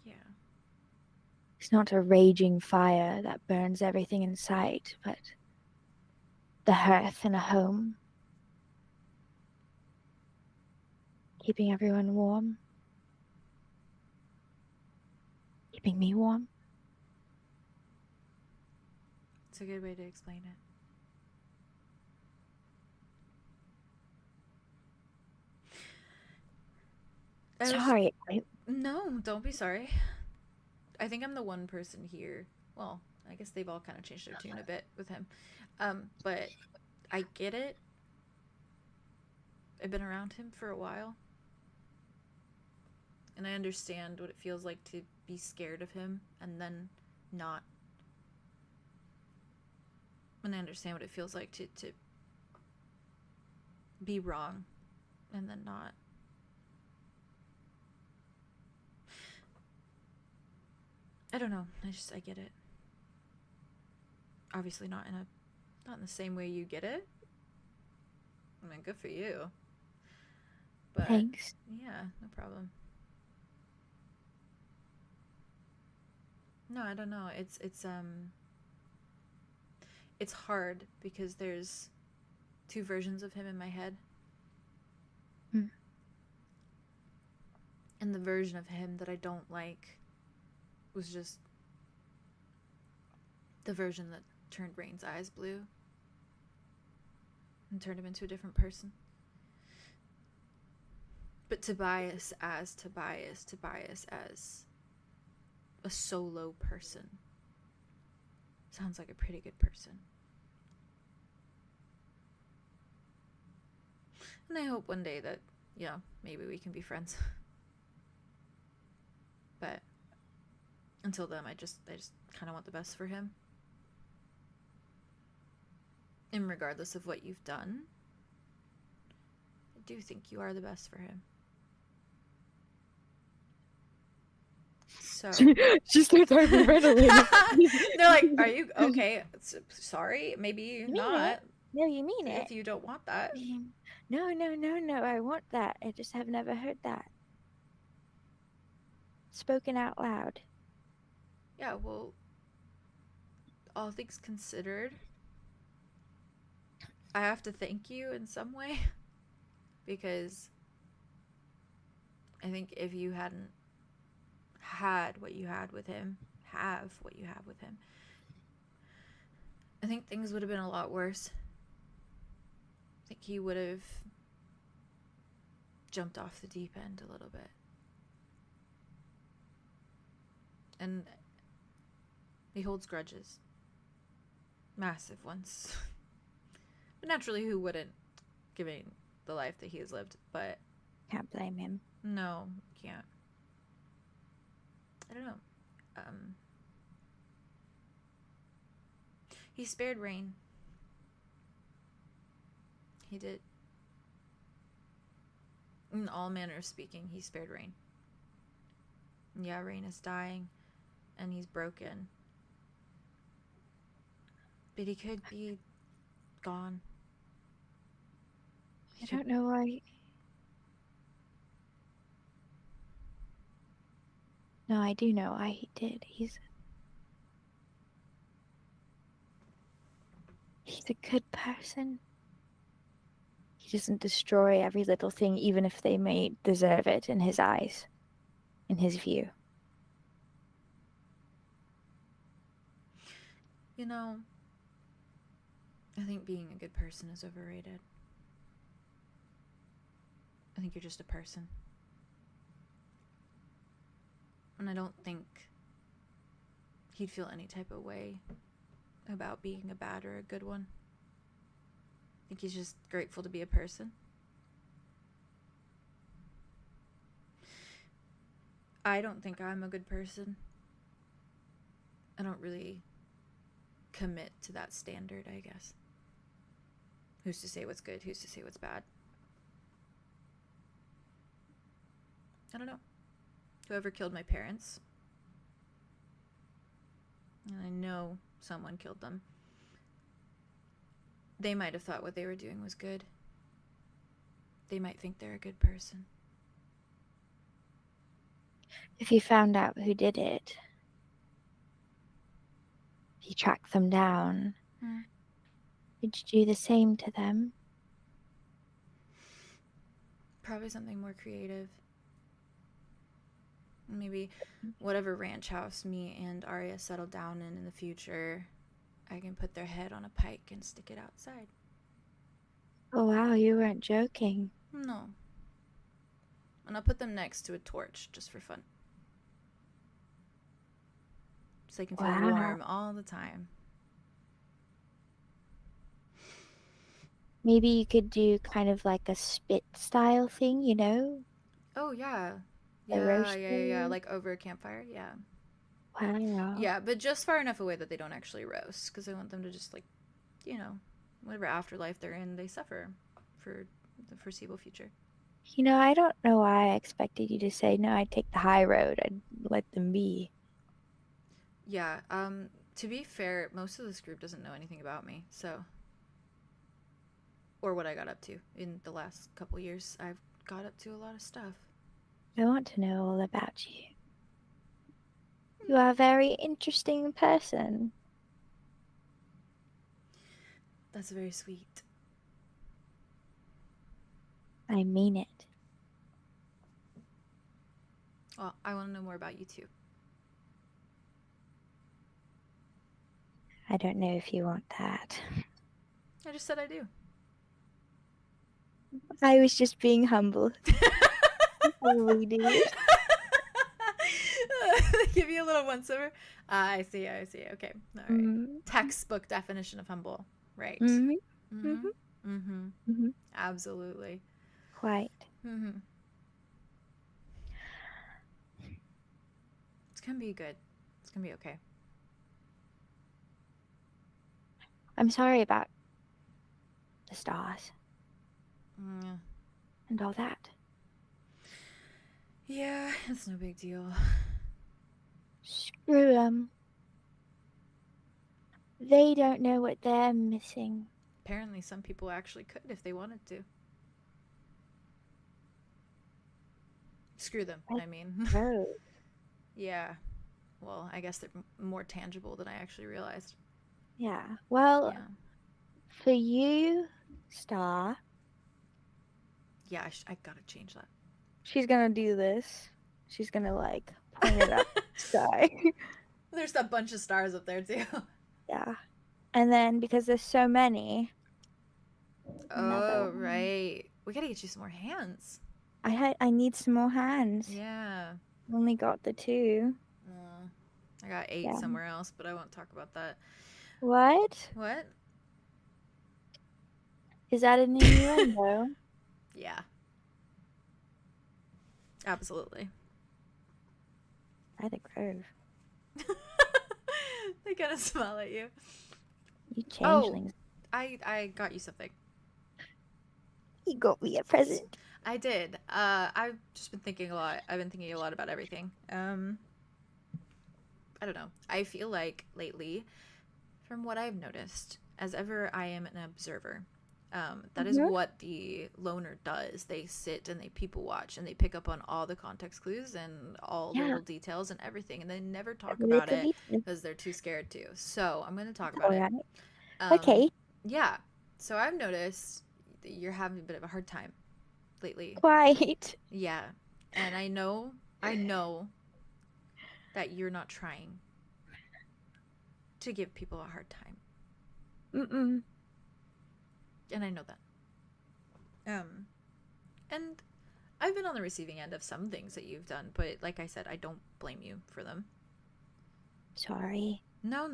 Yeah. It's not a raging fire that burns everything in sight, but the hearth in a home, keeping everyone warm, keeping me warm. It's a good way to explain it. Sorry, No, don't be sorry. I think I'm the one person here. Well, I guess they've all kind of changed their tune a bit with him. But I get it. I've been around him for a while. And I understand what it feels like to be scared of him and then not. And I understand what it feels like to be wrong and then not. I don't know. I get it. Obviously not in the same way you get it. I mean, good for you. But thanks. yeah, no problem. No, I don't know. It's hard because there's two versions of him in my head. And the version of him that I don't like was just the version that turned Rain's eyes blue and turned him into a different person. But Tobias as a solo person sounds like a pretty good person. And I hope one day that, maybe we can be friends. But until then, I just kind of want the best for him. And regardless of what you've done, I do think you are the best for him. So She starts hyperventilating. they're like, "Are you okay? Sorry, maybe mean not. No, you mean If it. you don't want that." No, I want that. I just have never heard that. Spoken out loud. Yeah, well, all things considered, I have to thank you in some way because I think if you hadn't had what you had with him, I think things would have been a lot worse. I think he would have jumped off the deep end a little bit. And he holds grudges. Massive ones. But naturally, who wouldn't, given the life that he has lived? But Can't blame him. no, can't. I don't know. He spared Rain. He did. In all manner of speaking, he spared Rain. Yeah, Rain is dying, and he's broken. But he could be gone. I don't know why. No, I do know why he did. He's a good person. He doesn't destroy every little thing, even if they may deserve it in his eyes, in his view. I think being a good person is overrated. I think you're just a person. And I don't think he'd feel any type of way about being a bad or a good one. I think he's just grateful to be a person. I don't think I'm a good person. I don't really commit to that standard, I guess. Who's to say what's good? Who's to say what's bad? I don't know. Whoever killed my parents, and I know someone killed them, they might have thought what they were doing was good. They might think they're a good person. If you found out who did it, if you tracked them down, would you do the same to them? Probably something more creative. Maybe whatever ranch house me and Arya settle down in the future, I can put their head on a pike and stick it outside. Oh wow, you weren't joking. No. And I'll put them next to a torch just for fun. So they can feel warm all the time. Maybe you could do kind of like a spit style thing, you know? Oh, yeah. The roasting. Yeah. Like over a campfire, yeah. Wow. Yeah, but just far enough away that they don't actually roast. Because I want them to just, like, you know, whatever afterlife they're in, they suffer for the foreseeable future. You know, I don't know why I expected you to say, no, I'd take the high road. I'd let them be. Yeah, to be fair, most of this group doesn't know anything about me, so... Or what I got up to in the last couple years. I've got up to a lot of stuff. I want to know all about you. You are a very interesting person. That's very sweet. I mean it. Well, I want to know more about you too. I don't know if you want that. I just said I do. I was just being humble. Probably do. Give you a little once over. I see. Okay. All right. Textbook definition of humble. Right. Absolutely. Quite. It's gonna be good. It's gonna be okay. I'm sorry about the stars and all that. Yeah, it's no big deal. Screw them. They don't know what they're missing. Apparently some people actually could if they wanted to. Screw them, I mean. Yeah. Well, I guess they're more tangible than I actually realized. Yeah. Well, Yeah. for you, Star. Yeah, I gotta change that. She's gonna do this. She's gonna, like, point it up the sky. There's a bunch of stars up there, too. Yeah. And then, because there's so many... Oh, right. We gotta get you some more hands. I need some more hands. Yeah. Only got the 2. I got 8 somewhere else, but I won't talk about that. What? What? Is that an innuendo? Yeah. Absolutely. By the Grove. They gotta smile at you. You changelings. Oh, I got you something. You got me a present. I did. I've just been thinking a lot. I've been thinking a lot about everything. I don't know. I feel like lately, from what I've noticed, as ever I am an observer, that is what the loner does. They sit and they people watch and they pick up on all the context clues and all the little details and everything, and they never talk about it because they're too scared to. So I'm going to talk about it. Okay. Yeah. So I've noticed that you're having a bit of a hard time lately. Quite. Yeah. And I know that you're not trying to give people a hard time. And I know that. And I've been on the receiving end of some things that you've done, but like I said, I don't blame you for them. Sorry. No.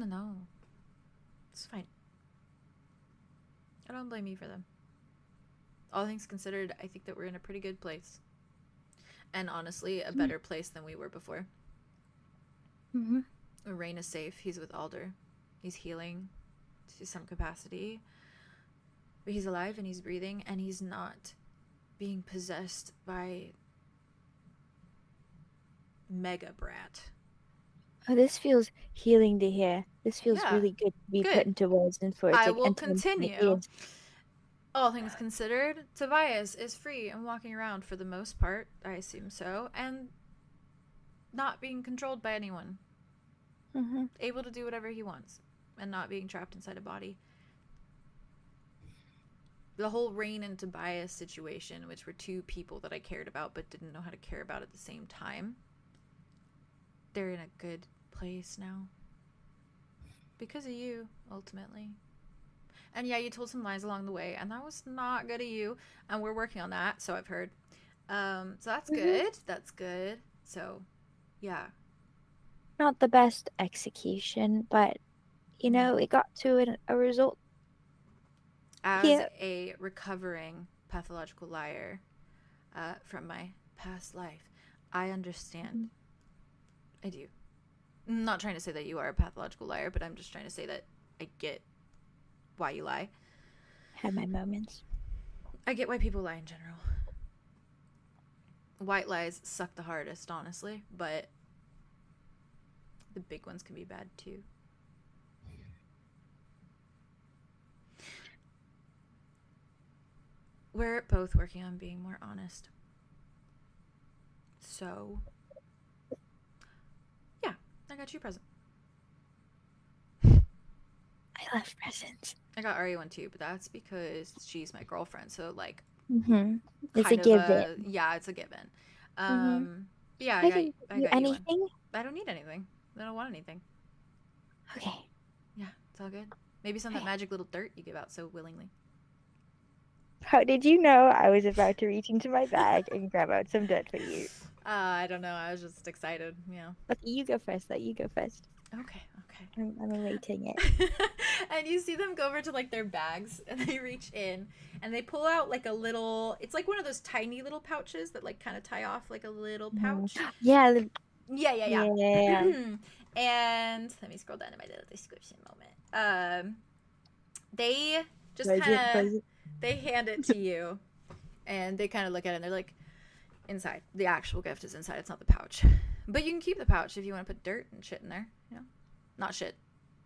It's fine. I don't blame you for them. All things considered, I think that we're in a pretty good place. And honestly, a better place than we were before. Rain is safe. He's with Alder. He's healing to some capacity. But he's alive and he's breathing and he's not being possessed by Mega Brat. Oh, this feels healing to hear. This feels Yeah, really good to be good. put into words and for it I to will enter into my continue. ears. All things considered, Tobias is free and walking around for the most part, I assume so, and not being controlled by anyone. Mm-hmm. Able to do whatever he wants and not being trapped inside a body. The whole Rain and Tobias situation, which were two people that I cared about but didn't know how to care about at the same time, they're in a good place now. Because of you, ultimately. And yeah, you told some lies along the way, and that was not good of you, and we're working on that, so I've heard. So that's good. That's good. So, yeah. Not the best execution, but you know, it got to a result. As Yeah. a recovering pathological liar from my past life, I understand. I do. I'm not trying to say that you are a pathological liar, but I'm just trying to say that I get why you lie. Had my moments. I get why people lie in general. White lies suck the hardest, honestly, but the big ones can be bad too. We're both working on being more honest. So, yeah, I got you a present. I love presents. I got Ari one too, but that's because she's my girlfriend. So like, Mm-hmm. It's a kind of given. yeah, it's a given. Mhm. Yeah, I I can got do you one. anything. I don't need anything. I don't want anything. Okay. Yeah, it's all good. Maybe some of that magic little dirt you give out so willingly. How did you know I was about to reach into my bag and grab out some dirt for you? I don't know. I was just excited. Yeah. Okay, you go first. You go first. Okay. I'm awaiting it. And you see them go over to like their bags and they reach in and they pull out like a little, it's like one of those tiny little pouches that like kind of tie off like a little pouch. Yeah. Yeah. And let me scroll down to my little description moment. They just kind of, they hand it to you and they kind of look at it and they're like, inside. The actual gift is inside. It's not the pouch. But you can keep the pouch if you want to put dirt and shit in there, you know? Not shit,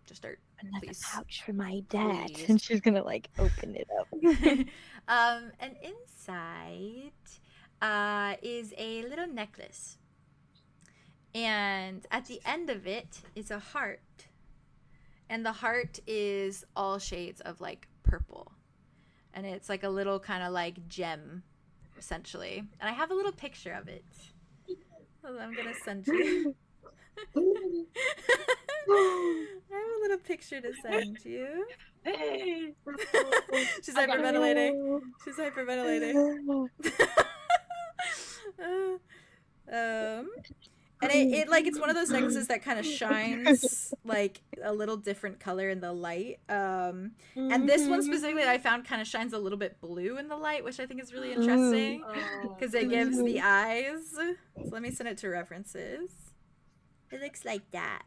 just dirt. Another Please. pouch for my dad. Please. And she's gonna like open it up. And inside is a little necklace. And at the end of it is a heart. And the heart is all shades of like purple. And it's like a little kind of like gem, essentially. And I have a little picture of it. I'm gonna send you. I have a little picture to send you. She's hyperventilating. She's hyperventilating. And it like it's one of those necklaces that kind of shines like a little different color in the light. And this one specifically I found kind of shines a little bit blue in the light, which I think is really interesting because it gives the eyes. So let me send it to references. It looks like that.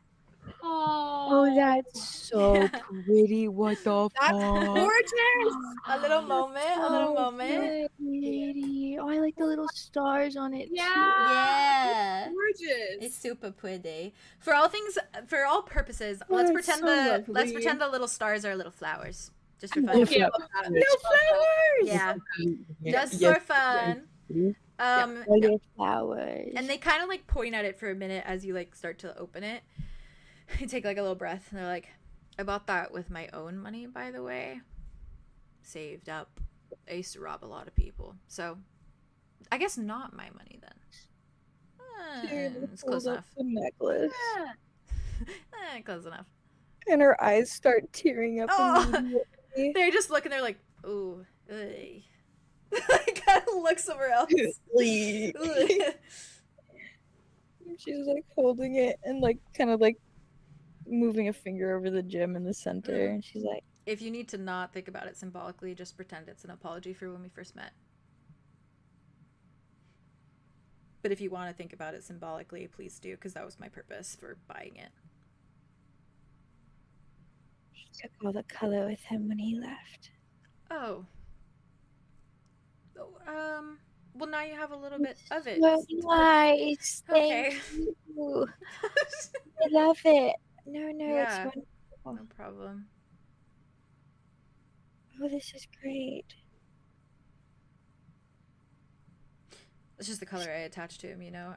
Oh, that's so pretty. What the fuck? Gorgeous. A little moment. Pretty. Oh, I like the little stars on it. Yeah. Gorgeous. It's super pretty. For all purposes, let's that's pretend so let's lovely. pretend the little stars are little flowers. Just for fun. Okay, No flowers. Yeah. Just for fun. Little flowers. And they kind of like point at it for a minute as you like start to open it. You take like a little breath and they're like, I bought that with my own money, by the way. Saved up. I used to rob a lot of people. So I guess not my money then. It's close enough. The necklace. Close enough. And her eyes start tearing up immediately. They just look and they're like, ooh. They kind of look somewhere else. She's like holding it and like kind of like moving a finger over the gem in the center. And she's like, If you need to not think about it symbolically, just pretend it's an apology for when we first met. But if you want to think about it symbolically, please do, because that was my purpose for buying it. she took all the color with him when he left. Oh. Well, now you have a little bit of it. So nice. Okay. Thank you. I love it. No, it's Yeah. wonderful. No problem. Oh, this is great. It's just the color I attached to him, you know.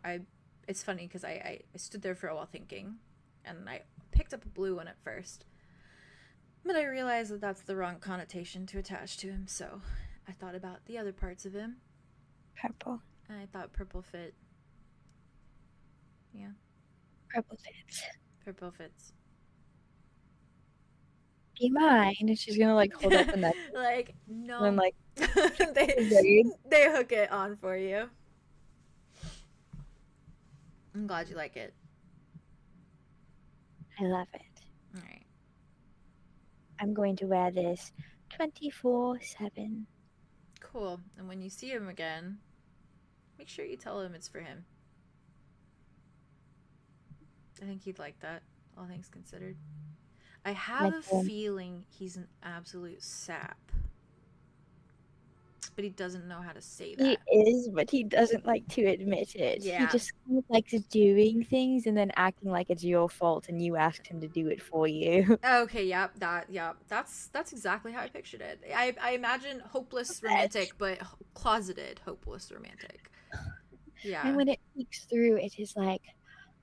It's funny because I stood there for a while thinking, and I picked up a blue one at first, but I realized that that's the wrong connotation to attach to him. So I thought about the other parts of him, Purple. and I thought purple fit. Yeah, Purple fits. purple fits. Do you mind? And she's gonna like hold up the neck Like no, and like they hook it on for you. I'm glad you like it. I love it. All right. I'm going to wear this 24/7. Cool. And when you see him again, make sure you tell him it's for him. I think he'd like that, all things considered. I have a feeling he's an absolute sap. But he doesn't know how to say that. He is, but he doesn't like to admit it. Yeah. He just kind of likes doing things and then acting like it's your fault and you asked him to do it for you. Okay, that's exactly how I pictured it. I imagine hopeless romantic, but closeted hopeless romantic. Yeah. And when it peeks through, it is like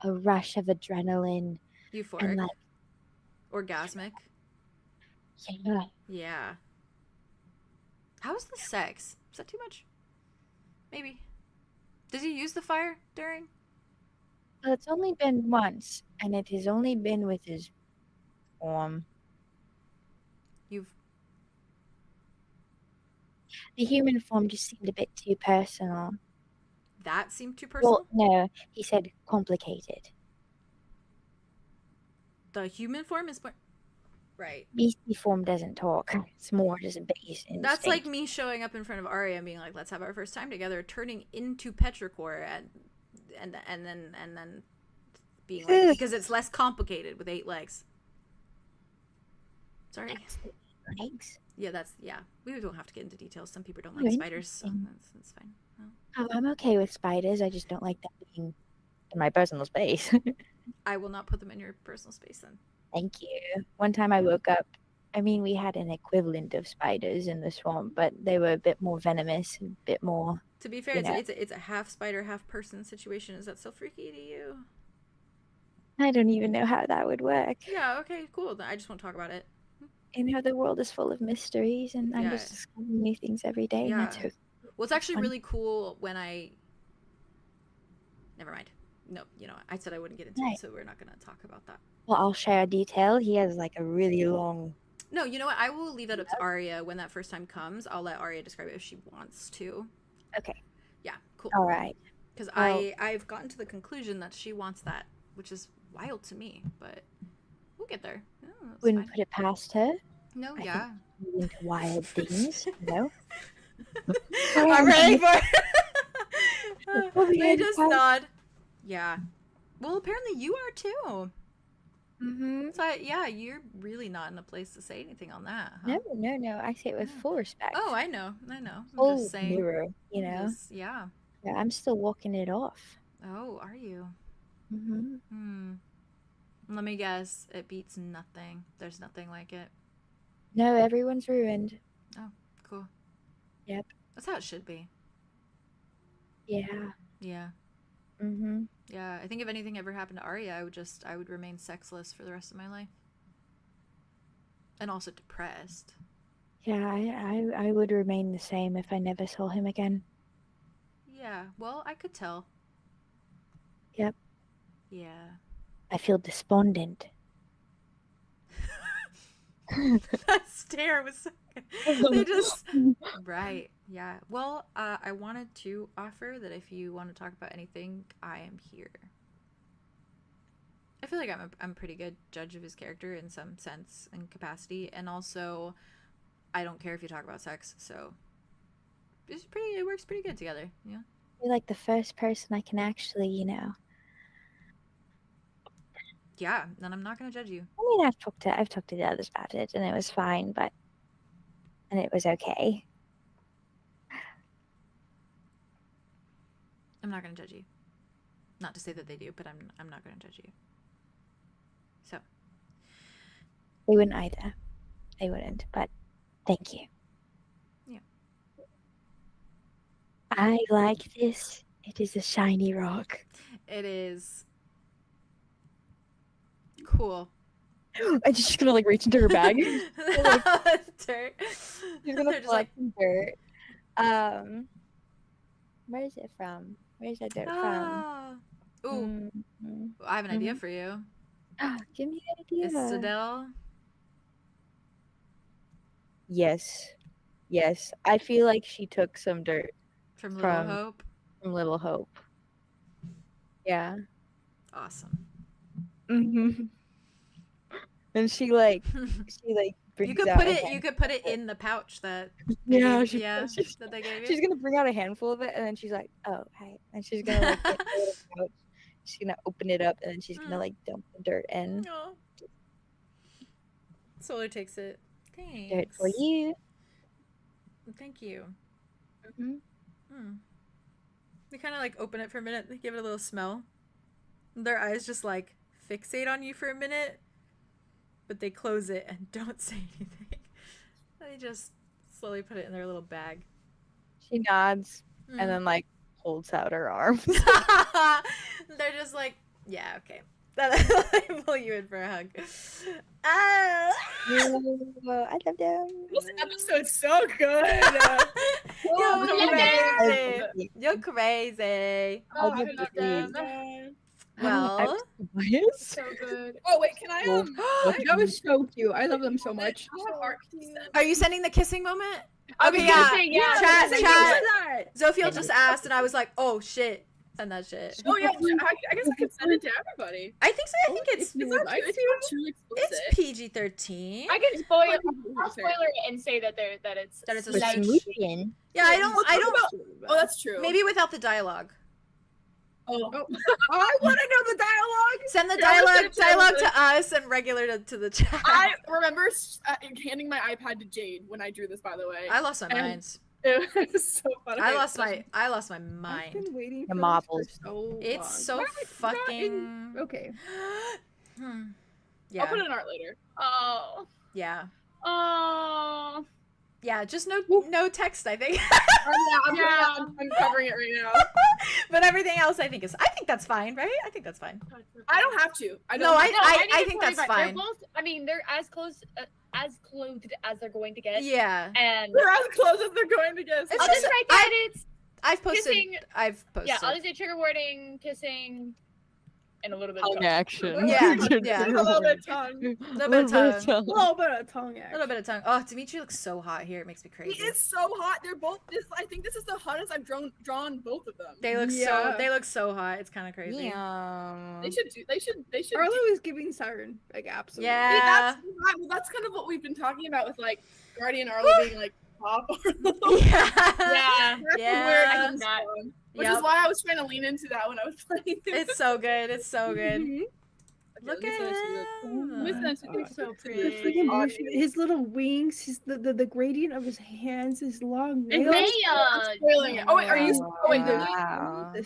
a rush of adrenaline. Euphoric. And like, orgasmic. yeah. Yeah. How is the sex? Is that too much? Maybe. Does he use the fire during? Well, it's only been once, and it has only been with his form. The human form just seemed a bit too personal. That seemed too personal? Well, no, he said complicated. The human form is more... Right. Beastie form doesn't talk. It's more just a base instinct. That's like me showing up in front of Arya and being like, let's have our first time together, turning into petrichor and then being like, because it's less complicated with 8 legs. Sorry. Legs? Yeah, we don't have to get into details. Some people don't like spiders, so that's fine. Oh, I'm okay with spiders. I just don't like them being in my personal space. I will not put them in your personal space then. Thank you. One time I woke up, I mean, we had an equivalent of spiders in the swamp, but they were a bit more venomous and a bit more... To be fair, it's a half spider, half person situation. Is that so freaky to you? I don't even know how that would work. Yeah, okay, cool. I just won't talk about it. You know, the world is full of mysteries, and I'm just discovering new things every day. Yeah. And that's okay. Well, it's actually really cool when I... Never mind. No, you know, I said I wouldn't get into it, so we're not going to talk about that. Well, I'll share a detail. He has like a really long... No, you know what? I will leave that up to Arya when that first time comes. I'll let Arya describe it if she wants to. Okay. Yeah, cool. All right. Because I've gotten to the conclusion that she wants that, which is wild to me, but we'll get there. Oh, wouldn't put it past her. No, I yeah. think into wild things, you know? I'm ready for it. They just nod. Yeah. Well, apparently you are too. Mm-hmm. So, yeah, you're really not in a place to say anything on that. Huh? No. I say it with full respect. Oh, I know. I'm full just saying. mirror, you know? Yeah. Yeah, I'm still walking it off. Oh, are you? Mm-hmm. Let me guess. It beats nothing. There's nothing like it. No, everyone's ruined. Oh, cool. Yep. That's how it should be. Yeah. Yeah. Mm-hmm. Yeah, I think if anything ever happened to Arya, I would remain sexless for the rest of my life. And also depressed. Yeah, I would remain the same if I never saw him again. Yeah, well, I could tell. Yep. Yeah. I feel despondent. That stare was so good. They just... Right. Yeah. Well, I wanted to offer that if you want to talk about anything, I am here. I feel like I'm a pretty good judge of his character in some sense and capacity, and also I don't care if you talk about sex, so it works pretty good together, you know? You're like the first person I can actually, you know. Yeah, and I'm not gonna judge you. I mean, I've talked to the others about it, and it was fine, but and it was okay. I'm not gonna judge you. Not to say that they do, but I'm not gonna judge you. So. They wouldn't either. They wouldn't, but thank you. Yeah. I like this. It is a shiny rock. It is cool. And she's gonna like reach into her bag. Dirt. She's gonna They're just collect some dirt. Where is it from? Where's that dirt from? Ah. Ooh, I have an idea for you. Give me an idea. Is Stadell? Yes. Yes. I feel like she took some dirt From Little Hope? from Little Hope. Yeah. Awesome. And she like brings You could out put a it. hand- You could put it in the pouch that. Yeah, that they gave you. she's gonna bring out a handful of it, and then she's like, "Oh, hi," and she's gonna like get the little pouch. She's gonna open it up, and then she's gonna like dump the dirt in. Aw. Solar takes it. Thanks. Dirt for you. Thank you. Hmm. They kind of like open it for a minute. They give it a little smell. Their eyes just like fixate on you for a minute, but they close it and don't say anything. They just slowly put it in their little bag. She nods Mm. and then like holds out her arms. They're just like, yeah, okay. I pull you in for a hug. Ah! I love them. This episode's so good. You're crazy. You're crazy. Oh, I I love love them. them. Well, Bias? So good. Oh wait, can I That was so cute. I love them so much. I have art consent. are you sending the kissing moment? I was Okay, gonna yeah. say, yeah. Chat, Thank you chat. for that. Zophiel just asked, and I was like, oh shit. Send that shit. Oh yeah, I guess I could send it to everybody. I think so. I think it's If you It's would not like too, to. it's not too it's explicit. PG-13. I can spoil. I'll spoiler it and say that it's That it's a slight- Lucian. Yeah, I don't. Oh, that's true. Maybe without the dialogue. Oh, Oh, I want to know the dialogue. Send the Yeah, I was dialogue gonna say, to us and regular to the chat. I remember handing my iPad to Jade when I drew this. By the way, I lost my And- mind. it was so funny. I lost my I've mind. been waiting The for marbles. this for so long. It's so Why am I not fucking. Okay. I'll Yeah. put an art later. Oh. Yeah. Oh. Yeah. Just no text. I think. I'm covering it right now. But everything else, I think that's fine, right? I think that's fine. I don't have to. I don't. No, have to. I think that's They're fine. both. I mean, they're as clothed as they're going to get. Yeah. And They're as close as they're going to get. It's I'll just- just write that it's I've posted. Kissing- I've posted. yeah. I'll just say trigger warning, kissing, and a little bit of Tongue tongue. action. Yeah, yeah. A little bit of tongue. A little bit of tongue. A little bit of tongue A action. little bit of tongue. Oh, Dimitri looks so hot here. It makes me He crazy. is so hot. They're both. I think this is the hottest I've drawn both of them. They look so. Yeah. They look so hot. It's kind of crazy. Yeah. They should do. They should. Arlo is giving Siren like absolutely. Yeah. That's kind of what we've been talking about with like Guardian Arlo being like top. Yeah. Yeah. Yeah. I think that. Which Yep. is why I was trying to lean into that when I was playing. It's so good. It's so good. Mhm. Look Okay, at let me finish him. this. Oh my It's so The pretty. freaking bush, his little wings, the gradient of his hands, his long And nails. they Spoiling it. Oh wait, are you? Oh wait, did we? Wow. The yeah,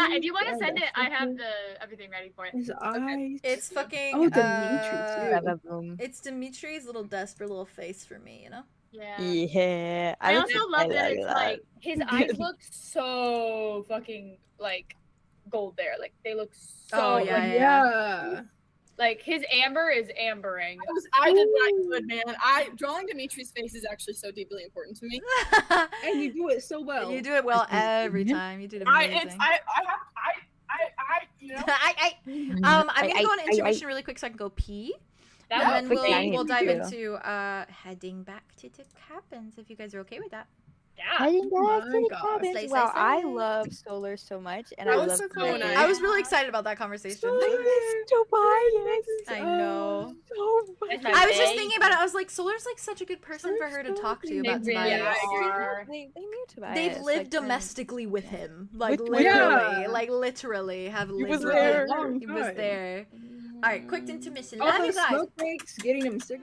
skin, if you want to and send the it, I have freaking- everything ready for it. his eyes. It's fucking. Oh, Dimitri, too. Boom. It's Dimitri's little desperate little face for me, you know? Yeah. Yeah. I don't also think love I that it's that. like his eyes look so fucking like gold there. Like they look so Oh, like, yeah. Yeah. like his amber is ambering. I did that good, man. Drawing Dimitri's face is actually so deeply important to me. And you do it so well. You do it well every time. You did amazing. You know. I'm gonna go on intuition really quick so I can go pee. That And was then quickly. I we'll need dive to. into heading back to the cabins if you guys are okay with that. Yeah. I think my that's the gosh. cabins. Slay, Wow, slay, I slay. love Solar so much, and That I was love so Clay. nice. I was really excited about that conversation. so biased. I know. So That's biased. my I was just bae. thinking about it. I was like, Solar's like such a good person for her to talk to They about really Tobias. are. They mute Tobias. They've lived like, domestically with him, like With- literally, Yeah. like literally have lived was with there. him. He was there. All right, quick intermission. All Love you those guys. smoke breaks, getting him sick.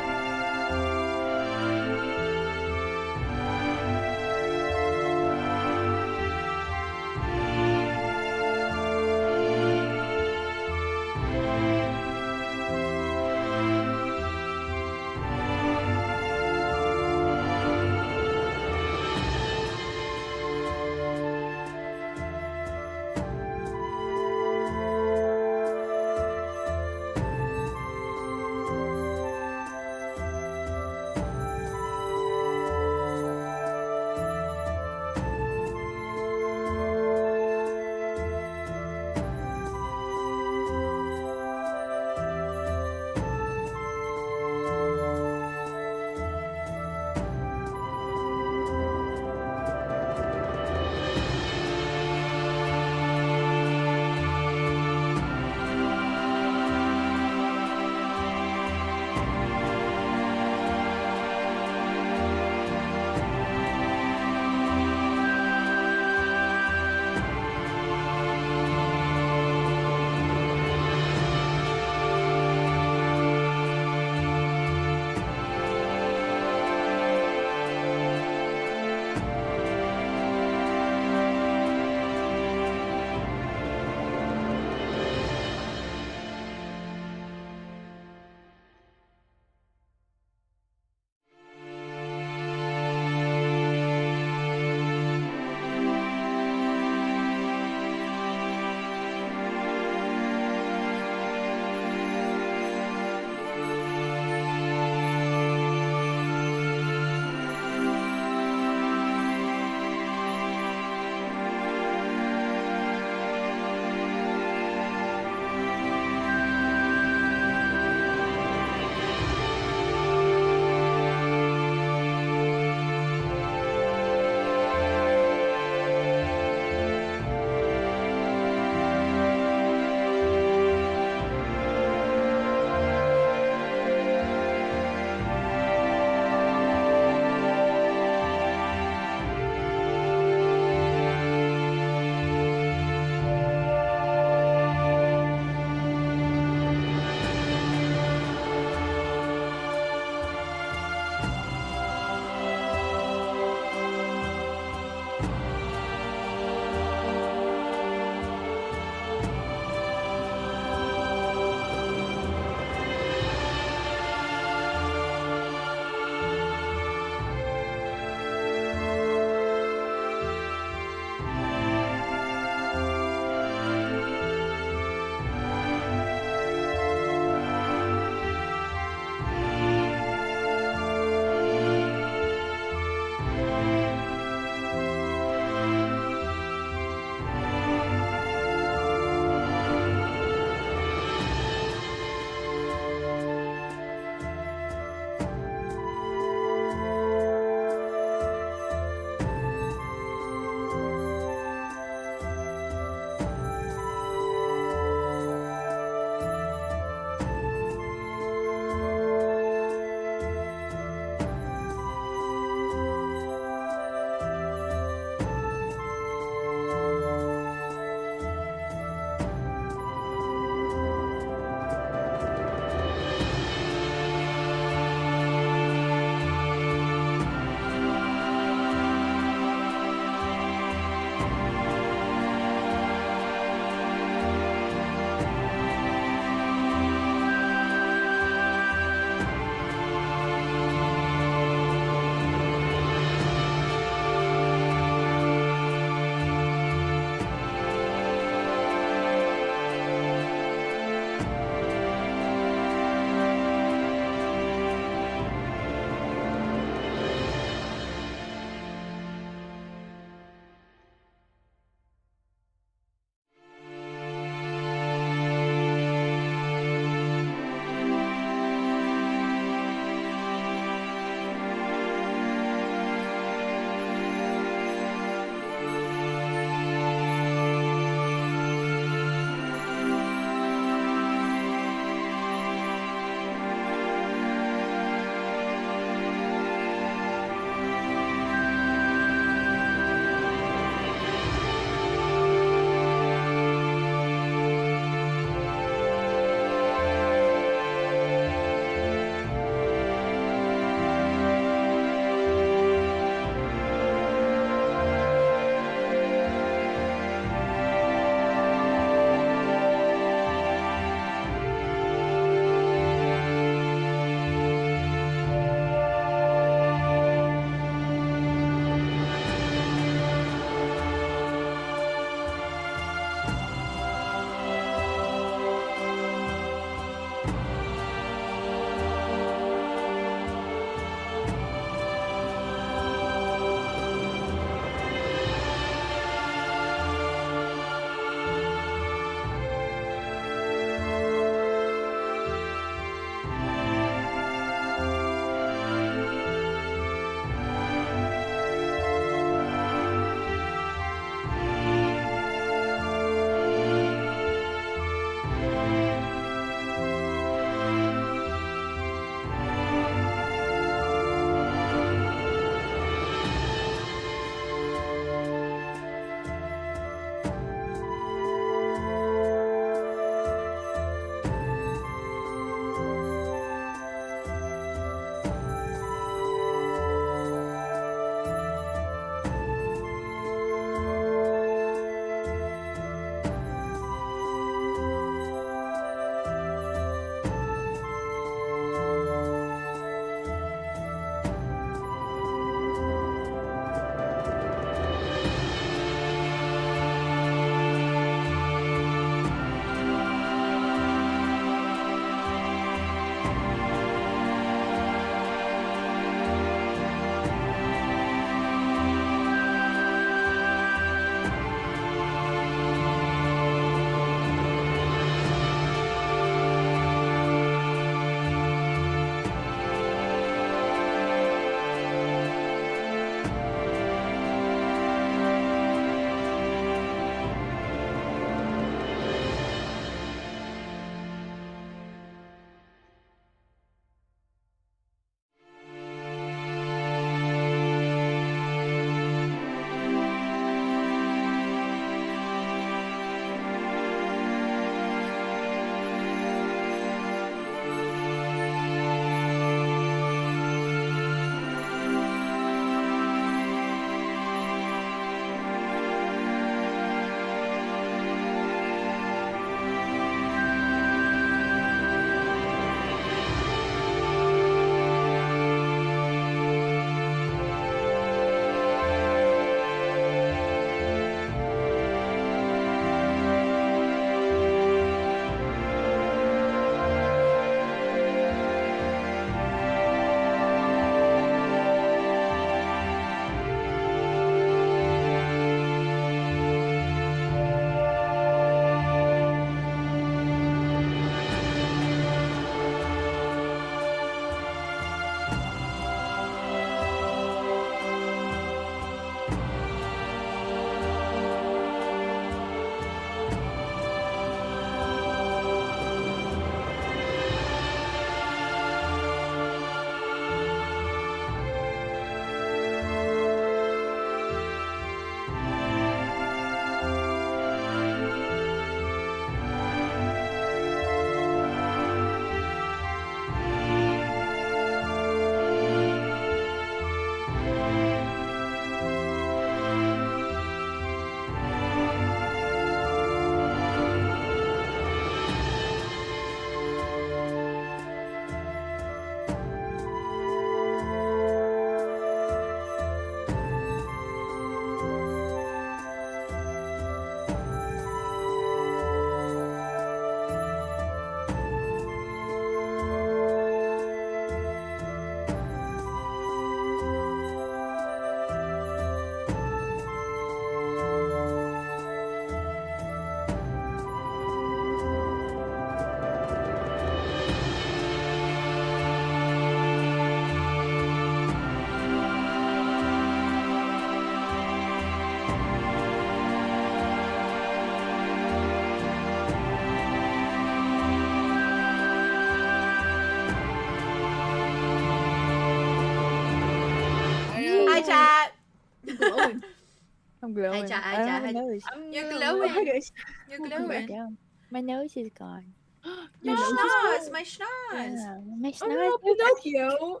I'm glowing. Hi, I don't have a hi. nose. You're Hi glowing. guys. You're Welcome back. glowing. Yeah. My nose is gone. My Your nose is schnoz, gone. my schnoz. Yeah, my Oh snot. no, Pinocchio.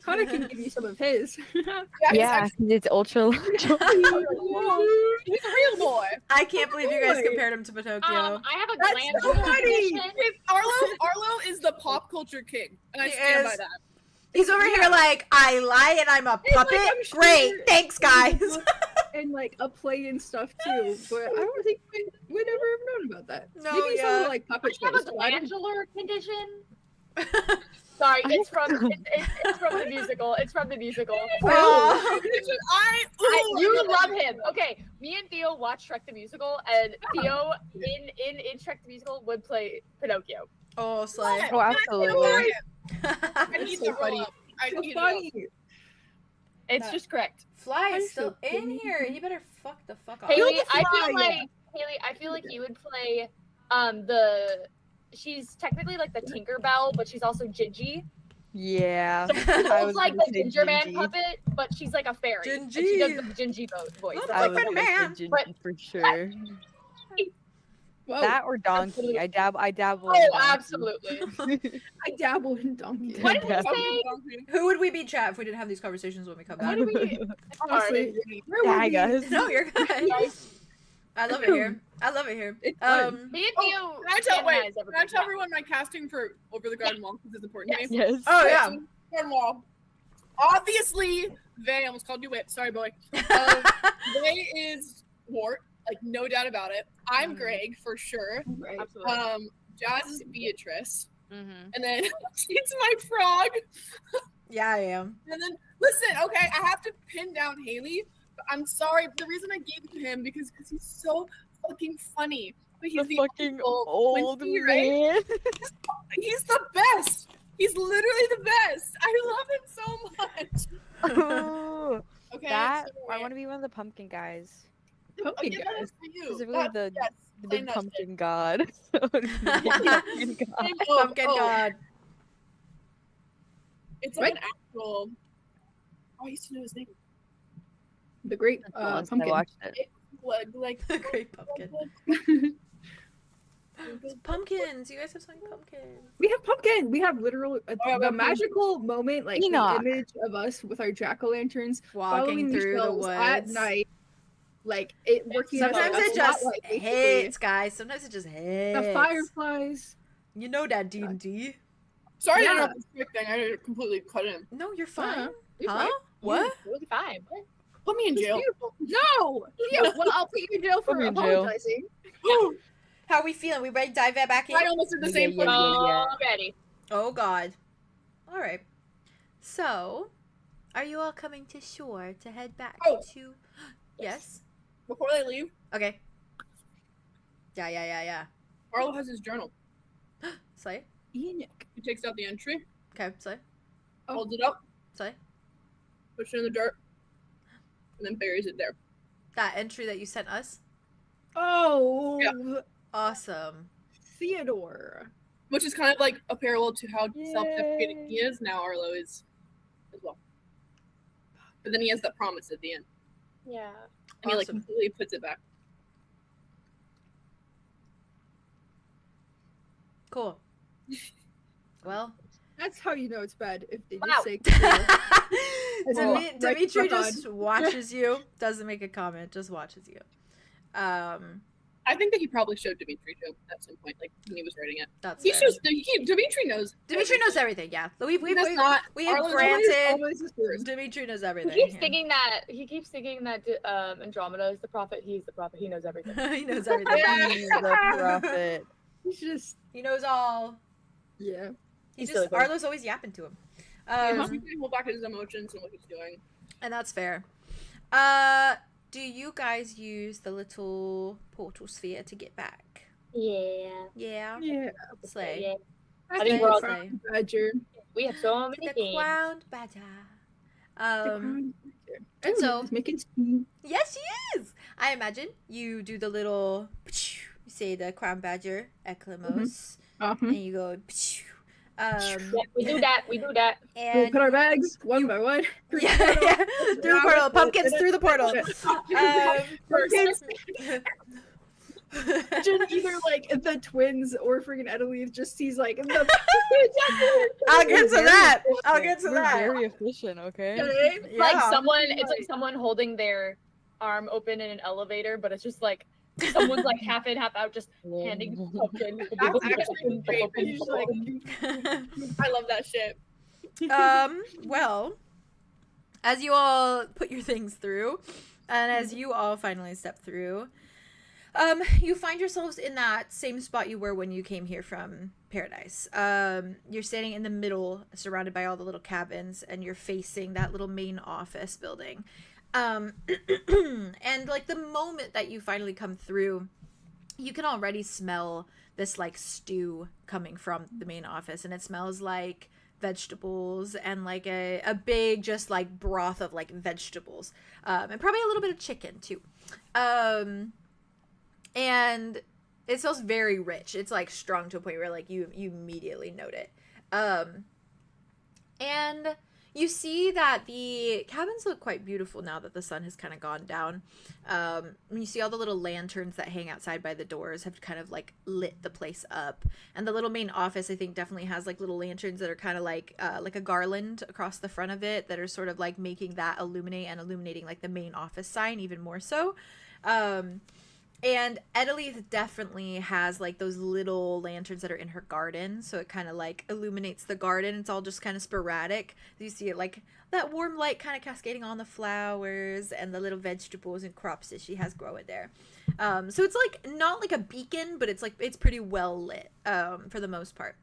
Connor can give you some of his. Yeah, 'cause it's ultra large. He's a real boy. I can't believe you guys Boy. compared him to Pinocchio. I have a That's gland so funny. Arlo is the pop culture king, and I He stand by is. that. He's over here like, I lie and I'm a puppet. I'm sure- Great, thanks guys. And like a play and stuff too, but I don't think we never have known about that. No, Maybe some yeah. like puppet I have shows. a but I don't- glandular condition. Sorry, it's from the musical. It's from the musical. Aw. You love him. Okay, me and Theo watched Shrek the Musical, and Theo in Shrek the Musical would play Pinocchio. Oh, slay. Oh, absolutely. I need so to roll funny. up. I So need to funny. It's That- just correct. Fly I'm is still so in funny. here. He better fuck the fuck off. Haley, the I feel like you would play she's technically like the Tinkerbell, but she's also Gingy. Yeah. So she's I almost was like gonna the say Ginger Man Gingy. puppet, but she's like a fairy. And Gingy. she does the Gingy voice. Oh, That's I like was Boyfriend gonna say man. Gingy But- for sure. Whoa, That or donkey. I dabble in Oh, donkey. absolutely. I dabble in donkey. What did we Yeah. say? Who would we be, chat, if we didn't have these conversations when we come back? What do we? Honestly, where Yeah, were we? guys. No, you're good. I love it here. I love it here. It's fun. Me and Oh, Theo. Can I tell, canonize wait, can I everybody. tell everyone my casting for Over the Garden Wall because it's important to me? Yes. Oh, yeah. Garden Wall. Obviously, Vay, I almost called you Wit. Sorry, boy. Vay is Wart, like no doubt about it. I'm Greg for sure. Right. Absolutely. Jazz is Beatrice, Mm-hmm. and then she's my frog. Yeah, I am. And then listen, okay, I have to pin down Haley. But I'm sorry, but the reason I gave it to him because he's so fucking funny. But he's The the fucking old old Quincy, right? man. He's the best. He's literally the best. I love him so much. Ooh, Okay, that so I want to be one of the pumpkin guys. Pumpkin that guys. is for you. Specifically the yes, big plain that's pumpkin god. Pumpkin god. it. Pumpkin Oh, god. It's like an actual. Oh, I used to know his name. The great Once I pumpkin. watched it. Like Great pumpkin. Pumpkins. You guys have so many pumpkins. We have pumpkin. We have literal yeah, the pumpkin. magical moment, like Enoch. the image of us with our jack o' lanterns Walking following through the shelves at woods. night, like it working. as Sometimes like a it just spotlight, basically. hits, guys. Sometimes it just hits. The fireflies. You know that D&D. Sorry, Yeah. I don't know this quick thing. I completely cut him. No, you're fine. You're Huh? fine. What? Really fine. What? Put me in It's jail. beautiful. No. Yeah. Well, I'll put you in jail for Put me in jail. apologizing. How are we feeling? We ready to dive back in? I almost did the same Yeah, thing. yeah. Already. Oh God. All right. So, are you all coming to shore to head back Oh. to? Yes. Before they leave, Okay. Yeah. Arlo has his journal. Slay. Enoch. He takes out the entry, Okay. Slay. holds it up, Slay. puts it in the dirt, and then buries it there. That entry that you sent us. Oh. Yeah. Awesome. Theodore. Which is kind of like a parallel to how self-deprecating Yay. he is. Now Arlo is as well. But then he has that promise at the end. Yeah. And he like Awesome. completely puts it back. Cool. Well. That's how you know it's bad if they Wow. just say Well, right, Dimitri right on. just watches you, doesn't make a comment, just watches you. I think that he probably showed Dimitri too at some point, like when he was writing it. That's He fair. shows Dimitri knows. Dimitri knows everything. Yeah, we've He does not. we have Arlo's granted. always the first. Dimitri knows He everything. keeps yeah. thinking that Andromeda is the prophet. He's the prophet. He knows everything. He knows everything. He's the prophet. He's just He knows all. yeah. He He's just silly boy. Arlo's always yapping to him. He can hold back his emotions and what he's doing. And that's fair. Do you guys use the little portal sphere to get back? Yeah. Yeah. Yeah. Slay. Yeah. I think we're all- Slay. Badger. We have so many The things. crowned badger. The crown badger. and Oh, so- he's making steam. Yes, she is. I imagine you do the little. You say the crown badger, Eclamos, Uh-huh. and you go. Yeah, we do that. We do that. We And put our bags one by one. yeah, through the portal. Pumpkins through the portal. Pumpkins. Imagine either like the twins or freaking 𝐸𝐿𝐼 just sees like the. I'll get to that. I'll We're get to We're that. very efficient, okay? Like Yeah. it's like someone holding their arm open in an elevator, but it's just like someone's like half in, half out, just handing pumpkin. That's actually great. He's like, I love that shit. Well, as you all put your things through, and as you all finally step through, you find yourselves in that same spot you were when you came here from Paradise. You're standing in the middle, surrounded by all the little cabins, and you're facing that little main office building. And like the moment that you finally come through, you can already smell this like stew coming from the main office, and it smells like vegetables and like a big just like broth of like vegetables, and probably a little bit of chicken too. And it smells very rich. It's like strong to a point where like you immediately note it. And you see that the cabins look quite beautiful now that the sun has kind of gone down. You see all the little lanterns that hang outside by the doors have kind of like lit the place up. And the little main office, I think, definitely has like little lanterns that are kind of like a garland across the front of it that are sort of like making that illuminate and illuminating like the main office sign even more so. And 𝐸𝐿𝐼 definitely has like those little lanterns that are in her garden, so it kind of like illuminates the garden. It's all just kind of sporadic. You see it like that warm light kind of cascading on the flowers and the little vegetables and crops that she has growing there. So it's like not like a beacon, but it's like it's pretty well lit for the most part.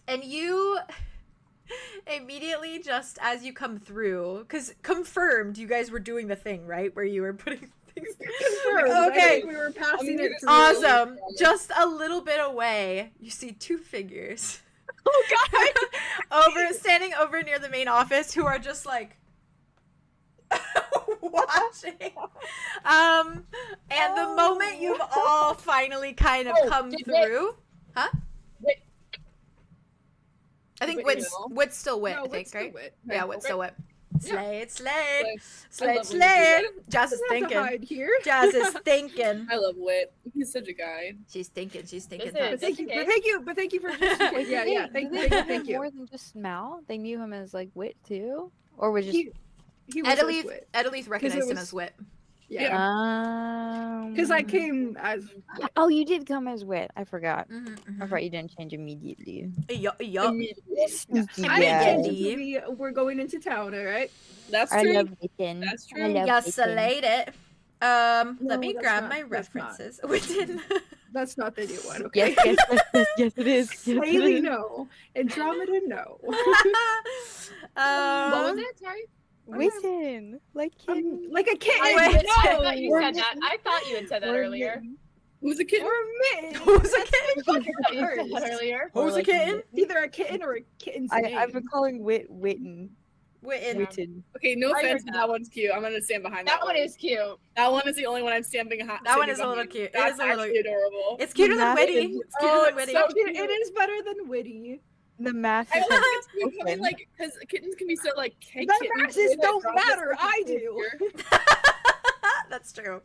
And you immediately, just as you come through, because confirmed you guys were doing the thing, right, where you were putting okay, we were passing it through. awesome. Just a little bit away, you see two figures. Oh god! Standing over near the main office, who are just like watching. And the moment you've all finally kind of come through, huh? Wit. I think Wit, Wit's still Wit. No, I think, Wit's still right? Wit. Yeah, Wit's still Wit. Slay, slay, I love slay. when Jazz is Doesn't have to thinking. hide here. Jazz is thinking. I love Wit. He's such a guy. She's thinking. She's thinking. Listen, But thank you, okay. but thank you for yeah, thank Did you, they know thank him you. more than just smell? They knew him as like Wit too, or was just He was 𝐸𝐿𝐼 Wit. 𝐸𝐿𝐼 recognized him was- as Wit. Yeah, because I came as Oh, you did come as Wit. I forgot. Mm-hmm, I thought you didn't change immediately. Yup. Sneaky I gal. did. We're going into town, all right? That's I true. love Witten. That's I true. love Yes, Witten. slayed it. No, Let me that's grab not- my that's not. references. We didn't. That's not the new one, okay? Yes, it is. Yes, it Haley, is. no. Andromeda, no. What was it? Sorry. Witten, like kitten. Like a kitten. Wait, I no. thought you said that. I thought you had said that Or earlier. mitten. Who's a kid? Or a mitten. Who's a kitten? You said that earlier. Who's a kitten? Either a kitten or a kitten's name. I've been calling Wit Witten. Witten. Witten. Okay, no I offense, heard that one's cute. I'm gonna stand behind That one is cute. That one is the only one I'm standing behind. That one is a little cute. It That's is a little. actually adorable. It's cuter than Mask Witty. is- It's cuter than Witty. so It is better than Witty. The mask I is love it's cute, open. like because kittens can be so like. Hey, The kittens, masses that don't drop matter, us I into do. here. That's true.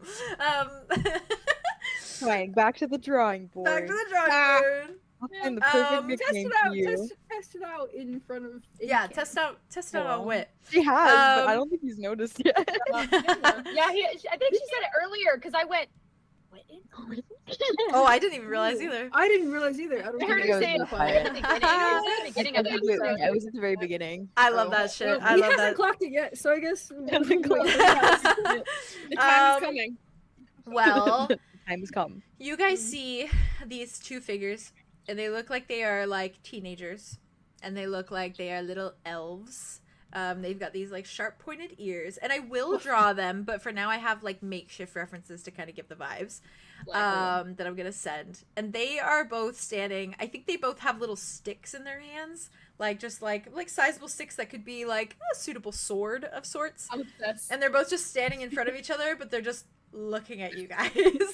Right, back to the drawing board. Back to the drawing board. I'll find the perfect Test nickname it for out. you. Test it out in front of. Yeah, test out on Hello. Wit. She has, but I Um, don't think he's noticed yet. Yeah, I think she said it earlier because I went. Oh, I didn't even realize either. I didn't realize either. I don't I think heard it her was say it that at far. the beginning. It was at the beginning of the episode. I was at the very beginning. I love Oh. that shit. Well, I he love hasn't that. clocked it yet, so I guess. Hasn't clocked The time is coming. Well, Time has come. you guys see these two figures, and they look like they are like teenagers, and they look like they are little elves. They've got these like sharp pointed ears, and I will draw them, but for now I have like makeshift references to kind of give the vibes that I'm gonna send. And they are both standing. I think they both have little sticks in their hands, like just like sizable sticks that could be like a suitable sword of sorts. I'm obsessed. And they're both just standing in front of each other, but they're just looking at you guys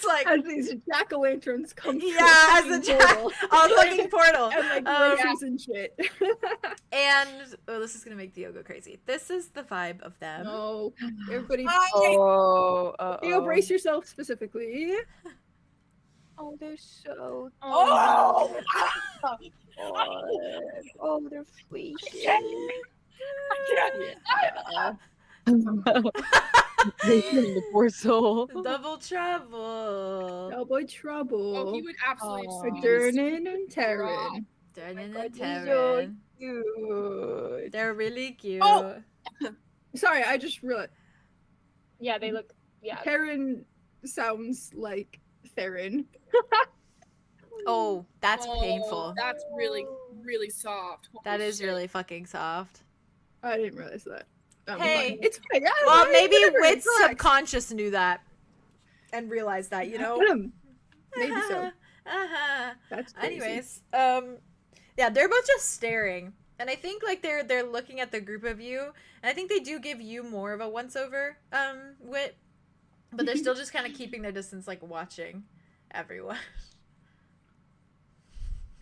like As these jack-o'-lanterns come through yeah, as a the fucking jack portal. fucking portal. And like Um, groceries and shit. And this is gonna make Theo go crazy. This is the vibe of them. No, everybody, Oh, Theo, brace yourself specifically. Oh, they're so Oh, Oh, they're sweet. Yeah. The poor soul. Double trouble. Double trouble. Oh, he would absolutely For just Durnan and Taryn. Darren God, and these are Taryn. Cute. They're really cute. Oh! Sorry, I just realized Yeah, they look. Yeah. Taryn sounds like Theron. Oh, that's Oh, painful. That's really, really soft. That Holy is shit. really fucking soft. I didn't realize that. Hey. Fine. It's fine. Yeah, Well, fine, maybe whatever, Wit's relax. subconscious knew that and realized that, you know? Maybe so. Uh-huh. That's crazy. Anyways, yeah, they're both just staring. And I think like they're looking at the group of you, and I think they do give you more of a once over, Wit. But they're still just kind of keeping their distance, like watching everyone.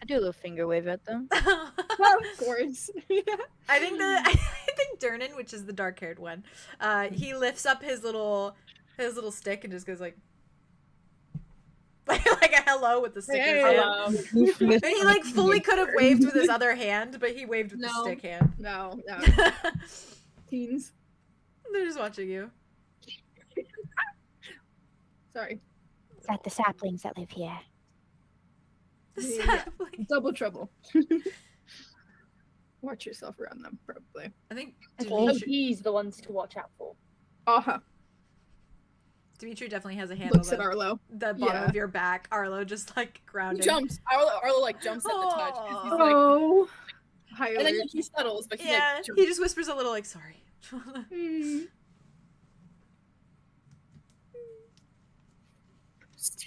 I do a little finger wave at them. Well, of course. I think Durnan, which is the dark-haired one, he lifts up his little stick and just goes like a hello with the stick in his Hey. hand. And he like fully could have waved with his other hand, but he waved with the No. stick hand. No. Teens. They're just watching you. Sorry. Is that the saplings that live here? Yeah. Sadly. Double trouble. Watch yourself around them, probably. I think Okay. So Dimitri, he's the ones to watch out for. Uh-huh. Dimitri definitely has a handle Looks at of Arlo. the bottom Yeah. of your back. Arlo just like He grounded. jumps. Arlo like jumps at the touch. 'cause he's, like, Oh. High and then alert. he settles, but he Yeah, like he just whispers a little like sorry. Hmm.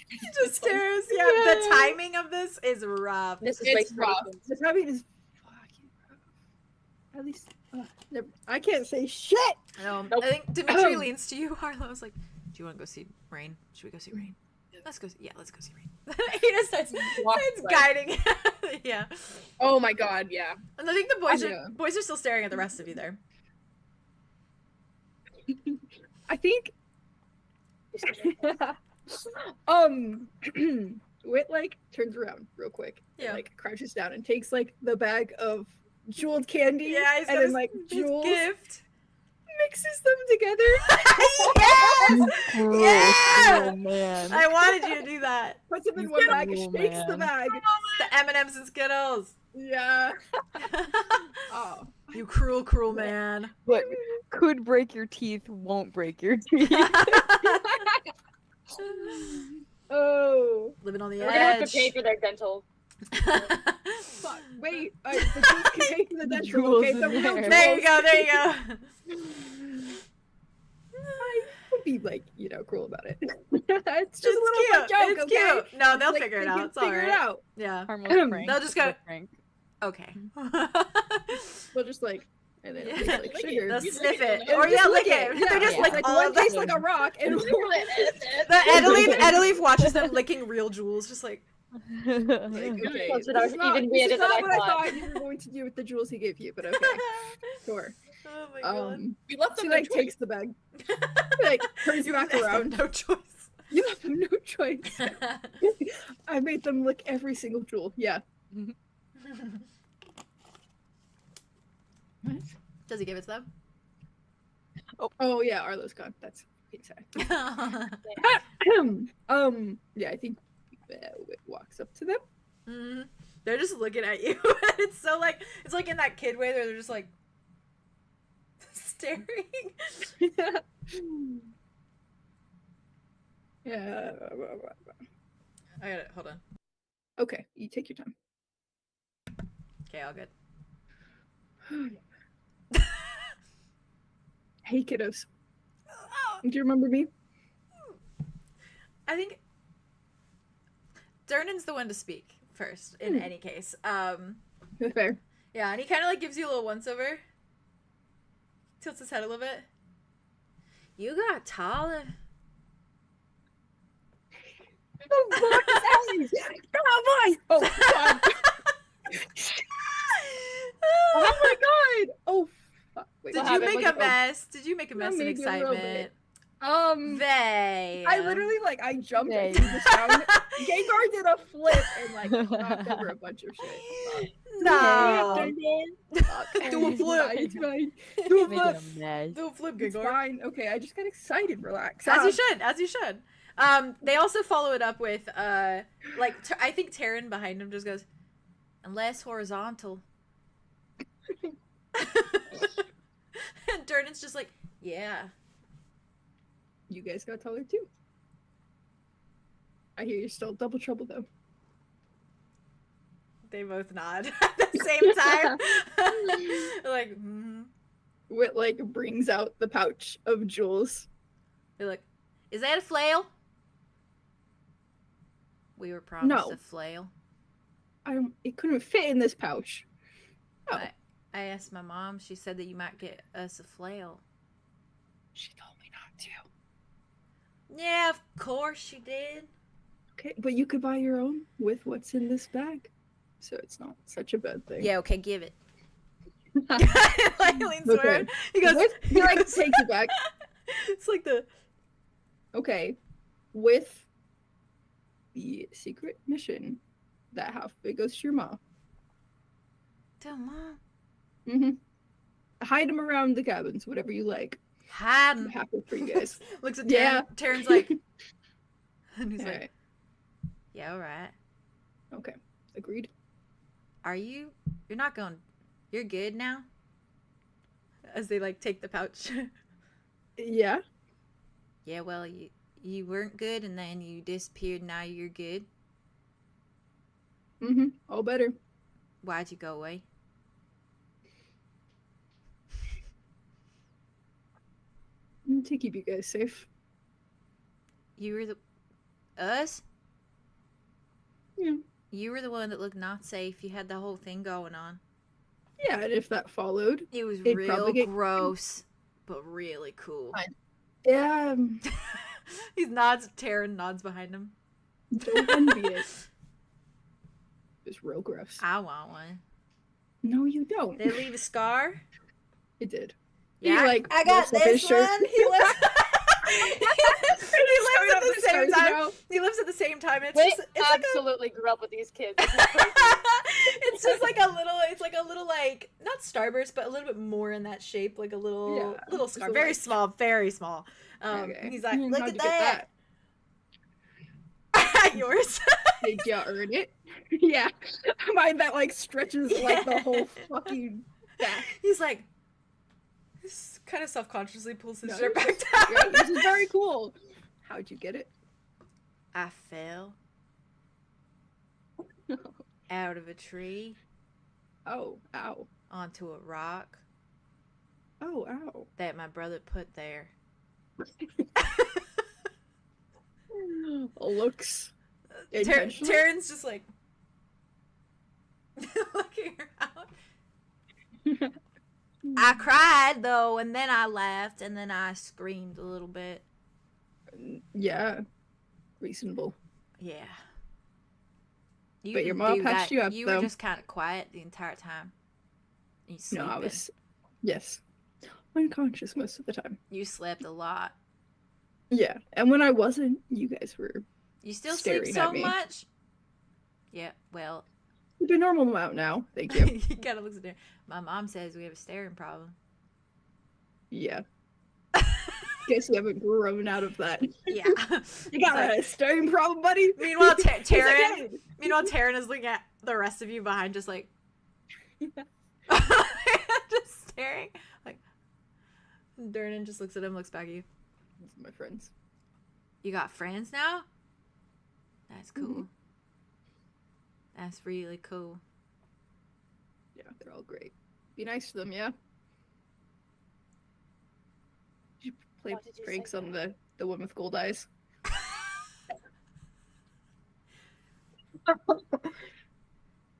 He just stares. Yeah, the timing of this is rough. This is It's way rough. The timing is fucking rough. At least I can't say shit. I Nope. think Dimitri leans to you. Arlo's like, "Do you want to go see Rain? Should we go see Rain? Let's go. Yeah, let's go see Rain." He just starts Walks guiding. Yeah, Oh my god, yeah. and I think the boys Yeah. are still staring at the rest of you there. I think Wit like turns around real quick. Yeah. And, like crouches down and takes like the bag of jeweled candy. Yeah, he's got and then his, like his jewels gift. mixes them together. Yes! Yeah! Oh man. I wanted you to do that. Puts them in You one bag, cool shakes the man. bag. The M&Ms and Skittles. Yeah. Oh. You cruel, cruel man. What could break your teeth won't break your teeth. Oh. Living on the We're gonna have to edge. pay for their dental. Fuck. Wait. The jewels can pay for the dental. Jewels Okay, in the real there. jewels. There you go. There you go. I would be like, cruel about it. It's just It's a little cute. fun joke, It's okay? cute. No, they'll Like, figure it they out. can It's all figure right. it out. Yeah. Harmless prank. They'll just go- Prank. Okay. We'll just like, and then Yeah. it'll taste like Lick it. sugar. They'll You sniff lick it. it. Or yeah, lick it. Yeah. They're just Yeah. like Like all one of this. tastes like a rock, and The Edeleve watches them licking real jewels, just like okay, Close it this out, is not, even this weirder is than not I what I thought. thought you were going to do with the jewels he gave you, but okay, sure. Oh my god. We left She them like takes the bag, like turns You back left them around. no choice. You left them no choice. I made them lick every single jewel. Yeah. What? Does he give it to them? Oh yeah, Arlo's gone. That's sad. Yeah, I think Wit walks up to them. Mhm. They're just looking at you. It's so like it's like in that kid way where they're just like staring. Yeah. I got it. Hold on. Okay, you take your time. Okay, all good. Hey kiddos, do you remember me? I think Durnan's the one to speak first in any case. Fair. Yeah, and he kind of like gives you a little once over. Tilts his head a little bit. You got taller. The voice! Oh, oh god! Oh my god! Oh fuck! Wait, Did what you happened? make Like, a mess? Did you make a mess in maybe a little excitement? bit. They. I literally I jumped They. into the sound. Gengar did a flip and knocked over a bunch of shit. No. Do a flip. It's fine. Do a mess. Do a flip, It's Gengar. fine. Okay, I just got excited. Relax. As you should. As you should. They also follow it up with I think Taryn behind him just goes, unless horizontal. And Durden's just like, yeah. You guys got taller too. I hear you're still double trouble though. They both nod at the same time. Like, Wit brings out the pouch of jewels. They're like, is that a flail? We were promised No. a flail. It couldn't fit in this pouch. Oh. I asked my mom. She said that you might get us a flail. She told me not to. Yeah, of course she did. Okay, but you could buy your own with what's in this bag. So it's not such a bad thing. Yeah, okay, give it. Leans forward. He goes, He takes it back. It's like the... Okay. With the secret mission that half of it goes to your mom. Tell Mom. Mm-hmm. Hide them around the cabins, whatever you like. Hide I'm 'em. happy for you guys. Looks at Taryn. Yeah. Taryn's like... And he's All like, right. yeah, alright. Okay. Agreed. Are you... You're not going... You're good now? As they, take the pouch. Yeah. Yeah, well, you weren't good, and then you disappeared, now you're good. Mm-hmm. All better. Why'd you go away? To keep you guys safe. You were the... Us? Yeah. You were the one that looked not safe. You had the whole thing going on. Yeah, and if that followed. It was It'd real probably get- gross, but really cool. Fine. Yeah. He nods. Taryn nods behind him. Don't envy it. It's real gross. I want one. No, you don't. Did it leave a scar? It did. Yeah, He, I got lifts up his this shirt. one. He lives. He lives at the Showing same off his time. cards He lives at the same time. It's Wit just. It's like a. absolutely grew up with these kids. This is crazy. It's just like a little. It's like a little not starburst, but a little bit more in that shape, like a little Yeah, scar, just very like- small, very small. Okay. He's like, look How'd at you get that. Yours. Did you earn it? Yeah. Mine that stretches the whole fucking back. He's like, kind of self-consciously pulls his No, shirt you're back just- down. yeah, this is very cool. How'd you get it? I fell out of a tree Oh, ow. onto a rock Oh, ow. that my brother put there. Looks intentional. Taryn's just like looking around. I cried though, and then I laughed, and then I screamed a little bit. Yeah. Reasonable. Yeah. But your didn't mom do patched that. you up, You though. were just kind of quiet the entire time. You No, I sleeping. was. Yes. Unconscious most of the time. You slept a lot. Yeah. And when I wasn't, you guys were You still sleep Staring so at me. much? Yeah, well, the normal amount now. Thank you. he kind of looks at her. My mom says we have a staring problem. Yeah. Guess you haven't grown out of that. Yeah. You got a staring problem, buddy. Meanwhile, He's like, Taryn. "Hey." Meanwhile, Taryn is looking at the rest of you behind, just like, just staring. Like, Durnan just looks at him, looks back at you. These are my friends. You got friends now? That's cool. Mhm. That's really cool. Yeah, they're all great. Be nice to them, yeah? Did you play What did you pranks say? on the one with gold eyes?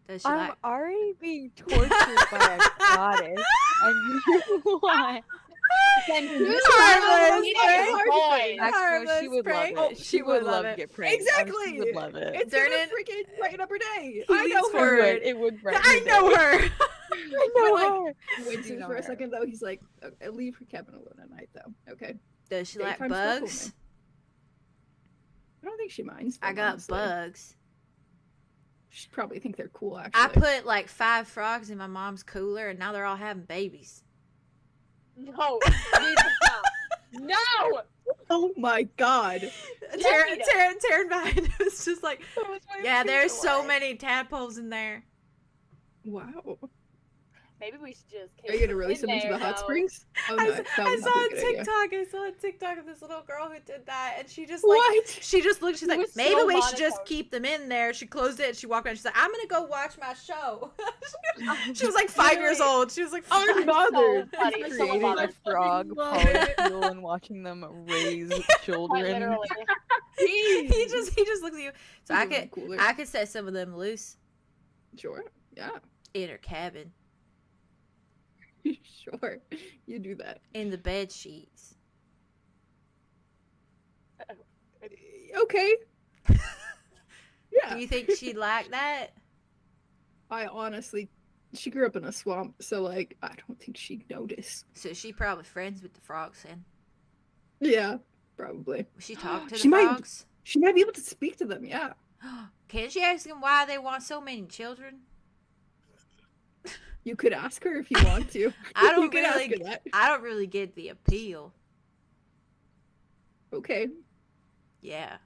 Does she I'm like? already being tortured by a goddess, and you want Actually, she would love it. She would love it. Get Pranked. Exactly. She would love it. It's Darn gonna it. freaking brighten up her day. He I leans know forward. her. It would brighten I her know day. her. I know her. Wait You know for a her. second though. He's like, okay, leave her cabin alone at night though. Okay. Does she like Daytime stuff bugs? only. I don't think she minds. I them, got honestly. bugs. She'd probably think they're cool. I Actually, put like 5 frogs in my mom's cooler, and now they're all having babies. No, need to stop. No. Oh my god. Taryn behind was just like, yeah, there's so many tadpoles in there. Wow. Maybe we should just. Are you gonna release them into the hot springs? Oh no, I that saw would not a be a good idea. TikTok. I saw a TikTok of this little girl who did that, and she just What? she just looked. She's It like, was maybe so we should just monotone. keep them in there. She closed it. And she walked around. She's like, I'm gonna go watch my show. She was like 5 years old. She was like, I'm 5. bothered. So funny. It's So Creating funny. a frog love it. polycule and watching them raise Quite children. literally. he just looks at you. So I could Cooler. I could set some of them loose Sure. Yeah. in her cabin, Sure. You do that. in the bed sheets. Okay. Yeah. Do you think she'd like that? I honestly, she grew up in a swamp, so like, I don't think she'd notice. So she probably friends with the frogs then. Yeah, probably. Will she talk to the She might- frogs? She might be able to speak to them. Yeah. Can she ask them why they want so many children? You could ask her if you want to. I don't You could ask really- her that. I don't really get the appeal. Okay. Yeah.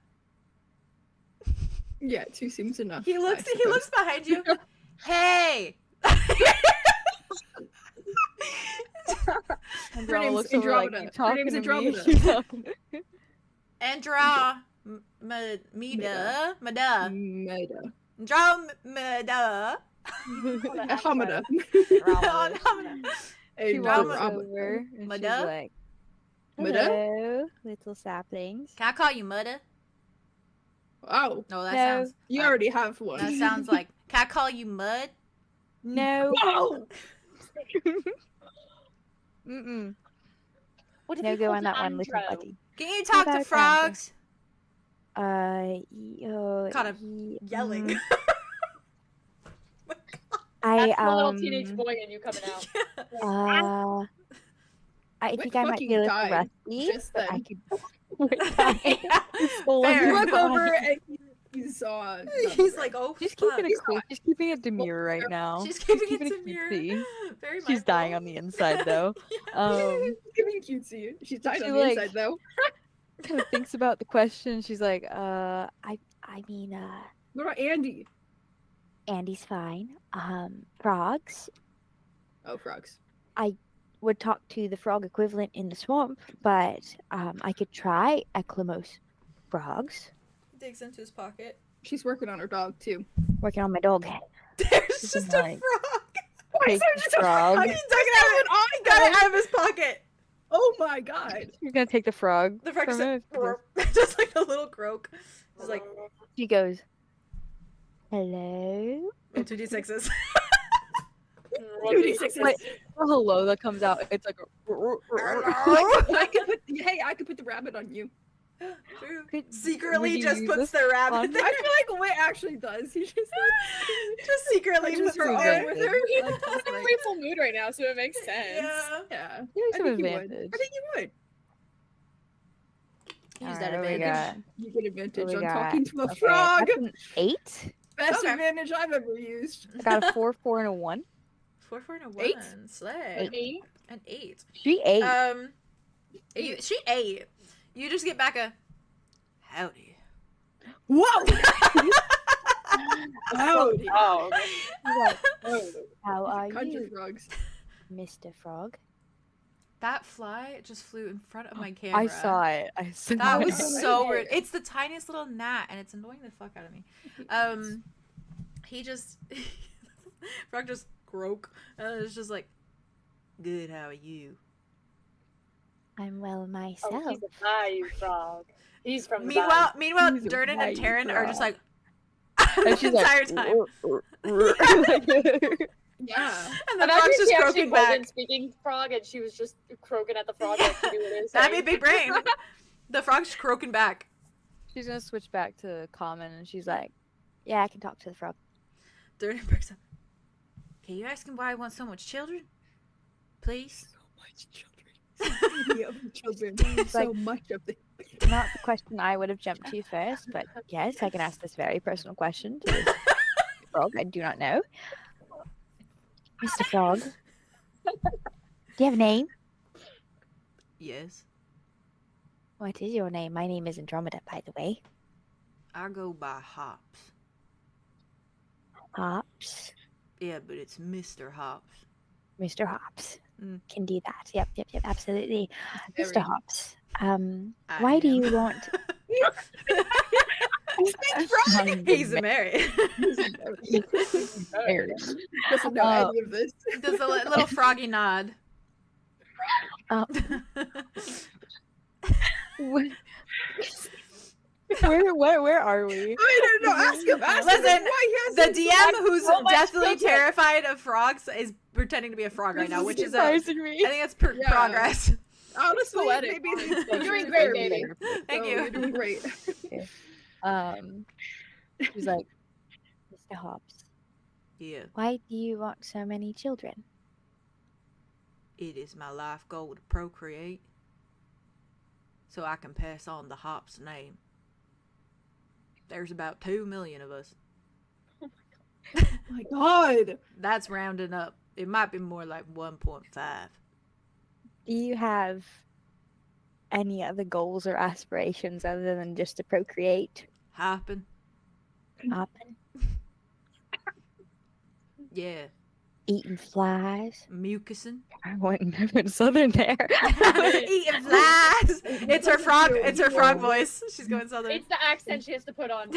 Yeah, 2 seems enough. He I looks suppose. behind you. Hey. Andromeda name's looks over like, Andromeda. you Her talking name's to Andromeda. me? Andromeda. Meda. Andromeda. Ahmada. Andromeda. She walks over and she's Mada? like, Mada? hello, little saplings. Can I call you Mudda? Wow. No, that No. sounds. You already have one. That sounds like. Can I call you Mud? No. Wow. Mm-mm. What if No you go called on that her one, little Andro? buddy. Can you talk to about frogs? Kind of Yelling. I That's the little teenage boy in you coming out. I Wit think I might fucking be a little died rusty, just but I then. could. Fair. You look over and he's on. He's like, oh, She's fuck. keeping it cool. She's keeping it demure right now. She's keeping it keeping demure. cutesy. Very She's dying on mindful. the inside though. She's giving cutesy. She's tied She, on the like- inside though. Kind of thinks about the question. She's like, I mean, What about Andy? Andy's fine. Frogs Oh, frogs. would talk to the frog equivalent in the swamp, but I could try Eclamos frogs. Digs into his pocket. She's working on her dog too. Working on my dog. There's She's just been a like- frog. Take the frog. He got it out of his pocket. Oh my god. You're gonna take the frog. The frog from just, her? just like a little croak. Just like, She goes, hello. roll 2d6s. Wait, The hello that comes out, it's like I could put the rabbit on you. Would Secretly you just use puts this the rabbit on- there. I feel like Wit actually does. He just Just secretly touches puts her her arm there. with her. I'm in a playful mood right now, so it makes sense. Yeah. Yeah. There's I some think you would. advantage. I think you would. Use that Alright, what we advantage. You get advantage we on got? talking to a Okay, frog. that's an 8. Best Okay. advantage I've ever used. I got a 4, 4, and a 1. 4, 4, and a 1. Eight? Slay. 8. An 8. She ate. She ate. You just get back a howdy. Whoa! Howdy. Oh, How are Country you, frogs. Mr. Frog? That fly just flew in front of my camera. I saw it. I saw That it. was so weird. It's the tiniest little gnat, and it's annoying the fuck out of me. He just frog just croak, and it's just like, good. How are you? I'm well Oh, myself. he's a bayou frog. He's from the Meanwhile, He's a Durden and white Taryn are just like and the she's entire like, time. Yeah. And the Imagine frog's if just she actually croaking back. wasn't speaking frog and she was just croaking at the frog like she knew what it was That'd be a saying. big brain. The frog's croaking back. She's gonna switch back to common, and she's like, "Yeah, I can talk to the frog." Durden breaks up. Can you ask him why he wants so much children? Please? So much children. Of the children. It's So like- much of the Not the question I would have jumped to first, but yes, I can ask this very personal question to this frog I do not know. Mr. Frog, do you have a name? Yes. What is your name? My name is Andromeda, by the way. I go by Hops. Hops. Yeah, but it's Mr. Hops. Mr. Hops. Mm. Can do that. Yep, absolutely. Very- Mr. Hops, I why do am. you want... He's married. Doesn't know any of this. Does a little froggy nod. Where are we? I don't know. Ask him. Listen, why he The hasn't DM who's so much deathly children. terrified of frogs is pretending to be a frog right now, which is I surprising me. think that's Yeah. progress. honestly, Poetic. maybe it's You're doing great, baby. Thank So you. You're doing great. She's like, Mr. Hops, Yeah, why do you want so many children? it is my life goal to procreate so I can pass on the Hops name. There's about 2 million of us. Oh my god. That's rounding up. It might be more like 1.5. Do you have any other goals or aspirations other than just to procreate? Hopping? Hopping? Yeah. Eating flies? Mucusing? I went southern there. Eating flies! It's her frog. It's her frog voice. She's going southern. It's the accent she has to put on.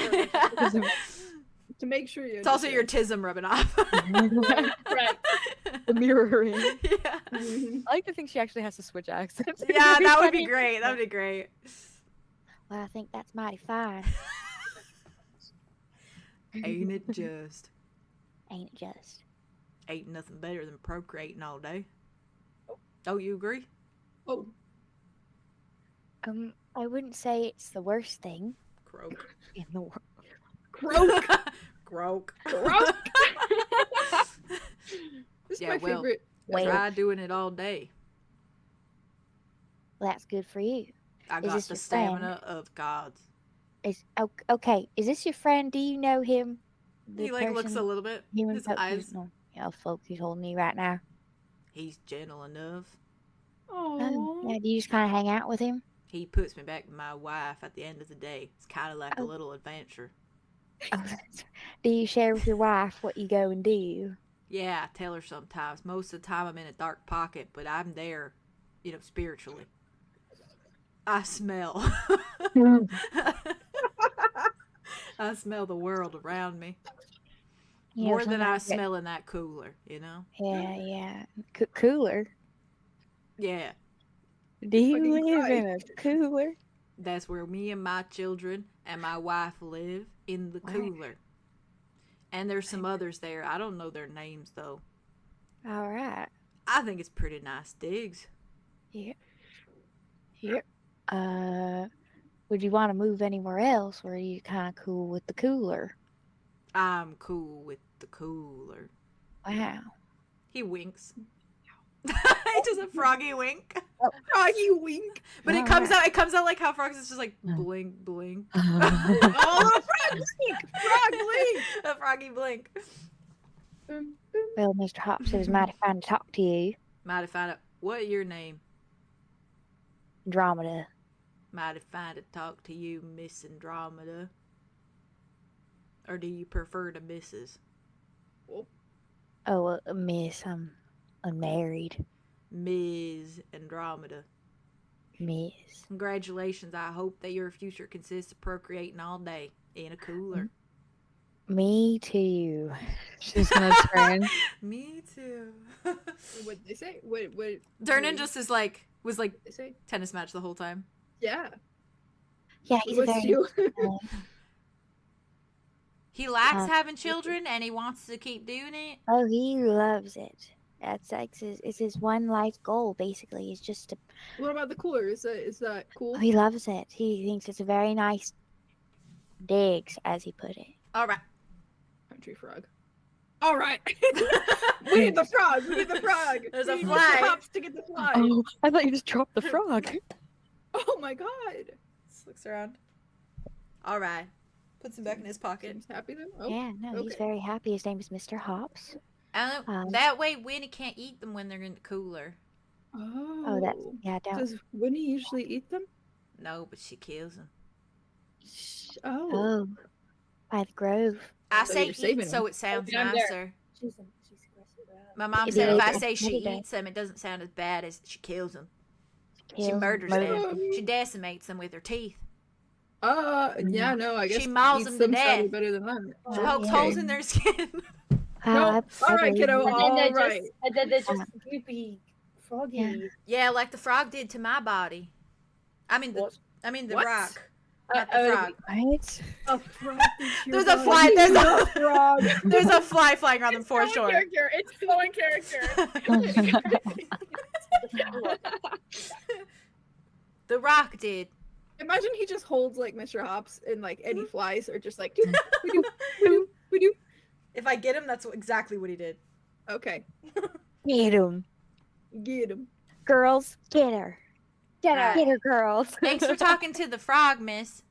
To make sure you. It's also your tism rubbing off. Right. The mirroring. Yeah. Mhm. I like to think she actually has to switch accents. Yeah, that would be great. That would be great. Well, I think that's mighty fine, Ain't it just? ain't it just? Ain't nothing better than procreating all day. Oh, you agree? Oh, I wouldn't say it's the worst thing Croak. in the world. croak. Croak. Croak. This is Yeah, my well, favorite. Wait, Try doing it all day. well, that's good for you. I Is got this the your friend? stamina of gods. Okay? Is this your friend? Do you know him? The He like looks person- a little bit. human His folk- eyes. No, yeah, folk who's holding you right now. He's gentle enough. Oh. Yeah, do you just kind of hang out with him? He puts me back with my wife at the end of the day. It's kind of like a Oh. little adventure. Do you share with your wife what you go and do? Yeah, I tell her sometimes. Most of the time I'm in a dark pocket, but I'm there, spiritually. I smell. I smell the world around me. You know, More than I sometimes it- smell in that cooler, Yeah. Cooler? Yeah, Do you Fucking live in a Christ. cooler? that's where me and my children and my wife live, in the Wow. cooler. And there's some others there. I don't know their names, though. All right. I think it's pretty nice digs. Here. Would you want to move anywhere else, or are you kind of cool with the cooler? I'm cool with the cooler. Wow. He winks. He does a froggy wink. Froggy wink. But it comes out like how frogs is just like blink, blink. Oh, frog blink. Frog blink. A froggy blink. Well, Mr. Hops, it was mighty fine to talk to you. Mighty fine. What your name? Andromeda. Mighty fine to talk to you, Miss Andromeda. Or do you prefer to Mrs.? Oh, miss, I'm unmarried. Ms. Andromeda. Miss. Congratulations. I hope that your future consists of procreating all day in a cooler. Me too. She's gonna turn. Me too. What did they say? What Durnan just was like did they say? tennis match the whole time. Yeah. Yeah, he's a What's very you? He likes Um, having children and he wants to keep doing it. Oh, he loves it. That's like it's his one life goal, basically. Is just to. What about the cooler? Is that cool? Oh, he loves it. He thinks it's a very nice digs, as he put it. All right. Country frog. All right. We need the frog. We need the frog. There's We a need fly. Mr. Hops to get the fly. Oh, I thought you just dropped the frog. Oh my god. Just looks around. All right. Puts him back in his pocket. Seems happy then? Oh, Yeah, no, he's okay. very happy. His name is Mr. Hops. And that way Winnie can't eat them when they're in the cooler. Oh. Oh, that's yeah. Don't. Does Winnie usually eat them? No, but she kills them. Oh. Oh, by the grove. I So say you're saving eat so them. it sounds Yeah, I'm there. nicer. She's aggressive. My mom Is said it if I okay? say she Maybe eats them, it doesn't sound as bad as she kills them. She Kills, murders murders. them. She decimates them with her teeth. Yeah, no, I guess She mauls eats them to them probably death. better than that. She Oh, pokes yeah. holes in their skin. No, all right, kiddo. And then All they're right. just, and then they're just goopy, froggy. Yeah. Yeah, like the frog did to my body. I mean the What? What? rock. Not the frog. Right? A frog. There's a fly. There's a frog. there's a fly flying around the foreshore. Character. It's flowing character. The rock did. Imagine he just holds like Mr. Hops and like any flies are just like we do. If I get him, that's exactly what he did. Okay, Get him, get him. girls. Get her. Get her. Get her, girls. Thanks for talking to the frog, Miss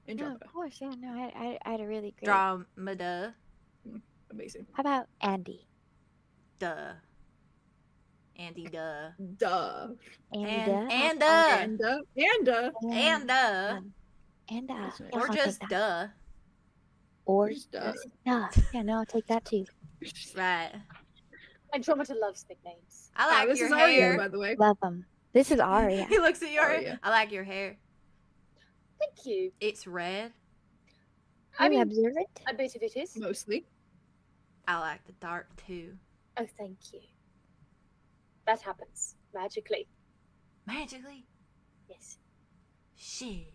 No, Andromeda. of course. Yeah, no, I had a really great. Andromeda. Amazing. How about Andy? Duh. Andy, duh. Duh. Andy. And And and And That's nice. yeah, or I'll just take that. duh. Or Just duh. duh. Yeah, no, I'll take that too. Right. Andromeda loves nicknames. I like this your is Aria, hair. by the way. Love them. This is Aria. He looks at your hair. Aria. I like your hair. Thank you. It's red. I mean, observant. a bit of it is. Mostly. I like the dark too. Oh, thank you. That happens magically. Magically? Yes. Shit.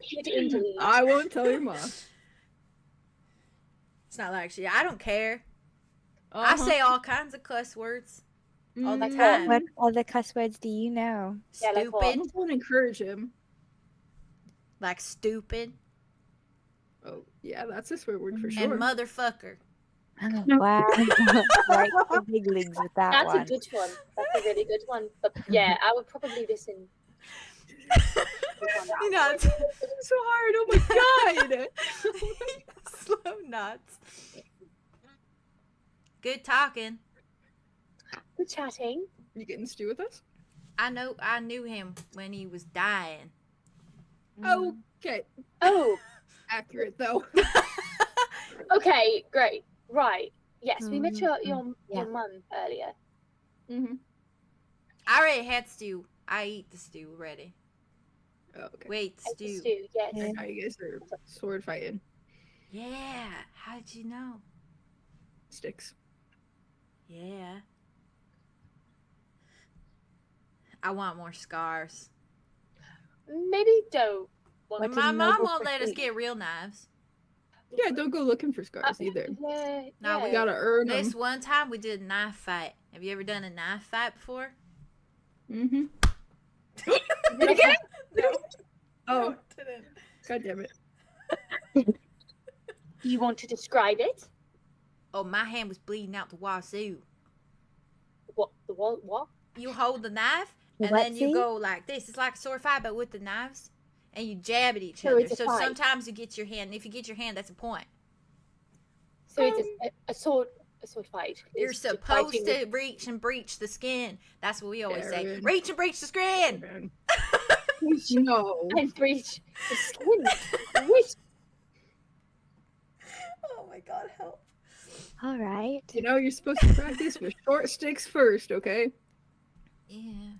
It indeed. I won't tell your mom. It's not like shit. I don't care. I say all kinds of cuss words all the Mm, time. What other cuss words do you know? Yeah, like what? Stupid. Don't encourage him. Like stupid. Oh, yeah, that's a swear word for And sure. motherfucker. Wow. Right to the big leagues with that That's one. a good one. That's a really good one. But yeah, I would probably listen. You nuts. so hard. Oh my god. Slow nuts. Good talking. Good chatting. You getting stew with us? I knew him when he was dying. Okay. Oh, Accurate though. okay, great. Right. Yes, we met your Yeah. mum earlier. Mm-hmm. I already had stew. I eat the stew already. Oh, okay. Wait, I stew. just do, yes. Yeah. Now you guys are sword fighting. Yeah. How'd you know? Sticks. Yeah. I want more scars. Maybe don't. But What did my you mom know won't for let us free? get real knives. Yeah, don't go looking for scars either. Yeah, No, yeah. You gotta earn This them. one time we did a knife fight. Have you ever done a knife fight before? Mm-hmm. Okay. Oh, No, didn't. god damn it. Do you want to describe it? Oh, my hand was bleeding out the wazoo. What? The what? What? You hold the knife, The and what then you see? go like this. It's like a sword fight, but with the knives. And you jab at each So other. it's a So fight. sometimes you get your hand. If you get your hand, that's a point. So it's a sword fight. You're It's just supposed fighting to reach and breach the skin. That's what we always say. Karen. Reach and breach the skin. Man. No. and breach the skin. Which Oh my god, help. All right. You know, you're supposed to practice with short sticks first, okay? Yeah.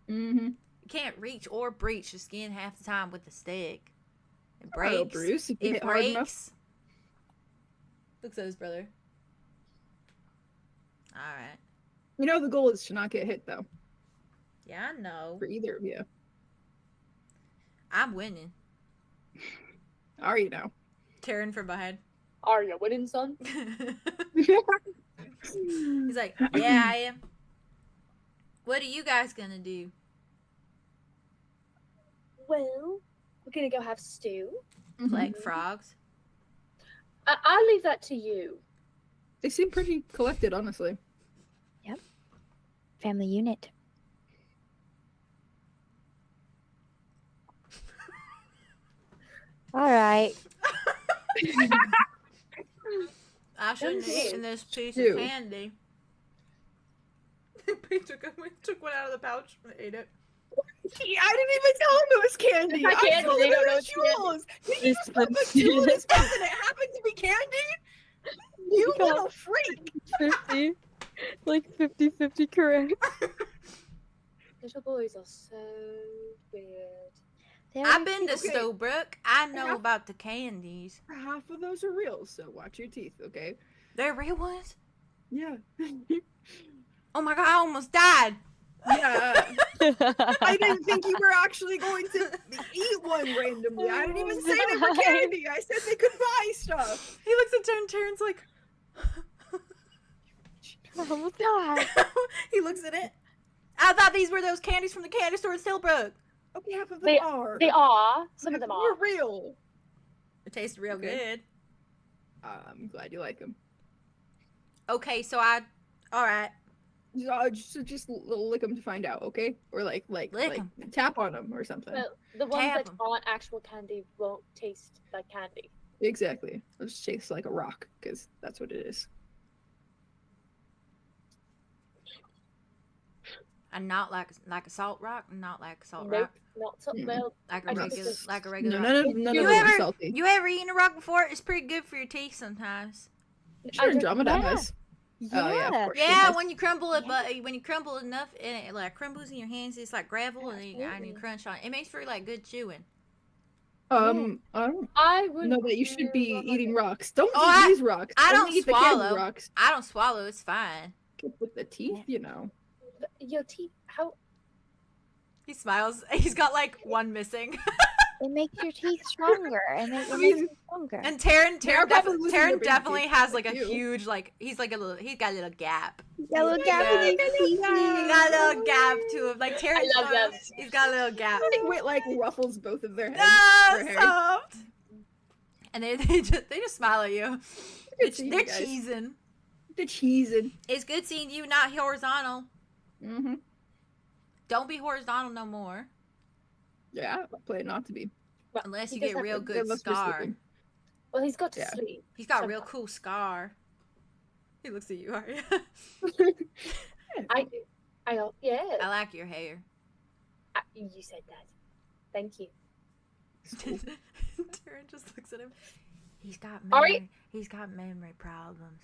Mm-hmm. You can't reach or breach the skin half the time with the stick. It Oh, breaks. Bruce, if you It hit hard enough. breaks. Looks at his brother. Alright. You know the goal is to not get hit though, Yeah, I know. for either of you. I'm winning. Are you now? Taryn from behind. Are you winning, son? He's like, yeah, I am. What are you guys gonna do? Well, we're gonna go have stew. Like frogs? I'll leave that to you. They seem pretty collected, honestly. Family unit. All right. I shouldn't have Okay. eaten this piece Stew. of candy. He took one out of the pouch and ate it. I didn't even tell him it was candy. It's not I candy, told they him don't it know was it's candy. jewels. He just put a jewel in his mouth and it happened to be candy? You God. little freak. 50. Like 50-50 correct. Little boys are so weird. They I've always been to Okay. Stowbrook. I know Yeah. about the candies. Half of those are real, so watch your teeth, okay? They're real ones? Yeah. Oh my god, I almost died. Yeah. I didn't think you were actually going to eat one randomly. I didn't even say they were candy. I said they could buy stuff. He looks at Taryn. Taryn's like, Oh God. he looks at it. I thought these were those candies from the candy store in Stillbrook. Okay, half of them They- are. They are. Some of them They're are. real. It tastes real Okay. good. I'm glad you like them. Okay, so alright. Just lick them to find out, okay? Or like Lick 'em. tap on them or something. Well, the ones Tap that 'em. aren't actual candy won't taste like candy. Exactly. It'll just taste like a rock, because that's what it is. And not like a salt rock, not like a salt Nope, rock. not so Mm. well. Like I a just- regular like a No, regular rock. none of You them You are ever salty. you ever eaten a rock before? It's pretty good for your teeth sometimes. Sure, I don't- Andromeda yeah. has. Oh yeah, of course. she Yeah, has. when you crumble it, but when you crumble enough, and it like crumbles in your hands, it's like gravel, and you Absolutely. crunch on it. It makes for like good chewing. I don't I would know that you should be eating rocks. Don't Oh, eat these rocks. I Only don't eat the candy swallow. rocks. I don't swallow. It's fine. With the teeth, you know. Your teeth. How? He smiles. He's got like one missing. It makes your teeth stronger, and it I makes mean- them stronger. And Taryn They're probably losing their Taryn baby definitely teeth, has like like a you. huge like he's got a little gap. Yellow Yeah. gap. He got a little gap to him. Like Taryn, love them. he's got a little gap. I think Wit like ruffles both of their heads. No, their hair. soft. And they just smile at you. Good seeing They're you guys. cheesing. The cheesing. It's good seeing you not horizontal. Mm-hmm. Don't be horizontal no more. Yeah, I plan not to be. Unless He you does get have real to- good Unless we're scar. sleeping. Well, he's got to Yeah. sleep. He's got a real Somehow. cool scar. He looks at you, Arya. I yeah. I like your hair. You said that. Thank you. Taryn just looks at him. He's got Ari? memory problems.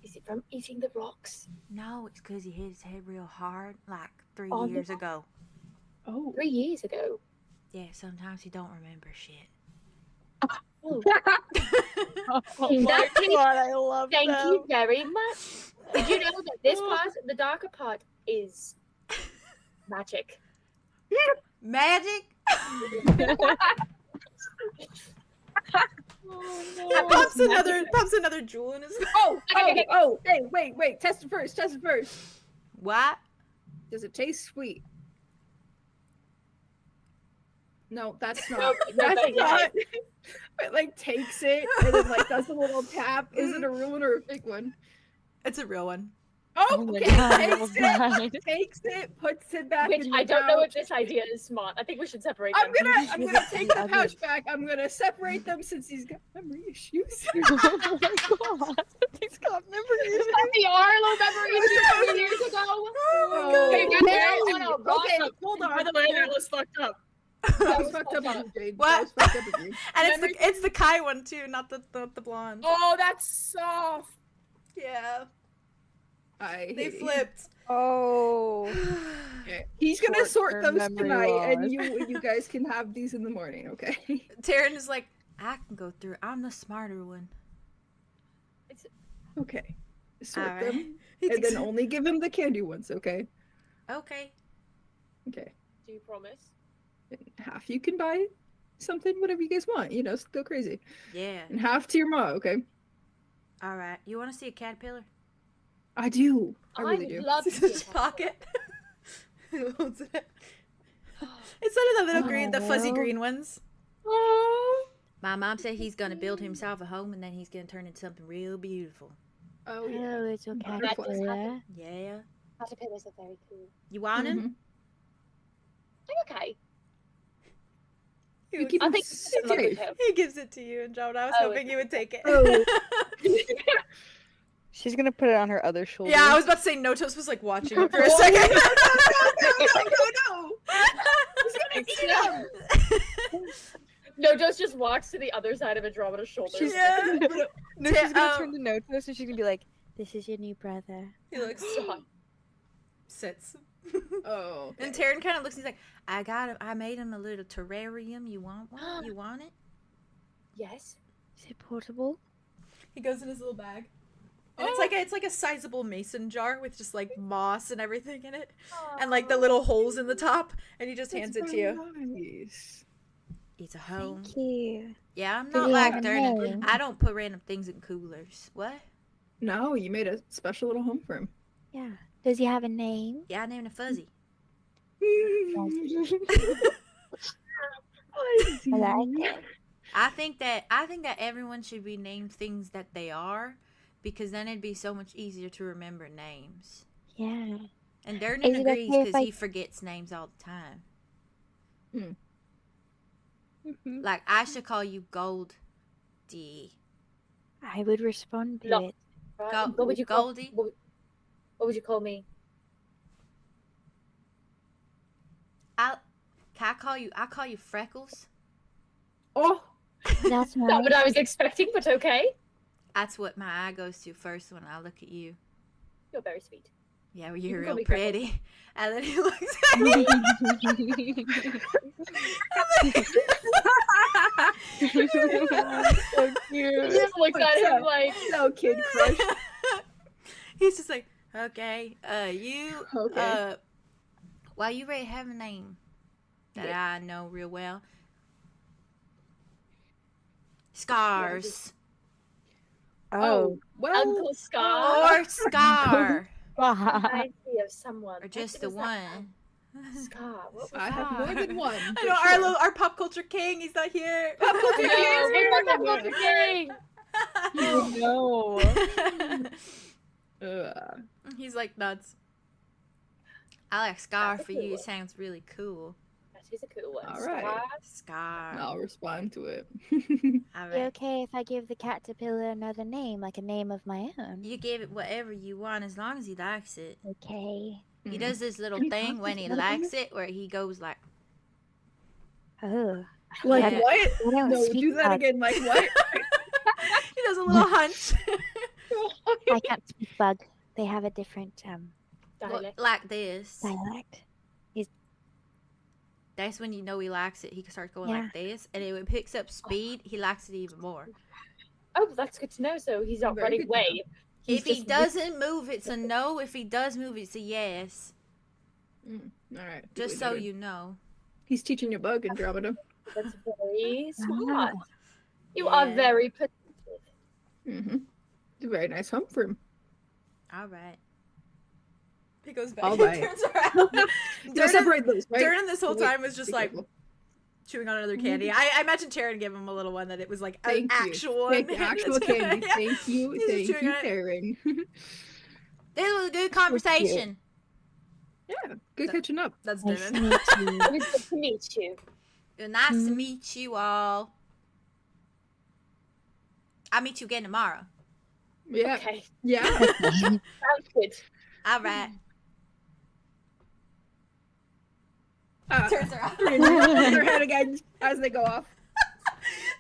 Is it from eating the rocks? No, it's because he hit his head real hard like 3 On the years ago. Oh. 3 years ago. Yeah, sometimes he don't remember shit. Oh, Oh In my that case, God, I love thank them. you very much. Did you know that this part, the darker part, is magic? Magic? Oh, Pops another jewel in his. Hey, wait. Test it first. What? Does it taste sweet? No, that's No, not. no, That's but yeah. not. It like takes it and then like does a little tap. Is it a real one or a fake one? It's a real one. Oh, Oh my okay. God, Takes it, puts it back Which in the I don't know pouch. if this idea is smart. I think we should separate I'm them. gonna take the others. pouch back. I'm gonna separate them since he's got memory issues. Oh my God, he's got memory issues. The Arlo memory issue 3 years ago. Oh, Hey, man. man, on a rock. Okay, hold on. By the way, that was fucked up. That was fucked up of you, Jade. What? That was fucked up of you. And it's the Kai one too, not the blonde. Oh, that's soft. Yeah, I they hate you. flipped. Oh. Okay. He's gonna sort Short-term those memory tonight, and loss. you guys can have these in the morning, okay? Taryn is like, I can go through. I'm the smarter one. Okay. Sort Alright. them, and then only give him the candy ones, okay? Okay. Okay. Do you promise? And half you can buy something, whatever you guys want. You know, go crazy. Yeah. And half to your ma, okay? All right. You want to see a caterpillar? I do. I really do. love to It's see in a his cat. pocket. Who holds it? Instead of the little green, the fuzzy green ones. My mom said he's gonna build himself a home and then he's gonna turn into something real beautiful. Oh, yeah. Hello, little Butterflies. caterpillar. Yeah. Caterpillars are very cool. You want him? Mhm. I'm okay. He You looks- keep I him think I'm in love with safe. him. He gives it to you, and John, I was Oh, hoping you would take it. Oh. She's gonna put it on her other shoulder. Yeah, I was about to say Notos was like watching it for a second. No. He's gonna eat him. No, just walks to the other side of Andromeda's shoulders. She's Yeah. No, she's gonna um, turn to Notos and she's gonna be like, "This is your new brother." He looks Stop. sits. Oh. And Taryn kind of looks. He's like, "I got him. I made him a little terrarium. You want one? You want it?" Yes. Is it portable? He goes in his little bag. And it's like a sizable mason jar with just like moss and everything in it, and like the little holes in the top, and he just hands it to you. Nice. It's a home. Thank you. Yeah, I'm Does not he like have a turning. name? I don't put random things in coolers. What? No, you made a special little home for him. Yeah. Does he have a name? Yeah, I named him Fuzzy. I like it. I think that everyone should be named things that they are, because then it'd be so much easier to remember names. Yeah. And Durden Is it agrees okay if because I- he forgets names all the time. Mhm. Like I should call you Goldie. I would respond to No. it. Right. Go- What would you call Goldie? What would you call me? I'll call you Freckles. Oh. That's Not nice. what I was expecting, but okay. That's what my eye goes to first when I look at you. You're very sweet. Yeah, well, You you're can call real me Freckles. pretty. And then he looks at me. So cute. Just looks at him like, No, kid crush. He's just like, okay, you, Okay. well, you already have a name that I know real well. Scars. Oh. Well. Uncle Scar. Or Scar. Reminds me of someone. Or just What the was that? one. Scar. What was I have more than one. I for know, sure. our pop culture king, he's not here. No, we're not Dr. King. No. Ugh. He's like nuts. I like Scar That's a for cool you. one. It sounds really cool. That is a cool one. All right. Scar. Scar. I'll respond to it. All Is it right. okay if I give the caterpillar another name, like a name of my own? You give it whatever you want as long as he likes it. Okay. He Mm. does this little Can you thing talk when to he the other likes it where he goes like, Oh. Like Yeah. what? I don't No, speak do that bug. again. Like what? he does a little hunch. I can't speak bug. They have a different Dialect. like this. dialect. That's when you know he likes it. He starts going Yeah. like this, and it picks up speed. He likes it even more. Oh, that's good to know. So he's not Very running good to away. If he just- doesn't move, it's a no. If he does move, it's a yes. Mm, all right. Just so you know. He's teaching you bug, Andromeda. That's very smart. Ah. You are Yeah. very protective. Mm-hmm. It's a very nice home for him. All right. He goes back All and right. turns around. Now Durden, separate those, right? Durden this whole Wait, time was just be like careful. chewing on another candy. I imagine Taryn gave him a little one that it was like an Thank you. actual one. Thank you, actual candy. Yeah. Thank you. He's just Thank chewing you, on it. Karen. This was a good conversation. Yeah, good catching up. That's Nice to Durden. meet you. It was good to meet you. Nice to Mm-hmm. meet you all. I'll meet you again tomorrow. Yeah. Okay. Yeah. Sounds good. All right. Turns around. Turning their head again as they go off.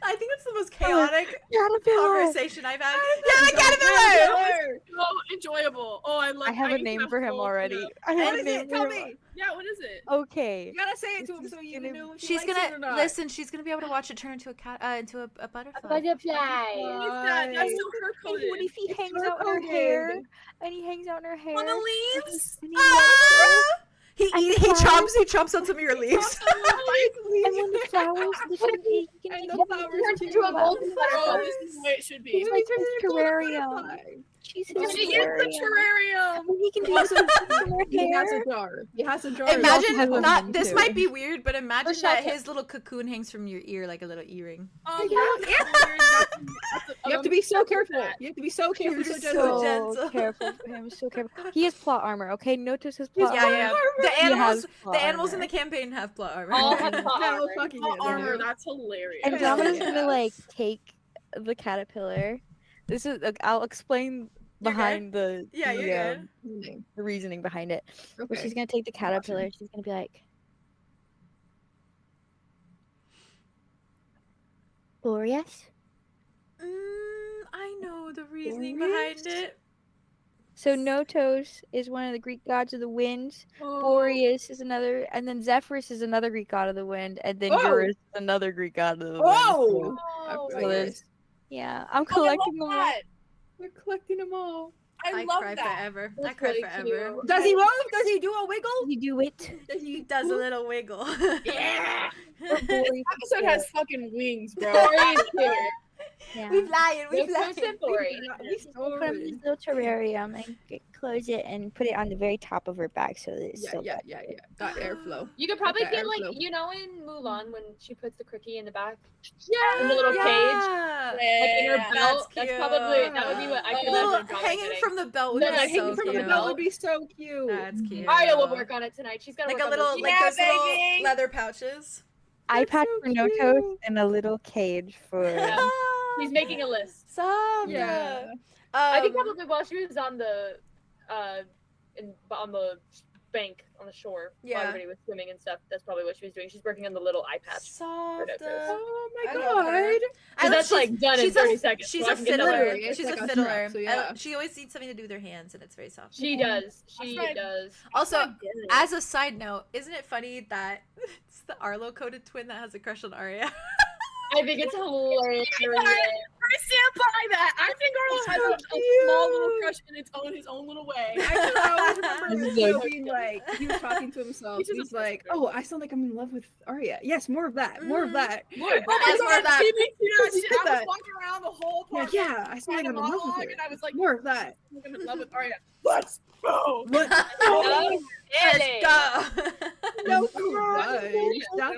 I think that's the most chaotic Caterpillar. conversation I've had. Yeah, the caterpillar! So enjoyable. Oh, I love. I have a can name have for him full- already. Yeah. I have What a is name it? for Tell him. me. Yeah, what is it? Okay. You gotta say it to him This so is you gonna- know if he She's likes it or gonna not. listen. She's gonna be able to watch it turn into a cat, into a butterfly. Butterfly. That's so her What if he hangs her out in her coded. hair? And he hangs out in her hair. On the leaves. And he Ah! He chomps on some of your leaves. And when the flowers, he can And make the it flowers into too. a golden Oh, flower. this is the way it should be. He's like his terrarium. She's his He is the terrarium. terrarium. And he can do some He has hair. a jar. He has a jar. Imagine has a not. wing, This too. might be weird, but imagine For that shelter. his little cocoon hangs from your ear like a little earring. You have to be so careful. You have to be so careful. You're So so gentle. gentle. careful for him. So careful. He has plot armor. Okay, Notos has plot Yeah, armor. yeah. He has plot The animals in armor. the campaign have plot armor. All have plot No armor. fucking Oh, yeah, armor, no. that's hilarious. And Hell Domino's yeah. gonna like take the caterpillar. This is like, I'll explain You're behind the Yeah, the, you're good. the reasoning behind it. Where Okay. she's gonna take the caterpillar. She's gonna be like, Glorious. I know the reasoning Glorious? behind it. so Notos is one of the Greek gods of the winds. Oh. Boreas is another, and then Zephyrus is another Greek god of the wind, and then Whoa! Eurus is another Greek god of the wind. Whoa! Oh, So there's, yeah, I'm collecting them all. that. We're collecting them all. I I love cry that. forever. I That's cry really forever. cute. Does he move? Does he do a wiggle? You do it. Does He he does a little wiggle. Yeah. Boreas This is episode has fucking wings, bro. yeah. We flying. We Go flying. first and Tori. He's Put him in his little terrarium and close it and put it on the very top of her back so that it's Yeah, still yeah. Got airflow. You could probably That get like, airflow. you know, in Mulan when she puts the cookie in the back, Yeah. in the little cage, Yeah. like in her Yeah. belt. That's cute. probably that would be what I could Little imagine. Drawing hanging getting. from the belt would No, be no, so Hanging from cute. the belt would be so cute. That's cute. Arya will work on it tonight. She's gonna Like work a on little, those. like Yeah, those little baby. leather pouches. eye That's patch so for Notos cute. and a little cage for Yeah. He's making a list. Some. Yeah. I think probably while she was on the, on the bank on the shore, Yeah. while everybody was swimming and stuff. That's probably what she was doing. She's working on the little eye patch. Soft. Oh my I love her. god. I That's she's- like done in she's 30 a, seconds. She's so I a can get that fiddler. Literally, it's She's like a a fiddler. strap, so yeah. She always needs something to do with her hands, and it's very soft. She does. She That's right. does. Also, as a side note, isn't it funny that it's the Arlo coded twin that has a crush on Arya? I think it's hilarious. I stand by that. I think Arlo has so a small little crush in his own little way. I always remember This is Leo so being like, he was talking to himself. He's just He's a like, sister. oh, I sound like I'm in love with Arya. Yes, more of that. More of that. More Oh my Yes, more of god, that. she makes me do that She shit. did I was that. walking around the whole Yeah, park. yeah, I sound like I'm in love with monologue, her. and I was like, More of that. I'm in love with Arya. Let's go. What? Oh, Let's really? go. No Right. Stop.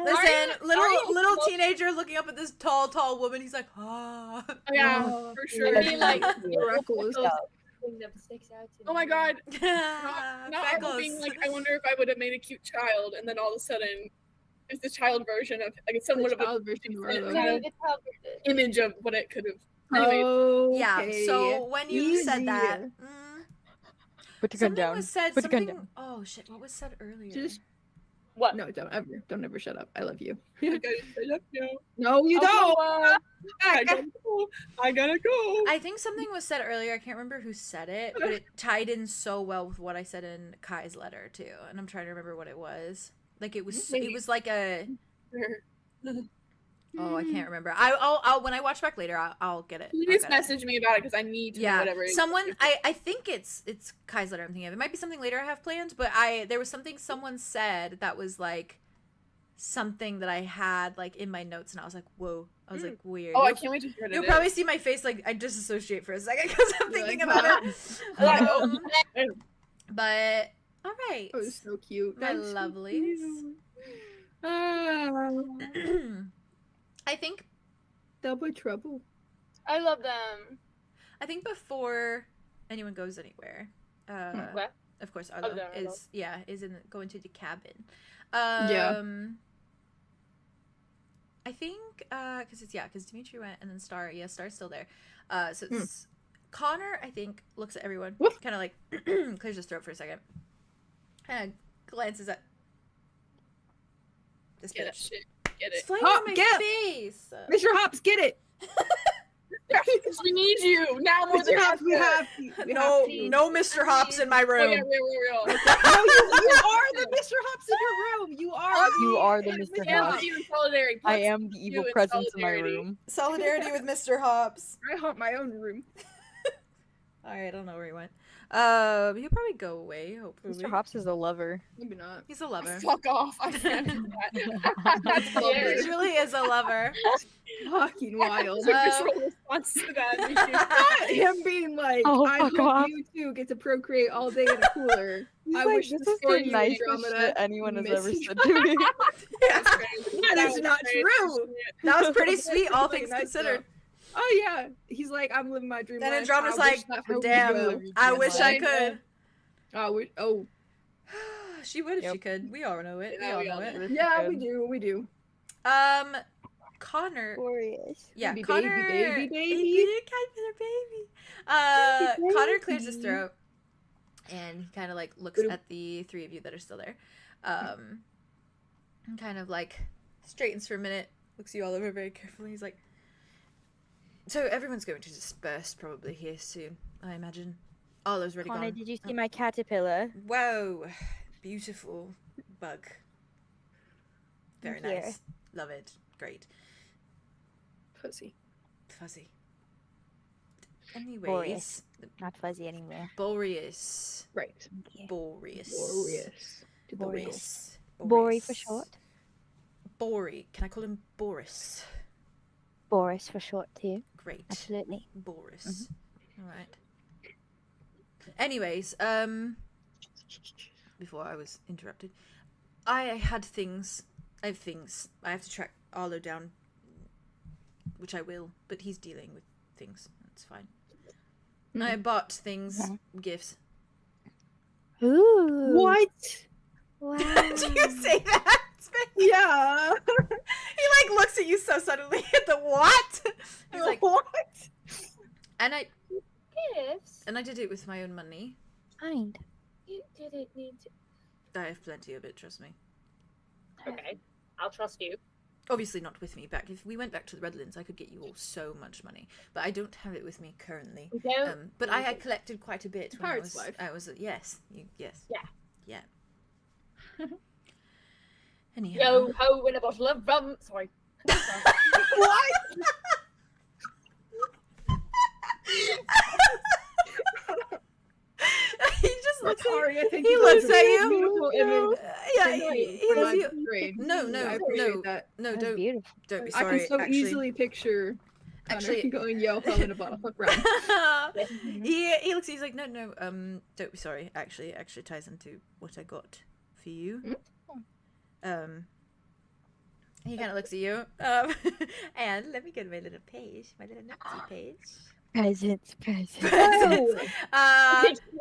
Listen, Arya little was- teenager looking up at this tall woman. He's like, ah. Yeah, Oh, for sure. I mean, like, Freckles. thing that sticks out to Oh my me. god. Not Arlo being like, I wonder if I would have made a cute child, and then all of a sudden, it's the child version of like it's somewhat of a Child version of kind Arlo. of No, it's probably good. image of what it could have. Anyways, Okay. Yeah. So when you said Easy. that, Put your gun something down. was said. Put your gun Something. down. Oh shit! What was said earlier? Just What? no, don't ever shut up. I love you. I love you. No, you Oh, don't. I gotta go. I gotta go. I think something was said earlier. I can't remember who said it, but it tied in so well with what I said in Kai's letter too. And I'm trying to remember what it was. Like it was like a. Oh, I can't remember. I'll when I watch back later, I'll get it. I'll Please get it. message me about it because I need to know Yeah, whatever. it is. someone. I think it's Kai's letter. I'm thinking of. It might be something later I have planned, but there was something someone said that was like something that I had like in my notes, and I was like, whoa. I was like, weird. Oh, I can't wait to hear it. You'll probably see my face like I disassociate for a second because I'm You're thinking like, about it. But all right, That was so cute. my That's so lovelies. cute. Ah, I think double trouble. I love them. before anyone goes anywhere, What? of course Arlo no, Arlo. is in going to the cabin. Yeah. I think because Dimitri went and then Star's still there. So it's Connor. I think looks at everyone, Woof. kind of like clears his throat for a second, and glances at this Get it. bitch. Shit. Get It's it. flying Hop, in my get face. Mr. Hops, get it. We need you now more Mr. than Hops, ever. we have to. We No, have to. no, Mr. Hops in my Oh room. yeah, real. No, you are the Mr. Hops in your room. You are. You are the And Mr. and Hops. even solidarity. I am the evil in presence in my solidarity. room. Solidarity with Mr. Hops. I haunt my own room. Alright, I don't know where he went. He'll probably go away, hopefully. Mr. Hops is a lover. Maybe not. He's a lover. Fuck off. I can't do that. That's He hilarious. truly is a lover. Fucking wild. It's a visceral response to that. Him being like, Oh, I fuck hope off. you two get to procreate all day in a cooler. He's I like, wish this this is for the you, nicest Andromeda. shit anyone has ever Miss said to me. That is not true. That was pretty sweet, all Pretty things nice, considered. though. Oh yeah, he's like, I'm living my dream Then life. Andromeda's I wish like, that for you, damn, though." I wish I Like, could. Oh, She would if she Yep. could. We all know it. Yeah, we we all all know know it. yeah, we do, we do. Connor. Glorious. Yeah, Baby, Connor. baby, baby. Caterpillar baby. Connor clears his Baby. throat, and he kind of like looks Boop. at the three of you that are still there. And kind of like straightens for a minute, looks you all over very carefully. He's like, so everyone's going to disperse probably here soon, I imagine. Olive's already Connor, gone. did you see my caterpillar? Whoa, beautiful bug. Very Thank you. nice. Love it. Great. Pussy. Fuzzy. Anyways, Boreas. Not fuzzy anymore. Boreas. Right. Thank you. Boreas. Glorious. To the Boreas. Boreas. Bori for short. Bori. Can I call him Boris? Boris for short too. Great. Absolutely. Boris. All right. Anyways, before I was interrupted, I have things. I have to track Arlo down, which I will, but he's dealing with things. That's fine. I bought things, Okay. gifts. Ooh. What? Wow. Did you say that? Yeah. He like looks at you so suddenly at the what? He's like, what? and I Gifts? did it with my own money. Kind. You didn't need to. I have plenty of it, trust me. Okay, I'll trust you. Obviously not with me back. If we went back to the Redlands, I could get you all so much money. But I don't have it with me currently. We don't. But I had collected quite a bit when Pirate's I was. life. I was yes, yes. Yeah. Yeah. Anyhow. Yo ho, win a bottle of rum. Sorry. What? He just looks at you. Sorry, I think He you looks guys at are you. beautiful image. Yeah, Thank he you for looks my at you. grade. No, I appreciate no. that. No, That's don't beautiful. be I sorry. can so actually. easily picture Actually- Connor going yo ho in a bottle of rum. he looks. He's like, no. Don't be sorry. Actually, it actually ties into what I got for you. He kind of looks at you. And let me go to my little page, my little Nazi page. Presents.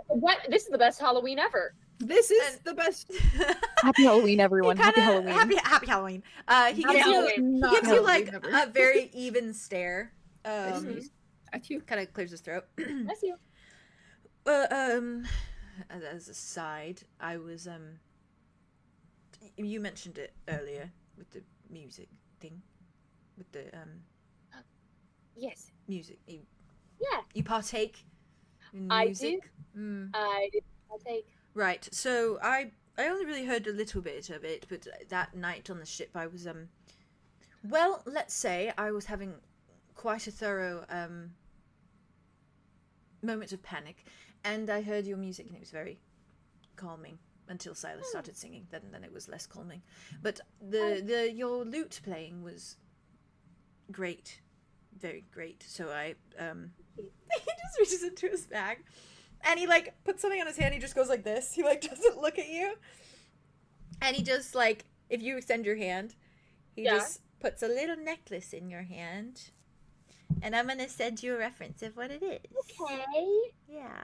What? This is the best Halloween ever. This is And- the best. Happy Halloween, everyone. Happy Halloween. Happy Halloween. He Happy gives you. Halloween. He gives you like a very even stare. At you. Kind of clears his throat. Bless you. As a side, I was you mentioned it earlier with the music thing, with the Yes. music. Yeah. You partake in I music. I did. I'll take. Right. So I only really heard a little bit of it, but that night on the ship I was well, let's say I was having quite a thorough moment of panic, and I heard your music and it was very calming until Silas started singing. Then it was less calming. But your lute playing was great. Very great. So I he just reaches into his bag and he like puts something on his hand. He just goes like this. He like doesn't look at you. And he just like, if you extend your hand, he just puts a little necklace in your hand. And I'm gonna send you a reference of what it is. Okay. Yeah.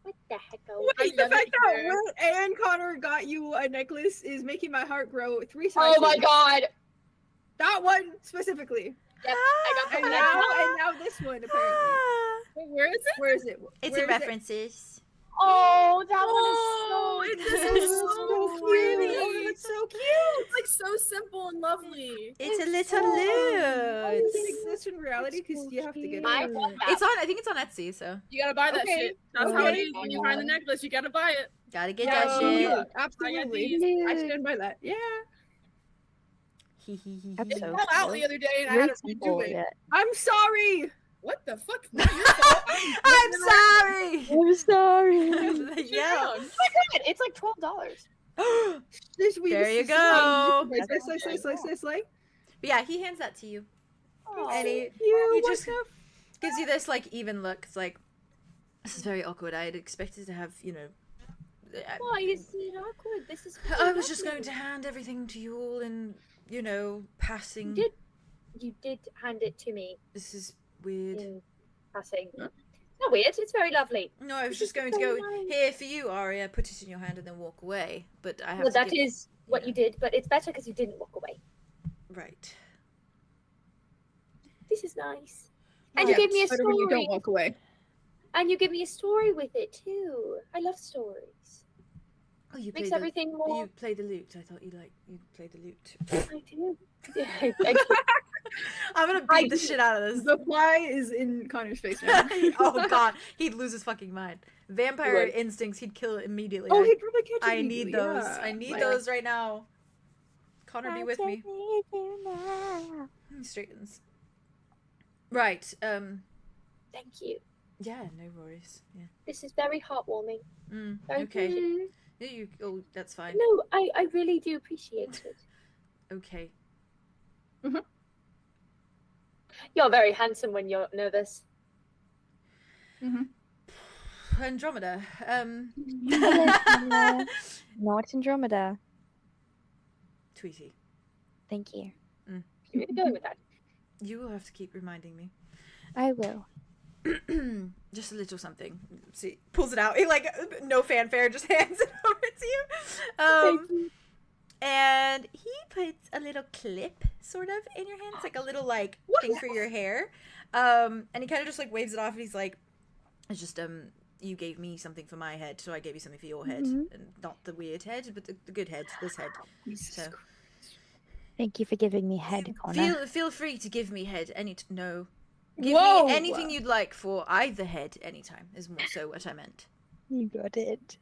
What the heck? Wait, the fact that Will and Connor got you a necklace is making my heart grow 3 times. Oh my god. That one specifically. Yep, I got And the now this one apparently. Wait, where is it? Where is it? It's Where in is it? references. Oh, that Oh, one is this so is so pretty. Oh, that's so cute. It's like so simple and lovely. It's a little Oh, lute. does it exist in reality? Because you have to get it. I want that. It's on. I think it's on Etsy. So You gotta buy that Okay. shit. That's how it Okay. is. When you find the necklace, you gotta buy it. gotta get Yeah, that shit. absolutely. I stand by that. Yeah. Hee hee hee That's hee. It so fell out cool. the other day and I You're had to redo simple, it. yeah. I'm sorry. What the fuck? Not your fault. I'm sorry. I'm sorry. Yeah. Oh my god, it's like $12. There you go. Slay. But yeah, he hands that to you. Oh, And he You just gives you this like even look. It's like, this is very awkward. I had expected to have, you know. why is it awkward? This is. I was just going to hand everything to you all in, you know, passing. You did hand it to me This is weird. in passing. It's not weird. It's very lovely. No, I was This just is going to so go nice. here for you, Arya. Put it in your hand and then walk away. But I have Well, to that give- is what you did, but it's better because you didn't walk away. right. This is nice. And you Right. gave me a Better when you don't story. walk away. And you give me a story with it too. I love stories. Oh, you Makes play everything the, more. you play the lute. I thought you played the lute. I do. Yeah, thank you. I'm gonna beat the shit out of this. The fly is in Connor's face now. Oh god, he'd lose his fucking mind. Vampire would. instincts, he'd kill it immediately. Oh, I- he'd probably catch it. I need immediately, those. yeah. I need Like, those right now. Connor, be with me. He straightens. Right. Thank you. Yeah. No worries. Yeah. This is very heartwarming. Very Okay. good. You. Oh, that's fine. No, I really do appreciate it. Okay. You're very handsome when you're nervous. Andromeda. No, it's Andromeda. Tweety. Thank you. Where are you going with that? You will have to keep reminding me. I will. Just a little something. See, pulls it out. He like no fanfare, just hands it over to you. Thank you. And he puts a little clip sort of in your hand. It's like a little like thing for your hair. And he kind of just like waves it off and he's like, it's just you gave me something for my head, so I gave you something for your head. Mhm. And not the weird head, but the good head, this head. So Thank you for giving me head, Connor. feel free to give me head no. Give Whoa! me anything you'd like for either head anytime is more so what I meant. You got it.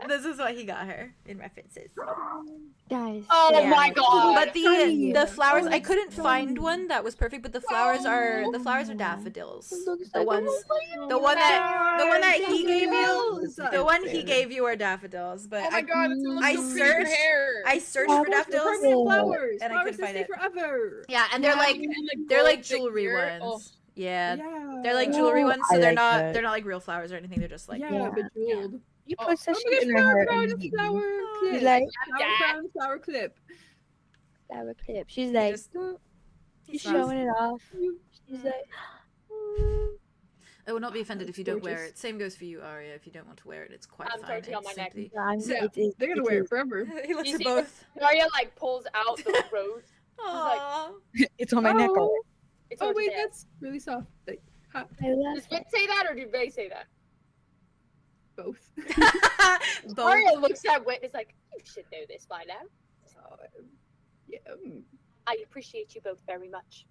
this is what he got her in references. Guys. Oh Yeah. my god. But Honey. the flowers, Oh, I couldn't that's find so one that was perfect. But the flowers are daffodils. looks The like ones, a- the one that he gave you, Daffodils. the one he gave you are daffodils. But Oh my god, it's gonna look I so pretty in your searched- hair. I searched Flowers for are daffodils. purple. Flowers. And I Flowers couldn't that find stay it. forever. Yeah, and they're like And they're like gold thick jewelry hair. ones. Oh, Yeah, Yeah. they're like jewelry Oh, ones, so I they're like not that. they're not like real flowers or anything. They're just like yeah, bejeweled. You Oh, put such Oh my in gosh, her hair. flower crown, immediately. flower clip. She's like, Flower crown, flower clip. flower clip. She's like, just- she's smiles. showing it off. She's like, I will not be offended if you don't wear gorgeous. it. Same goes for you, Arya. If you don't want to wear it, it's quite I'm fine. totally on It's my neck. simply- I'm, Yeah, it, they're gonna it wear is- it forever. He looks You at see both. Daria like pulls out the rose. Aww. It's on my neck. Oh, It's oh over wait, there. that's really soft. Like, I love Does Wit say that or do they say that? both. Both. Daria looks at Wit and is like, you should know this by now. Yeah. I appreciate you both very much.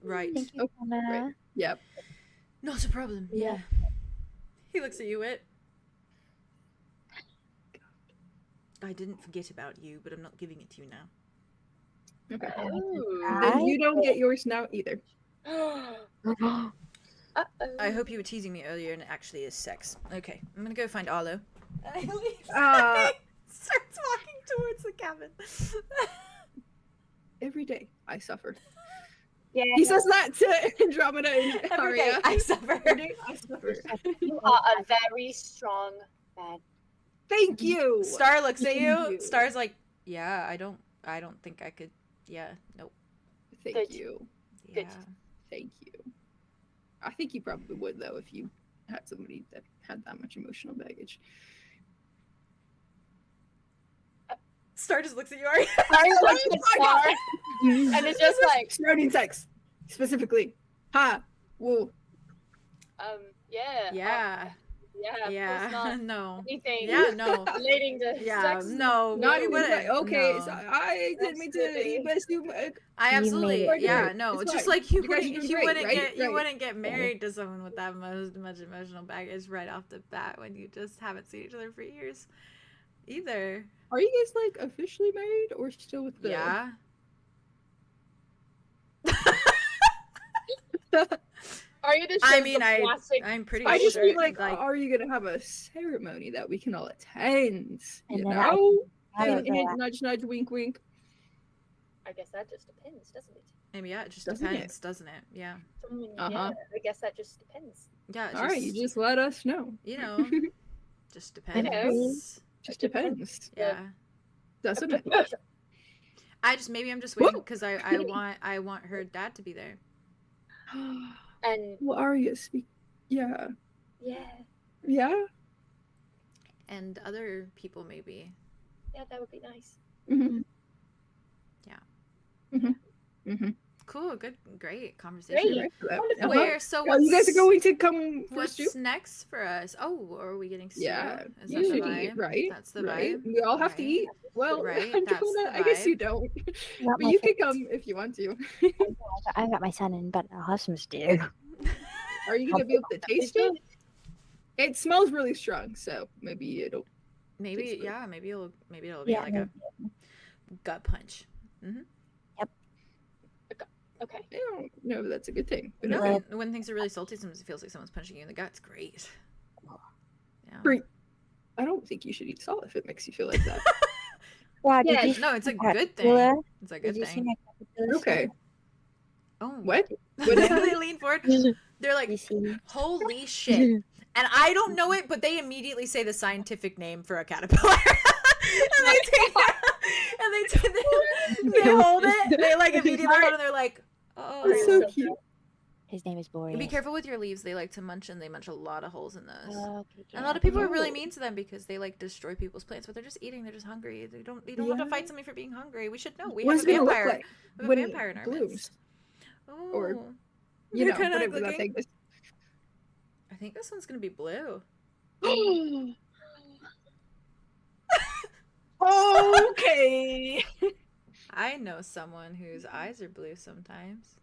Right. Thank you, Oh, Connor. right. Yep. Not a problem. Yeah. Yeah. He looks at you, Wit. I didn't forget about you, but I'm not giving it to you now. Okay. Ooh. Then you don't get yours now either. Uh-oh. I hope you were teasing me earlier and it actually is sex. Okay, I'm gonna go find Arlo. And he leaves. Uh, Starts walking towards the cabin. Every day I suffer. Yeah. He says that to Andromeda and Every day Arya. I suffer. Every day I suffer. You are a very strong man. Thank you. Star looks at Thank you. you. Star's like, yeah, I don't think I could. Yeah, nope. Thank Good. you. Yeah. Good. Thank you. I think you probably would though if you had somebody that had that much emotional baggage. Star just looks at you. Arya. Daria looks at Star and it's just like, Surrounding sex, specifically. Ha. Whoa. yeah. Yeah. Yeah. Of course not. No. Anything Yeah. No. relating to Yeah. sex. No. Not we even wouldn't. like, okay. No. So I didn't mean to Absolutely. best you. I You absolutely, made it. yeah, Right. no, It's it's just fine. like you You guys are wouldn't, doing you great, wouldn't right? get, you Right. wouldn't get married to someone with that much emotional baggage right off the bat when you just haven't seen each other for years, either. Are you guys like officially married or still with the? Yeah. Arya just I shows mean, the classic. I'm pretty I just sure. mean like, are you gonna have a ceremony that we can all attend? You And then know? I Hint, don't know. hint, nudge, nudge, wink, wink. I guess that just depends, doesn't it? Maybe yeah, it just Doesn't it? depends, doesn't it? Yeah. Yeah, I guess that just depends. Yeah. All right, you just let us know. you know, just depends. Just depends, Yeah. doesn't it? Maybe I'm just waiting because I want her dad to be there. And Well, Arya, speak. Yeah, yeah, yeah. And other people maybe. that would be nice. Mm-hmm. Yeah. Mm-hmm. Mm-hmm. Cool. Good. Great conversation. Great. Where? So Oh, you guys are going to come What's first, too? next for us? Oh, are we getting stew? Yeah, Is you that the should vibe? eat, right? That's the right. vibe. We all have to Right. eat. Well, Right, I that's don't know. the I guess vibe. you don't. Not But my you can favorite. come if you want to. I got my son in, but I'll have some stew. Are you gonna be able to taste it? It smells really strong, so maybe it'll. Maybe Tastes good. yeah. Maybe it'll be Yeah, like a gut punch. Okay. I don't know if that's a good thing. But No, okay. when things are really salty, sometimes it feels like someone's punching you in the gut. It's great. Yeah. Great. I don't think you should eat salt if it makes you feel like that. Wow, Yeah, did you No, it's a see my good thing. caterpillar? It's a Did good you see thing. my caterpillar? Okay. Oh. What? They lean forward. They're You like, see? holy shit. And I don't know it, but they immediately say the scientific name for a caterpillar. and they take they hold it. They like immediately hold it and they're like, oh. It's so cute. His name is Boreas. Be careful with your leaves. They like to munch and they munch a lot of holes in those. Okay, And a lot of people are Oh. really mean to them because they like destroy people's plants, but they're just eating. They're just hungry. You don't have to Yeah. fight somebody for being hungry. We should know. We What's have a it gonna look vampire. like We have when a it vampire in our blooms? midst. Oh. Or, You You're know, kinda whatever that looking- thing is. I think this one's gonna be blue. Okay. I know someone whose eyes are blue sometimes.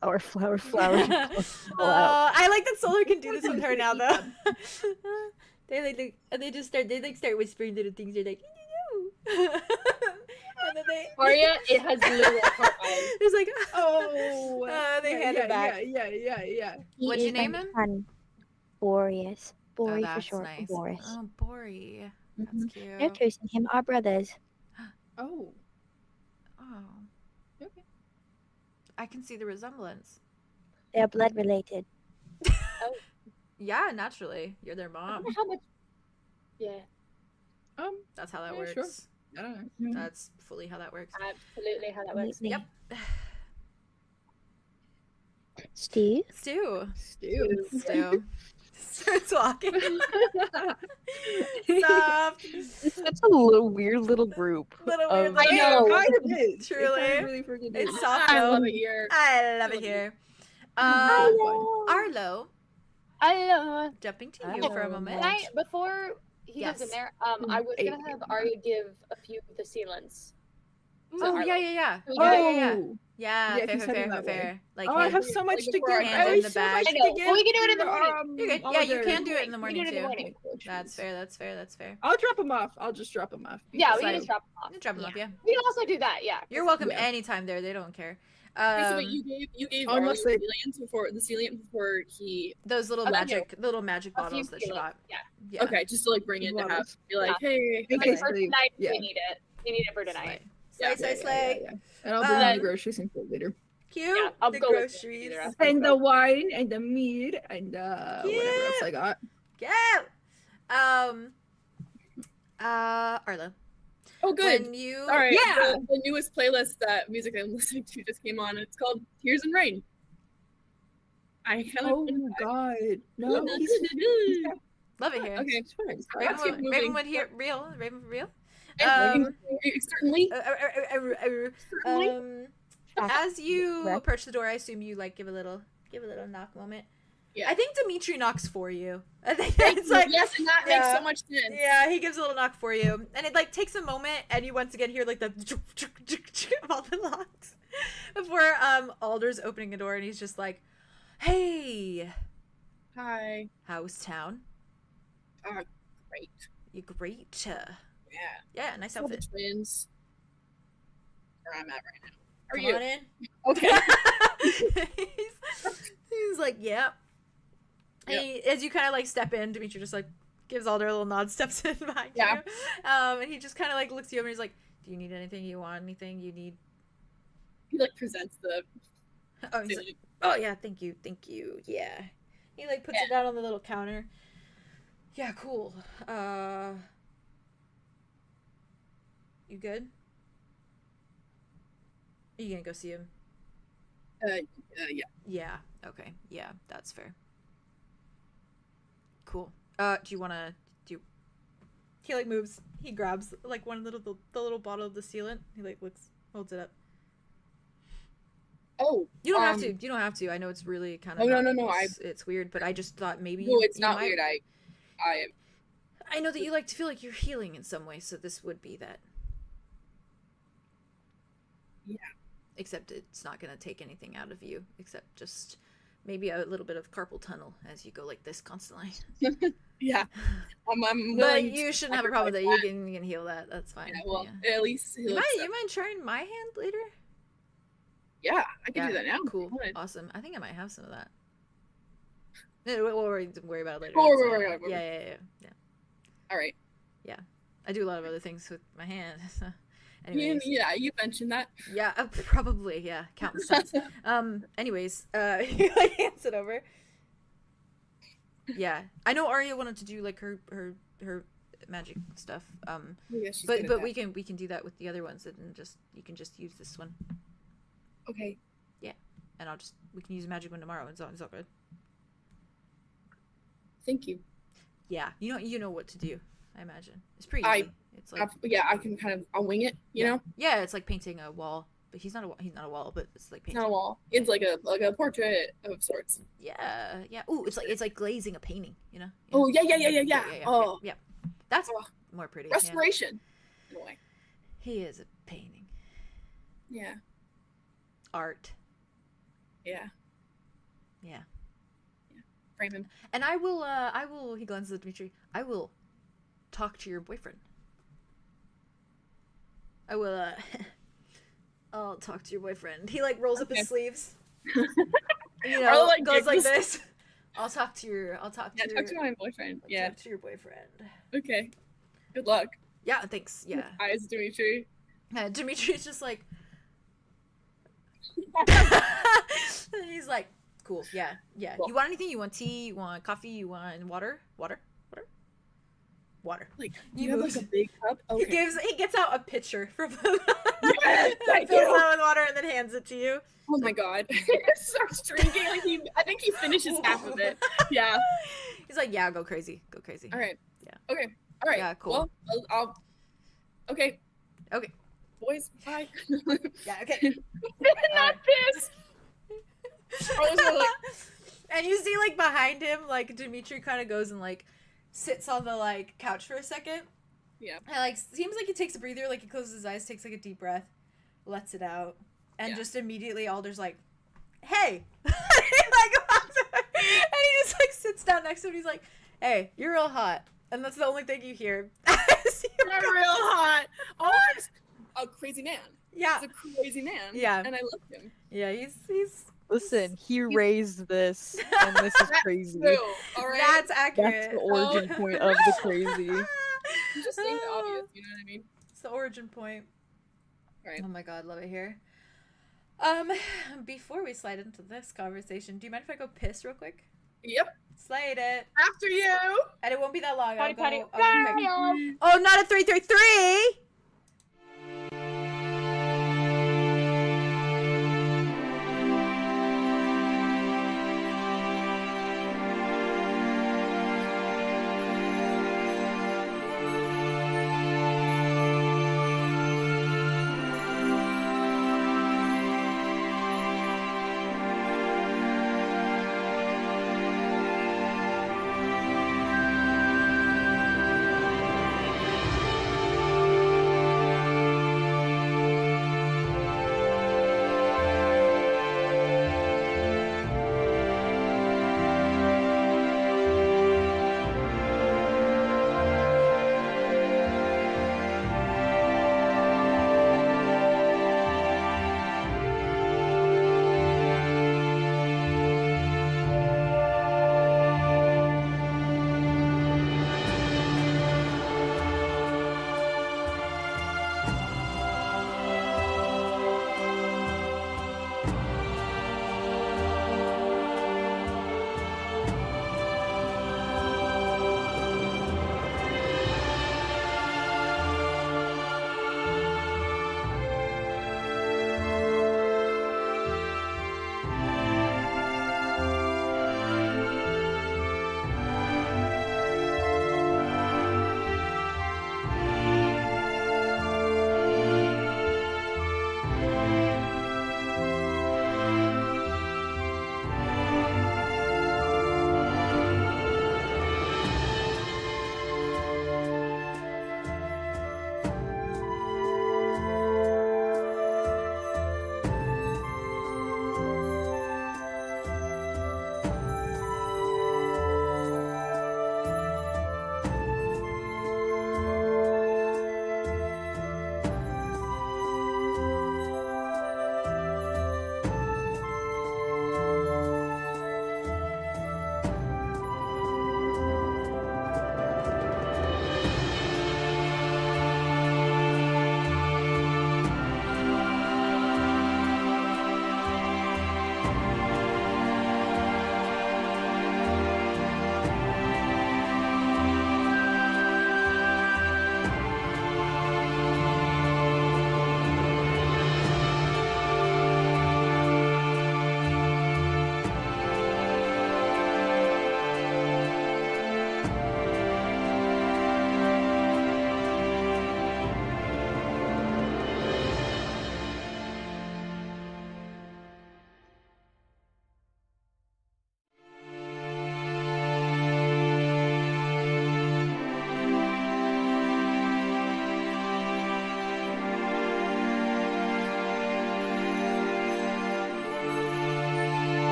Flower, flower, flower. I like that Solar can do this with her now, though. they just start whispering little things. They're like, and then Arya, it has literal heart eyes. It's like, Oh. they yeah, hand yeah, it back. Yeah. What'd you name him? Boreas. Bori for that's short nice. for Boris. Oh, Bori. That's Mhm. cute. Notos and him are brothers. Oh. Oh, Okay. I can see the resemblance. They are blood related. Yeah, naturally. You're their I mom. wonder how much. Yeah, That's how that Yeah, works. sure. I don't know. That's fully how that works. absolutely how that works. Absolutely. Yep. Steve? Stew. Stew. Stew. Starts walking. Stop. That's a little weird little group. Little weird. of- I know. It kind of is. Truly. It kind of really freaking It's is. soft I though. love it here. I love it here. Hello. Arlo, Hello. jumping to you for a moment. Can I, before he Yes. goes in there, I was gonna have Arya give a few of the sealants. Oh Arlo. yeah. Can we do Yeah, that? yeah, yeah. Oh. Yeah, Yeah, if fair, you said it that way. fair. Like, Oh, I hand- have so much like to before give. I hand I in have the so bag. much I know. to give. Well, we can do it in the for, morning. You're good. all Yeah, of you their- can do it in the We morning do it in the too. morning. That's fair. That's fair. I'll drop them off. I'll just drop them off. Yeah, we because can I- just drop them You off. can drop them off, yeah. We can also do that. Yeah. You're welcome Yeah. anytime there. They don't care. Okay, so wait, you gave Unless Arlo they- the Cealiant before he. Those little Okay, magic A few bottles that she sealants. got. Yeah. Yeah. Okay, just to like bring it to Love have it. be like, hey, In Like case for they- tonight, yeah. we need it. We need it for tonight. Slay, slay, slay. Yeah. And I'll bring Um, the groceries and food later. Cute. Yeah, I'll the go with it groceries. either after. And the wine and the meat and whatever else I got. Yeah. Arlo. oh good. When you. All right, Yeah. the newest playlist that music I'm listening to just came on. It's called Tears and Rain. I kind Oh of. my god. No, he's Love it here. Okay. it's fine. Let's keep Ravenwood, moving. Ravenwood here. Ravenwood real. Certainly. As you Right. approach the door, I assume you like give a little knock moment. Yeah. I think Dimitri knocks for you. I think it's like yes, and that yeah. makes so much sense. yeah, he gives a little knock for you, and it like takes a moment, and you once again hear like the of all the locks before Alder's opening a door, and he's just like, "Hey, Hi. how's town? Great. You great? Yeah. Yeah, nice So the outfit. twins. Where I'm at right now. How are Come you? on in." Okay. He's like, yep. And as you kind of like step in, Dimitri just like gives Alder a little nod, steps in behind you. And he just kind of like looks you over and he's like, do you need anything? You want anything? You need... He like presents the... Oh, he's like, oh yeah, thank you. Yeah. He like puts it down on the little counter. Yeah, cool. You good? Are you gonna go see him? Yeah. Yeah, okay. Yeah, that's fair. Cool. Do you wanna do... He like moves, he grabs like one little, the little bottle of the sealant. He like looks, holds it up. Oh, you don't have to. You don't have to. I know it's really kind of... Oh, no. It's weird, but I just thought maybe... No, it's not weird. I know that you like to feel like you're healing in some way, so this would be that. Yeah. Except it's not going to take anything out of you, except just maybe a little bit of carpal tunnel as you go like this constantly. Yeah. I'm but you shouldn't have a problem with that. You can heal that. That's fine. Yeah, well, yeah. At least... You mind trying my hand later? Yeah, I can do that now. Cool. Awesome. I think I might have some of that. No, we'll worry about it later. Yeah. All right. Yeah. I do a lot of other things with my hand. Anyways. Yeah, you mentioned that. Yeah, probably. Yeah, countless times. Anyways, he like hands it over. Yeah, I know Arya wanted to do like her magic stuff. But we can do that with the other ones, and you can just use this one. Okay. Yeah, and we can use a magic one tomorrow. It's all good. Thank you. Yeah, you know what to do. I imagine it's pretty easy. It's like I can I'll wing it. You know. Yeah, it's like painting a wall, but he's not a wall, but it's like painting. It's not a wall. It's like a portrait of sorts. Yeah. Ooh, it's like glazing a painting. You know. Oh yeah. Oh yeah. That's more pretty. Restoration. In a way. He is a painting. Yeah. Art. Yeah. Frame him. And I will, he glances at Dimitri, I will talk to your boyfriend. I'll talk to your boyfriend. He like rolls up his sleeves. And, goes like this. I'll talk to my boyfriend. Talk to your boyfriend. Okay. Good luck. Yeah, thanks. Yeah. Eyes, Dimitri. Dimitri's just like... He's like, cool, yeah. Cool. You want anything? You want tea? You want coffee? You want water? Water. Like, you have like a big cup? Okay. He gets out a pitcher from him. Yes, fills it with water and then hands it to you. Oh my god. Starts drinking. I think he finishes half of it. Yeah. He's like, yeah, go crazy. All right. Yeah. Okay. All right. Yeah, cool. Well, I'll... Okay. Boys, bye. Yeah, okay. Not this. And you see like behind him, like Dimitri kind of goes and like sits on the like couch for a second. Yeah. And like seems like he takes a breather, like he closes his eyes, takes like a deep breath, lets it out, and just immediately Alder's like, "Hey!" And he just like sits down next to him. And he's like, "Hey, you're real hot," and that's the only thing you hear. You're real hot. Oh, a crazy man. Yeah. He's a crazy man. Yeah. And I love him. Yeah, he's. Listen, he raised this, and this is crazy. True. All right. That's accurate. That's the origin point of the crazy. I'm just saying the obvious, you know what I mean? It's the origin point. Right. Oh my god, love it here. Before we slide into this conversation, do you mind if I go piss real quick? Yep. Slide it. After you. And it won't be that long. Potty. Oh, not a 333!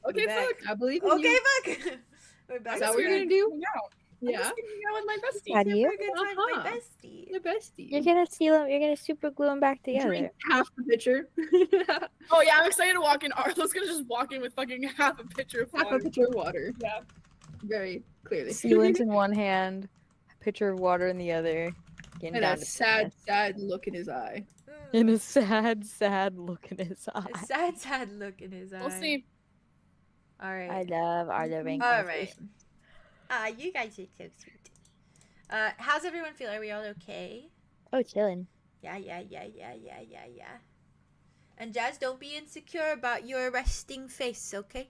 Okay, We're back. fuck. I believe in Okay, you. fuck. We're back. Is that what you're gonna do? Hang out. I'm Yeah. just hanging out with my bestie. How do you? Have a good time, with my Uh-huh. bestie. The bestie. You're gonna seal them. You're gonna super glue them back together. Drink half the pitcher. Oh yeah, I'm excited to walk in. Arlo's gonna just walk in with fucking half a pitcher of Half a water. pitcher of water. Yeah. Very clearly. Sealant in one hand, a pitcher of water in the other. Getting And down a to sad, business. sad look in his eye. And a sad, sad look in his eye. A sad, sad look in his eye. We'll see. All right. I love our living. All right. You guys are so sweet. How's everyone feel? Are we all okay? Oh, chilling. Yeah. And Jazz, don't be insecure about your resting face, okay?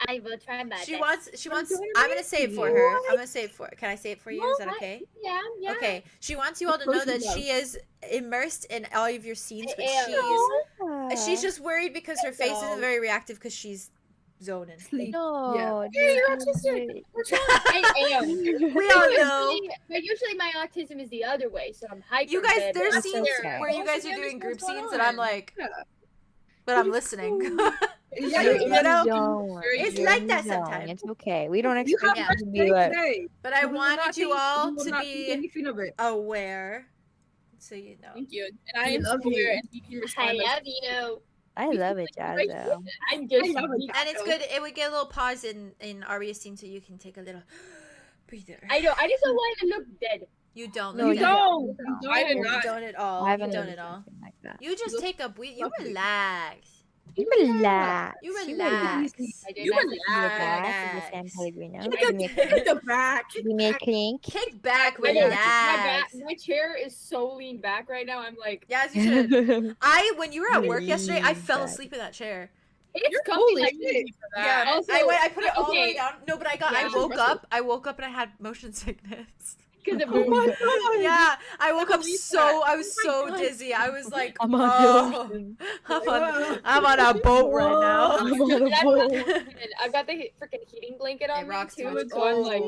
I will try my She best. wants, doing I'm gonna say it for her. I'm gonna say it for Can I say it for you? Is that okay? Yeah, yeah. Okay. She wants you all to know that she is immersed in all of your scenes, but she's just worried because her face isn't very reactive because she's zoning. Sleep. No. Yeah, you're autistic. I am. We all know. But usually my autism is the other way, so I'm hyper. You guys, bad, there's but I'm scenes okay. where you guys are Yeah, doing group what's going scenes, and I'm on? like, Yeah. but I'm listening. Yeah, You know? Don't. It's You like that don't. sometimes. It's okay. We don't You expect have you rest to day be like. today. But I You will wanted not you think- all will to not think be anything of it. aware, so you know. Thank you. And I I am love aware, you. and you can I respond. love you. I love it, Jazz. Right. Though. I'm just. I love it. And it's good. It would get a little pause in Aria's scene, so you can take a little breather. I know. I just don't want to look dead. You don't. No, look you dead. don't. You I did don't. You not. don't at all. I You haven't don't noticed at all. anything like that. You just take a breathe. You Lovely. relax. You relax. You You relax. I did You not. relax. With the San Relax. Pellegrino. Take the back. Give me a clink. Kick back, My, relax. my chair is so lean back right now. I'm like, Yeah, as you should. When you were at work yesterday, I fell Relax. asleep in that chair. it's You're comfy holy like shit this. for that. Yeah, Also, I put it all the way okay. down. No, but I Yeah. woke up and I had motion sickness. Because of Oh my god. Yeah, I woke up believe so that. I was so dizzy. I was like, I'm on oh, the ocean. I'm on a boat right now. I'm on a boat. And I've got the freaking heating blanket It on me rocks too, too and so I'm like,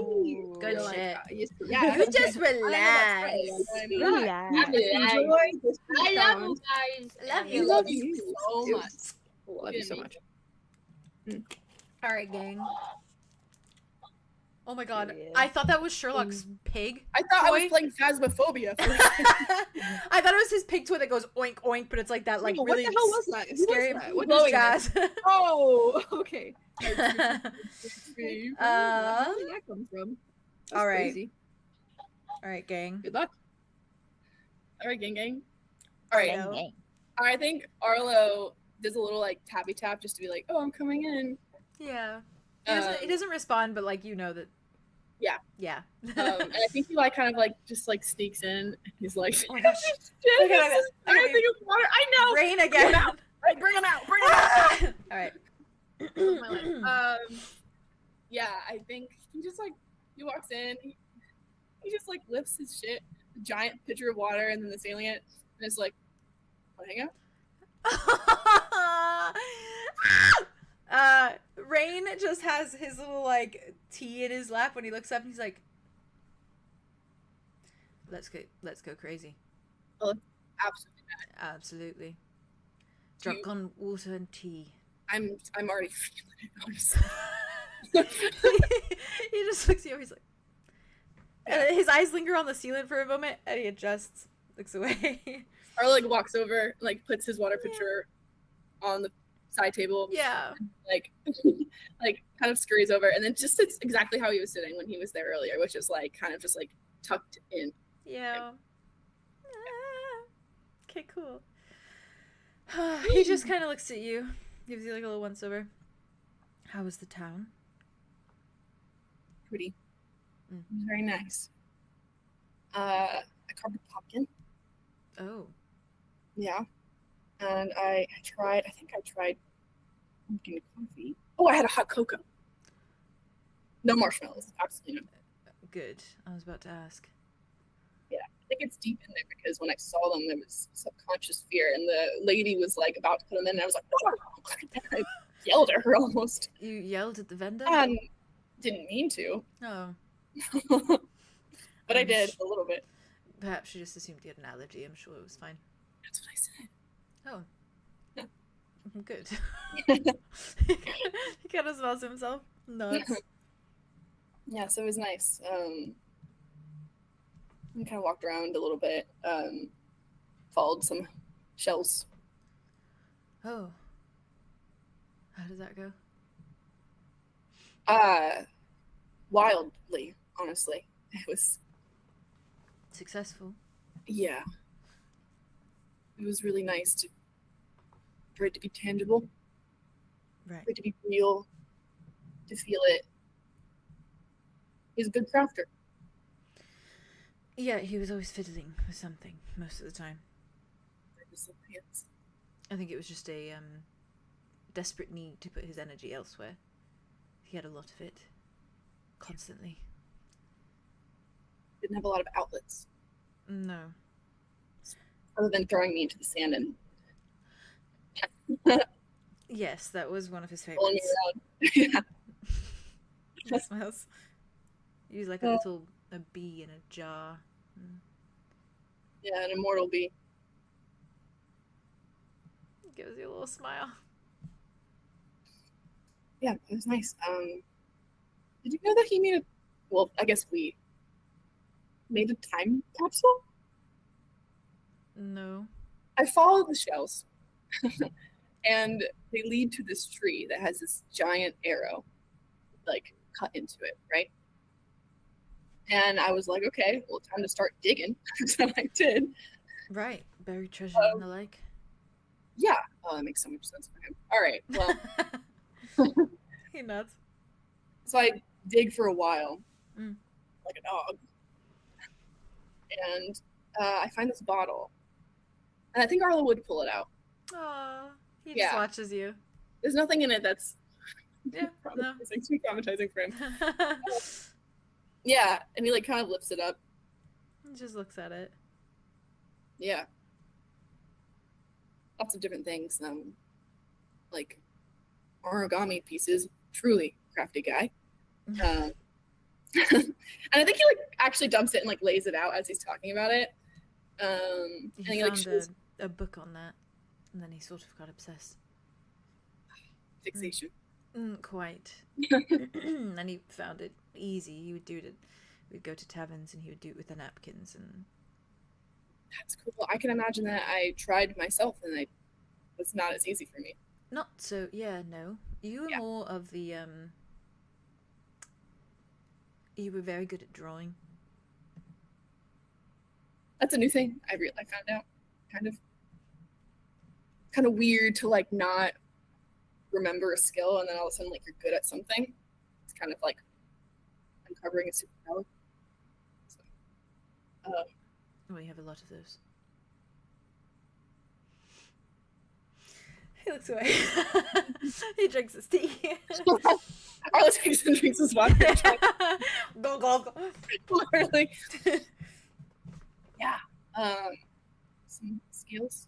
Good You're like, shit. Yeah. You just I know that's relax. right. Relax. Enjoy this I love you sound. guys. Love We you. love you so much. Love you so much. All right, gang. Oh my god, Period. I thought that was Sherlock's pig. I thought I was Toy? playing Phasmophobia. I thought it was his pig toy that goes oink oink, but it's like that, like Oh, really what the hell was that? Who was scary. that? What Blowing is jazz. Oh, okay. Uh, Where did that come from? That's all right. crazy. All right, gang. Good luck. All right, gang. All right. Go. I think Arlo does a little like tappy tap just to be like, "Oh, I'm coming in." Yeah. He doesn't respond, but like you know that. Yeah. Yeah. And I think he like kind of like just like sneaks in. He's like, Oh my gosh. "Shit, Look at this is- I gotta think of water. I know. Rain again. out. Right, bring him out. Bring him out." All right. My life. Yeah, I think he just like he walks in. He just like lifts his shit, a giant pitcher of water, and then the salient, and it's like, "Want to hang out?" Rain just has his little like tea in his lap when he looks up and he's like, let's go crazy. Absolutely. Absolutely. Drunk on water and tea. I'm already feeling it, honestly. He just looks at you, he's like, and his eyes linger on the ceiling for a moment and he adjusts, looks away. Or like walks over, like puts his water pitcher on the side table, Yeah. like like kind of scurries over, and then just sits exactly how he was sitting when he was there earlier, which is like kind of just like tucked in. Yeah. Ah. Okay, cool. He just kind of looks at you, gives you like a little once over. How was the town? Pretty, Mm. very nice. I carved a pumpkin. Oh. Yeah, and I tried pumpkin coffee. Oh, I had a hot cocoa. No marshmallows, absolutely no. Good. I was about to ask. I think it's deep in there because when I saw them, there was subconscious fear, and the lady was like about to put them in, and I was like, "Oh!" I yelled at her almost, You yelled at the vendor? and didn't mean to, Oh. but I did a little bit. Perhaps she just assumed you had an allergy. I'm sure it was fine. That's what I said. Oh. Yeah. Good. kind of smells himself. Nuts. Yeah, so it was nice. We kind of walked around a little bit, followed some shells. Oh. How does that go? Wildly, honestly. It was, Successful. yeah. It was really nice for it to be tangible, Right. for it to be real, to feel it. He's a good crafter. Yeah, he was always fiddling with something most of the time. I think it was just a desperate need to put his energy elsewhere. He had a lot of it. Constantly. Didn't have a lot of outlets, No. other than throwing me into the sand and Yes, that was one of his pulling me favorites. around. Yeah. It smells. He was like a little bee in a jar. Yeah, an immortal bee. Gives you a little smile. Yeah, it was nice. Did you know that he made a, well, I guess we made a time capsule? No. I followed the shells and they lead to this tree that has this giant arrow like cut into it, right? And I was like, okay, well, time to start digging. So I did. Right. Buried treasure and the like. Yeah. Oh, that makes so much sense for him. All right. Well, He nuts. so I dig for a while, Mm. like a dog. And I find this bottle. And I think Arla would pull it out. Aw. He Yeah. just watches you. There's nothing in it that's Yeah. No. too traumatizing for him. Yeah. And he like kind of lifts it up. He just looks at it. Yeah. Lots of different things. Like origami pieces. Truly crafty guy. And I think he like actually dumps it and like lays it out as he's talking about it. And He he like found shows a book on that, and then he sort of got obsessed. fixation. Quite. And he found it easy. He would do it. We'd go to taverns, and he would do it with the napkins. And That's cool. I can imagine that. I tried myself and it was not as easy for me. not so. Yeah, no. You were Yeah. more of the. You were very good at drawing. That's a new thing I found out. Kind of weird to like not remember a skill and then all of a sudden like you're good at something. It's kind of like uncovering a superpower. So, Well, you have a lot of those. He looks away. He drinks his tea. Arla takes and drinks his water. Go, go, go. Literally. Yeah. Some skills.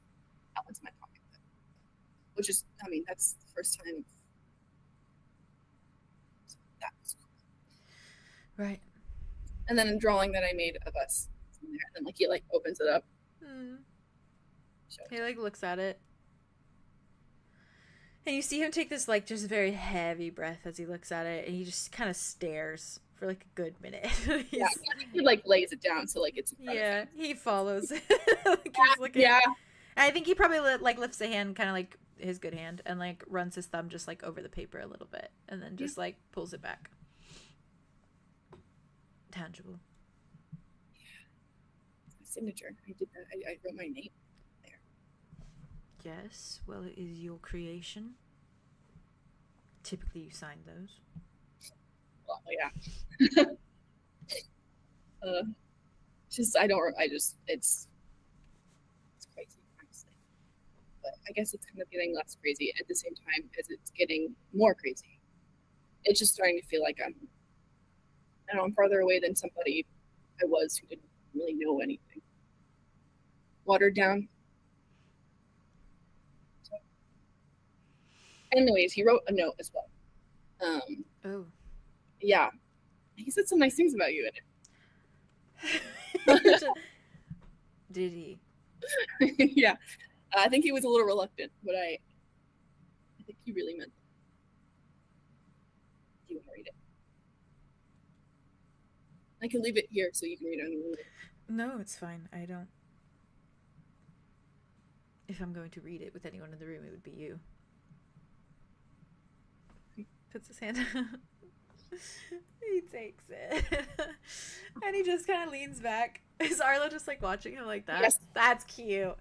That one's in my pocket. Which is, I mean, that's the first time. So that was cool. Right. And then a drawing that I made of us in there. And then like he like opens it up. Show it. He like looks at it. And you see him take this like just very heavy breath as he looks at it, and he just kind of stares for like a good minute. Yeah, he like lays it down so like it's in front of Yeah, him. he follows it. Like, he's looking. Yeah. And I think he probably like lifts a hand, kind of like his good hand, and like runs his thumb just like over the paper a little bit, and then just like pulls it back. Tangible. My signature. I did that. I wrote my name. Yes, well, it is your creation. Typically, you sign those. Well, yeah. Just it's crazy, honestly. But I guess it's kind of getting less crazy at the same time as it's getting more crazy. It's just starting to feel like I'm farther away than somebody I was who didn't really know anything. Watered down. So. Anyways, he wrote a note as well. Oh. Yeah. He said some nice things about you in it. Did he? Yeah. I think he was a little reluctant, but I think he really meant when I read it. I can leave it here so you can read it on your own. No, it's fine. I don't. If I'm going to read it with anyone in the room, it would be you. He puts his hand out. He takes it. And he just kind of leans back. Is Arlo just like watching him like that? Yes. That's cute.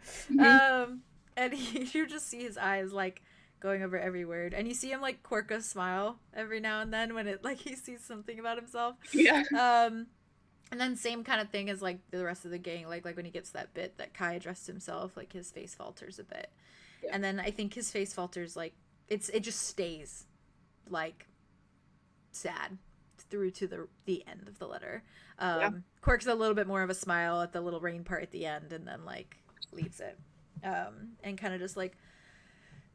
And you just see his eyes like going over every word. And you see him like quirk a smile every now and then when it like he sees something about himself. Yeah. And then same kind of thing as like the rest of the gang, like when he gets that bit that Kai addressed himself, like his face falters a bit. Yeah. And then I think his face falters like it just stays like sad through to the end of the letter. Quirks a little bit more of a smile at the little rain part at the end and then like leaves it. And kind of just like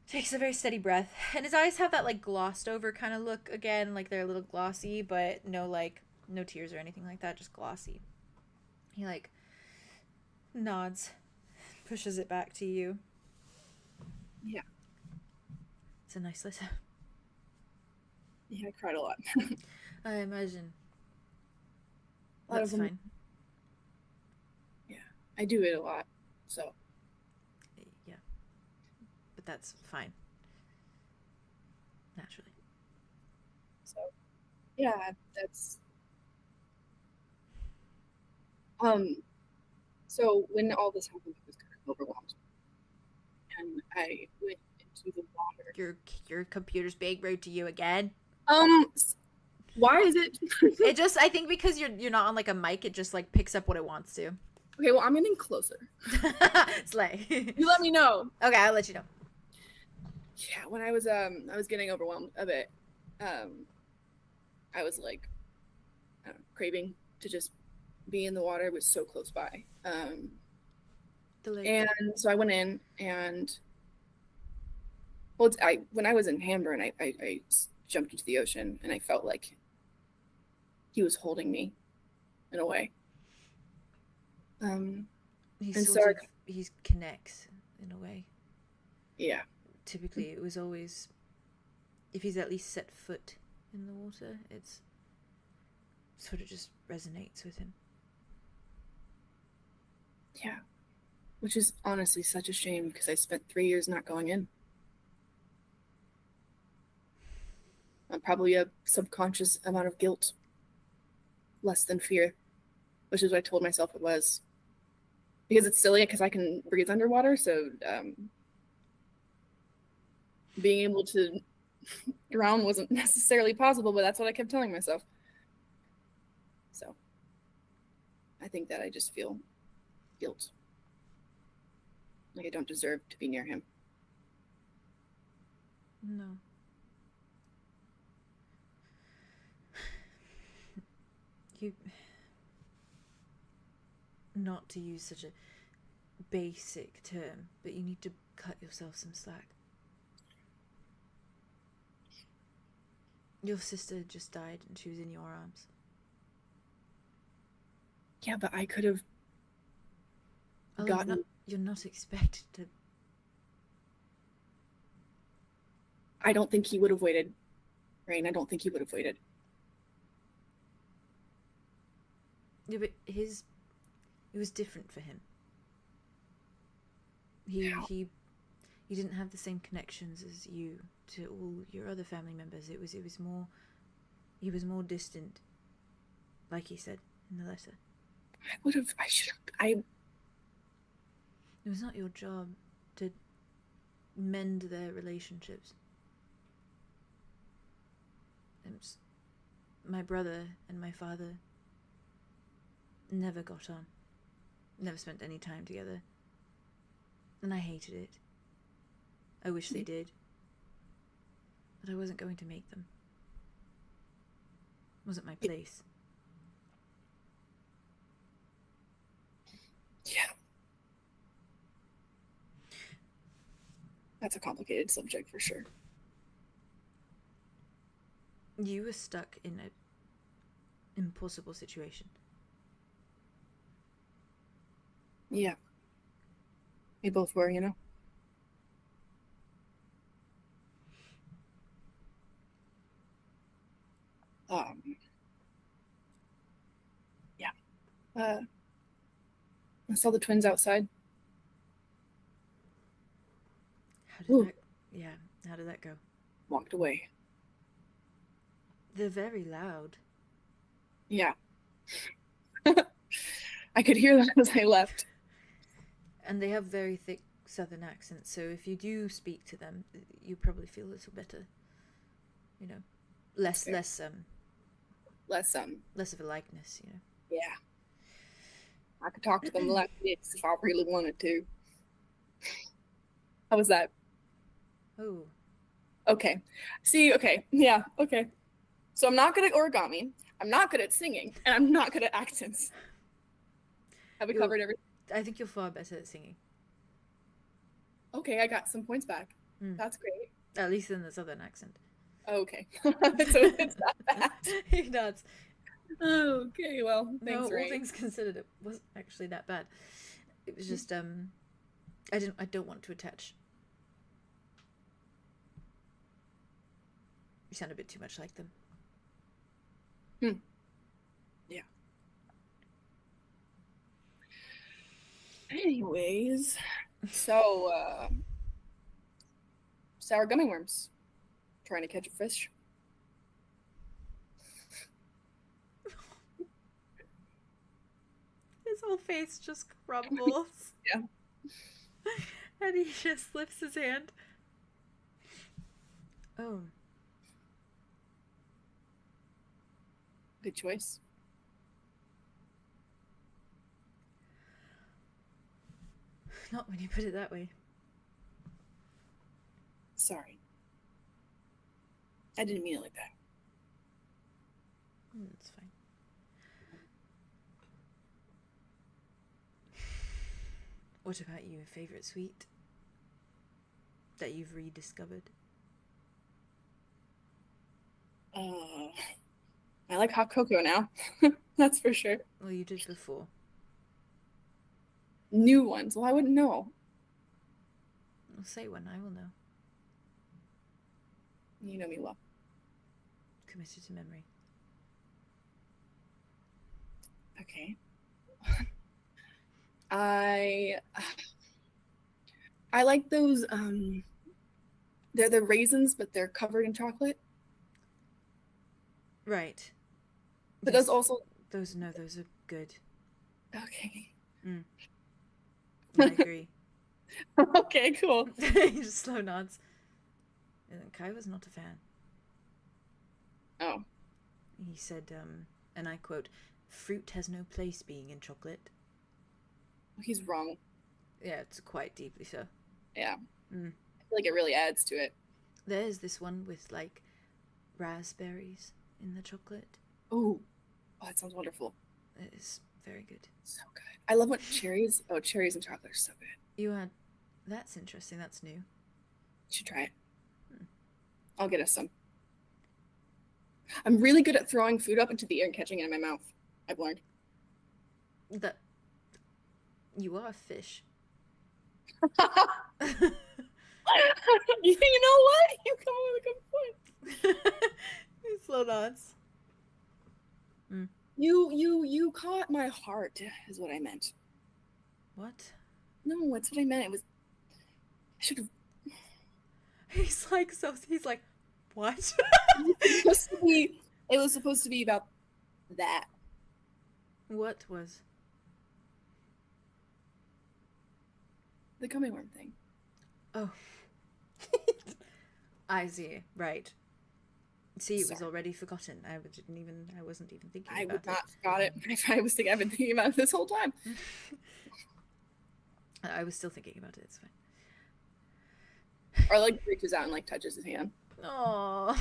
takes a very steady breath. And his eyes have that like glossed over kind of look again, like they're a little glossy, but no tears or anything like that, just glossy. He like nods, pushes it back to you. Yeah. It's a nice letter. Yeah, I cried a lot. I imagine. A lot That's of them- fine. Yeah, I do it a lot, so. Yeah. But that's fine. Naturally. So, yeah, that's. So when all this happened, I was kind of overwhelmed, and I went into the water. Your computer's being rude to you again. Why is it? It just, I think because you're not on like a mic, it just like picks up what it wants to. Okay, well, I'm getting closer. Slay. You let me know. Okay, I'll let you know. Yeah, when I was getting overwhelmed a bit. I was like, I don't know, craving to just be in the water. It was so close by. And so I went in and, well, when I was in Hamburg, I jumped into the ocean and I felt like he was holding me in a way. He connects in a way. Yeah. Typically, it was always, if he's at least set foot in the water, it's sort of just resonates with him. Yeah. Which is honestly such a shame because I spent 3 years not going in. Probably a subconscious amount of guilt, less than fear, which is what I told myself it was. Because it's silly because I can breathe underwater, so being able to drown wasn't necessarily possible, but that's what I kept telling myself. So I think that I just feel guilt. Like I don't deserve to be near him. No. Not to use such a basic term, but you need to cut yourself some slack. Your sister just died and she was in your arms. Yeah, but I could have gotten... You're not expected to... I don't think he would have waited, Rain. I don't think he would have waited. Yeah, but it was different for him. He didn't have the same connections as you to all your other family members. It was more, he was more distant, like he said in the letter. It was not your job to mend their relationships. My brother and my father never got on. Never spent any time together. And I hated it. I wish they did. But I wasn't going to make them. It wasn't my place. Yeah. That's a complicated subject for sure. You were stuck in an impossible situation. Yeah. We both were, you know? Yeah. I saw the twins outside. How did that go? Walked away. They're very loud. Yeah. I could hear that as I left. And they have very thick southern accents, so if you do speak to them, you probably feel a little better. You know, less of a likeness, you know. Yeah. I could talk to them like this if I really wanted to. How was that? Oh. Okay. See, okay. Yeah, okay. So I'm not good at origami, I'm not good at singing, and I'm not good at accents. Have we covered everything? I think you're far better at singing. Okay, I got some points back. That's great. At least in the southern accent. Okay. So it's not bad. You're nuts. Okay, well, thanks, No, Ray. all things considered, it wasn't actually that bad. It was just, I don't want to attach. You sound a bit too much like them. Yeah. Anyways, so, sour gummy worms. Trying to catch a fish. His whole face just crumbles. Yeah. And he just lifts his hand. Oh. Good choice. Not when you put it that way. Sorry. I didn't mean it like that. It's fine. What about you? A favorite sweet that you've rediscovered? I like hot cocoa now. That's for sure. Well, you did before. New ones. Well, I wouldn't know. I'll say one. I will know. You know me well. Committed to memory. Okay. I like those. They're the raisins, but they're covered in chocolate. Right. But Yes. those also. Those are good. Okay. I agree. Okay, cool. He just slow nods. And Kai was not a fan. Oh. He said, and I quote, "Fruit has no place being in chocolate." He's wrong. Yeah, it's quite deeply so. Yeah. I feel like it really adds to it. There's this one with like raspberries in the chocolate. Oh, that sounds wonderful. It is very good. So good. I love what cherries. Oh, cherries and chocolate are so good. You had. That's interesting. That's new. You should try it. I'll get us some. I'm really good at throwing food up into the air and catching it in my mouth. I've learned. That. You are a fish. You know what? You come up with a good point. Slow nods. You caught my heart, is what I meant. What? No, that's what I meant. It was. I should have. He's like, what? It was supposed to be about that. What was? The gummy worm thing. Oh. I see. Right. See, it was already forgotten. I wasn't even thinking about it. I would not forgot it. I've been thinking about it this whole time. I was still thinking about it. It's fine. Or like reaches out and like touches his hand. Oh,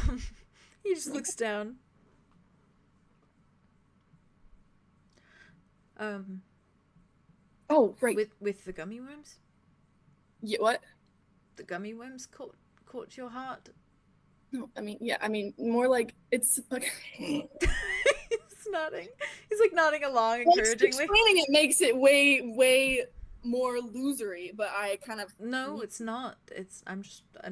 he just looks down. Oh, right. With the gummy worms? Yeah, what? The gummy worms caught your heart? No, I mean, more like it's. Okay. He's nodding. He's like nodding along encouragingly. Explaining it makes it way more losery, but I kind of. No, it's not. I'm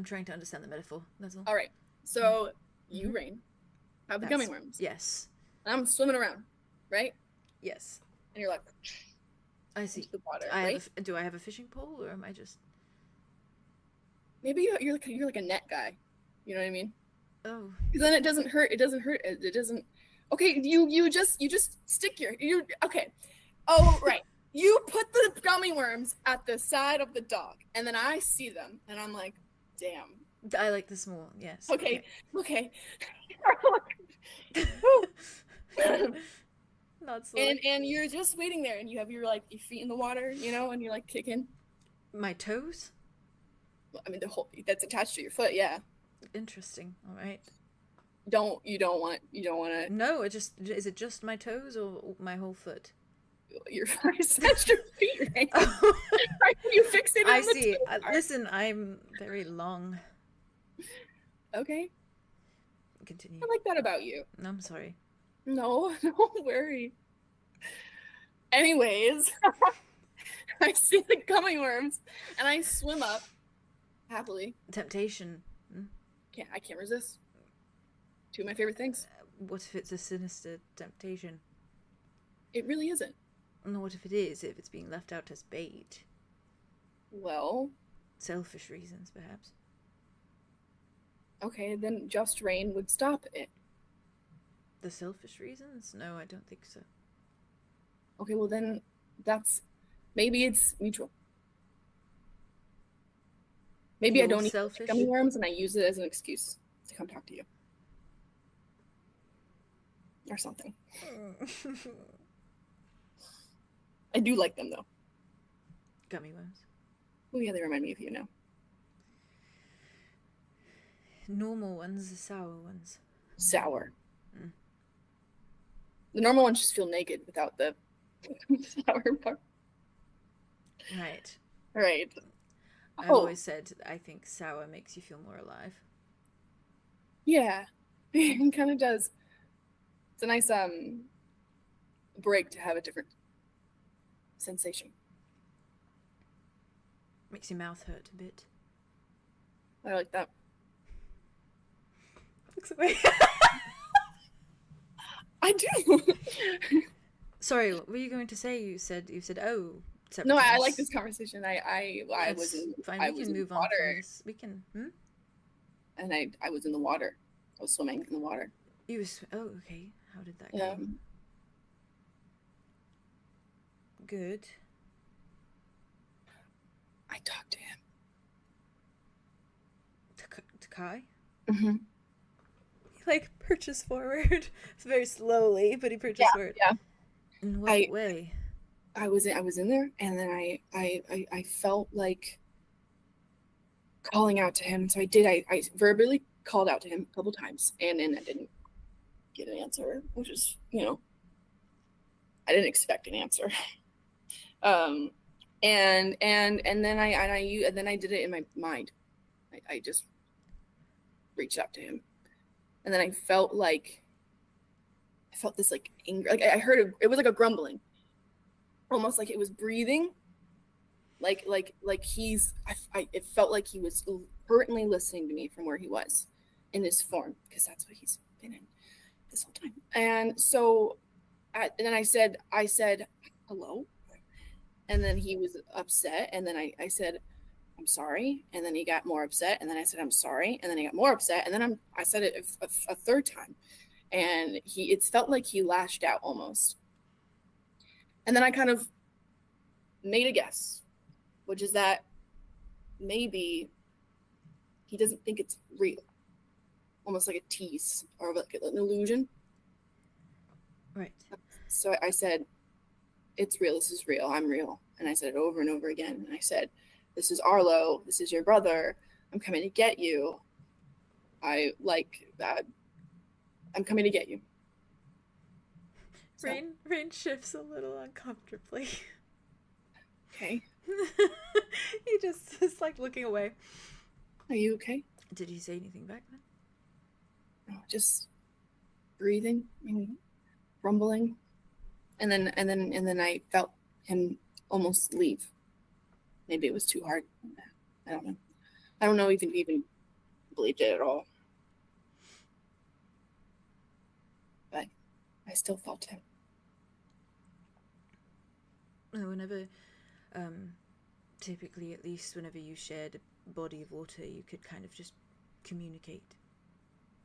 trying to understand the metaphor. That's all. All right. So you reign. have the gummy worms. Yes. And I'm swimming around, right? Yes. And you're like, I see. into the water, I right? do I have a fishing pole, or am I just? Maybe you're like a net guy. You know what I mean? Oh. Because then it doesn't hurt. It doesn't hurt. It doesn't. Okay, you just stick you. Okay. Oh right. You put the gummy worms at the side of the dog, and then I see them, and I'm like, damn. I like the small. Yes. Okay. Not so. And you're just waiting there, and you have your feet in the water, and you're like kicking. My toes? I mean, the whole that's attached to your foot, yeah. Interesting. All right. You don't want to. No, is it just my toes or my whole foot? Your attached your feet, right? Oh. You fixated I on the see. toe part. Listen, I'm very long. Okay, Continue. I like that about you. I'm sorry. No, don't worry. Anyways, I see the gummy worms, and I swim up happily. Temptation. I can't resist. Two of my favorite things. What if it's a sinister temptation? It really isn't. No, what if it is? If it's being left out as bait? Well, Selfish reasons, perhaps. okay, then just rain would stop it. The selfish reasons? No, I don't think so. Okay, well then maybe it's mutual. Maybe I You're don't eat selfish? gummy worms and I use it as an excuse to come talk to you. Or something. I do like them though. Gummy worms. Oh yeah, they remind me of you now. Normal ones, the sour ones. Sour. The normal ones just feel naked without the sour part. Right. Right. I've Oh. always said I think sour makes you feel more alive. Yeah, it kind of does. It's a nice break to have a different sensation. Makes your mouth hurt a bit. I like that. Looks away. I do. Sorry, what were you going to say? You said oh. No, I acceptance. like this conversation. I was in Fine, I we was can in move on water, from this. We can. and I was in the water. I was swimming in the water. You was. Oh, okay. How did that go? Yeah. Good. I talked to him. To Kai? Mm-hmm. He like perches forward. It's very slowly, but he perches forward. Yeah. In what way? I was in there, and then I felt like calling out to him. So I did. I verbally called out to him a couple times, and then I didn't get an answer, which is, I didn't expect an answer. And then I did it in my mind. I just reached out to him, and then I felt this like anger. Like I heard it was like a grumbling, almost like it was breathing. Like he's. It felt like he was currently listening to me from where he was, in his form, because that's what he's been in this whole time. And so, and then I said hello. And then he was upset, and then I said, I'm sorry, and then he got more upset, and then I said, I'm sorry, and then he got more upset, and then I said it a third time, and it felt like he lashed out almost. And then I kind of made a guess, which is that maybe he doesn't think it's real, almost like a tease or like an illusion. Right. So I said, it's real, this is real, I'm real. And I said it over and over again. And I said, this is Arlo, this is your brother, I'm coming to get you. I like that. I'm coming to get you. So, Rain shifts a little uncomfortably. okay. He just is like looking away. Are you okay? Did he say anything back then? No, just breathing and rumbling. And then I felt him almost leave. Maybe it was too hard. I don't know. I don't know if he even believed it at all. I still felt him. Whenever, typically, at least whenever you shared a body of water, you could kind of just communicate.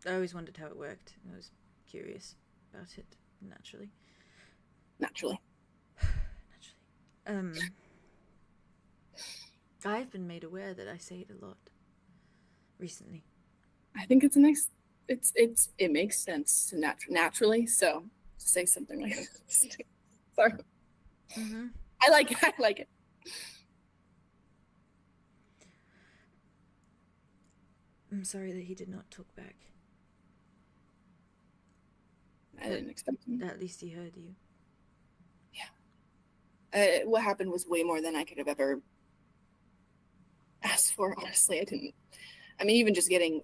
I always wondered how it worked. I was curious about it, naturally. Naturally. I've been made aware that I say it a lot recently. I think it makes sense to naturally, so to say something like this. Sorry. Mm-hmm. I like it. I'm sorry that he did not talk back. I didn't expect him. At least he heard you. Yeah. What happened was way more than I could have ever asked for, honestly. Even just getting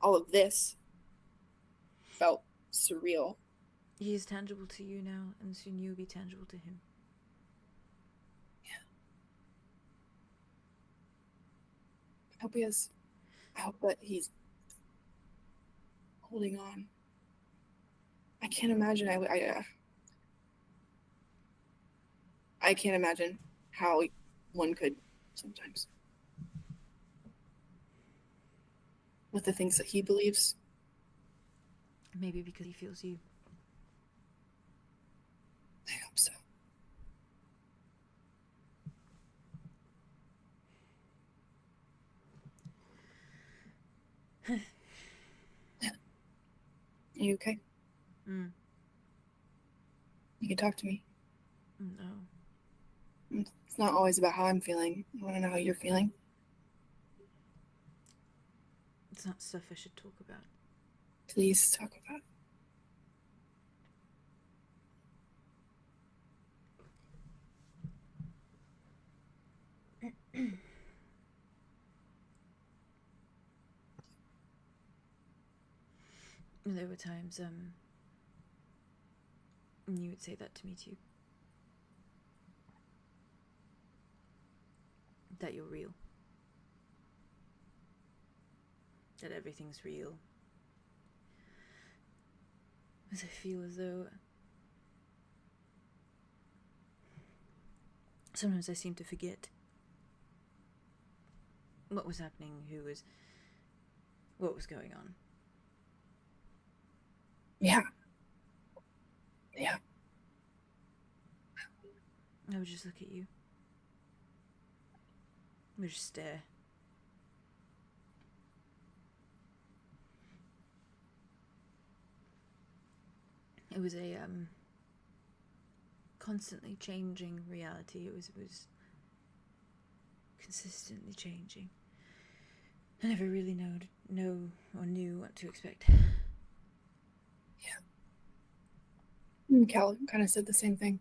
all of this felt surreal. He is tangible to you now, and soon you will be tangible to him. Yeah. I hope that he's holding on. I can't imagine. I can't imagine how one could sometimes. With the things that he believes. Maybe because he feels you. I hope so. Are you okay? Mm. You can talk to me. No. It's not always about how I'm feeling. I want to know how you're feeling. It's not stuff I should talk about. Please talk about it. There were times, you would say that to me too. That you're real. That everything's real. As I feel as though sometimes I seem to forget what was happening, what was going on. Yeah. I would just look at you. I would just stare. It was a constantly changing reality. It was consistently changing. I never really knew what to expect. Yeah. Cal kind of said the same thing.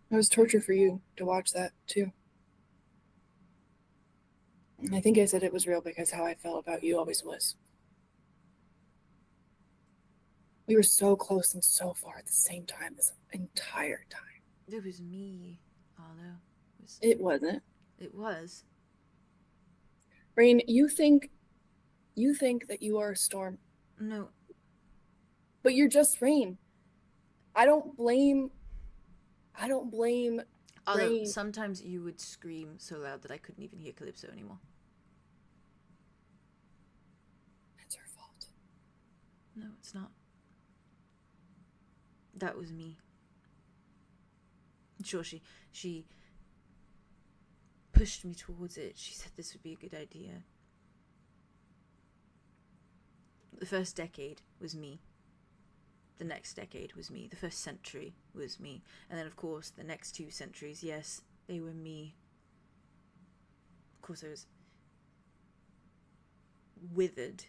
It was torture for you to watch that too. And I think I said it was real because how I felt about you always was. We were so close and so far at the same time this entire time. It was me, Arlo. It wasn't. It was. Rain, you think that you are a storm. No. But you're just Rain. I don't blame Although Rain. sometimes you would scream so loud that I couldn't even hear Calypso anymore. It's her fault. No, it's not. That was me. Sure, she pushed me towards it. She said this would be a good idea. The first decade was me. The next decade was me. The first century was me. And then, of course, the next 2 centuries, yes, they were me. Of course, I was withered.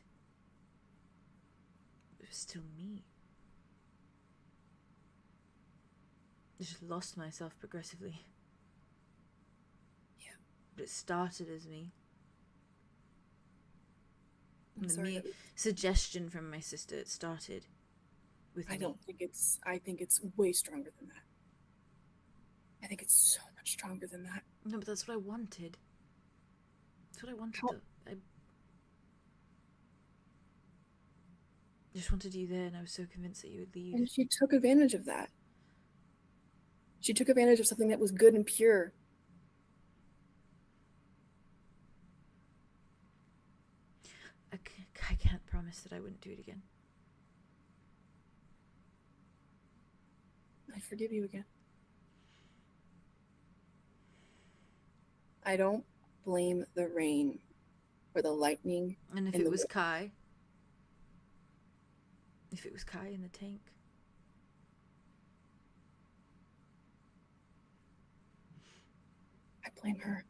It was still me. I just lost myself progressively. Yeah. But it started as me. I'm sorry. The suggestion from my sister, it started with me. I think it's way stronger than that. I think it's so much stronger than that. No, but that's what I wanted. That's what I wanted. I just wanted you there, and I was so convinced that you would leave. And she took advantage of that. She took advantage of something that was good and pure. I can't promise that I wouldn't do it again. I forgive you again. I don't blame the rain or the lightning. And if it was 𝐂𝐲? If it was 𝐂𝐲 in the tank? I blame her.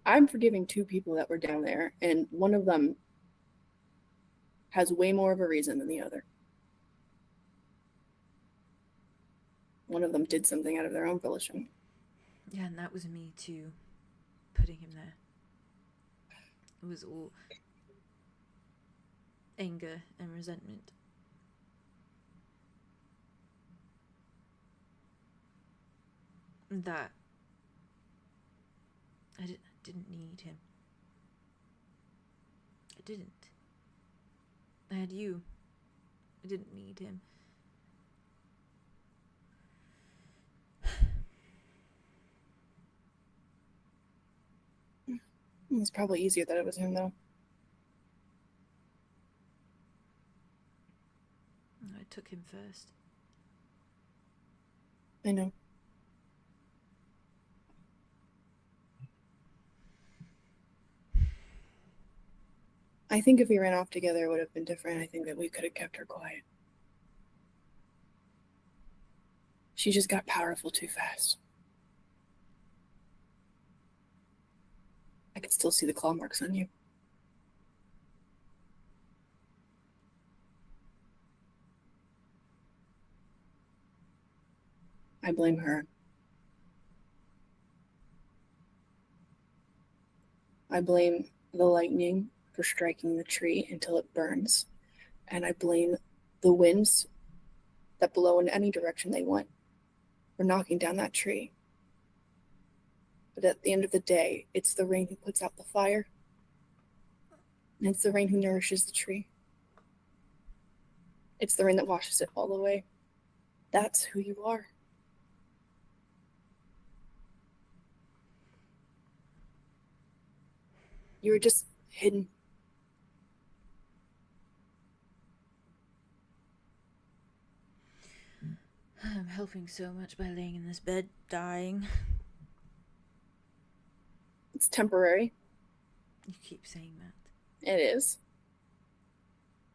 I'm forgiving 2 people that were down there, and one of them has way more of a reason than the other. One of them did something out of their own volition. Yeah, and that was me too, putting him there. It was all anger and resentment. That I didn't need him. I didn't. I had you. I didn't need him. It's probably easier that it was him, though. I took him first. I know. I think if we ran off together, it would have been different. I think that we could have kept her quiet. She just got powerful too fast. I could still see the claw marks on you. I blame her. I blame the lightning for striking the tree until it burns. And I blame the winds that blow in any direction they want for knocking down that tree. But at the end of the day, it's the rain who puts out the fire. And it's the rain who nourishes the tree. It's the rain that washes it all away. That's who you are. You were just hidden. I'm helping so much by laying in this bed, dying. It's temporary. You keep saying that. It is.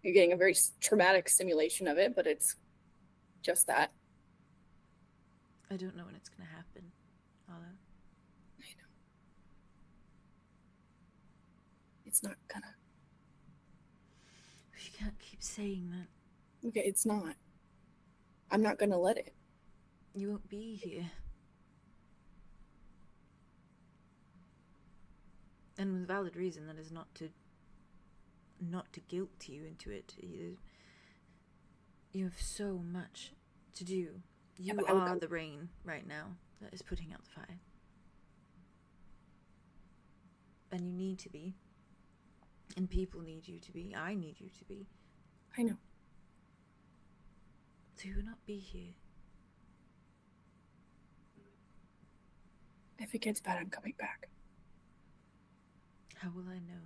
You're getting a very traumatic simulation of it, but it's just that. I don't know when it's going to happen, Ala. I know. It's not gonna. You can't keep saying that. Okay, it's not. I'm not gonna let it. You won't be here. And with valid reason, that is not to guilt you into it. You have so much to do. You are the rain right now that is putting out the fire. And you need to be. And people need you to be. I need you to be. I know. So you will not be here. If it gets bad, I'm coming back. How will I know?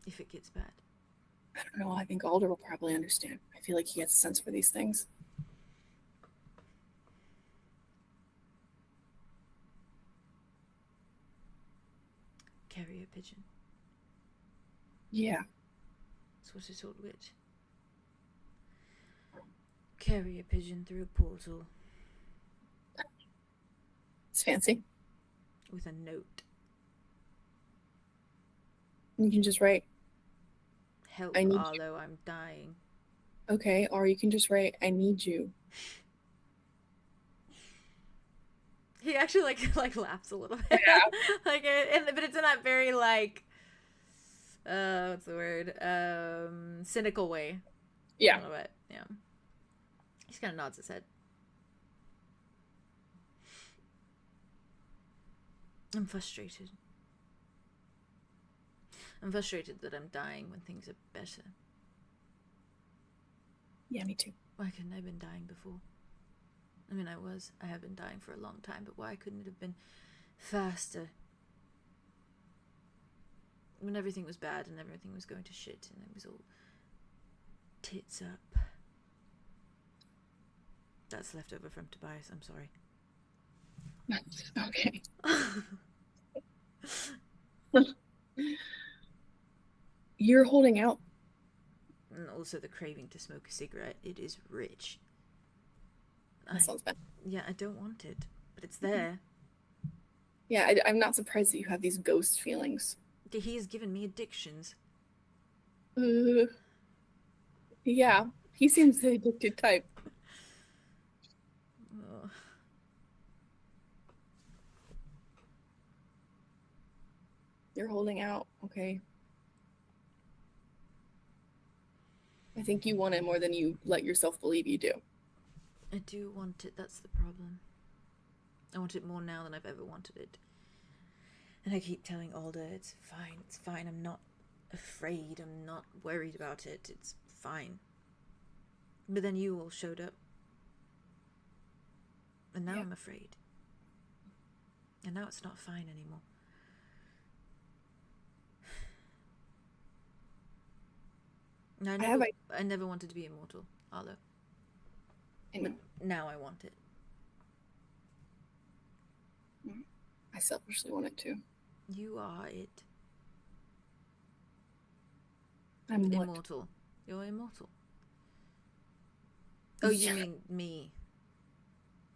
If it gets bad? I don't know. I think Alder will probably understand. I feel like he has a sense for these things. Carry a pigeon. Yeah. That's what I told Wit. Carry a pigeon through a portal. It's fancy. With a note. You can just write, Help, I need Arlo, I'm dying. Okay, or you can just write, I need you. He actually like laughs a little bit. Yeah. But it's in that very what's the word? Cynical way. Yeah. A little bit. Yeah. He just kind of nods his head. I'm frustrated. I'm frustrated that I'm dying when things are better. Yeah, me too. Why couldn't I have been dying before? I mean, I have been dying for a long time, but why couldn't it have been faster? When everything was bad and everything was going to shit and it was all tits up. That's left over from Tobias, I'm sorry. Okay. You're holding out. And also the craving to smoke a cigarette. It is rich. That sounds bad. Yeah, I don't want it, but it's there. Yeah, I'm not surprised that you have these ghost feelings. He has given me addictions. Yeah, he seems the addicted type. Ugh. You're holding out, okay? I think you want it more than you let yourself believe you do. I do want it, that's the problem. I want it more now than I've ever wanted it. And I keep telling Alda, it's fine, I'm not afraid, I'm not worried about it, it's fine. But then you all showed up. And now I'm afraid. And now it's not fine anymore. I never wanted to be immortal, Arlo. But now I want it. I selfishly want it too. You are it. I'm immortal. You're immortal. Oh, you mean me.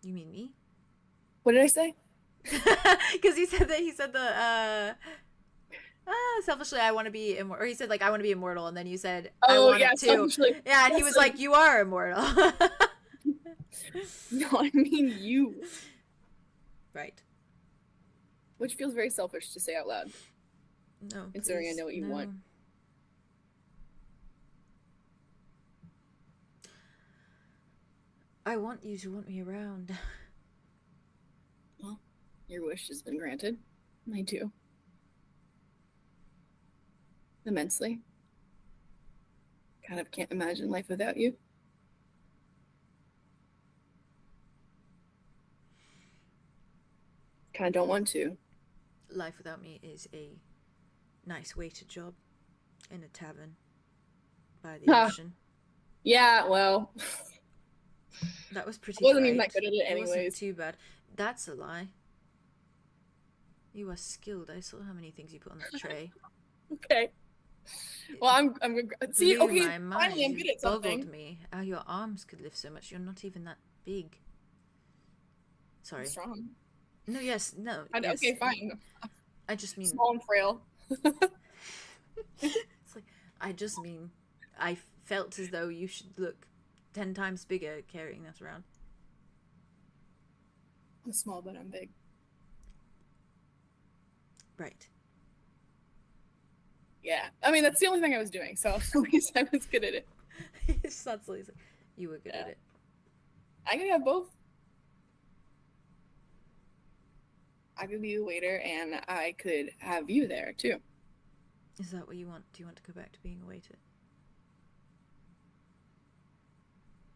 You mean me? What did I say? Because he said selfishly I want to be immortal. Or he said, like, I want to be immortal, and then you said, I want it too. Selfishly. Yeah, and he was like, you are immortal. No, I mean you. Right. Which feels very selfish to say out loud. No, considering please, I know what you no. want. I want you to want me around. Well, your wish has been granted. Mine too. Immensely. Kind of can't imagine life without you. Kind of don't want to. Life without me is a nice waiter job in a tavern by the ocean. Yeah, well. That was pretty I wasn't great. even that good at it anyways. Wasn't too bad. That's a lie. You are skilled. I saw how many things you put on the tray. Okay. Well, I'm see. Blew Okay, my mind. finally, I'm good at something. Boggled me. How your arms could lift so much. You're not even that big. Sorry. I'm strong. No. Yes. No. Yes. Okay, fine. I just mean small and frail. It's like I just mean I felt as though you should look 10 times bigger carrying that around. I'm small, but I'm big. Right. Yeah. I mean, that's the only thing I was doing, so at least I was good at it. It's not silly. You were good at it. I could have both. I could be a waiter, and I could have you there, too. Is that what you want? Do you want to go back to being a waiter?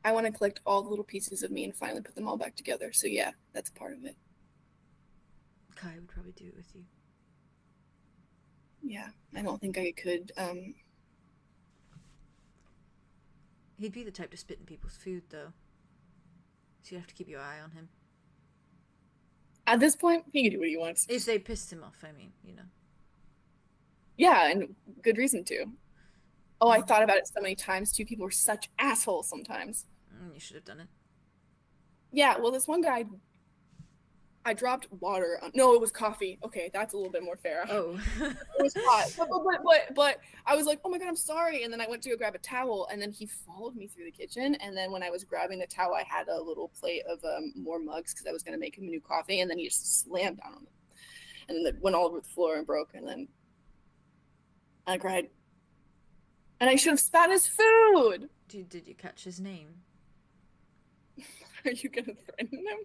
I want to collect all the little pieces of me and finally put them all back together. So yeah, that's part of it. Kai would probably do it with you. Yeah, I don't think I could. He'd be the type to spit in people's food, though. So you have to keep your eye on him. At this point, he can do what he wants. If they pissed him off, I mean, you know. Yeah, and good reason to. Oh, I thought about it so many times, too. People were such assholes sometimes. You should have done it. Yeah, well, this one guy, I dropped water on. No, it was coffee. Okay, that's a little bit more fair. Oh. It was hot. But I was like, oh my God, I'm sorry. And then I went to go grab a towel, and then he followed me through the kitchen. And then when I was grabbing the towel, I had a little plate of more mugs because I was going to make him a new coffee. And then he just slammed down on them. And then it went all over the floor and broke. And then I cried. And I should have spat his food. Did you catch his name? Are you going to threaten him?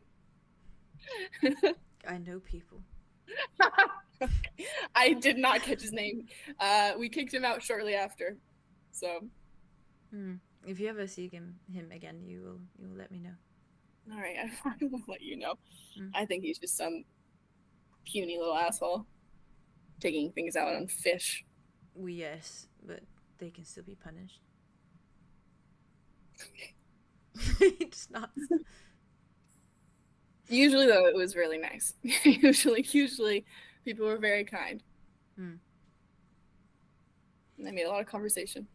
I know people. I did not catch his name. We kicked him out shortly after. So. If you ever see him again, you will let me know. All right, I will let you know. I think he's just some puny little asshole taking things out on fish. Well, yes, but they can still be punished. Just not. Usually, though, it was really nice. usually, people were very kind. And I made a lot of conversation.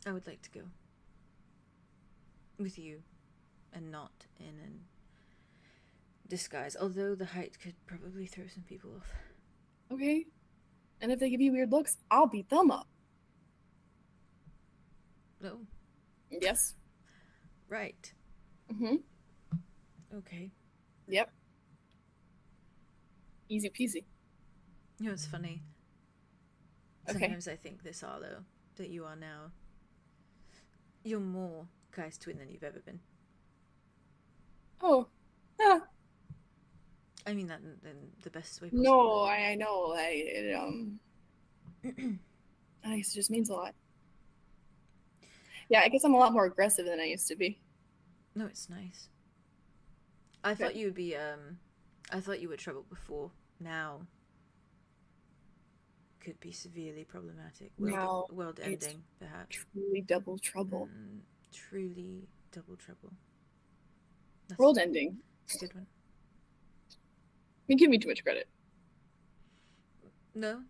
I would like to go with you, and not in a disguise. Although the height could probably throw some people off. Okay. And if they give you weird looks, I'll beat them up. No. Yes. Right. Okay. Yep. Easy peasy. You know, it's funny. Okay. Sometimes I think this, Arlo, that you are now. You're more Kai's twin than you've ever been. Oh. Yeah. I mean that in the best way possible. No, I know. I guess it just means a lot. Yeah, I guess I'm a lot more aggressive than I used to be. No, it's nice. I thought you would be, I thought you were trouble before. Now could be severely problematic. World ending, perhaps. Truly double trouble. Truly double trouble. That's World ending. a good one. You give me too much credit. No?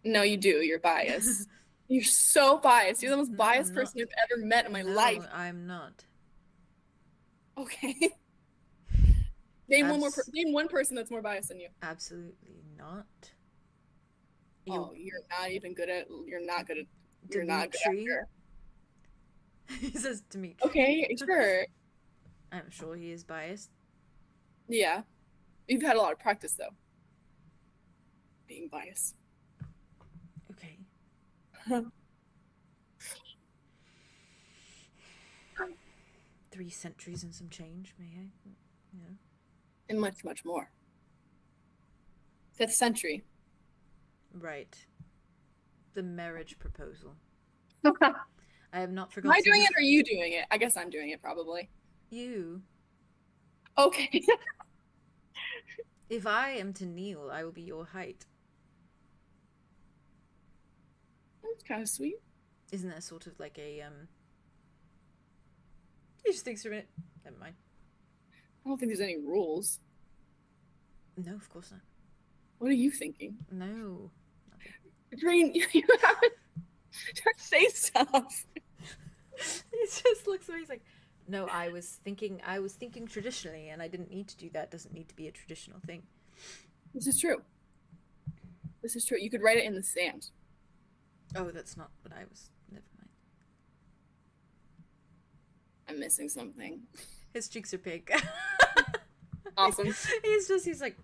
No, you do. You're biased. You're so biased. You're the most biased I'm person I've ever met in my life. I'm not. Okay. Name one person that's more biased than you. Absolutely not. Oh, you're not good at Dimitri? her. He says Dimitri. Okay, sure. I'm sure he is biased. Yeah. You've had a lot of practice though. Being biased. Okay. 3 centuries and some change, may I? Yeah. And much, much more. 5th century. Right. The marriage proposal. Am I have not forgotten. I doing it or are you doing it? I guess I'm doing it probably. You. Okay. If I am to kneel, I will be your height. That's kind of sweet. Isn't that sort of like a He just thinks for a minute. Never mind. I don't think there's any rules. No, of course not. What are you thinking? No. Green, you haven't say stuff. He just looks at me, he's like, no, I was thinking traditionally, and I didn't need to do that. It doesn't need to be a traditional thing. This is true. This is true. You could write it in the sand. Oh, that's not what I was. Never mind. I'm missing something. His cheeks are pink. Awesome. He's like,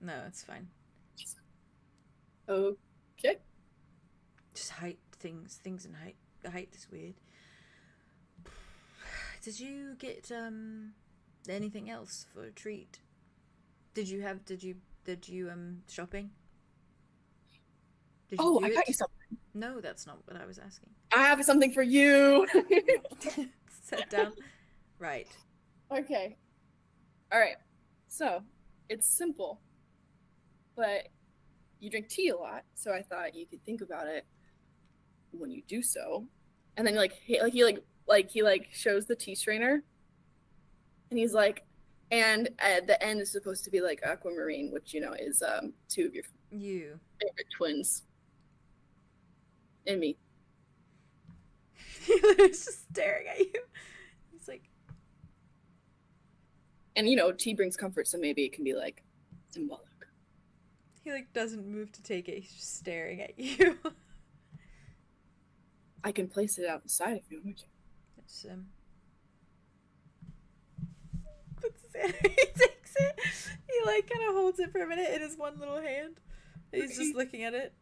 no, it's fine. Okay. Just height things in height. The height is weird. Did you get anything else for a treat? Did you shopping? Did you I got you something. No, that's not what I was asking. I have something for you. Sit down. Right. Okay. All right. So, it's simple, but you drink tea a lot, so I thought you could think about it when you do so. And then he shows the tea strainer, and he's like, and at the end is supposed to be like aquamarine, which is 2 of your favorite twins. And me. He was just staring at you. He's like, and tea brings comfort, so maybe it can be like symbolic. He doesn't move to take it. He's just staring at you. I can place it outside if you want me to. It's he takes it. He kind of holds it for a minute in his one little hand. He's just looking at it.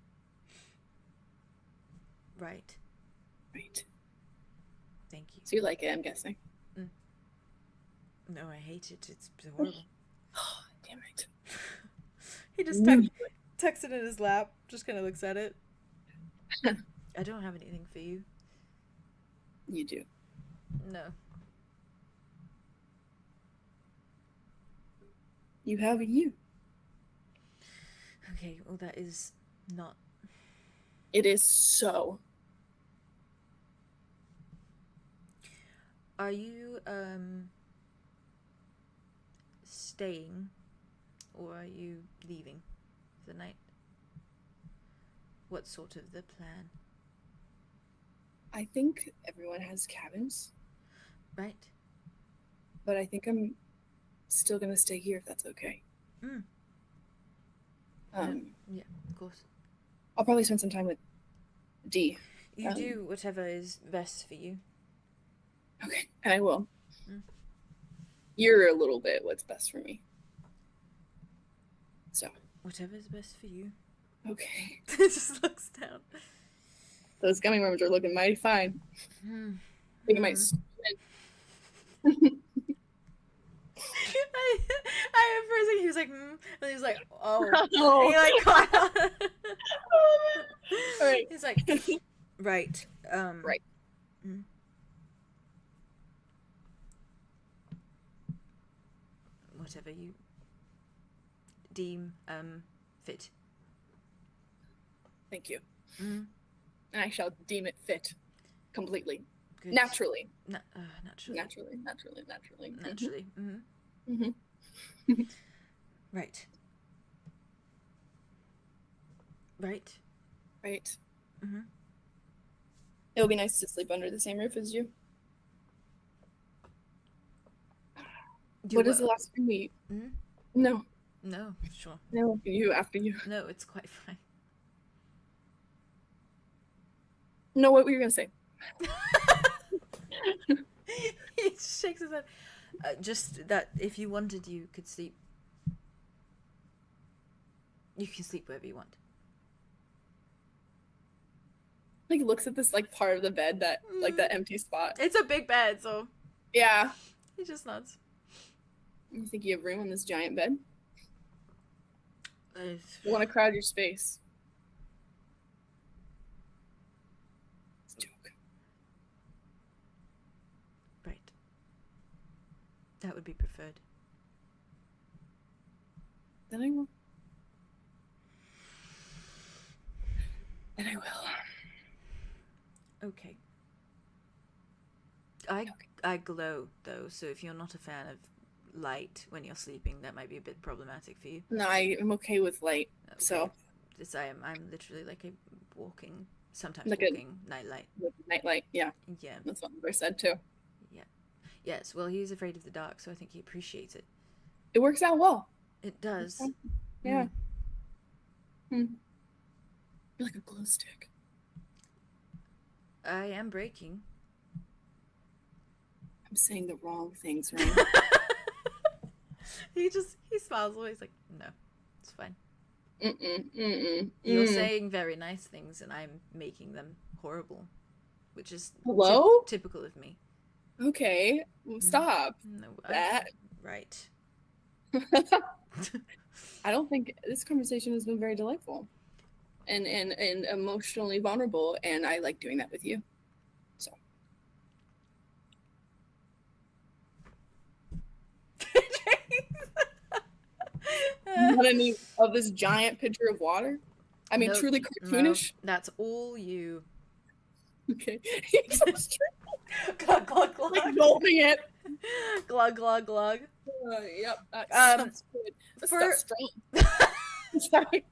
Right. Right. Thank you. So you like it, I'm guessing. No, I hate it. It's horrible. Oh, damn it. He just tucks it in his lap, just kind of looks at it. I don't have anything for you. You do. No. You have a you. Okay, well that is not... It is so. Are you, staying, or are you leaving for the night? What's sort of the plan? I think everyone has cabins, Right? but I think I'm still gonna stay here if that's okay. Mm. Yeah, of course. I'll probably spend some time with D. You do whatever is best for you. Okay, and I will. Mm. You're a little bit what's best for me. So. Whatever is best for you. Okay. Just looks down. Those gummy worms are looking mighty fine. Hmm. I think I might. I for a second he was like, and he was like, oh. Oh. He like caught on. All right. He's like, right. Right. Mm. Whatever you deem fit. Thank you. Mm. And I shall deem it fit completely. Good. Naturally. Naturally. Naturally. Naturally. Mm-hmm. Mm-hmm. Right. Right. Right. Mm-hmm. It would be nice to sleep under the same roof as you. What is the last thing we eat? Mm-hmm. No. No, sure. No. After you. No, it's quite fine. No, what were you going to say? He just shakes his head. Just that if you wanted, you could sleep. You can sleep wherever you want. Like looks at this like part of the bed that like that empty spot. It's a big bed, so Yeah. he just nods. You think you have room on this giant bed? Uh, You want to crowd your space. It's a joke. Right. That would be preferred. Then I will. And I will. Okay. I glow though, so if you're not a fan of light when you're sleeping, that might be a bit problematic for you. No, I'm okay with light. Okay. So This I'm literally like a walking, sometimes Like walking nightlight. with nightlight, yeah, Yeah. that's what I said too. Yes. Well, he's afraid of the dark, so I think he appreciates it. It works out well. It does. Yeah. You're like a glow stick. I am breaking. I'm saying the wrong things, right? He smiles away. He's like, no, it's fine. Mm-mm. You're saying very nice things, and I'm making them horrible, which is Hello? typical of me. Okay, well, stop No, that. Right. I don't think this conversation has been very delightful and emotionally vulnerable, and I like doing that with you. So. Want any of this giant pitcher of water? I mean, Nope, truly cartoonish. No, that's all you. Okay. Glug glug glug. Like gulping it. Glug glug glug. Yep. That sounds good. This for- stuff's strong. Sorry.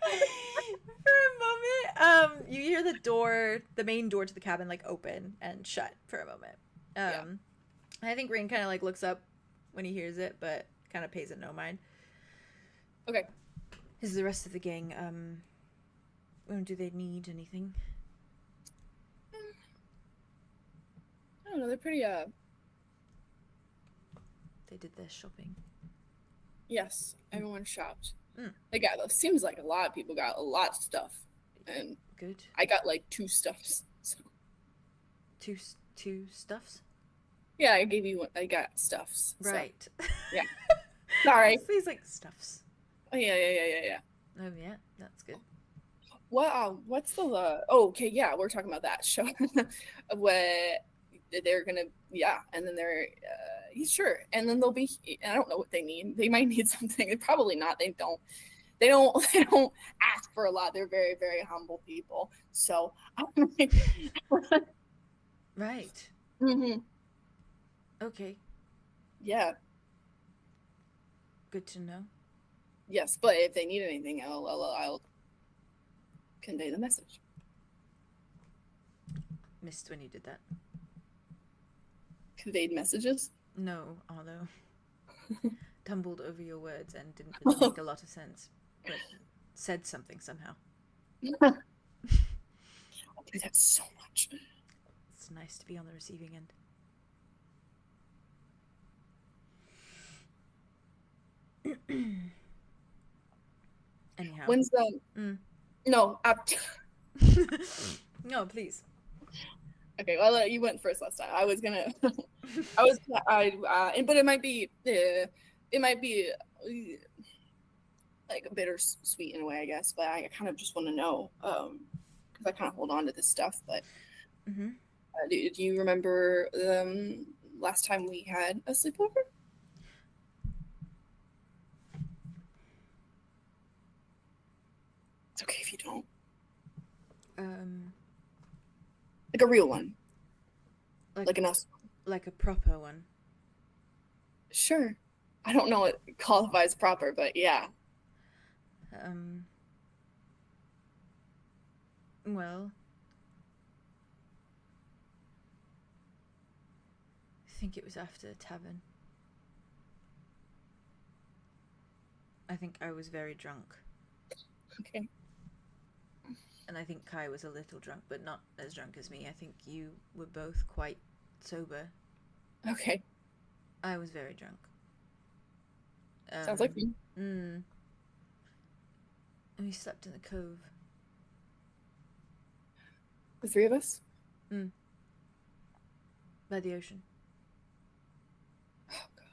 For a moment, you hear the main door to the cabin, like open and shut for a moment. Yeah. I think Ring kind of like looks up when he hears it, but kind of pays it no mind. Okay. Is the rest of the gang, do they need anything? I don't know. They're pretty. They did their shopping. Yes. Everyone shopped. Mm. They got. Seems like a lot of people got a lot of stuff, and Good. I got like 2 stuffs. So Two stuffs. Yeah, I gave you one. I got stuffs. So. Right. Yeah. Sorry. He's like stuffs. Oh, yeah. Oh yeah, that's good. What's the oh, okay, yeah, we're talking about that show. What they're gonna, yeah, and then they're sure, and then they'll be, I don't know what they need. They might need something. Probably not. They don't ask for a lot. They're very, very humble people. So Right. mm-hmm. Okay. Yeah. Good to know. Yes, but if they need anything, I'll convey the message. Missed when you did that. Conveyed messages? No, although tumbled over your words and didn't really make a lot of sense, but said something somehow. I'll do that so much. It's nice to be on the receiving end. Anyhow. When's the... No, No, please. Okay, well, you went first last time. I was gonna... but it might be like a bittersweet in a way, I guess, but I kind of just want to know, because I kind of hold on to this stuff, but do you remember last time we had a sleepover? It's okay if you don't. Like a real one. Like an us. Like a proper one. Sure. I don't know what qualifies proper, but yeah. Well, I think it was after the tavern. I think I was very drunk. Okay. And I think Kai was a little drunk, but not as drunk as me. I think you were both quite sober. Okay. I was very drunk. Sounds like me. And we slept in the cove. The three of us? By the ocean. Oh, God.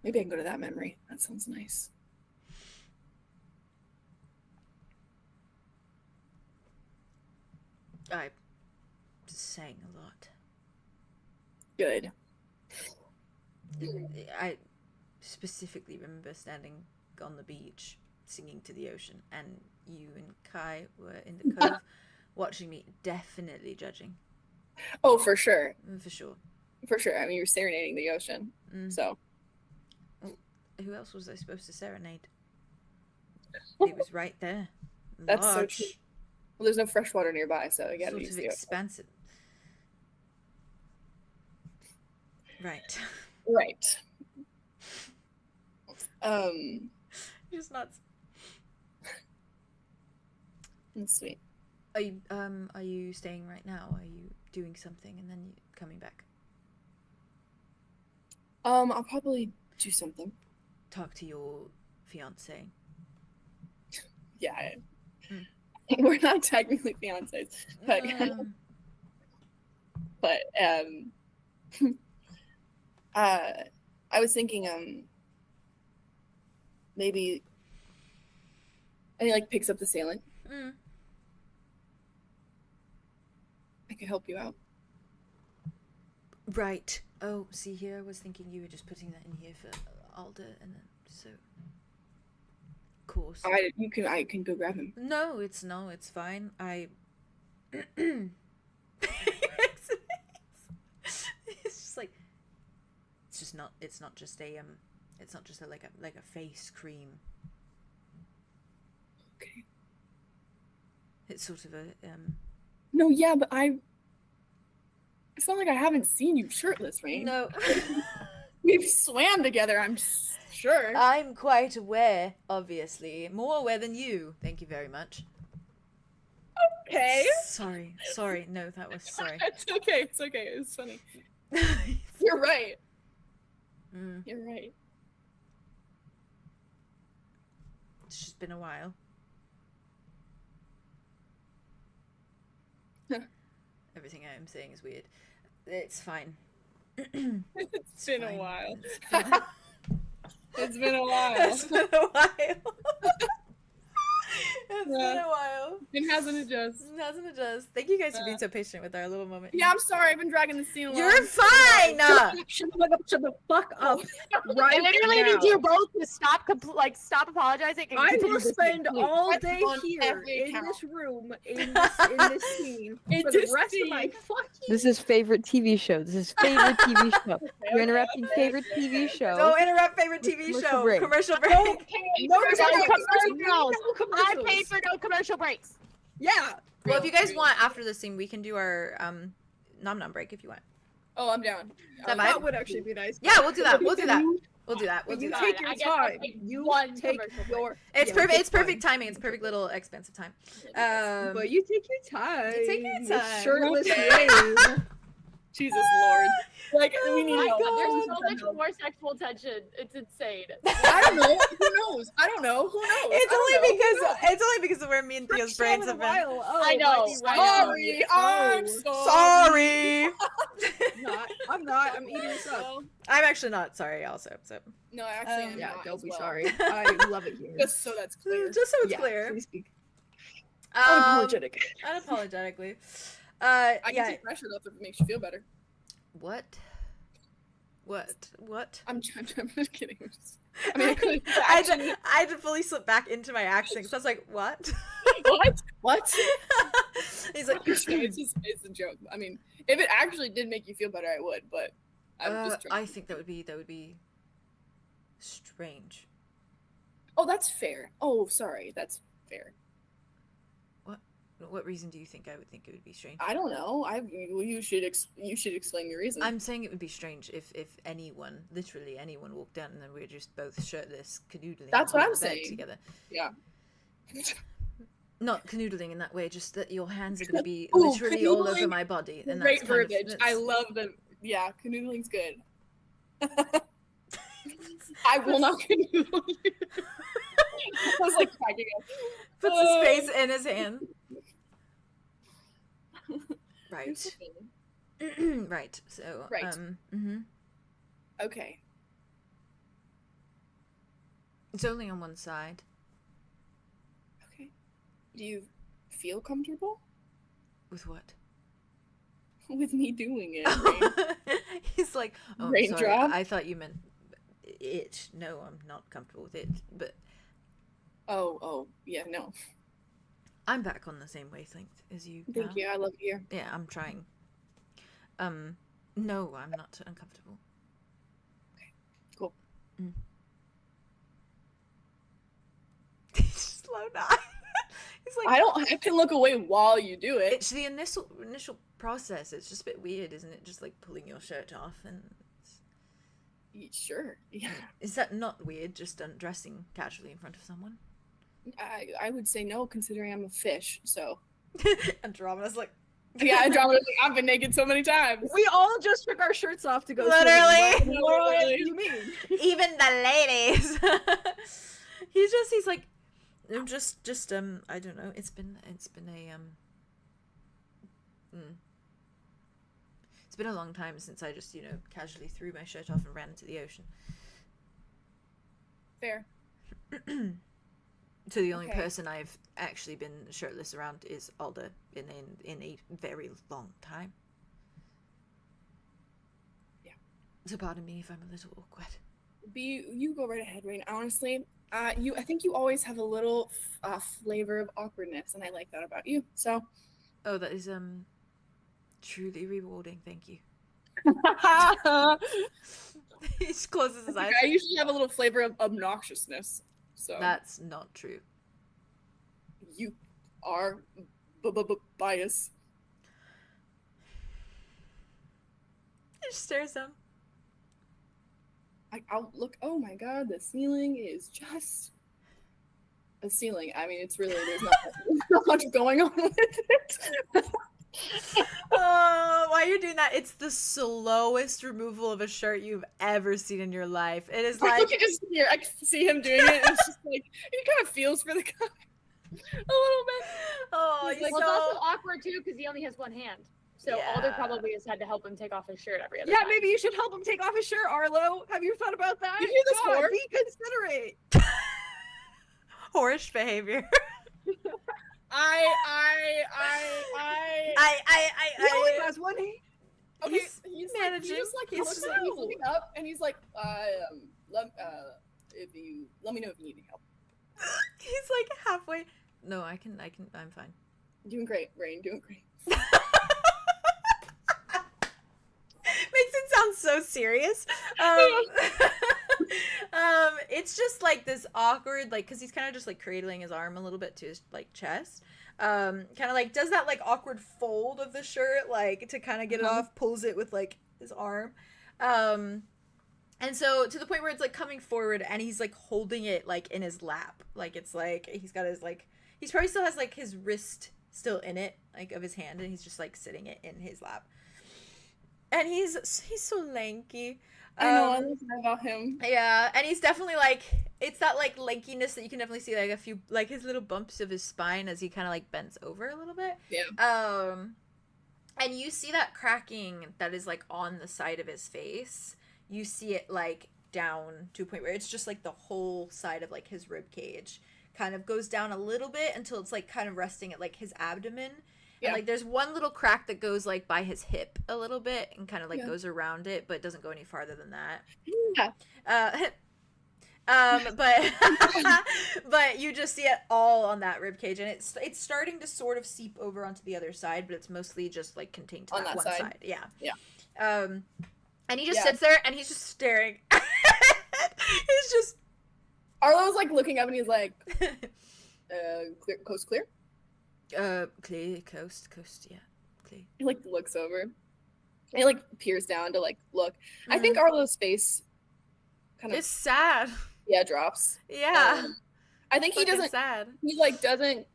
Maybe I can go to that memory. That sounds nice. I sang a lot. Good. I specifically remember standing on the beach singing to the ocean, and you and Kai were in the cove watching me, definitely judging. Oh, for sure. For sure. For sure. I mean, you're serenading the ocean. So. Well, who else was I supposed to serenade? It was right there. That's large, so true. Well, there's no fresh water nearby, so you gotta sort use of the expansive. Right. Right. Just nuts. That's sweet. Are you staying right now? Are you doing something and then you coming back? I'll probably do something. Talk to your fiance. Yeah. We're not technically fiancés, but but I was thinking maybe, and he like picks up the sailing. I could help you out. Right. Oh, see here, I was thinking you were just putting that in here for Alder, and then so. Of course. I can go grab him. No, it's fine. It's just like it's not just a like a face cream. Okay. It's sort of a No, yeah, but it's not like I haven't seen you shirtless, right? No. We've swam together, I'm sure. I'm quite aware, obviously. More aware than you. Thank you very much. Okay. Sorry. No, that was sorry. It's okay. It was funny. You're right. You're right. It's just been a while. everything I am saying is weird. It's fine. It's been a fine. while. It's It's been a while. It's been a while. It's been Yeah. a while. It hasn't adjusted. It hasn't adjusted. Thank you guys for being so patient with our little moment. Yeah, I'm sorry. I've been dragging the scene along. You're fine. Shut the fuck up right I literally now. need you both to stop, stop apologizing. And I continue will this spend scene, all please. day on here every in account. this room, in this scene, In for the this rest of my scene. fucking. This is favorite TV show. This is favorite TV show. You're interrupting favorite TV show. Don't interrupt favorite TV Commercial show. break. Commercial break. No, No commercials. I paid for no commercial breaks. Yeah. Well, if you guys want after this scene, we can do our nom nom break if you want. Oh, I'm down. That That vibe? would actually be nice. Yeah, we'll do that. We'll do that. We'll do that. We'll do You that. take I your guess I'll time. take You one take commercial break. your. It's yeah, perfect. take It's perfect time. timing. It's perfect little expensive time. But you take your time. You take your With time. Shirtless Okay. Wayne. Jesus Lord. Like, we need My help. God, there's We so need much help. more sexual tension. It's insane. I don't know. Who knows? I don't know. Who knows? It's I only don't know. because it's only because of where me and Theo's First time brains in a have been. while. Oh, I know. might be right now. Sorry. I'm Sorry. I'm not. I'm eating this up. I'm actually not sorry. Also, so No, I actually am Yeah, not don't as be well. sorry. I love it here. Just so that's clear. just so it's Yeah, clear. please speak. Um, Unapologetic. unapologetically. I can Yeah. take pressure off if it makes you feel better. What? What? I'm just kidding. I mean, I could. I had to fully slip back into my accent. So I was like, what? What? What? He's like, it's a joke. I mean, if it actually did make you feel better, I would. But I'm just trying. I think that would be strange. Oh, that's fair. Oh, sorry. That's fair. What reason do you think I would think it would be strange? I don't know. You should explain your reason. I'm saying it would be strange if anyone, literally anyone, walked down and then we were just both shirtless, canoodling. That's what on I'm the bed saying. Together. Yeah. Not canoodling in that way, just that your hands are going to be Ooh, literally all over canoodling, my body. And Great that's kind of- verbiage. that's- I love the. Yeah, canoodling's good. I will not canoodle you. I was like cracking up. Puts his face in his hand. Right. Right. So. Right. Mm-hmm. Okay. It's only on one side. Okay. Do you feel comfortable With what? with me doing it? Rain? He's like, oh, I'm sorry. Raindrop? I thought you meant it. No, I'm not comfortable with it. But Oh, yeah, no. I'm back on the same wavelength as you. Thank pal. you. I love you. Yeah, I'm trying. No, I'm not uncomfortable. Cool. Slow down. He's like, I can look away while you do it. it's the initial process. It's just a bit weird, isn't it? Just like pulling your shirt off and. Sure. Yeah. Is that not weird? Just undressing casually in front of someone. I would say no, considering I'm a fish. So Andromeda's like. yeah, Andromeda. I've been naked so many times. We all just took our shirts off to go. Literally. swimming. What Literally. do you mean? Even the ladies. he's like, I'm just I don't know. It's been a It's been a long time since I just casually threw my shirt off and ran into the ocean. Fair. So the only Okay. person I've actually been shirtless around is Alda in a very long time. Yeah. So pardon me if I'm a little awkward. You go right ahead, Rain. Honestly, I think you always have a little flavor of awkwardness, and I like that about you. So. Oh, that is truly rewarding. Thank you. He just closes his eyes. I usually have a little flavor of obnoxiousness. So That's not true. you are biased. He just stares down. I'll look. Oh my god, the ceiling is just a ceiling. I mean, it's really there's not much going on with it. Oh, why are you doing that? It's the slowest removal of a shirt you've ever seen in your life. It is I like can just hear. I can see him doing it. And it's just like he kind of feels for the guy a little bit. oh, He's he's like, Well, so it's also awkward too because he only has one hand. So Alder Yeah. probably has had to help him take off his shirt every other Yeah, time. maybe you should help him take off his shirt, Arlo. Have you thought about that? You hear this God, whore? be considerate. Whorish behavior. I He only has one hand. Okay, He's he's managing. Like, he just like He's looks just- at, he's looking up and he's like, let me know if you need any help. He's like halfway. No, I'm fine. Doing great, Rain. Doing great. Makes it sound so serious. It's just like this awkward, like, because he's kind of just like cradling his arm a little bit to his like chest. Kind of like does that like awkward fold of the shirt, like to kind of get it off, pulls it with like his arm. And so to the point where it's like coming forward and he's like holding it like in his lap. Like it's like he's got his like, he's probably still has like his wrist still in it, like of his hand, and he's just like sitting it in his lap. And he's so lanky. I know, I love that about him. Yeah, and he's definitely like, it's that like lankiness that you can definitely see like a few like his little bumps of his spine as he kind of like bends over a little bit. Yeah. And you see that cracking that is like on the side of his face. You see it like down to a point where it's just like the whole side of like his rib cage kind of goes down a little bit until it's like kind of resting at like his abdomen. Yeah. And like there's one little crack that goes like by his hip a little bit and kind of like Yeah. goes around it, but doesn't go any farther than that. Yeah. But but you just see it all on that rib cage, and it's starting to sort of seep over onto the other side, but it's mostly just like contained to On that that one side. side. Yeah. Yeah. And he just Yeah. sits there and he's just staring. He's just Arlo's like looking up and he's like, clear, coast clear? clear coast, yeah. Clear. He like looks over. And he like peers down to like look. I think Arlo's face kind of It's sad. drops. Yeah. I think he Fucking doesn't sad. he like doesn't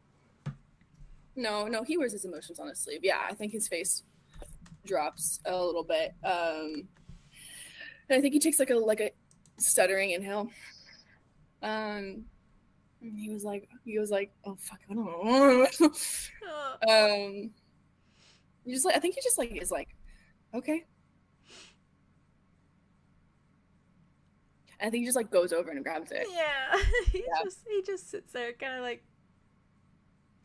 no, he wears his emotions on his sleeve. Yeah, I think his face drops a little bit. And I think he takes like a stuttering inhale. And he was like, oh fuck, I don't know. He just like, I think he just like is like, okay. And I think he just like goes over and grabs it. Yeah. He Yeah. just sits there kind of like,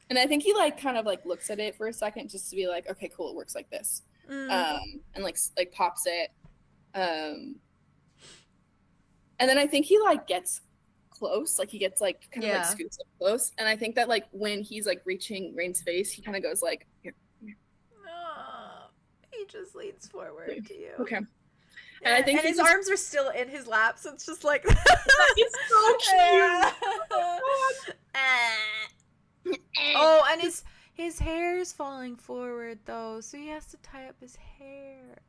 And I think he like kind of like looks at it for a second just to be like, okay, cool, it works like this. And like pops it. And then I think he like gets close, like he gets like kind of like scoots up close. And I think that like when he's like reaching Rain's face, he kind of goes like, here. he just leans forward to you. Okay. Yeah, And I think and his just- arms are still in his lap, so it's just like He's so cute. Oh, and his hair is falling forward though, so he has to tie up his hair.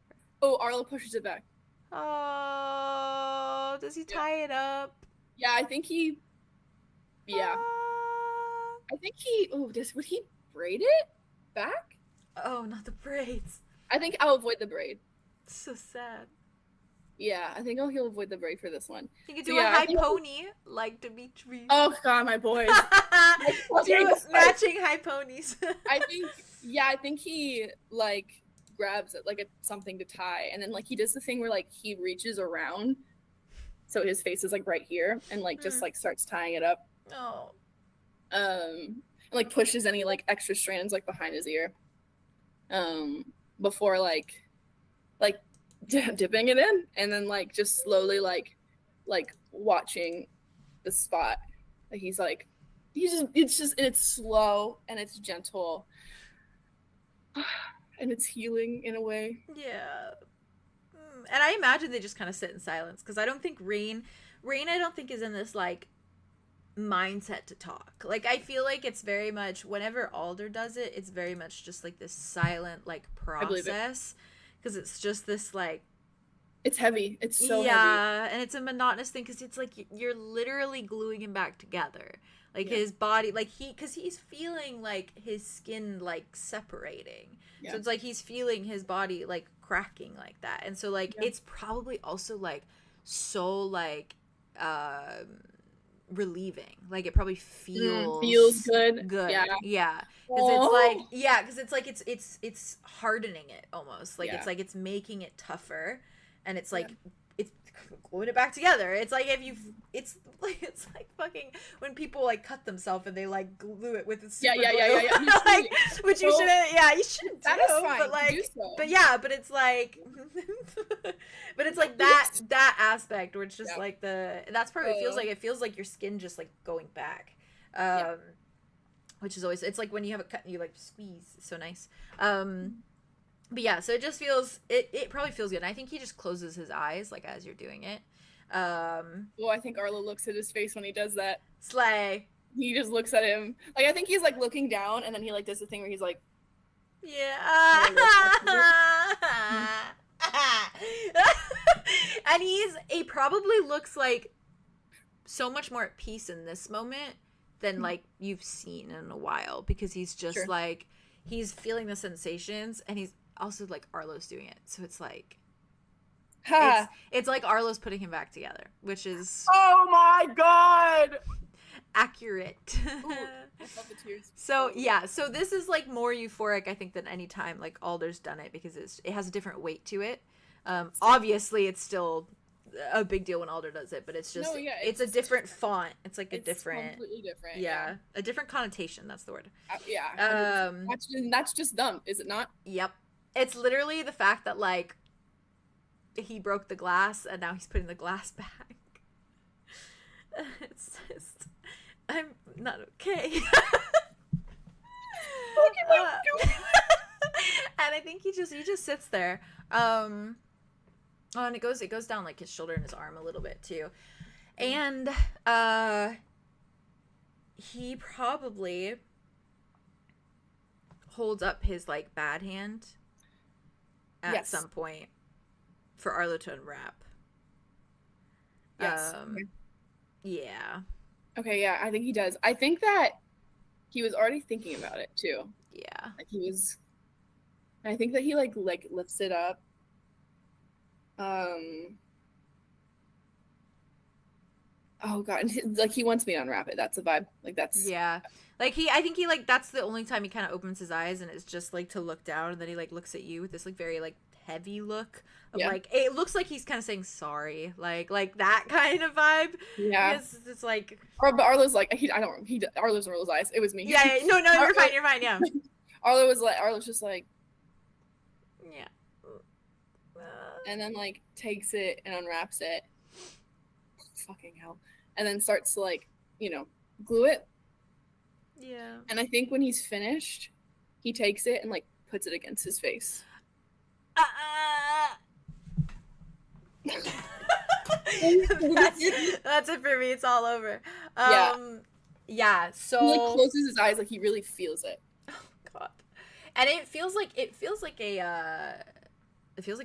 Oh, Arlo pushes it back. Oh, does he tie it up? Yeah, I think he. Yeah, Ah. I think he. Oh, would he braid it back? Oh, not the braids. I think I'll avoid the braid. It's so sad. Yeah, I think he'll avoid the braid for this one. He could So do a yeah, I high think- pony like Dimitri. Oh God, my boys. Do matching high ponies. I think he like grabs it like something to tie, and then like he does the thing where like he reaches around, so his face is like right here, and like just like starts tying it up. Oh. And like pushes any like extra strands like behind his ear. Before like dipping it in, and then like just slowly like watching the spot. Like he's it's slow and it's gentle and it's healing in a way. Yeah. And I imagine they just kind of sit in silence, because I don't think Rain I don't think is in this like mindset to talk. Like I feel like it's very much, whenever Alder does it, it's very much just like this silent like process, because it's just this like, It's heavy. It's so heavy. yeah, and it's a monotonous thing, because it's like you're literally gluing him back together, like his body, like because he's feeling like his skin like separating. Yeah. So it's like he's feeling his body like cracking like that, and so like it's probably also like so like relieving. Like it probably feels good. Good. Yeah. Yeah. Oh. Because it's hardening it almost. Like Yeah. it's like it's making it tougher, and it's like it's gluing it back together. It's like it's like fucking when people like cut themselves and they like glue it with super glue. Like, which you shouldn't. Yeah, you shouldn't do. That is fine. But like, do so. but yeah, but it's like, but it's like that aspect where it's just like that's probably it feels like your skin just like going back, which is always, it's like when you have a cut and you like squeeze. It's so nice. But yeah, so it just feels, it probably feels good. And I think he just closes his eyes like as you're doing it. Well, I think Arlo looks at his face when he does that. Slay. He just looks at him. Like, I think he's like looking down, and then he like does the thing where he's like, yeah. And he probably looks like so much more at peace in this moment than like you've seen in a while, because he's just like, he's feeling the sensations, and he's also like Arlo's doing it. So it's like, it's like Arlo's putting him back together, which is oh my god, accurate. Ooh, I felt the tears. So yeah, so this is like more euphoric, I think, than any time like Alder's done it, because it has a different weight to it. Obviously it's still a big deal when Alder does it, but it's just it's a different font. It's like a different, completely different. A different connotation. That's the word. That's just dumb, is it not? Yep. It's literally the fact that like he broke the glass and now he's putting the glass back. It's just, I'm not okay. And I think he just sits there. Oh, and it goes down like his shoulder and his arm a little bit too. And he probably holds up his like bad hand at some point for Arlo to unwrap. Yes. Yeah. Okay, yeah, I think he does. I think that he was already thinking about it too. Yeah. Like he was, I think that he like lifts it up. Oh god, like he wants me to unwrap it. That's a vibe. Like that's like I think he like, that's the only time he kind of opens his eyes, and it's just like to look down, and then he like looks at you with this like very like heavy look of like, it looks like he's kind of saying sorry, like that kind of vibe. Yeah, it's like, but Arlo's like, Arlo's rolls eyes. It was me. Yeah, no, you're fine. Yeah. Arlo's just like, yeah, and then like takes it and unwraps it. Fucking hell. And then starts to like, glue it. Yeah. And I think when he's finished, he takes it and like puts it against his face. That's it for me. It's all over. Yeah. So he like closes his eyes, like he really feels it. Oh god. And it feels like a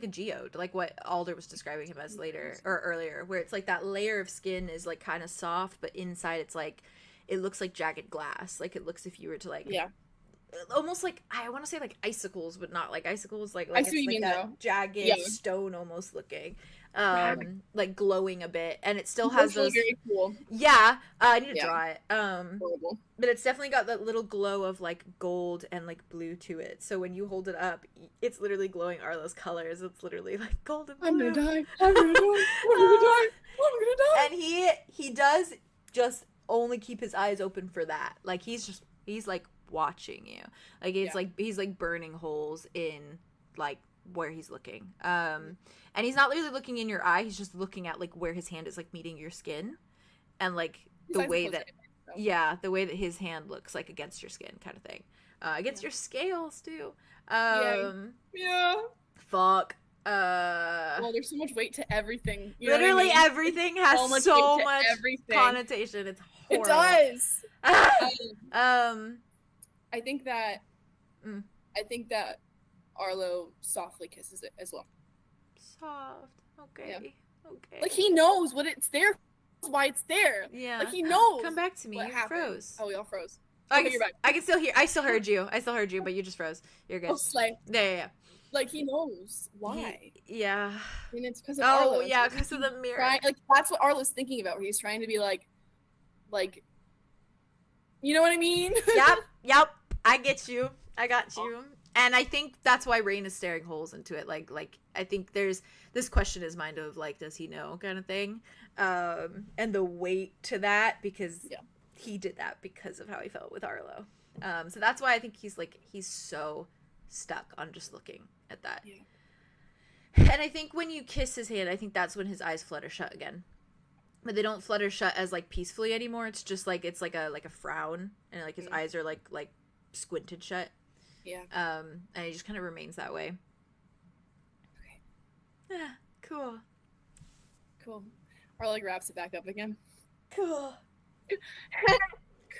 geode, like what Alder was describing him as later or earlier, where it's like that layer of skin is like kind of soft, but inside it's like, it looks like jagged glass. Like it looks, if you were to like, almost like, I want to say like icicles, but not like icicles, like I see what you mean, that though. jagged stone almost looking, like glowing a bit, and it still has those. Very cool. Yeah, I need to draw it. Horrible. But it's definitely got that little glow of like gold and like blue to it. So when you hold it up, it's literally glowing Arlo's colors. It's literally like gold and blue. I'm gonna die. I'm gonna die. I'm gonna die. I'm gonna die. And he does just only keep his eyes open for that. Like he's like watching you. Like it's like he's like burning holes in like where he's looking. And he's not really looking in your eye. He's just looking at like where his hand is like meeting your skin, and like the way that the way that his hand looks like against your skin, kind of thing. Against your scales too. Fuck. Well, there's so much weight to everything. Literally everything has so much connotation. It's horrible. It does. I think that Arlo softly kisses it as well. Soft. Okay. Yeah. Okay. Like he knows what it's there. Why it's there. Yeah. Like he knows. Come back to me. You froze. Oh, we all froze. You're back. I can still hear. I still heard you, but you just froze. You're good. Oh, slay. Yeah. Like he knows why. Yeah. And it's because of Arlo. Oh yeah, because of the mirror. Like that's what Arlo's thinking about. Where he's trying to be like, like, you know what I mean? Yep. I get you. I got you. And I think that's why Rain is staring holes into it. Like I think there's this question in his mind of like, does he know, kind of thing, and the weight to that, because he did that because of how he felt with Arlo. So that's why I think he's so stuck on just looking at that. Yeah. And I think when you kiss his hand, I think that's when his eyes flutter shut again. But they don't flutter shut as like peacefully anymore. It's just like it's like a frown, and like his eyes are like squinted shut. Yeah. And he just kind of remains that way. Okay. Yeah. Cool. Or like wraps it back up again. Cool.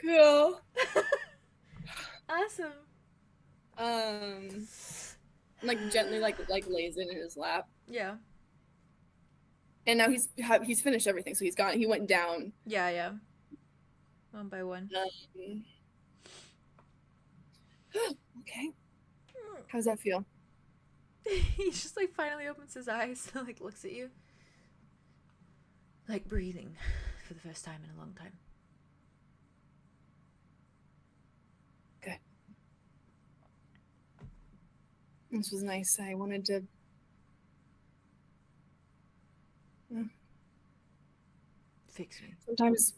Cool. Awesome. Like gently like lays it in his lap. Yeah. And now he's finished everything, so he went down. Yeah. One by one. Okay. How's that feel? He just like finally opens his eyes and like looks at you. Like breathing for the first time in a long time. Good. This was nice. I wanted to fix me. Sometimes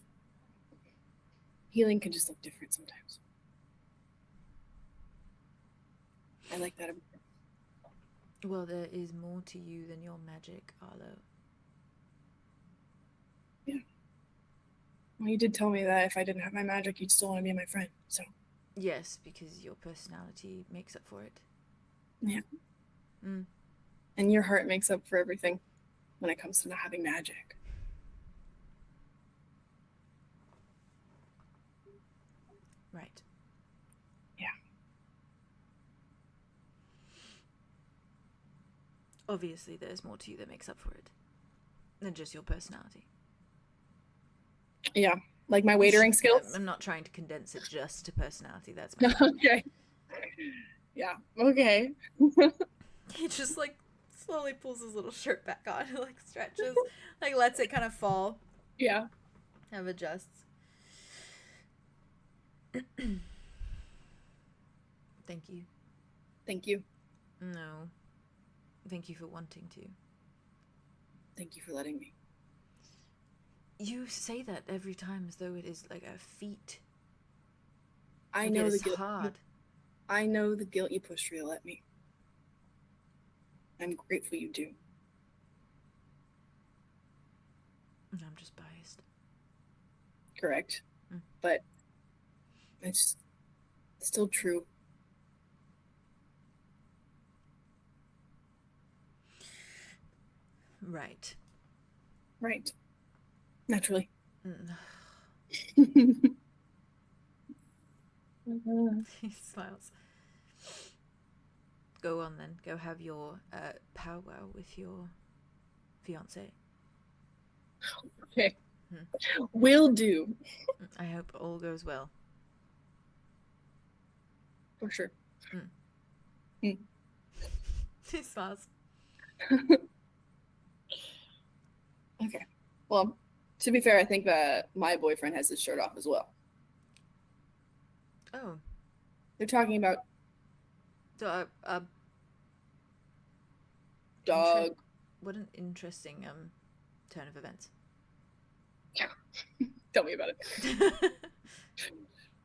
healing can just look different sometimes. I like that. Well, there is more to you than your magic, Arlo. Yeah. Well, you did tell me that if I didn't have my magic, you'd still want to be my friend, so. Yes, because your personality makes up for it. Yeah. Mm. And your heart makes up for everything when it comes to not having magic. Right. Yeah. Obviously, there's more to you that makes up for it than just your personality. Yeah, like my waitering skills. I'm not trying to condense it just to personality. That's my okay. Yeah. Okay. He just like slowly pulls his little shirt back on, like stretches, like lets it kind of fall. Yeah. Kind of adjusts. Thank you. Thank you. No. Thank you for wanting to. Thank you for letting me. You say that every time as though it is like a feat. I know the guilt. Hard. I know the guilt you pushed through to let me. I'm grateful you do. I'm just biased. Correct. But it's still true. Right. Right. Naturally. He smiles. Go on then. Go have your powwow with your fiance. Okay. Will do. I hope all goes well. For sure. He smiles. Okay. Well, to be fair, I think that my boyfriend has his shirt off as well. Oh. They're talking about dog. What an interesting turn of events. Yeah. Tell me about it.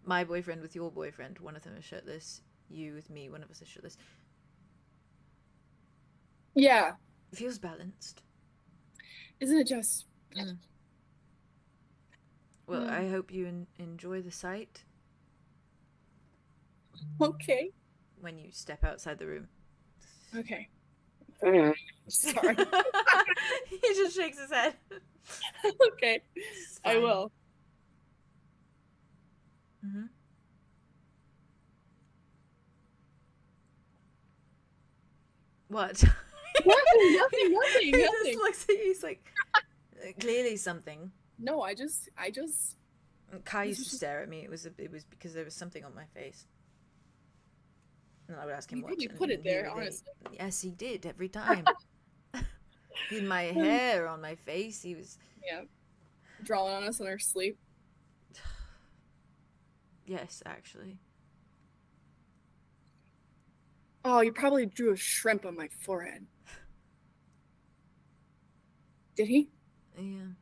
My boyfriend with your boyfriend, one of them is shirtless. You with me, one of us is shirtless. Yeah. It feels balanced. Isn't it just? Well, I hope you enjoy the sight. Okay. When you step outside the room. Okay. Sorry. He just shakes his head. Okay. I will. What? Nothing. He just looks at you. He's like, clearly something. No, I just. Kai used to stare at me. It was because there was something on my face. And I would ask him what. You put it there, honestly. Yes, he did every time. He had my hair on my face. He was. Yeah. Drawing on us in our sleep. Yes, actually. Oh, you probably drew a shrimp on my forehead. Did he? Yeah.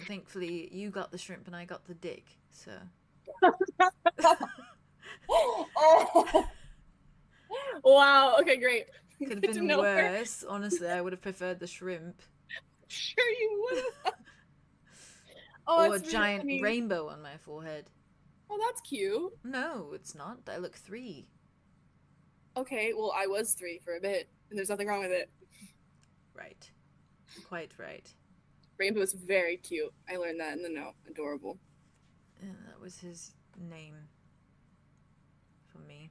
Thankfully, you got the shrimp and I got the dick, so. Wow. Okay, great. Could have Good to been know her. worse. Honestly, I would have preferred the shrimp. Sure you would have. Oh, Or a that's really giant funny. rainbow on my forehead. Oh, that's cute. No, it's not. I look 3. Okay, well, I was 3 for a bit, and there's nothing wrong with it. Right. Quite right. Rainbow is very cute. I learned that in the note. Adorable. Yeah, that was his name for me.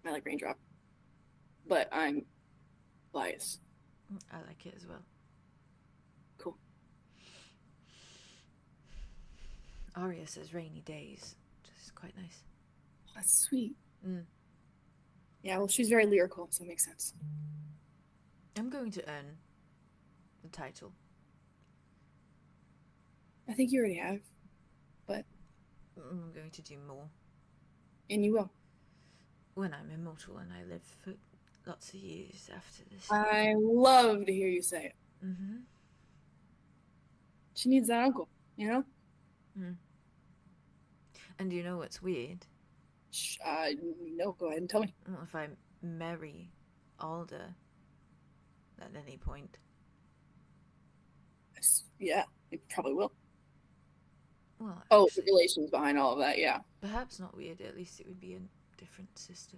I like Raindrop, but I'm biased. I like it as well. Cool. Arya says rainy days, which is quite nice. Oh, that's sweet. Mm. Yeah, well, she's very lyrical, so it makes sense. I'm going to earn the title. I think you already have, I'm going to do more and you will. when I'm immortal and I live for lots of years after this. I love to hear you say it. Mm-hmm. She needs that uncle, you know? And you know what's weird? No, go ahead and tell me. Well, if I marry Alder at any point. Yeah, it probably will. Well, Oh, actually, the relations behind all of that, yeah. perhaps not weird. At least it would be a different sister.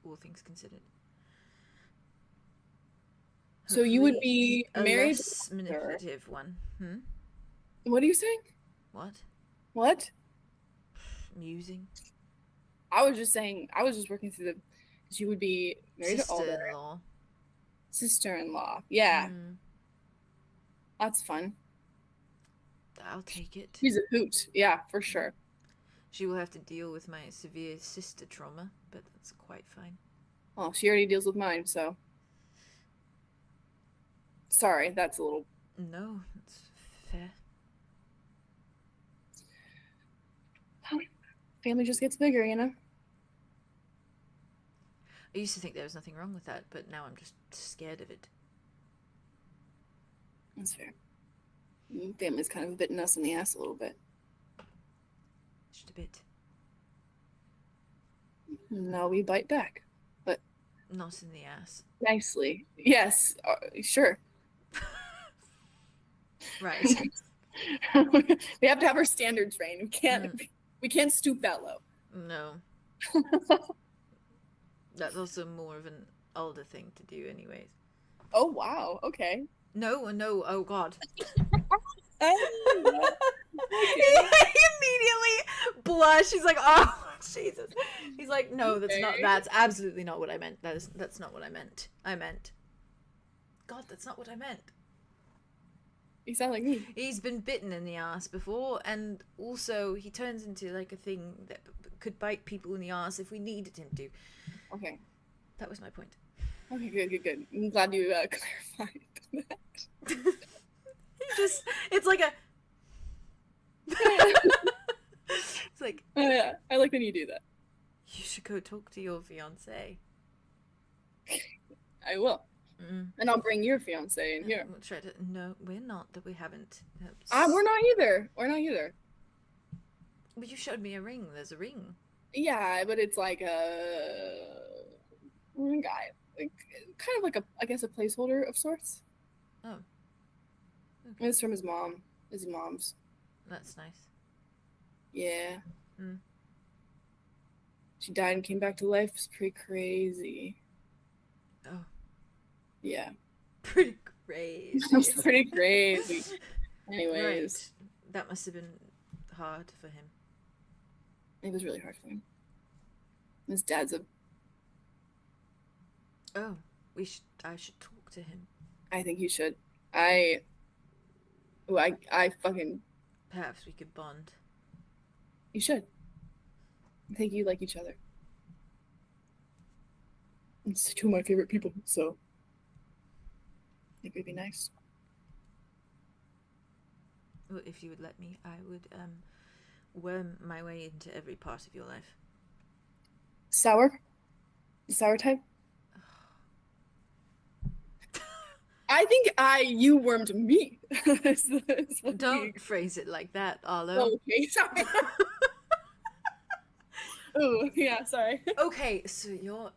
All things considered. So you would Hopefully be a married less to her. manipulative one. What are you saying? What? What? Musing. I was just saying, I was just working through the, because you would be married to Alder. Sister-in-law. Sister-in-law. Yeah, Mm, that's fun. I'll take it. She's a hoot. Yeah, for sure. She will have to deal with my severe sister trauma, but that's quite fine. Well, she already deals with mine, so. Sorry, that's a little. No, it's fair. Family just gets bigger, you know? I used to think there was nothing wrong with that, but now I'm just scared of it. That's fair. Family's kind of bitten us in the ass a little bit. Just a bit. Now we bite back. Not in the ass. Nicely. Yes, sure. Right. We have to have our standards, Rain. We can't stoop that low. No. That's also more of an older thing to do anyways. Oh, wow. Okay. No, oh god. Oh, He immediately blushed. He's like, oh Jesus. He's like, no, that's absolutely not what I meant. That's not what I meant. God, that's not what I meant. you sound like me. He's been bitten in the ass before, and also he turns into like a thing that could bite people in the ass if we needed him to. Okay. That was my point. Okay, good. I'm glad you clarified that. It's like a it's like, Yeah, I like when you do that. you should go talk to your fiance. I will. Mm. And I'll bring your fiance in here. We'll try to. No, we're not. That we haven't. We're not either. But you showed me a ring. There's a ring. Yeah, but it's like a guy, like kind of like I guess a placeholder of sorts. Oh. Okay. It's from his mom. His mom's. That's nice. Yeah. Mm. She died and came back to life. It's pretty crazy. Oh. Yeah. Pretty crazy. It's pretty crazy. Anyways, Right. That must have been hard for him. it was really hard for him. His dad's a. Oh, I should talk to him. I think you should. I fucking. Perhaps we could bond. You should. I think you like each other. It's two of my favorite people, so I think it'd be nice. Well, if you would let me, I would worm my way into every part of your life. Sour? Sour type? I think you wormed me. Don't phrase it like that, Arlo. Okay, sorry. Oh, yeah, sorry. Okay, so you're.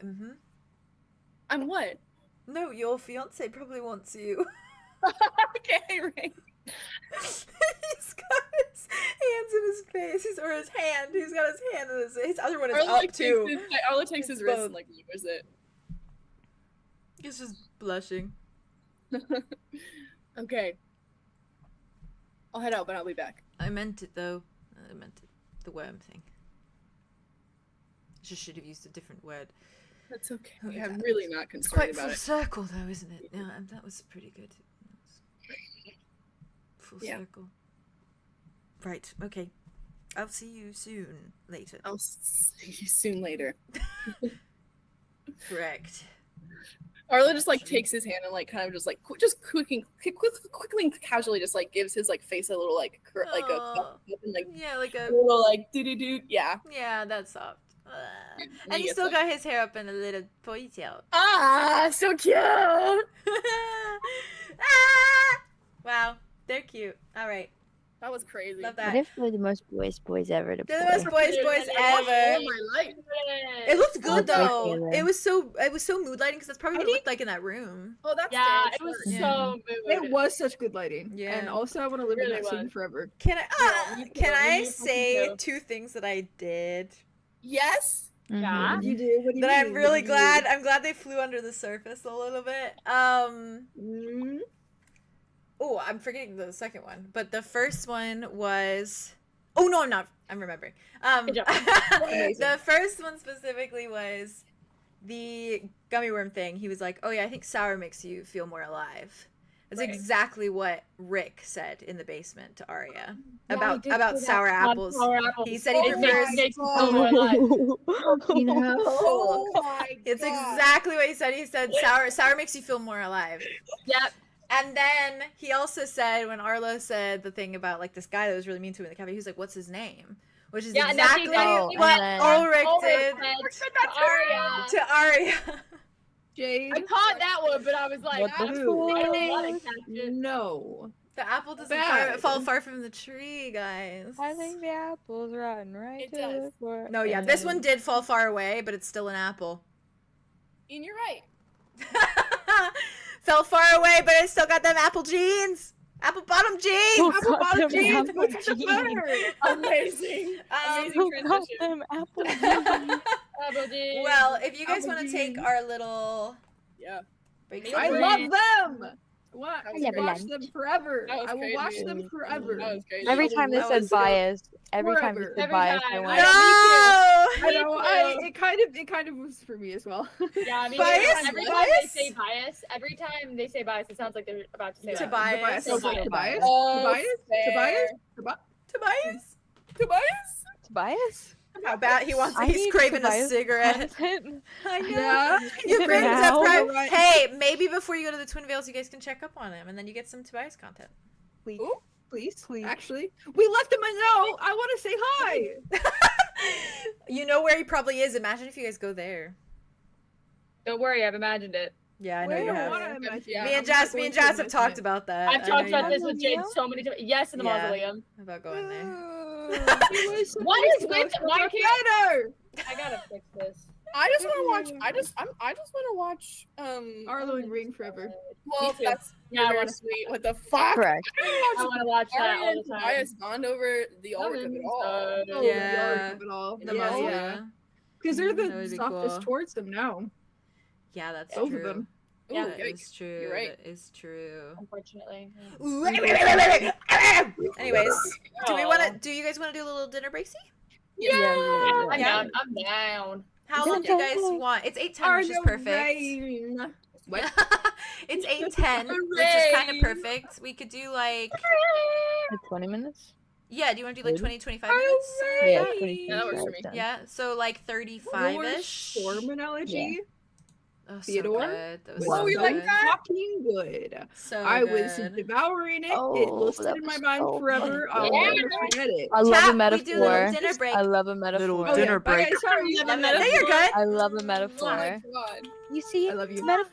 I'm what? No, your fiance probably wants you. Okay, right. He's got his hands in his face, or his hand. He's got his hand in his other one is Arlo, up like, too. Arlo takes his wrist both. and like lowers it. He's just blushing. Okay. I'll head out, but I'll be back. I meant it though. I meant it. The worm thing. Just should have used a different word. That's okay. Oh, I'm really not It's concerned quite about full it. circle though, isn't it? Yeah, that was pretty good. Full Yeah. circle. Right. Okay. I'll see you soon. Later. I'll see you soon later. Correct. Arlo just like takes his hand and like kind of just like quickly and casually just like gives his like face a little like Aw. and like Yeah, like a. a little like doo. Yeah. Yeah, that's soft. And And he he gets still like- got his hair up in a little ponytail. Ah, so cute. Ah! Wow, they're cute. All right, That was crazy. love What that. if we're the most boys ever to They're the play? most boys ever. All my life. It looked good Okay, though. Taylor. It was so mood lighting because that's probably what it looked like in that room. Oh, that's Yeah, fair, it was sure. Yeah. so It mood. was such good lighting. Yeah. And also, I want to live Really in that scene was. forever. Can Yeah, me too, can I me fucking say too. 2 things that I did Yes. Yeah. What do you do? What do you that I'm mean? really What do you glad? I'm glad they flew under the surface a little bit. do? Oh, I'm forgetting the second one, but the first one was. Oh no, I'm not. I'm remembering. Good job. The first one specifically was the gummy worm thing. He was like, "Oh yeah, I think sour makes you feel more alive." That's Right. exactly what Rick said in the basement to Arya Yeah, about he did say that. sour apples. Sour apples. He said he It makes- prefers. makes you feel more alive. You know? Oh my It's God. exactly what he said. He said sour makes you feel more alive. Yep. And then he also said, when Arlo said the thing about like this guy that was really mean to him in the cafe, he was like, "What's his name?" Which is Yeah, and that's exactly exactly what what Ulrich Ulrich did said to Arya. to Arya. Jade? I caught that one, but I was like, What the I fuck? don't want to catch it. No. The apple doesn't Bad. fall far from the tree, guys. I think the apple's rotten right It to does. the floor. No, yeah, this one did fall far away, but it's still an apple. And you're right. Fell far away, but it still got them apple jeans. Apple bottom jeans. Oh, Apple got bottom them jeans, apple what's the jeans. matter? Amazing. Amazing Who got transition. them apple jeans? Apple jeans. Well, if you guys Apple want to take jeans. our little Yeah. break, I Great. love them. What? I That was will great. watch them forever. That was I will watch crazy. them forever. That was crazy. Every I will time they love said them bias, every time they forever. said Every bias, I time. went, I no. I know. Me too. It kind of was for me as well. Yeah, I mean, Bias? every time Bias? they say bias, it sounds like they're about to say To bias. bias. Tobias. So Tobias. biased. Tobias. fair. Tobias. Tobias. Tobias. Tobias? Tobias? How bad he wants. I He's need craving a Tobias cigarette. content. I know. Yeah. You bring Now. up right. Right. Hey, maybe before you go to the Twin Vales, you guys can check up on him, and then you get some Tobias content. Please. Ooh, please. Please. Actually, we left him a note. I want to say hi. You know where he probably is. Imagine if you guys go there. Don't worry, I've imagined it. Yeah, I know Where you do I have. wanna imagine? Yeah. Me and I'm not Jazz going to have imagine talked it. about that. I've I talked know about you this with Jade so many times. Yes, in the Yeah. mausoleum. have. About going there. He was such What a is with- ghost why of a can't- better. I gotta fix this. I just want to watch. I just want to watch. Arlo and Ring forever. Well, Me too. that's Yeah, I very wanna- sweet. What the fuck? correct. I want to watch that Arya all and the time. Tobias bond over the Ulrich of it all. Oh, Yeah. the arc of it all. The Yeah. mausoleum. Because they're That would the be softest cool. towards them now. Yeah, that's Both true. of them. Yeah, That is true. You're right. That is true. Unfortunately. Anyways, do we Aw. want to? Do you guys want to do a little dinner breaksy? Yeah, I'm Yeah. down. I'm down. How long do you guys want? It's 8:10, which is perfect. Rain. What? It's 8:10, which is kind of perfect. We could do like, Like 20 minutes? yeah. Do you want to do like 30? 20-25 minutes? Something like Yeah, that? 20 Yeah, that works for me. done. Yeah. So like 35ish. Storm analogy. Oh, Theodore so good. That was was so you so like good. that? fucking good. So I was good. devouring it. It Oh, will sit that in my was mind so forever. I'll good. never forget it. I love a Chat, we do metaphor. dinner break. I love a Little metaphor. Oh, dinner yeah. Bye, break. guys. Sorry. Love a No, metaphor. you're good. I love a Oh my metaphor. god. You see, I love you. metaphor.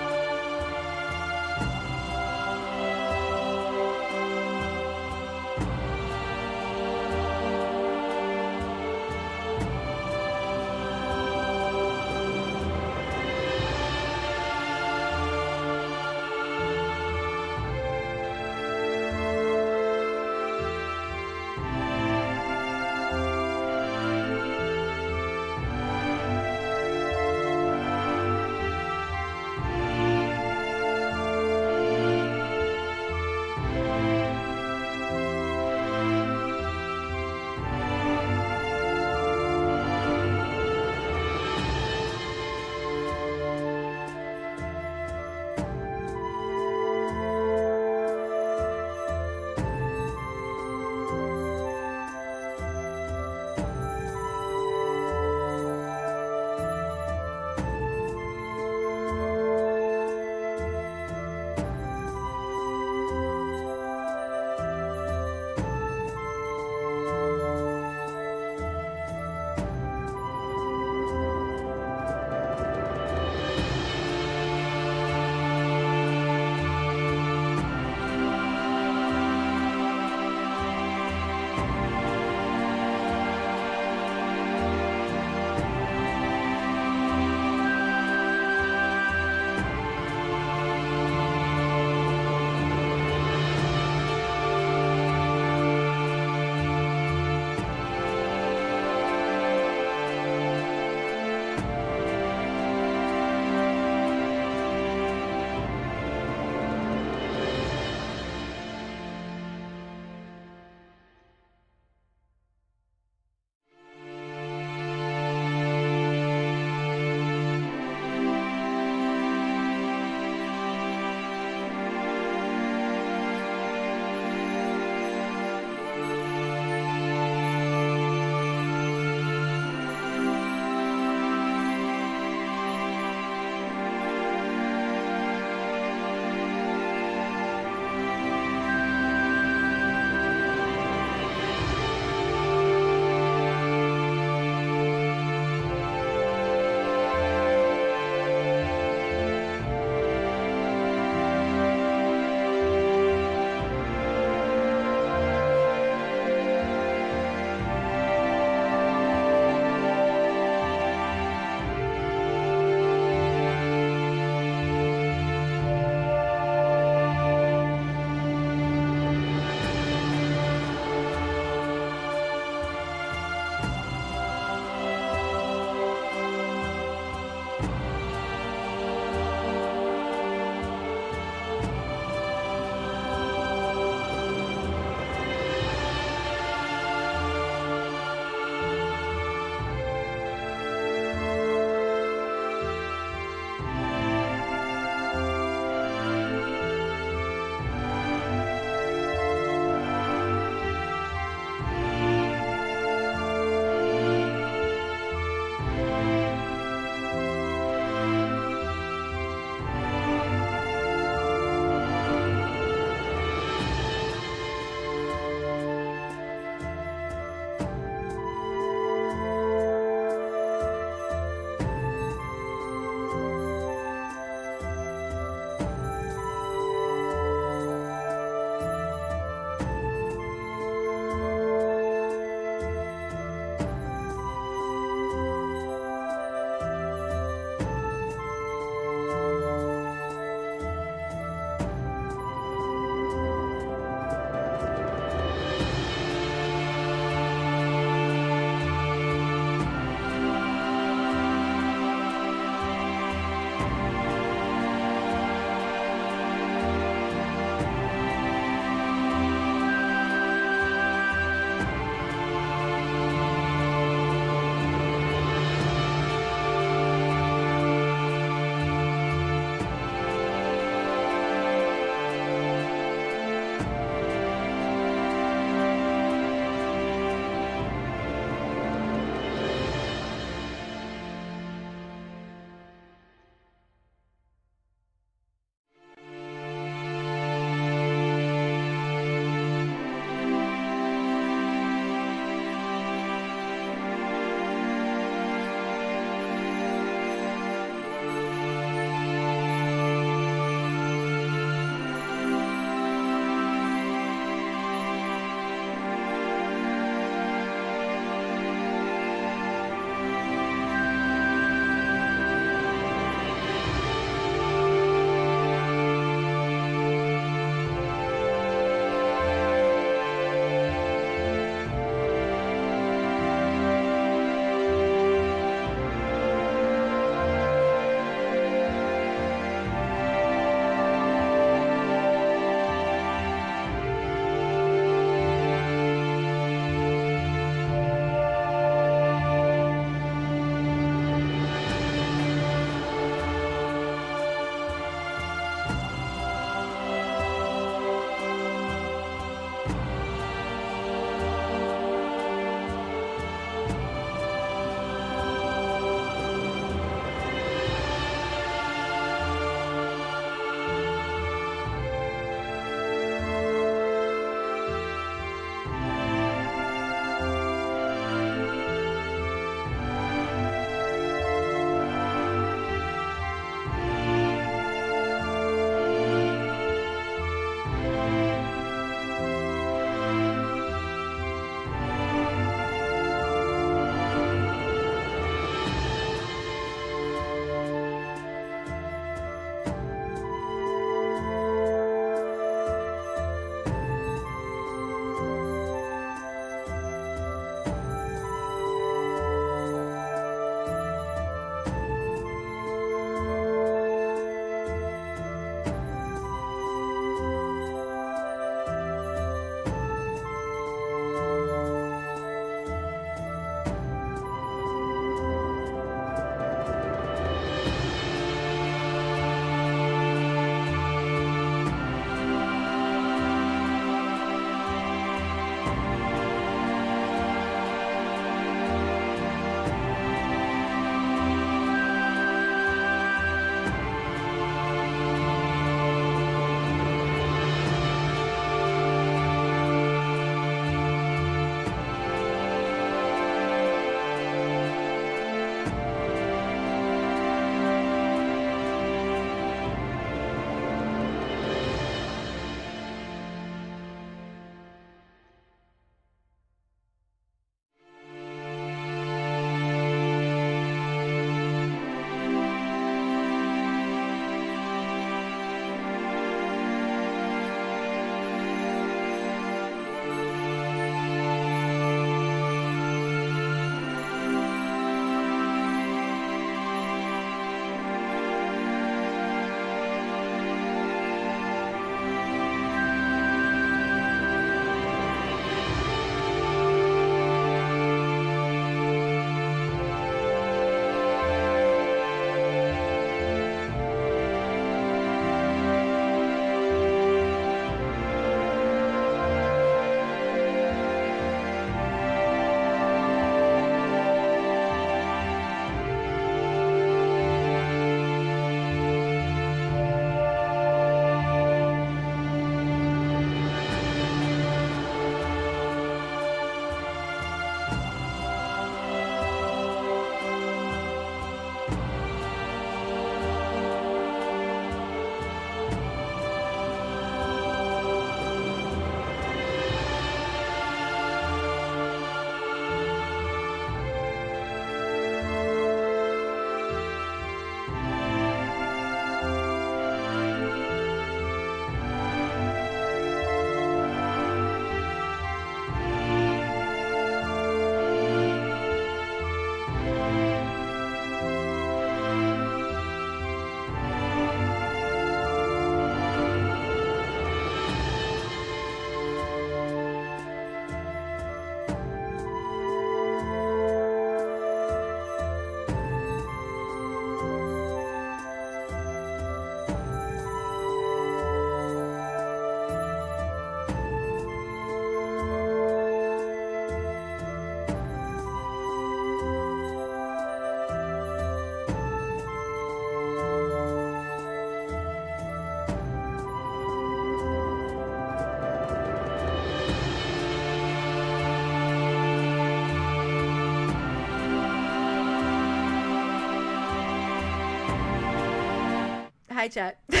Hi, chat. Hi,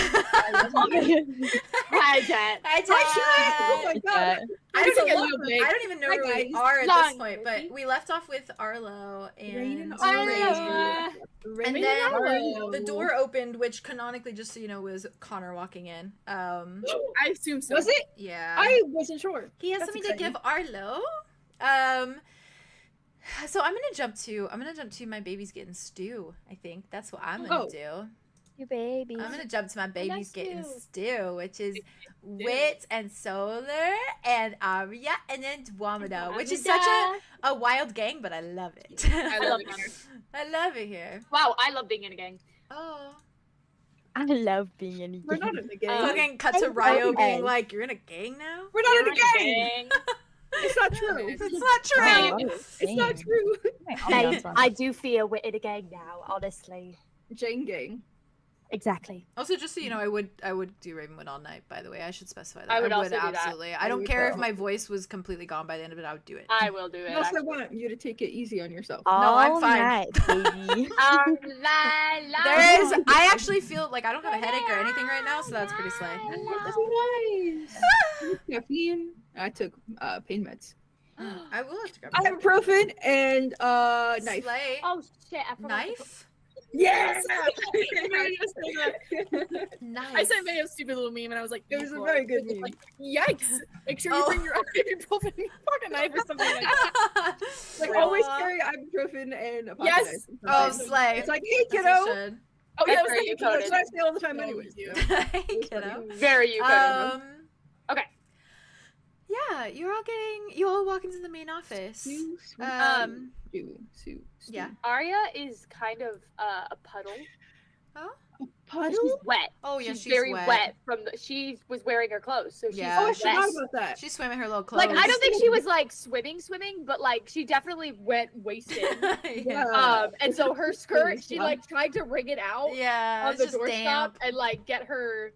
Jet. Hi, Oh my chat. god. I It's a don't, little know, big. I don't even know Hi, where we guys. are at Long this point, movie. but we left off with Arlo Rain and and Ray. And then Arlo. the door opened, which canonically, just so you know, was Connor walking in. I assume so. Was it? Yeah. I wasn't sure. He has That's something to give Arlo. So I'm gonna jump to my baby's getting stew. I think that's what I'm gonna do. You baby. I'm gonna jump to my baby's getting stew. stew, which is Wit and Solar and Arya and then 𝐷𝐬𝐻𝐿, which is such a wild gang, but I love it. I love it here. I love it here. Wow, I love being in a gang. Oh, I love being in a We're gang. not in the game. fucking cut to Ryo being like, "You're in a gang now." We're not in You're the game. It's not true. It's not true. It's not true. Hey, I do feel we're in a gang now, honestly. Jane gang. Exactly. Also, just so you know, I would do Ravenwood all night. By the way, I should specify that. I would also do that. absolutely. I don't would care if go. my voice was completely gone by the end of it. I would do it. I will do it. I also actually. want you to take it easy on yourself. I'm fine. Night, baby. There is. I actually feel like I don't have a headache or anything right now, so that's pretty slay. That's nice. Caffeine. I took pain meds. I will have to grab Ibuprofen and knife. Slay. Oh shit! I forgot to Knife. Yes. Nice. I sent May a stupid little meme and I was like, It was a "Equal." very good It's meme. like, yikes! Make sure you Oh. bring your ibuprofen fucking knife or something like that. Like always carry ibuprofen and a pocket Yes. knife. Oh, Sometimes. slay. It's like, hey That's kiddo. what you should. Oh yeah, that was Very like, That's coded. what I say all the time No, anyway. you. Hey, kiddo. Very you could. Okay. Yeah, you all walk into the main office. Yeah. Arya is kind of a puddle. She's Puddle? wet. Oh yeah, she's very wet. From the. She was wearing her clothes, so she's Yeah. Oh, I wet. forgot about that. She's swimming her little clothes. Like I don't think she was like swimming, but like she definitely went wasted. yeah. And so her skirt, she like tried to wring it out Yeah, on it's the just doorstop damp. and like get her,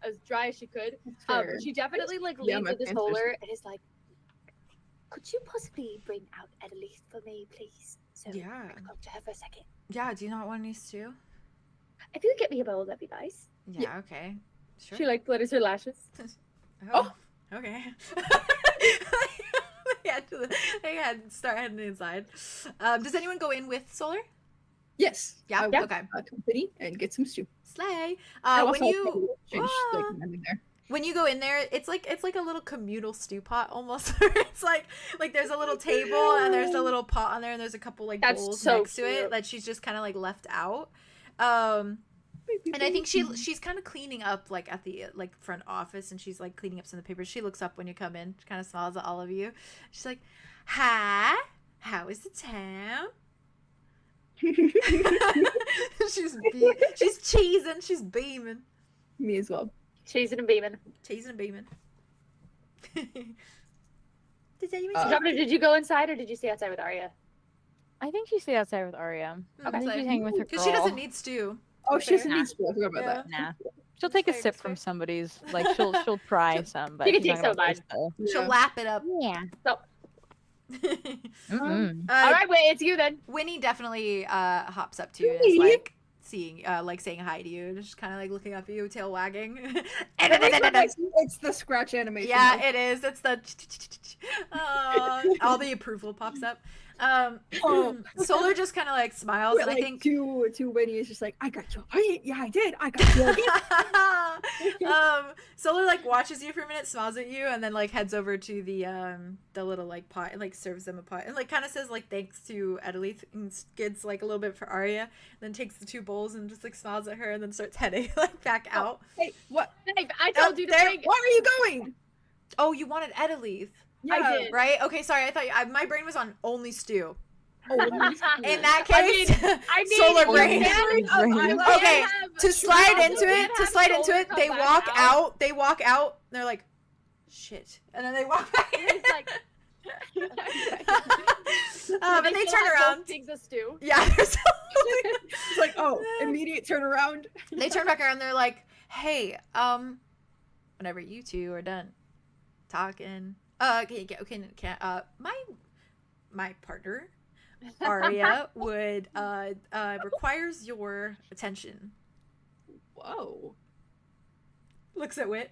as dry as she could. Fair. She definitely like Yeah, leans my into pants are Solar and is like, "Could you possibly bring out Adelise for me, please? So Yeah. I can talk to her for a second. Yeah, do you not want these too? If you could get me a bowl, that'd be nice." Yeah, okay. Sure. She like flutters her lashes. Oh, okay. they had to start heading inside. Does anyone go in with Solar? Yes. Yeah? I will Okay. accompany and get some stew. Slay. I When also you change like when I'm in there. when you go in there, it's like a little communal stew pot almost. It's like there's a little table and there's a little pot on there and there's a couple like That's bowls so next to it cute. that she's just kind of like left out. And I think she's kind of cleaning up like at the like front office and she's like cleaning up some of the papers. She looks up when you come in. She kind of smiles at all of you. She's like, "Hi, how is the town?" she's cheesing. She's beaming. Me as well. Cheesing and beaming. Cheesing and beaming. Did anyone Uh, say Jumper, did you go inside or did you stay outside with Arya? I think she stayed outside with Arya. I think she's hanging with her Because she girl. doesn't need stew. Oh, she doesn't Nah. need stew. I forgot about Yeah. that. Nah. She'll take a Fair, sip that's from fair. somebody's. Like she'll try some, but She can she's take not gonna some waste it. She'll Yeah. lap it up. Yeah. Mm-mm. All right, wait, it's you then. Winnie definitely hops up to you and is Winnie? like saying hi to you and just kind of like looking up at you, tail wagging. It's the scratch animation. Yeah, it is. It's the all the approval pops up. Solar just kind of like smiles, and I think to Winnie is just like, I got you. I did. I got you. Solar like watches you for a minute, smiles at you, and then like heads over to the little like pot and like serves them a pot and like kind of says like thanks to Adelise and gets like a little bit for Arya, then takes the two bowls and just like smiles at her and then starts heading like back out. Hey, what? Dave, I told you to bring. Where are you going? Oh, you wanted Adelise, I did. right? Okay, sorry. I thought my brain was on only stew. Oh, In that I case, I mean, Solar you brain. can- Okay, have- to slide you into can it, have Solar come they back walk out. They walk out. And they're like, shit, and then they walk back. It's like, And they turn around. Things of stew. Yeah, there's It's like, oh, immediate turnaround. they turn back around. They're like, hey, whenever you two are done talking, my partner Arya would requires your attention. Whoa. Looks at Wit.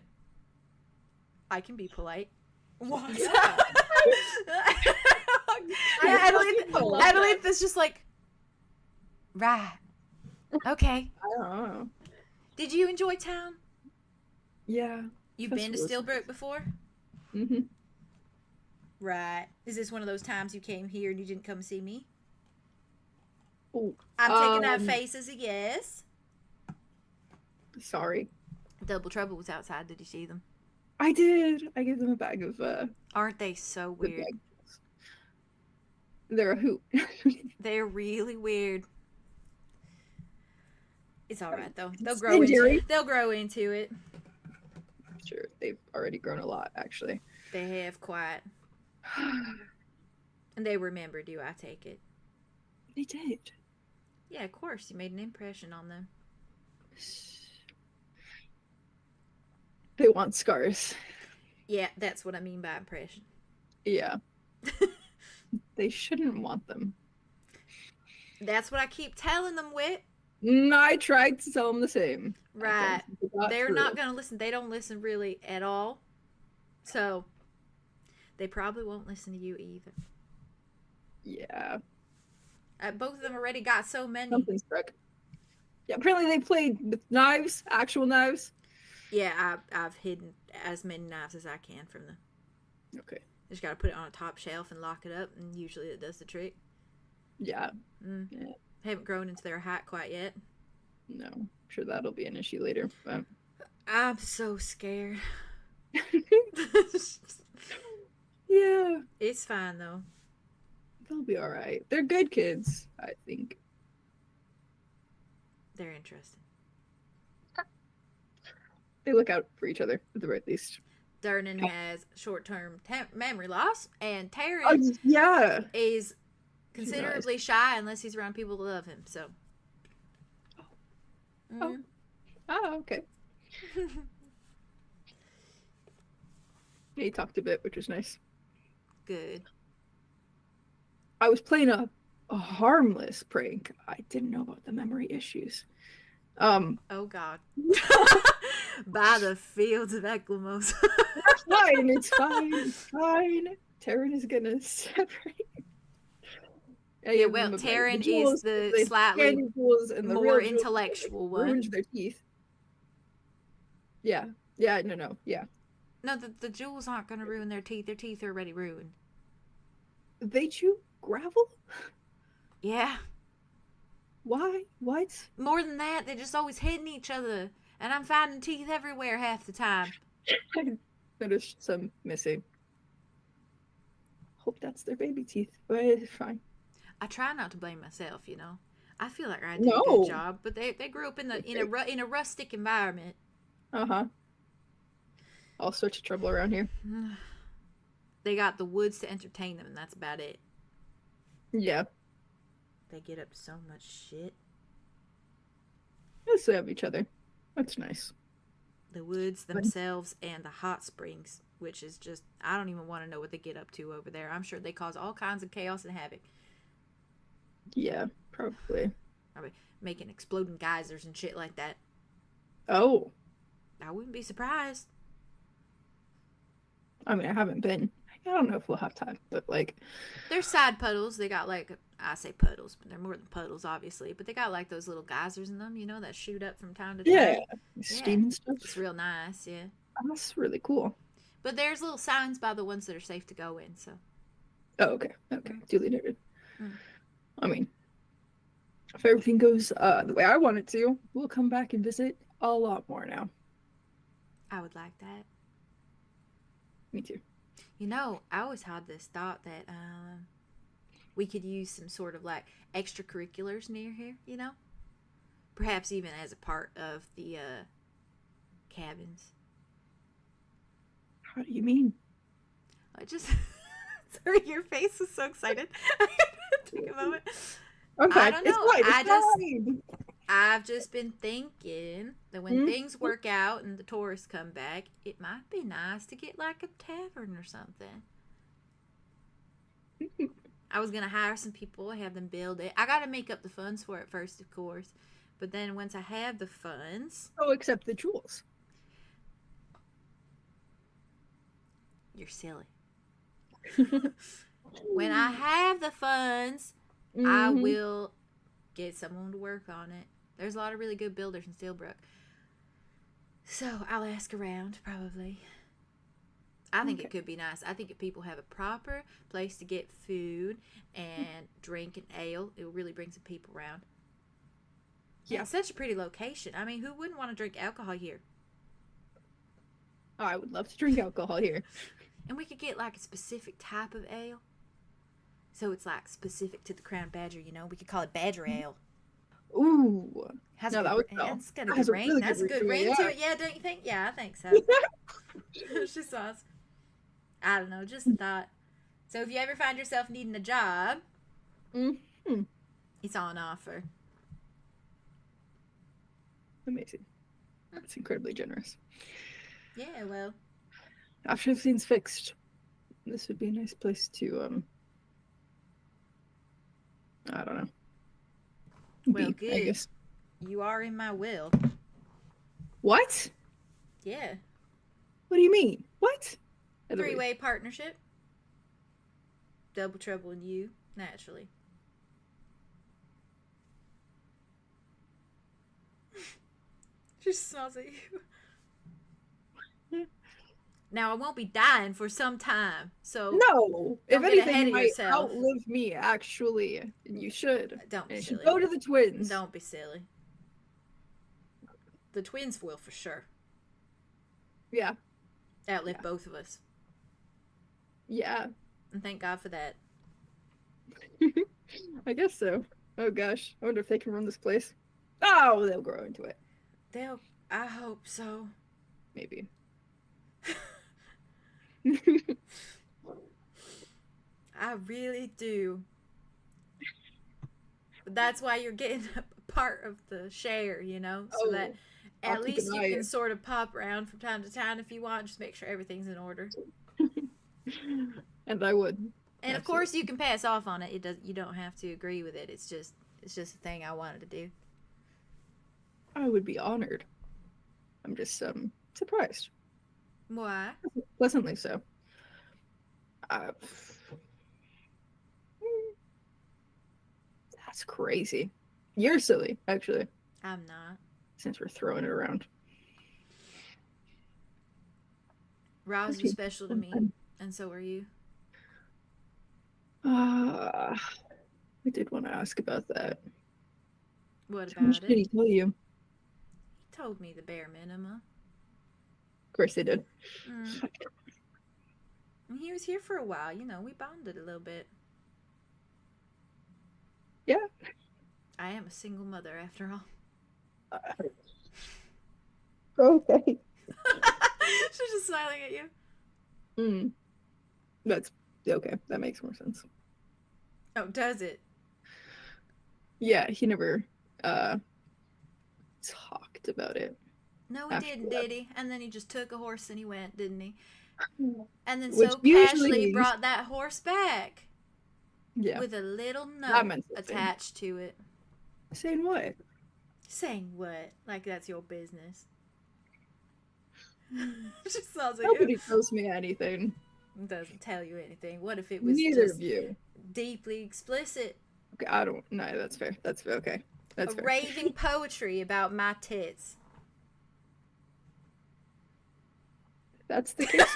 I can be polite. What? Yeah. Adeline is just like, right. Okay. I don't know. Did you enjoy town? Yeah. You've been to Festival Steelbrook before? Mm-hmm. Right. Is this one of those times you came here and you didn't come see me? Oh, I'm taking that face as a yes. sorry. Double Trouble was outside. Did you see them? I did. I gave them a bag of Aren't they so good weird? bags. They're a hoot. They're really weird. It's all right though. They'll grow into it. Sure, they've already grown a lot, actually. They have quite. And they remembered you, I take it. They did. Yeah, of course. You made an impression on them. They want scars. Yeah, that's what I mean by impression. Yeah. They shouldn't want them. That's what I keep telling them, Wit. I tried to tell them the same. Right. They're through. not going to listen. They don't listen really at all. So, they probably won't listen to you either. Yeah. Both of them already got so many. Something's broke. Yeah, apparently they played with knives, actual knives. Yeah, I've hidden as many knives as I can from them. Okay. Just got to put it on a top shelf and lock it up, and usually it does the trick. Yeah. Yeah. Haven't grown into their height quite yet. No, I'm sure that'll be an issue later. But I'm so scared. yeah, It's fine though. they'll be all right. They're good kids, I think. They're interesting. They look out for each other at the very least. Durnan has short-term memory loss, and Taryn Yeah. is considerably shy unless he's around people that love him. So. Oh. Oh, okay. He talked a bit, which was nice. Good. I was playing a harmless prank. I didn't know about the memory issues. Oh God. By the fields of Eclamos. It's fine. It's fine. It's fine. Taryn is gonna separate. Yeah, well, Taryn is the slightly more intellectual one. Ruins their teeth. Yeah. Yeah. No. Yeah. No, the jewels aren't going to ruin their teeth. Their teeth are already ruined. They chew gravel? Yeah. Why? What? More than that, they're just always hitting each other. And I'm finding teeth everywhere half the time. I noticed some missing. Hope that's their baby teeth, but it's fine. I try not to blame myself, you know. I feel like I did a good job, but they grew up in a rustic environment. Uh-huh. All sorts of trouble around here. They got the woods to entertain them, and that's about it. Yeah. They get up to so much shit. They still have each other. That's nice. The woods themselves and the hot springs, which is just, I don't even want to know what they get up to over there. I'm sure they cause all kinds of chaos and havoc. Yeah, probably. I mean, making exploding geysers and shit like that. Oh. I wouldn't be surprised. I mean, I haven't been. I don't know if we'll have time, but like. They're side puddles. They got like, I say puddles, but they're more than puddles, obviously. But they got like those little geysers in them, you know, that shoot up from time to time. Yeah. Steam and stuff. It's real nice, yeah. That's really cool. But there's little signs by the ones that are safe to go in, so. Oh, okay. Okay. Duly noted. I mean, if everything goes the way I want it to, we'll come back and visit a lot more now. I would like that. Me too. You know, I always had this thought that we could use some sort of like extracurriculars near here, you know? Perhaps even as a part of the cabins. How do you mean? I just... Sorry, your face was so excited. I had to take a moment. Okay. I don't know. It's fine. I've just been thinking that when things work out and the tourists come back, it might be nice to get like a tavern or something. I was going to hire some people, have them build it. I got to make up the funds for it first, of course. But then once I have the funds, Oh, except the jewels. you're silly. When I have the funds, I Mhm. will get someone to work on it. There's a lot of really good builders in Steelbrook. So I'll ask around, probably. I think it could be nice. I think if people have a proper place to get food and drink and ale, it will really bring some people around. Yeah, it's such a pretty location. I mean, who wouldn't want to drink alcohol here? Oh, I would love to drink alcohol here. And we could get like a specific type of ale. So it's like specific to the Crown Badger, you know? We could call it Badger Ale. Ooh. Has No, a that good, would go. that's got a That good has a ring. really That's a good good ring ring to to it, it. Yeah, don't you think? Yeah, I think so. She saws. I don't know, just a thought. So if you ever find yourself needing a job, it's on offer. Amazing. That's incredibly generous. Yeah, well, After everything's fixed, this would be a nice place to, I don't know. well, I good. guess. You are in my will. What? Yeah. What do you mean? What? Three-way partnership. Double trouble in you, naturally. She smiles at you. Now, I won't be dying for some time, so... No! If Don't get ahead anything, of you might yourself. outlive me, actually. And you should. Don't be And you silly. should go to the twins. Don't be silly. The twins will, for sure. Yeah. Outlive both of us. Yeah. And thank God for that. I guess so. Oh gosh. I wonder if they can run this place. Oh, they'll grow into it. I hope so. Maybe. I really do. But that's why you're getting a part of the share, you know? So that I'll at keep least an you eye can out. sort of pop around from time to time if you want. Just make sure everything's in order. And I would. And of course you can pass off on it. You don't have to agree with it. It's just a thing I wanted to do. I would be honored. I'm just surprised. Why? Pleasantly so. That's crazy. You're silly, actually, I'm not. since we're throwing it around. Roz was special to me, and so are you. I did want to ask about that. What How much about did it? he tell you? He told me the bare minimum. Of course they did. And he was here for a while, you know, we bonded a little bit. Yeah. I am a single mother after all. Okay. She's just smiling at you. That's okay. That makes more sense. Oh, does it? Yeah, he never talked about it. No, he After didn't, that. did he? And then he just took a horse and he went, didn't he? And then Which so usually casually means- brought that horse back Yeah. with a little That note meant something. attached to it. Saying what? Saying what? Like that's your business. She smiles at Nobody you. tells me anything. Doesn't tell you anything. What if it was Neither just of you. deeply explicit? Okay, I don't. No, that's fair. That's fair. Okay. That's fair. Raving poetry about my tits. That's the case.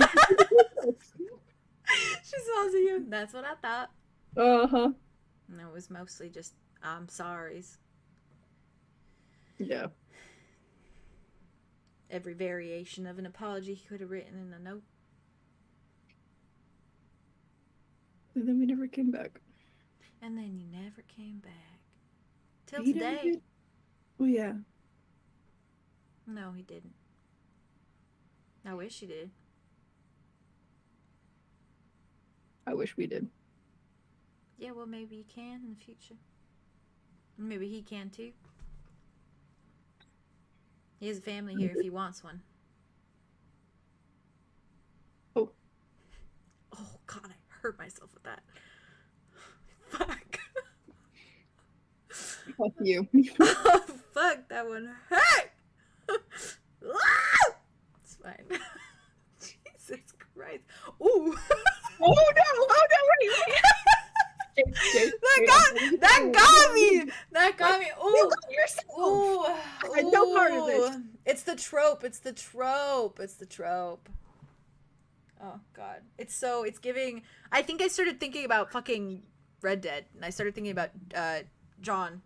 She smiles at you. That's what I thought. Uh-huh. And it was mostly just I'm sorry's. Yeah. Every variation of an apology he could have written in a note. And then we never came back. And then you never came back. Till He never today. did? Oh, yeah. No, he didn't. I wish he did. I wish we did. Yeah, well, maybe you can in the future. Maybe he can too. He has a family here if he wants one. Oh. Oh, God, I hurt myself with that. Fuck. Fuck you. Oh, fuck, that one hurt. It's fine. Jesus Christ. Ooh. Oh no, wait. That got me. That got me. Ooh. You got yourself. Ooh. I had no part of this. It's the trope. It's the trope. It's the trope. Oh god. It's giving. I think I started thinking about fucking Red Dead, and I started thinking about John.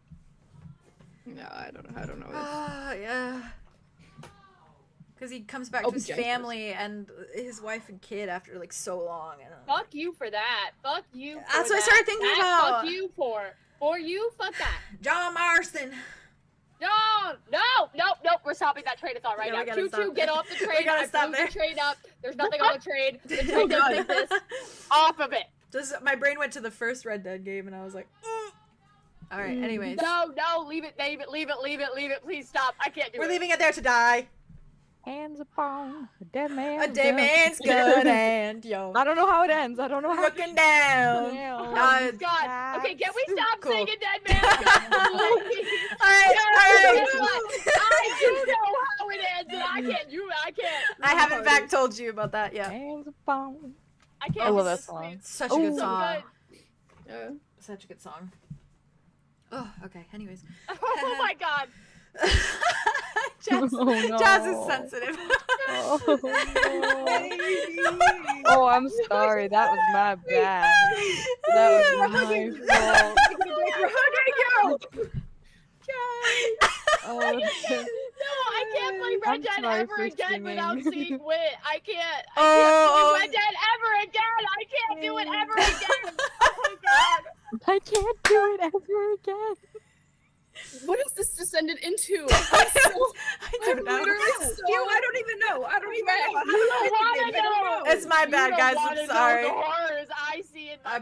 No, I don't know. Yeah. Because he comes back to his family and his wife and kid after like so long. And, Fuck you for that. Fuck you. For that's what I that. started thinking about. Fuck you for. For you, fuck that. John Marston. No. We're stopping that train of thought right now. Choo-choo, get off the train. gotta stop the train up. There's nothing on the train. The train doesn't exist. Off of it. Just my brain went to the first Red Dead game and I was like, all right. Anyways, No, leave it. Please stop. I can't do it. we're leaving it there to die. Hands upon a dead man. A dead man's good and yo. I don't know how it ends. I don't know how. Looking down. Down. God. Okay, can we stop Cool. singing Dead Man's Good? All right. I do know how it ends, and I can't. I haven't in fact told you about that yet. Hands upon. I can't. I love do that this. song. Such a good Ooh. song. Yeah. Such a good song. Oh, okay. Anyways. Oh my god. Jazz, Oh, no. Jazz is sensitive. Oh, no. Oh, I'm sorry. That was my bad. That was my fault. Oh, No, I can't play Red I'm Dead sorry ever for again without singing. seeing Wit. I can't. I Oh. can't play Red Dead ever again. I can't do it ever again. Oh my god. I can't do it ever again. What has this descended into? I don't know. I don't even know. I don't even know. You don't wanna know. It's my bad, You don't guys. wanna I'm know sorry. the horrors I see in my I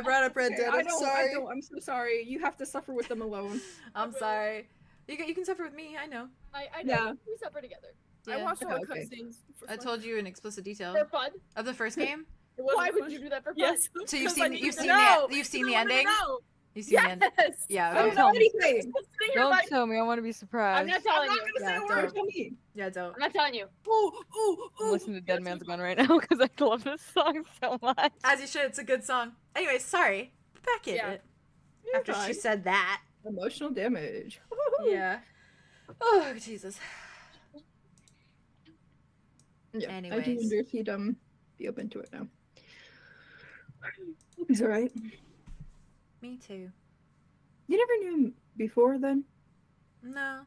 brought up Red Dead. I'm sorry. I'm so sorry. You have to suffer with them alone. I'm sorry. You can suffer with me. I know. I know. Yeah. We suffer together. I Yeah. watched all the Okay. cutscenes. for I fun. told you in explicit detail For fun. of the first game. It wasn't Why would fun. you do that for fun? Yes. So you've 'Cause I seen needed you've to seen know. the you've seen the I wanted to ending. know. You've seen the ending. Yes. Yeah. I Okay. don't know anything. anything. Sitting here Don't like, tell me. I want to be surprised. I'm not I'm telling not you. gonna say Yeah, a don't. word. Tell me. Yeah, don't. I'm not telling you. Ooh. I'm listening to Dead Man's Gun right now because I love this song so much. As you should. It's a good song. Anyway, sorry. Back in Yeah. it. After she said that. Emotional damage. Yeah. Oh Jesus. Yeah. I do Anyways. wonder if he'd be open to it now. He's alright. Me too. You never knew him before then? No.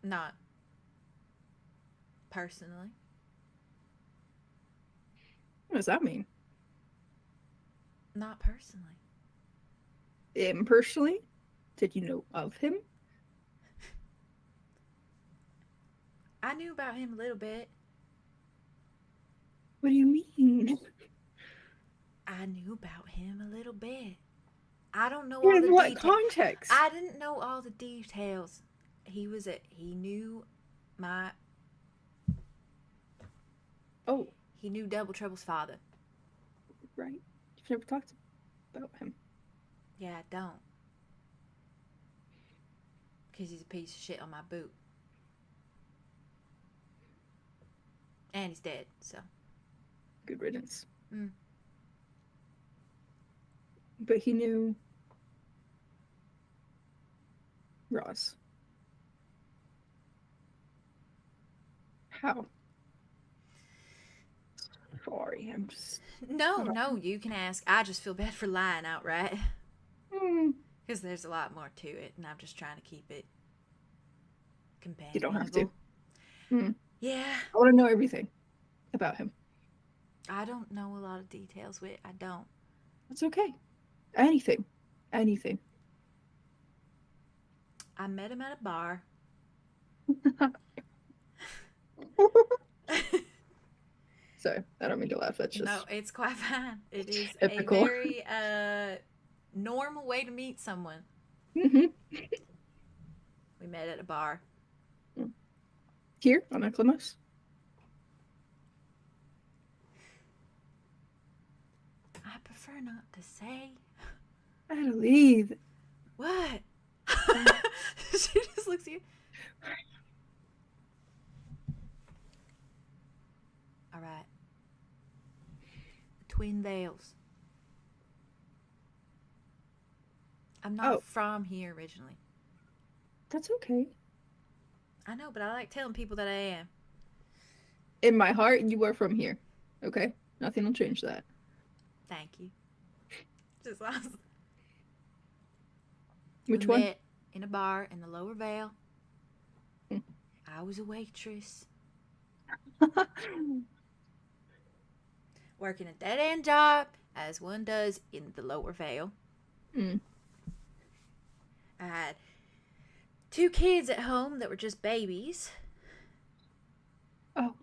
Not personally. What does that mean? Not personally. Him personally? Did you know of him? I knew about him a little bit. What do you mean? I knew about him a little bit. I don't know In all the what details. context? I didn't know all the details. He knew my Oh, he knew Double Trouble's father. right. You've never talked about him. Yeah, I don't. Because he's a piece of shit on my boot. And he's dead, so. Good riddance. Mm. But he knew Ross. How? Sorry, I'm just. No, you can ask. I just feel bad for lying outright. Hmm. Because there's a lot more to it, and I'm just trying to keep it companionable. You don't have to. Hmm. Yeah, I want to know everything about him. I don't know a lot of details with. I don't. It's okay. Anything. Anything. I met him at a bar. Sorry, I don't mean to laugh. That's just. No, it's quite fine. It is Typical. a very normal way to meet someone. Mhm. We met at a bar. Here on 𝐿𝐿. I prefer not to say. I gotta leave. What? just looks at you. All right. Twin Veils. I'm not from here originally. That's okay. I know, but I like telling people that I am. In my heart, you are from here. Okay? Nothing will change that. Thank you. Just awesome. Which We one? met in a bar in the Lower Vale. Hmm. I was a waitress. Working a dead-end job, as one does in the Lower Vale. Mm. I had 2 kids at home that were just babies. Oh.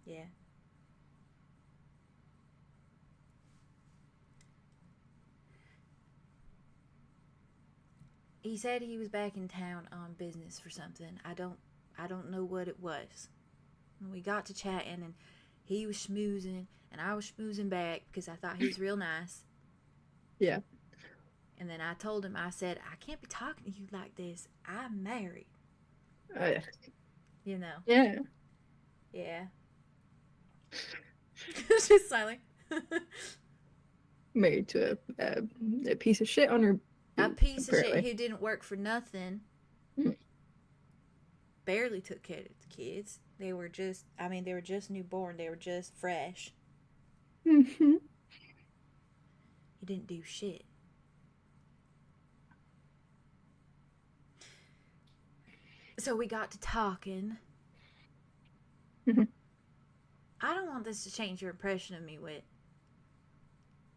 Yeah. He said he was back in town on business for something. I don't know what it was. And we got to chatting, and he was schmoozing, and I was schmoozing back because I thought he was real nice. Yeah. And then I told him, I said, I can't be talking to you like this. I'm married. You know. Yeah. Yeah. She's smiling. Married to a piece of shit on her. A piece of apparently. shit who didn't work for nothing. Mm. Barely took care of the kids. They were just newborn. They were just fresh. Mm-hmm. He didn't do shit. So we got to talking. Mhm. I don't want this to change your impression of me, Wit.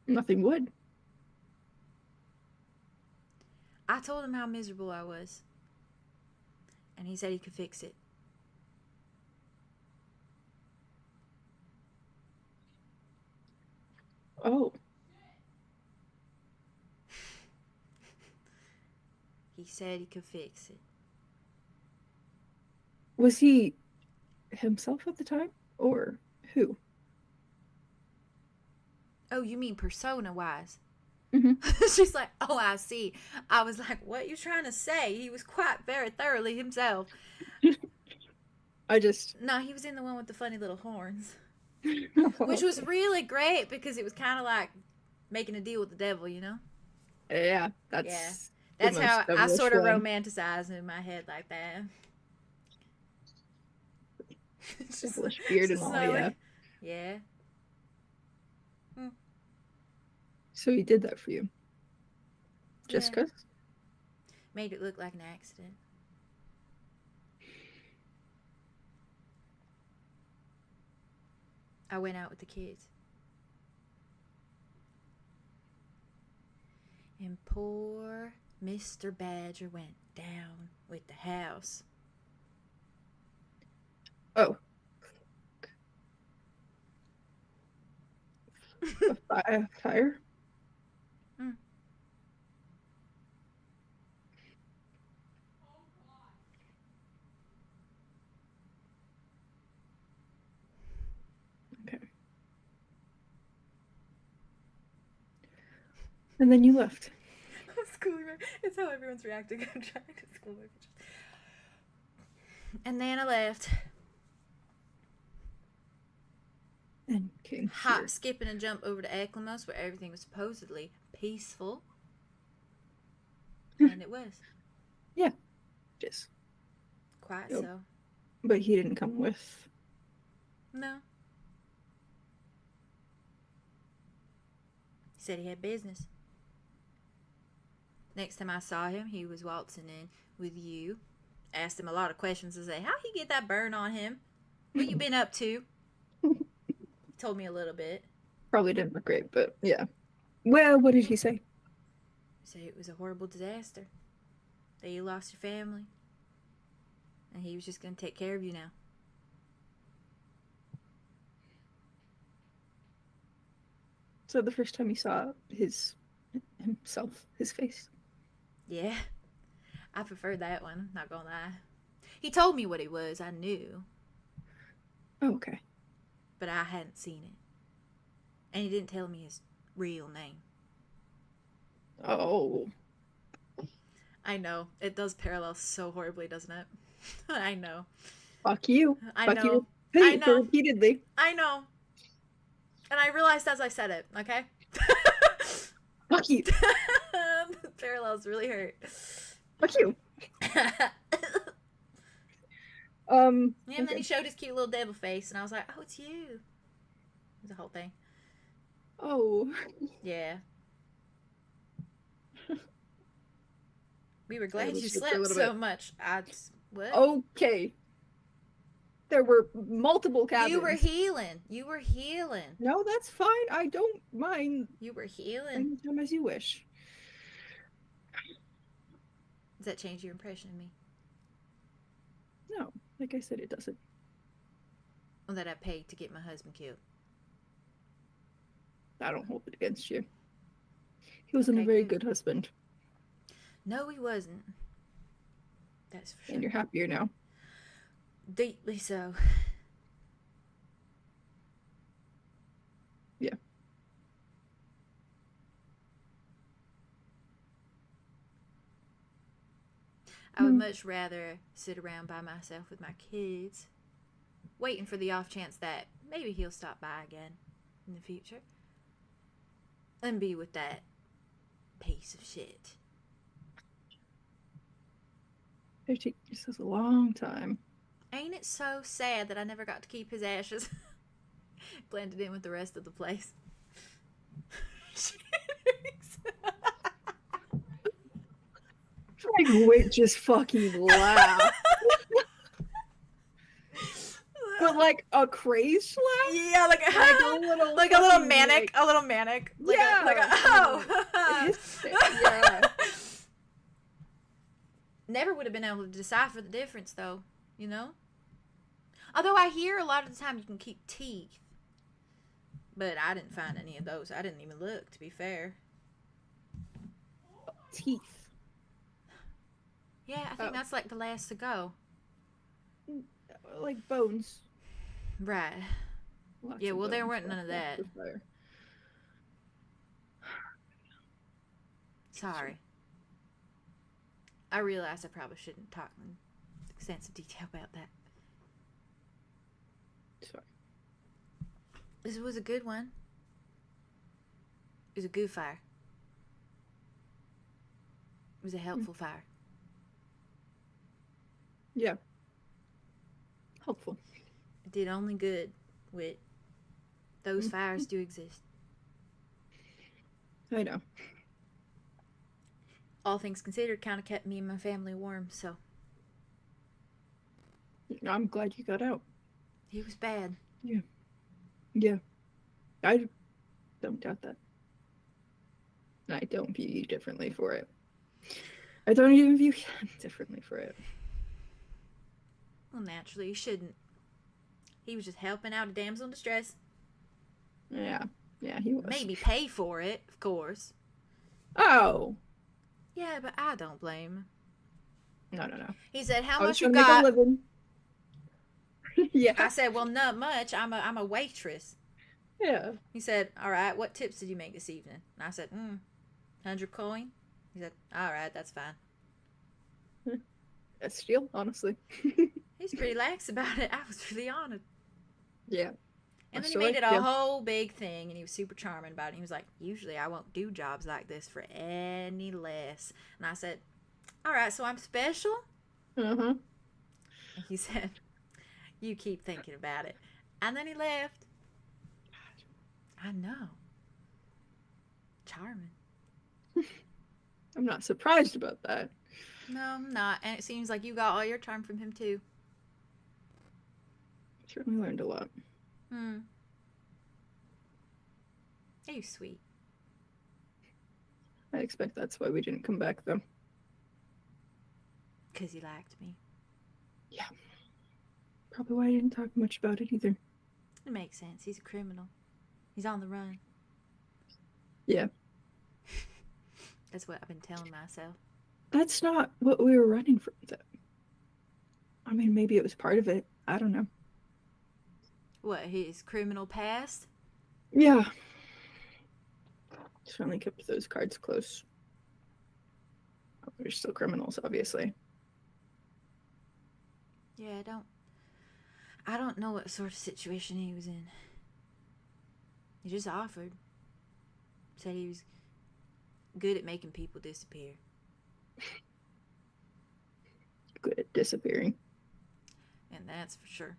Nothing would. I told him how miserable I was. And he said he could fix it. Oh. He said he could fix it. Was he himself at the time? Or who? Oh, you mean persona-wise? Mm-hmm. She's like, oh, I see. I was like, what are you trying to say? He was quite very thoroughly himself. No, he was in the one with the funny little horns. Which was really great because it was kind of like making a deal with the devil, you know? Yeah, that's That's how I sort of one. romanticize in my head like that. Devilish beard and all, yeah. Yeah. So he did that for you? Just Yeah. 'cause? Made it look like an accident. I went out with the kids. And poor Mr. Badger went down with the house. Oh. A fire? Mm. Okay. And then you left. It's how everyone's reacting. I'm trying to school my pictures. And then I left. And came Hop, here. skip, and a jump over to 𝐂𝐻𝐿, where everything was supposedly peaceful. And it was. Just. Quite Yep. so. But he didn't come with. No. He said he had business. Next time I saw him, he was waltzing in with you. Asked him a lot of questions to say, how'd he get that burn on him? What you been up to? Told me a little bit. Probably didn't look great, but yeah. Well, what did he say? He said it was a horrible disaster. That you lost your family. And he was just going to take care of you now. So the first time he saw his face. Yeah. I preferred that one, not gonna lie. He told me what it was, I knew. Oh, okay. But I hadn't seen it. And he didn't tell me his real name. Oh. I know. It does parallel so horribly, doesn't it? I know. Fuck you. I Fuck know. you. I know. Repeatedly. I know. And I realized as I said it, okay? Fuck you. The parallels really hurt. Fuck you. Yeah, and then okay. he showed his cute little devil face, and I was like, oh, it's you. It was the whole thing. Oh. Yeah. We were glad was you just a slept little so bit. much. What? Okay. There were multiple cabins. You were healing. You were healing. No, that's fine. I don't mind. You were healing. Anytime as you wish. Does that change your impression of me? No, like I said, it doesn't. Or that I paid to get my husband killed? I don't hold it against you. He wasn't Okay, a very good. good husband, No, he wasn't. That's for sure. and you're happier now. Deeply so. Yeah. I would much rather sit around by myself with my kids, waiting for the off chance that maybe he'll stop by again in the future, than be with that piece of shit. It takes a long time. Ain't it so sad that I never got to keep his ashes? Blended in with the rest of the place. Like, wait, just fucking laugh. But like a crazed laugh? Yeah, like a little like a little fucking, manic, a little manic. Like Yeah. like a oh. Yeah. Never would have been able to decipher the difference, though. You know. Although I hear a lot of the time you can keep teeth, but I didn't find any of those. I didn't even look, to be fair. Teeth. Yeah, I think Oh. that's like the last to go. Like bones. Right. Lots Yeah, of well, there bones. weren't none of that. Lots of fire. Sorry. I realize I probably shouldn't talk in extensive detail about that. Sorry. This was a good one. It was a good fire. It was a helpful fire. Yeah. Helpful. It did only good with those fires do exist. I know. All things considered, kind of kept me and my family warm, so I'm glad you got out. he was bad. Yeah. I don't doubt that. I don't view you differently for it. I don't even view him differently for it. Well, naturally, you shouldn't. He was just helping out a damsel in distress. Yeah. Yeah, he was. Maybe pay for it, of course. Oh. Yeah, but I don't blame him. No. He said, "How I was much you trying to make a got?" living. Yeah. I said, "Well, not much. I'm a waitress." Yeah. He said, "All right, what tips did you make this evening?" And I said, 100 coin. He said, "All right, that's fine." A steal, honestly. He's pretty lax about it. I was really honored. Yeah. And then he So, made it a yeah. whole big thing, and he was super charming about it. He was like, "Usually I won't do jobs like this for any less." And I said, "All right, so I'm special?" Uh-huh. And he said, "You keep thinking about it." And then he left. I know. Charming. I'm not surprised about that. No, I'm not. And it seems like you got all your charm from him, too. Certainly learned a lot. He was sweet. I expect that's why we didn't come back, though. Because he liked me. Probably why I didn't talk much about it either. It makes sense. He's a criminal. He's on the run. Yeah. That's what I've been telling myself. That's not what we were running from, though. I mean, maybe it was part of it. I don't know. What, his criminal past? Yeah. Certainly kept those cards close. They're still criminals, obviously. Yeah, I don't know what sort of situation he was in. He just offered. Said he was good at making people disappear. Good at disappearing. And that's for sure.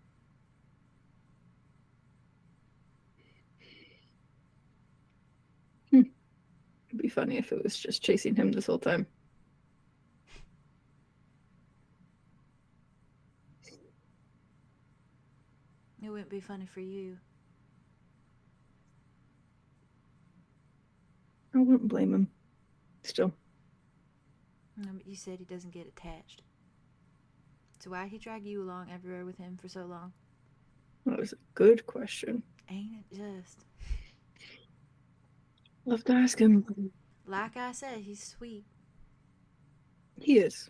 It'd be funny if it was just chasing him this whole time. It wouldn't be funny for you. I wouldn't blame him. Still. No, but you said he doesn't get attached. So why'd he drag you along everywhere with him for so long? That was a good question. Ain't it just? Love to ask him. Like I said, he's sweet. He is.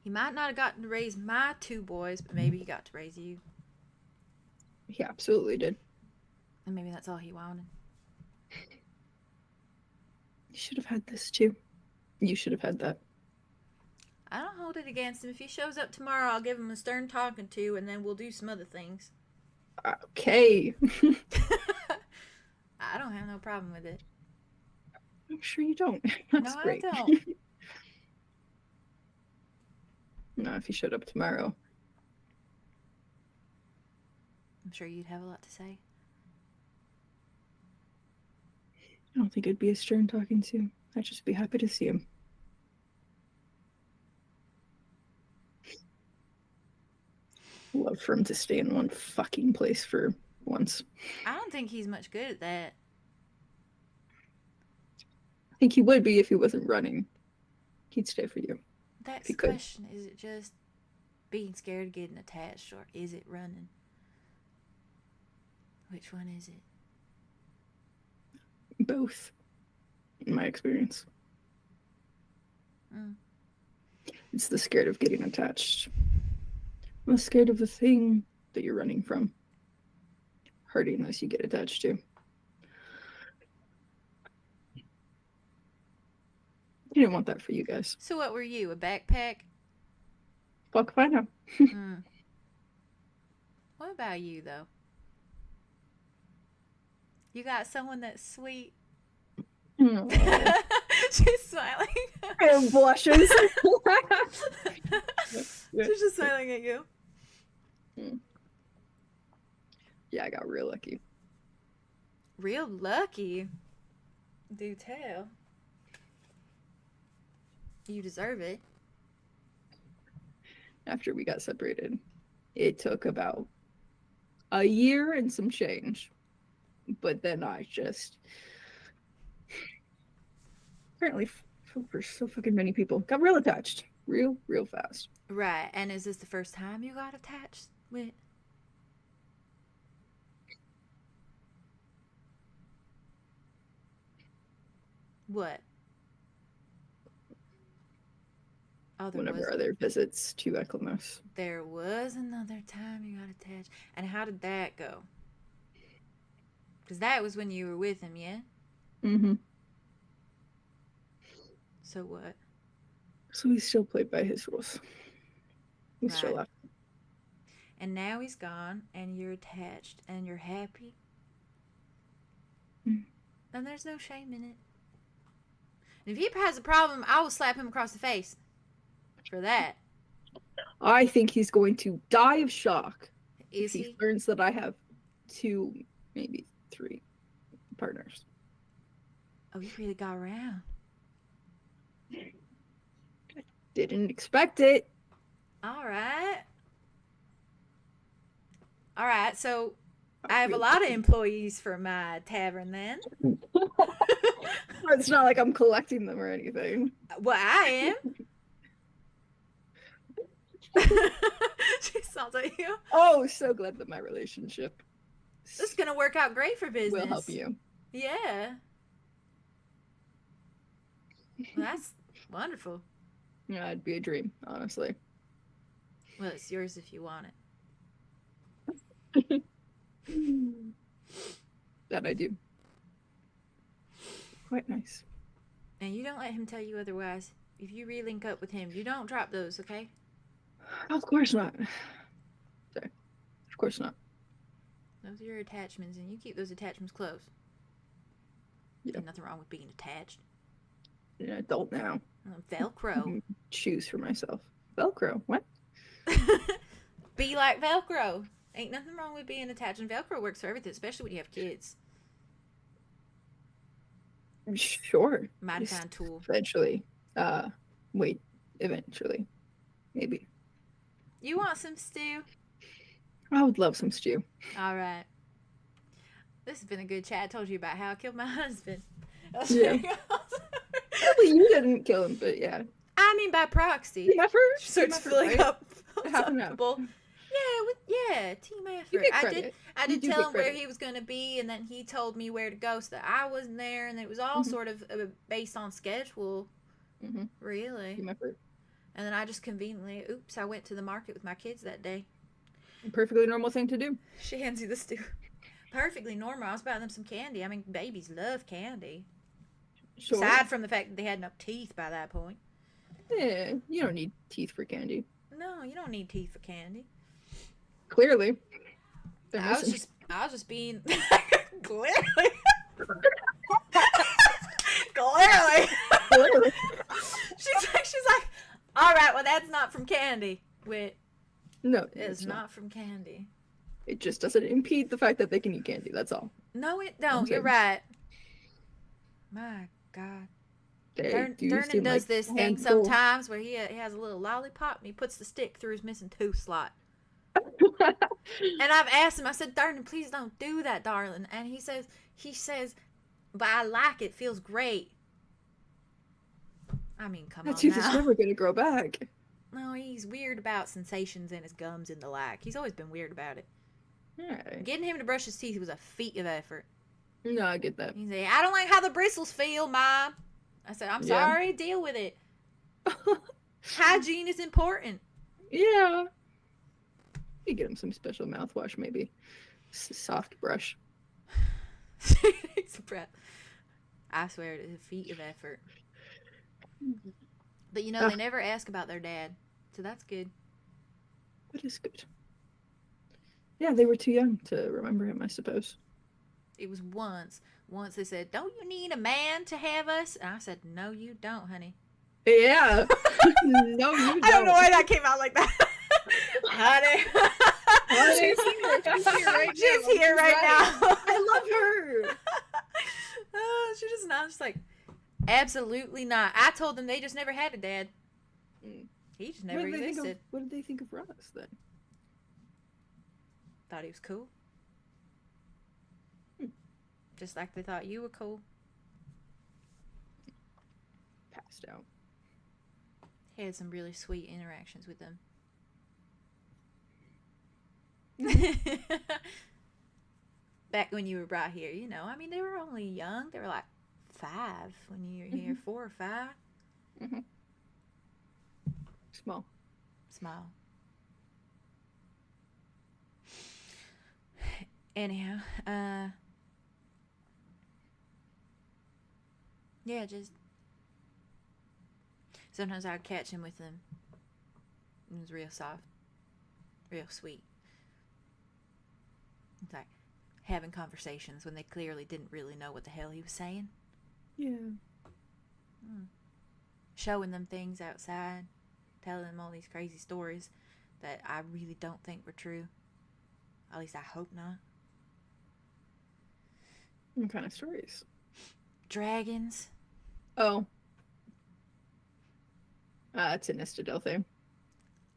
He might not have gotten to raise my 2 boys, but maybe he got to raise you. He absolutely did. And maybe that's all he wanted. You should have had this too. You should have had that. I don't hold it against him. If he shows up tomorrow, I'll give him a stern talking to, and then we'll do some other things. Okay. I don't have no problem with it. I'm sure you don't. That's No, great. I don't. No, if he showed up tomorrow. I'm sure you'd have a lot to say. I don't think it'd be a stern talking to. I'd just be happy to see him. Love for him to stay in one fucking place for once. I don't think he's much good at that. I think he would be if he wasn't running. He'd stay for you. That's He the could. question. Is it just being scared of getting attached, or is it running? Which one is it? Both, in my experience. Mm. It's the scared of getting attached. I'm scared of the thing that you're running from. Hurting as you get attached to. You didn't want that for you guys. So what were you, a backpack? Fuck if I know. Mm. What about you, though? You got someone that's sweet? Aw. She's smiling. And blushes. She's just smiling at you. Yeah, I got real lucky. Real lucky. Do tell. You deserve it. After we got separated, it took about a year and some change. But then I just apparently for so fucking many people got real attached. Real fast. Right. And is this the first time you got attached with? What? Oh, there Whenever was, other visits to Ecclemos. there was another time you got attached. And how did that go? Because that was when you were with him, yeah? Mm-hmm. So what? So he still played by his rules. We still Right. left. And now he's gone, and you're attached, and you're happy. Mm. And there's no shame in it. And if he has a problem, I will slap him across the face. For that. I think he's going to die of shock if Is he he? learns that I have 2, maybe 3 partners. Oh, you really got around. Didn't expect it. All right, so I have a lot of employees for my tavern then. It's not like I'm collecting them or anything. Well, I am. She sounds like you. Oh, so glad that my relationship This is gonna work out great for business. will help you. Yeah. Well, that's wonderful. Yeah, it'd be a dream, honestly. Well, it's yours if you want it. That I do. Quite nice. And you don't let him tell you otherwise. If you re-link up with him, you don't drop those, okay? Of course not. Sorry. Of course not. Those are your attachments, and you keep those attachments close. Yeah. There's nothing wrong with being attached. I'm an adult now. Velcro. Choose for myself. Velcro? What? Be like Velcro. Ain't nothing wrong with being attached, and Velcro works for everything, especially when you have kids. Sure. Mighty Just fine tool. Eventually. Wait. Eventually. Maybe. You want some stew? I would love some stew. All right. This has been a good chat. I told you about how I killed my husband. Yeah. Well, you didn't kill him, but yeah. I mean, by proxy. Team effort? Starts Team effort, filling right? up. Half and half. Yeah, team effort. You get I credit. did do tell get him where credit. he was going to be, and then he told me where to go, so that I wasn't there, and it was all sort of based on schedule, really. Team effort. And then I just conveniently, I went to the market with my kids that day. Perfectly normal thing to do. She hands you the stew. Perfectly normal. I was buying them some candy. I mean, babies love candy. Sure. Aside from the fact that they had no teeth by that point. Yeah, you don't need teeth for candy. No, you don't need teeth for candy. Clearly. They're I was missing. just being clearly. Clearly. Clearly. She's like, all right, well that's not from candy. Wit, No, it's not from candy. It just doesn't impede the fact that they can eat candy. That's all. No, it don't. Okay. You're right. My God. They do Sterling seem does like this a thing handful. sometimes where he has a little lollipop and he puts the stick through his missing tooth slot. And I've asked him, I said, Darling, please don't do that, darling. And he says, but I like it. Feels great. I mean, come That on tooth is now. never gonna grow back. No, he's weird about sensations in his gums and the like. He's always been weird about it. Alright. Getting him to brush his teeth was a feat of effort. No, I get that. He said, I don't like how the bristles feel, Mom. I said, I'm Yeah. sorry, deal with it. Hygiene is important. Yeah. You get him some special mouthwash, maybe. Soft brush. Takes a breath. I swear it is a feat of effort. But you know, they never ask about their dad, so that's good. That is good. Yeah, they were too young to remember him, I suppose. It was once they said, don't you need a man to have us? And I said, no, you don't, honey. Yeah. No, you don't. I don't know why that came out like that. Honey. Honey. She's here right now. I love her. She just not. She's like, absolutely not. I told them they just never had a dad. Mm. He just never existed. What did they think of Ross then? Thought he was cool. Just like they thought you were cool. Passed out. He had some really sweet interactions with them. Back when you were brought here, you know, I mean, they were only young. They were like 5 when you were here, 4 or 5. Mm-hmm. Small. Smile. Anyhow, yeah, just sometimes I'd catch him with them. It was real soft, real sweet. It's like having conversations when they clearly didn't really know what the hell he was saying. Yeah. Showing them things outside, telling them all these crazy stories that I really don't think were true. At least I hope not. What kind of stories? Dragons. Oh. It's an Istadel thing.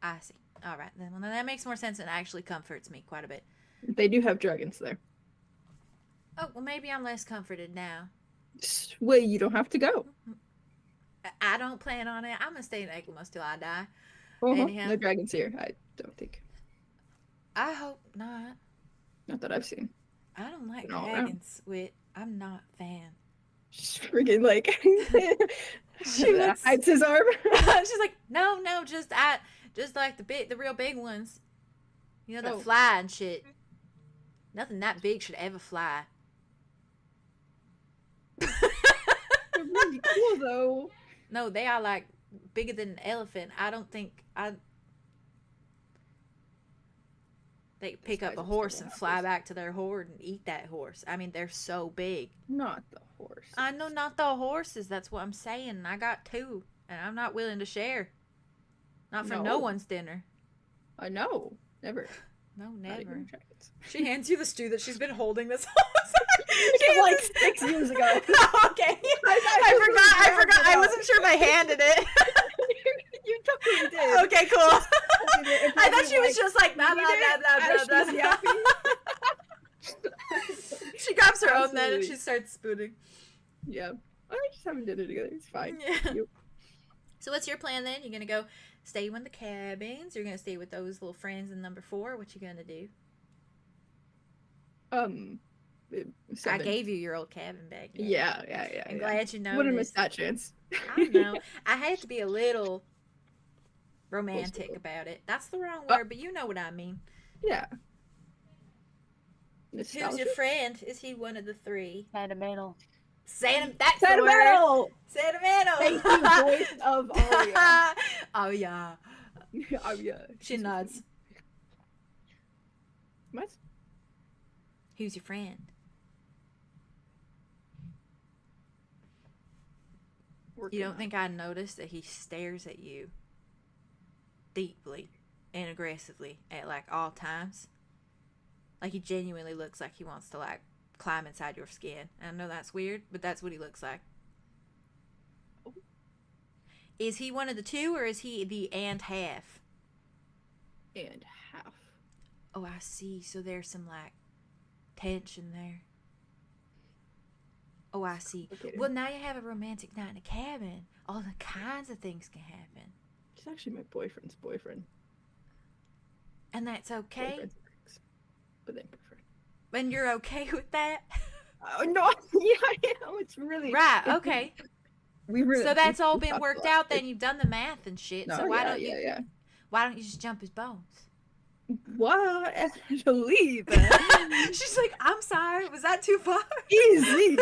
I see. All right, then. Well, that makes more sense and actually comforts me quite a bit. They do have dragons there. Oh, well, maybe I'm less comforted now. Well, you don't have to go. I don't plan on it. I'm going to stay in 𝐂𝐻𝐪 till I die. Uh-huh. Anyhow. No dragons here, I don't think. I hope not. Not that I've seen. I don't like Been all dragons, Wit. I'm not a fan. She's freaking like She looks- hides his arm. She's like, no, just like the real big ones. You know, that Oh. fly and shit. Nothing that big should ever fly. pretty cool though. No, they are like bigger than an elephant. I don't think they pick up a horse and fly back to their horde and eat that horse. I mean, they're so big. Not the horse. I know, not the horses. That's what I'm saying. I got 2, and I'm not willing to share. Not for no one's dinner. I know. Never. No, Not even never. dragons. She hands you the stew that she's been holding this whole time. Like 6 years ago. Okay. I forgot. I wasn't sure if I handed it. You totally did. Okay, cool. I thought she was just like, blah, blah, blah, blah, blah, blah. She grabs her own then and she starts spooning. Yeah. I just haven't did it together. It's fine. Yeah. So what's your plan then? You're going to go stay in the cabins? You're going to stay with those little friends in number 4? What you going to do? 7. I gave you your old cabin back. Yeah. I'm glad you know. Wouldn't miss that chance. I know. I had to be a little romantic about it. That's the wrong word, but you know what I mean. Yeah. Who's your friend? Is he one of the 3? Sentimental. That's the word. Sentimental. Thank you, voice of Aria. Oh yeah. Oh yeah. She nods. What? Who's your friend? You don't think I noticed that he stares at you deeply and aggressively at like all times? Like he genuinely looks like he wants to like climb inside your skin. And I know that's weird, but that's what he looks like. Is he one of the 2 or is he the and half? And half. Oh, I see. So there's some like tension there. Oh, I see. Okay. Well, now you have a romantic night in a cabin. All the kinds of things can happen. He's actually my boyfriend's boyfriend. And that's okay? Boyfriend's ex, but then boyfriend. And you're okay with that? Oh, no. Yeah, I am. It's really... Right, okay. So that's all been talked worked a lot. out then? You've done the math and shit. No, So why don't you... Yeah. Why don't you just jump his bones? What? Believe that. She's like, I'm sorry. Was that too far? Easy.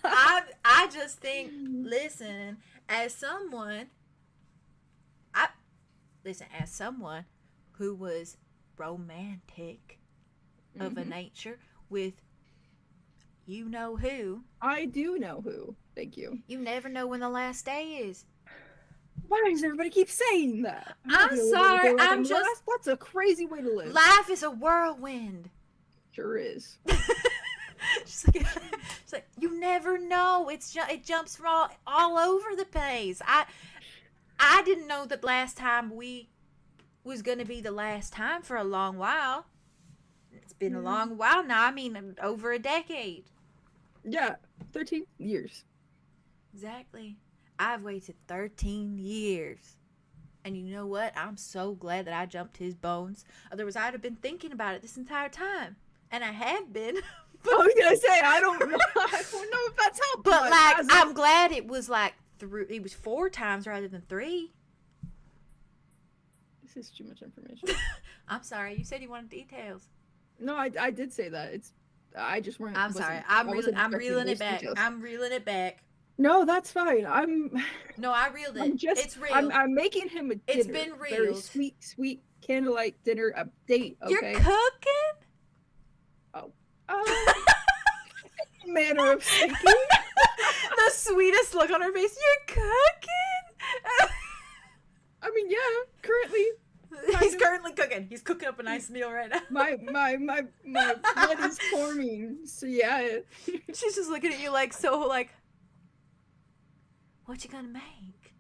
I just think, listen, as someone who was romantic of a nature with you know who. I do know who. Thank you. You never know when the last day is. Why does everybody keep saying that? I'm sorry. I'm just. That's a crazy way to live. Life is a whirlwind. Sure is. she's like, you never know. It jumps from all over the place. I didn't know that last time we was gonna be the last time for a long while. It's been a long while now. I mean, over a decade. Yeah, 13 years. Exactly. I've waited 13 years. And you know what? I'm so glad that I jumped his bones. Otherwise, I'd have been thinking about it this entire time. And I have been. I was gonna say, I don't know. I don't know if that's helped. But like, I'm glad it was like it was 4 times rather than 3. This is too much information. I'm sorry. You said you wanted details. No, I did say that. I just weren't. I'm sorry. I'm reeling it back. Details. I'm reeling it back. No, that's fine. No, I reeled it. It's real. I'm making him a dinner. It's been Very reeled. sweet candlelight dinner update. Okay. You're cooking? Manner of speaking. The sweetest look on her face. You're cooking? I mean, yeah. Currently. He's currently cooking. He's cooking up a nice meal right now. My blood is forming. So yeah. She's just looking at you like so like. What you gonna make?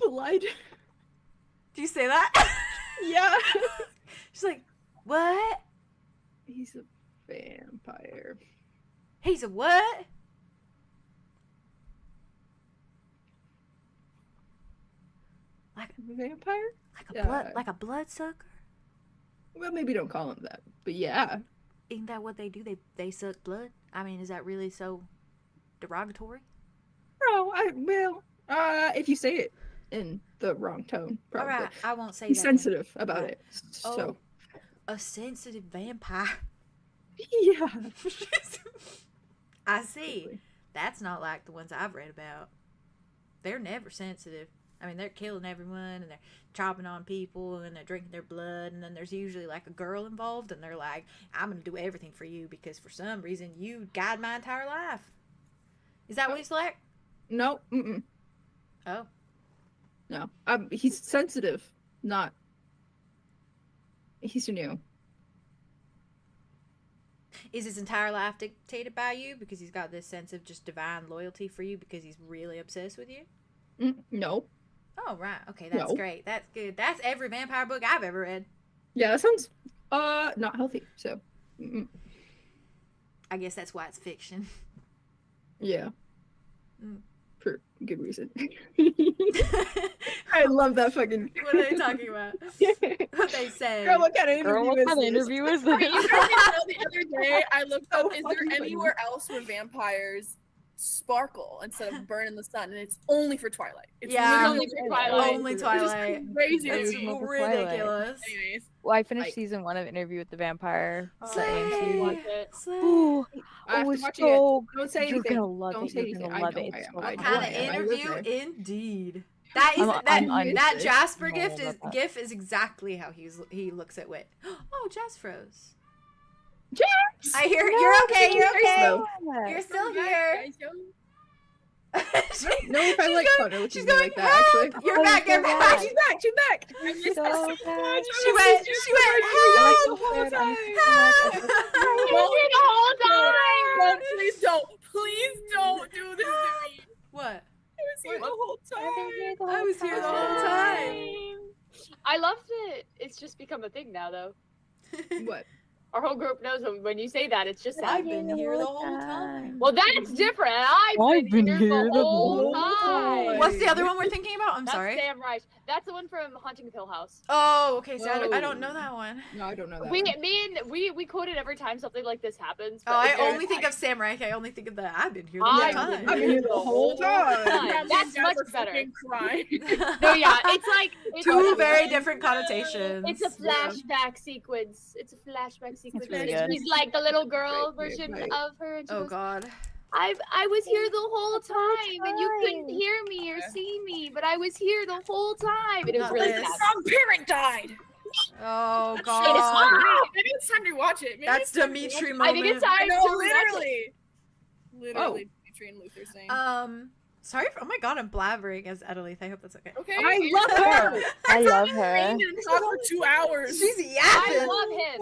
Blood. Do you say that? Yeah. She's like, what? He's a vampire. He's a what? Like a vampire? Like a bloodsucker? Well, maybe don't call him that, but yeah. Isn't that what they do? They suck blood? I mean, is that really so derogatory? No, if you say it in the wrong tone, probably. All right, I won't say He's that. sensitive about Right. it. So. A sensitive vampire. Yeah. I see. That's not like the ones I've read about. They're never sensitive. I mean, they're killing everyone, and they're chopping on people, and they're drinking their blood, and then there's usually, like, a girl involved, and they're like, I'm going to do everything for you because for some reason you guide my entire life. Is that what he's like? No. Mm-mm. Oh. No. He's sensitive, not... He's new. Is his entire life dictated by you because he's got this sense of just divine loyalty for you because he's really obsessed with you? No. Oh, right. Okay, that's No. great. That's good. That's every vampire book I've ever read. Yeah, that sounds not healthy, so... I guess that's why it's fiction. Yeah. Mm. For good reason. I love that fucking... What are they talking about? What they say? Girl, what kind of interview Girl, what is kind of this? interview is You this? guys didn't know the other day I looked up, So is fucking there funny. anywhere else where vampires sparkle instead of burn in the sun? And it's only for Twilight. It's Yeah. literally Only for Twilight. Only Which is Twilight. crazy to That's me. Twilight. ridiculous. Anyways, Well, I finished Like- season 1 of Interview with the Vampire. Oh, the AMC. watch it. Ooh, I have it to was watch so Don't say You're anything. gonna love Don't it. say You're anything. gonna I love know it. I It's am. so I What know good. kind I of am. I live interview? there. Indeed. That is I'm that uninterested. Jasper No, gift is about that. gif is exactly how he looks at Wit. Oh, Jazz froze. Jax! I hear you're okay. You're okay. though. You're still guys, here. guys, yo. No, if I She's like going- Connor, which she's is going like that, actually. help! You're Oh, back. You're so back. bad. She's back. She's back. So bad. She went. I Help! like the whole time. Help! Please don't. Please don't do this to me. What? I was here the whole time. I was here the whole time. I love that it's just become a thing now, though. What? Our whole group knows when you say that, it's just I've sad. been here the whole time. Well, that's different. I've been here the whole time. What's the other one we're thinking about? I'm That's sorry. Sam Reich. That's the one from Haunting of Hill House. Oh, okay. So I Whoa. don't know that one. No, I don't know that. We quote it every time something like this happens. Oh, but I if there's- only think of Sam Reich. I only think of the I've been here the I've whole been time. I've been here the whole time. Yeah, that's Guys much are better. fucking crying. No, yeah, it's like it's Two a- very different connotations. It's a flashback sequence. It's a flashback sequence. really And good. she's like the little girl Right, version right. of her. And she Oh goes, God. I was here the whole time, and you couldn't hear me or see me, but I was here the whole time. And it was Not really this. sad. Wrong parent died. Oh It is God. fine. Maybe it's time to watch it. Maybe That's it's time to Dimitri watch I think it's moment. time it. to No, watch it. literally, Dimitri and Luther saying. Sorry. Oh my God. I'm blabbering as Adelith. I hope that's okay. Okay. I love her. I love her. and talk for 2 hours. She's I yapping. love him.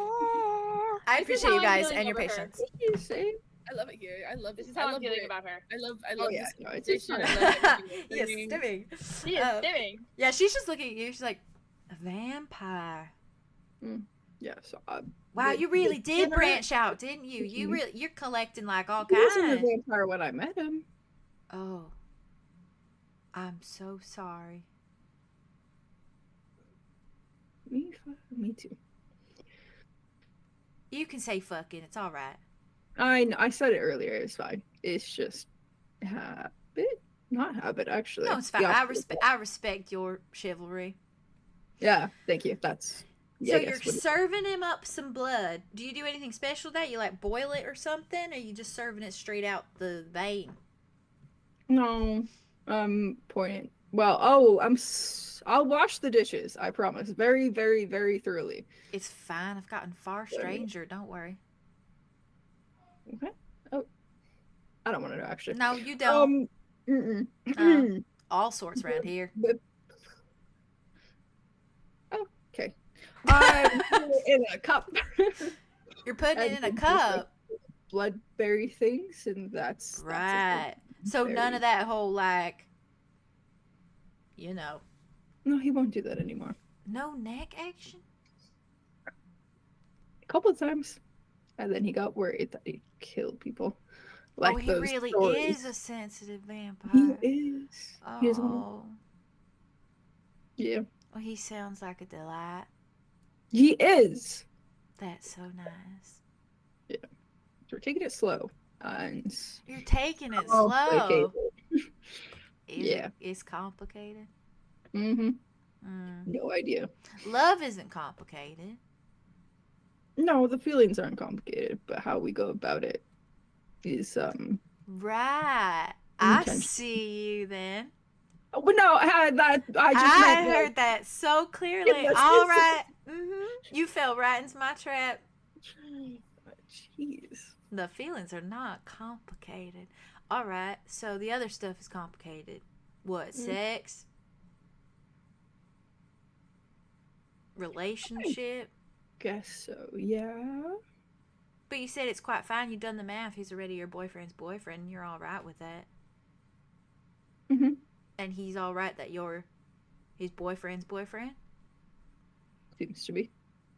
I This is appreciate how you I'm guys feeling and your over her. patience. What did you say? I love it here. I love This is I how love I'm feeling Brit. about her. I love Oh yeah, no, it's this just shit. fine. I love everything Yes, they're doing. stimming. She is stimming. Yeah, she's just looking at you. She's like, a vampire. Yeah, so Wow, the- you really the did internet- branch out, didn't you? You Mhm. really, you're collecting like all He wasn't a kinds. vampire when I met him. Oh, I'm so sorry. Me too. You can say fucking. It's all right. I said it earlier. It's fine. It's just habit, not habit actually. No, it's The fine. opposite. I respect your chivalry. Yeah, thank you. That's yeah. So I you're guess what it- serving him up some blood. Do you do anything special with that? You like boil it or something, or you just serving it straight out the vein? No, point. Well, I'll wash the dishes. I promise. Very, very, very thoroughly. It's fine. I've gotten far Sorry. stranger. Don't worry. Okay. Oh, I don't want to know actually. No, you don't. Mm-mm. All sorts around here. But- okay. I'm in a cup. You're putting it in a And just, like, cup. Bloodberry things, and that's Right. So none Very- of that whole like, you know, No, he won't do that anymore. no neck action. A couple of times, and then he got worried that he killed people. Like Oh, he those really stories. is a sensitive He vampire. is. He is one of- Oh, Yeah, well, he sounds like a delight. he is. That's so nice. So we're taking it slow, and You're taking it complicated. slow. Yeah. It's complicated. Mm-hmm. Mm. No idea. Love isn't complicated. No, the feelings aren't complicated, but how we go about it is Right. I Intention. see you then. Oh, but no, I just I meant, heard that so clearly. It was- All right. You fell right into my trap. Jeez. The feelings are not complicated. All right. So the other stuff is complicated. What? Sex? Relationship? Guess so. Yeah. But you said it's quite fine. You've done the math. He's already your boyfriend's boyfriend. And you're all right with that. Mm-hmm. And he's all right that you're his boyfriend's boyfriend. Seems to be.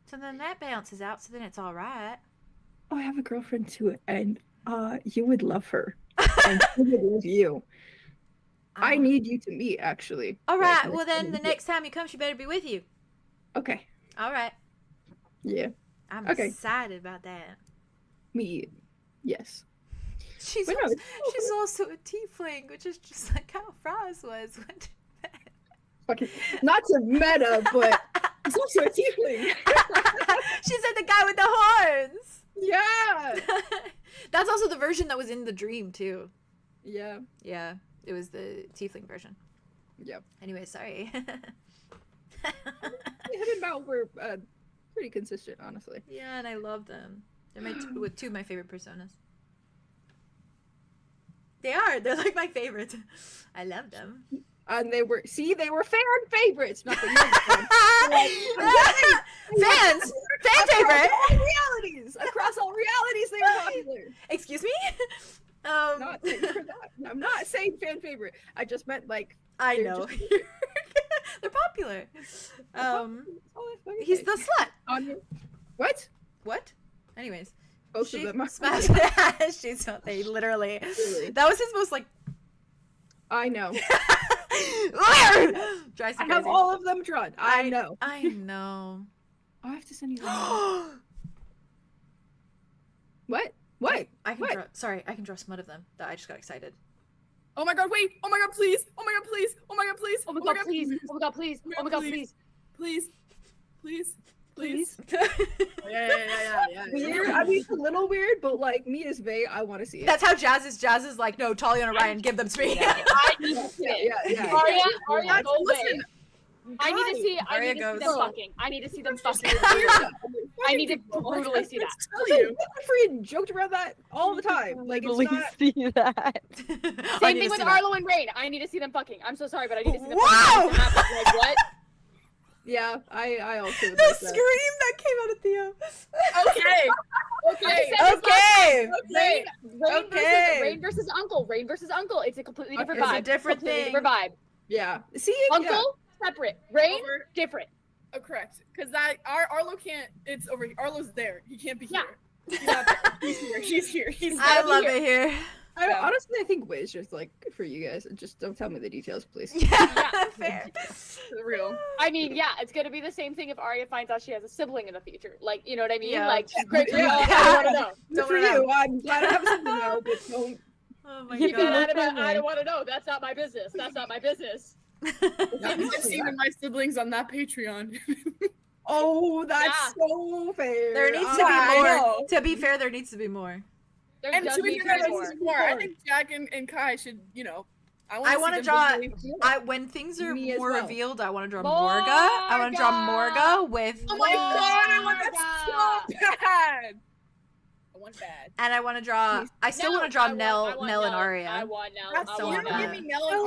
So then that balances out. So then it's all right. Oh, I have a girlfriend too, and you would love her, and she would love you. I need you to meet, actually. All Like, right. Well, then the next time you come, she better be with you. Okay. All right. Yeah. I'm Okay. excited about that. Me. Yes. She's But no, also, she's also a tiefling, which is just like how Frost was. Fucking not to meta, but it's also a tiefling. She said the guy with the horns. Yeah. That's also the version that was in the dream too. Yeah. Yeah, it was the tiefling version. Yep. Anyway, sorry. Him and Mal were pretty consistent, honestly. Yeah, and I love them. They're two of my favorite personas. They are. They're like my favorites. I love them. And they were fan favorites, not the young Fans! Fan favorite! Across all realities, they were popular. Excuse me? Not saying for that. I'm not saying fan favorite. I just meant like I they're know. just- They're popular. Oh, that's He's okay. the slut. What? What? Anyways. Both of them are. Smashed. She's not. They literally. Really? That was his most like. I know. Drives I me have crazy. all of them drawn. I know. I know. I have to send you them. What? What? I can What? draw. Sorry, I can draw smut of them. That I just got excited. Oh my god, wait! Oh my god, please! Oh my god, please! Oh my god, please! Oh my god, please! Oh my god, please! Oh my god, please! Please! Please! Please! Yeah. Weird. I mean, it's a little weird, but like me as Vay, I want to see it. That's how Jazz is. Jazz is like, no, Talia and Orion, give them to me. I need to see it. Yeah. Arya, go away. Listen, I need to see. I Arya need to see goes. them fucking. I need to see them fucking. I need to brutally see that. tell you. Friend joked around that all the time. Like it's Literally not. see that. I Same need thing to with see that. Arlo and Rain. I need to see them fucking. I'm so sorry, but I need to see them Wow! fucking. Like what? Yeah, I also. would The like scream that. that came out of Theo. Okay. Okay. Okay. Rain versus Uncle. Rain versus Uncle. It's a completely different It's vibe. a different completely thing. different vibe. Yeah. See. Uncle separate. Rain Over. different. Oh, correct. Because that Arlo can't. It's over here. Arlo's there. He can't be Yeah. here. He's not there. He's here. He's here. He's I there. love it here. Honestly, I think Wiz just like good for you guys. Just don't tell me the details, please. Yeah, fair. For real. I mean, yeah, it's gonna be the same thing if Arya finds out she has a sibling in the future. Like, you know what I mean? Yeah. Like, she's great for you. Yeah. I want to know. Good Don't for wanna you. I'm glad I have something now, but don't. Oh my You can god. I don't want to know. That's not my business. That's not my business. I've seen my siblings on that Patreon. Oh, that's Yeah. so fair. There needs to I be more. know. To be fair, there needs to be more. There And does to be need fair, to be there's more. I think Jack and Kai should, I want to draw. When things are Me as more well. revealed, I want to draw Morga. I want to draw Morga with, Oh my god, I want that so bad. I want bad. and I want to draw. I still want to draw Nell and I Arya. want Nell. That's I so want you bad. give Nell. me Nell and Oh,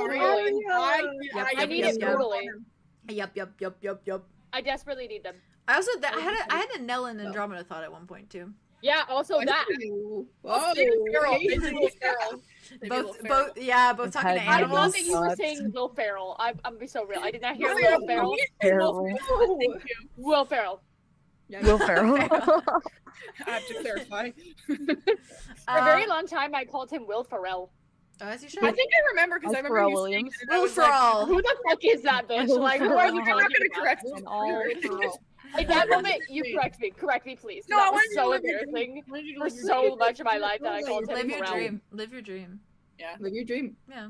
Arya. Yep, I need it brutally. Yep. I desperately need them. I also I had a Nell and Andromeda thought at one point too. Yeah, also that. Oh, They be feral. okay. They be a little feral. They be a little feral. Both I've talking to had I animals. thought that you were Thoughts. saying Will Ferrell. I'm gonna be so real. I did not hear Will Will Ferrell. Ferrell. Thank you. Will Ferrell. Will Ferrell. I have to clarify. For a very long time, I called him Will Ferrell. As you should. I think I remember because I Like remember Pharrell you saying Williams. it, and I Will was like, Ferrell. Who the fuck is that bitch? Like, who are you You're not talking gonna about? correct me. And all Ferrell. At that moment, you correct me. Correct me, please. No, that I was wanted you to so live your embarrassing dream. for so much of my life that I called him Live your Ferrell. dream. Live your dream. Yeah, Yeah. live your dream. I don't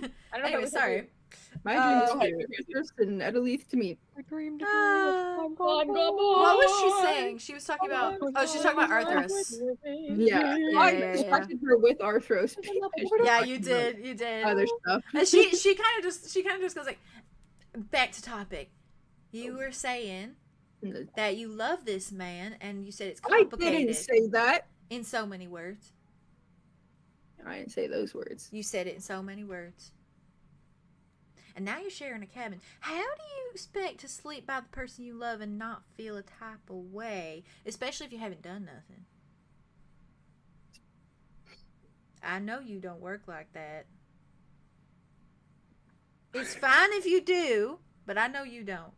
know Anyway, if it was sorry. My dream is Oh. for Beatrice and 𝐸 to meet. I dreamed a Ah. dream. What What was she saying? She was talking about. Oh, she's talking about Arthros. Yeah, Yeah, I yeah, yeah. distracted her with Arthros. Yeah, you did. You did. Other stuff. And she kind of just goes like, back to topic. You were saying that you love this man, and you said it's I complicated. didn't say that. In so many words. I didn't say those words. You said it in so many words. And now you're sharing a cabin. How do you expect to sleep by the person you love and not feel a type of way? Especially if you haven't done nothing. I know you don't work like that. It's fine if you do, but I know you don't.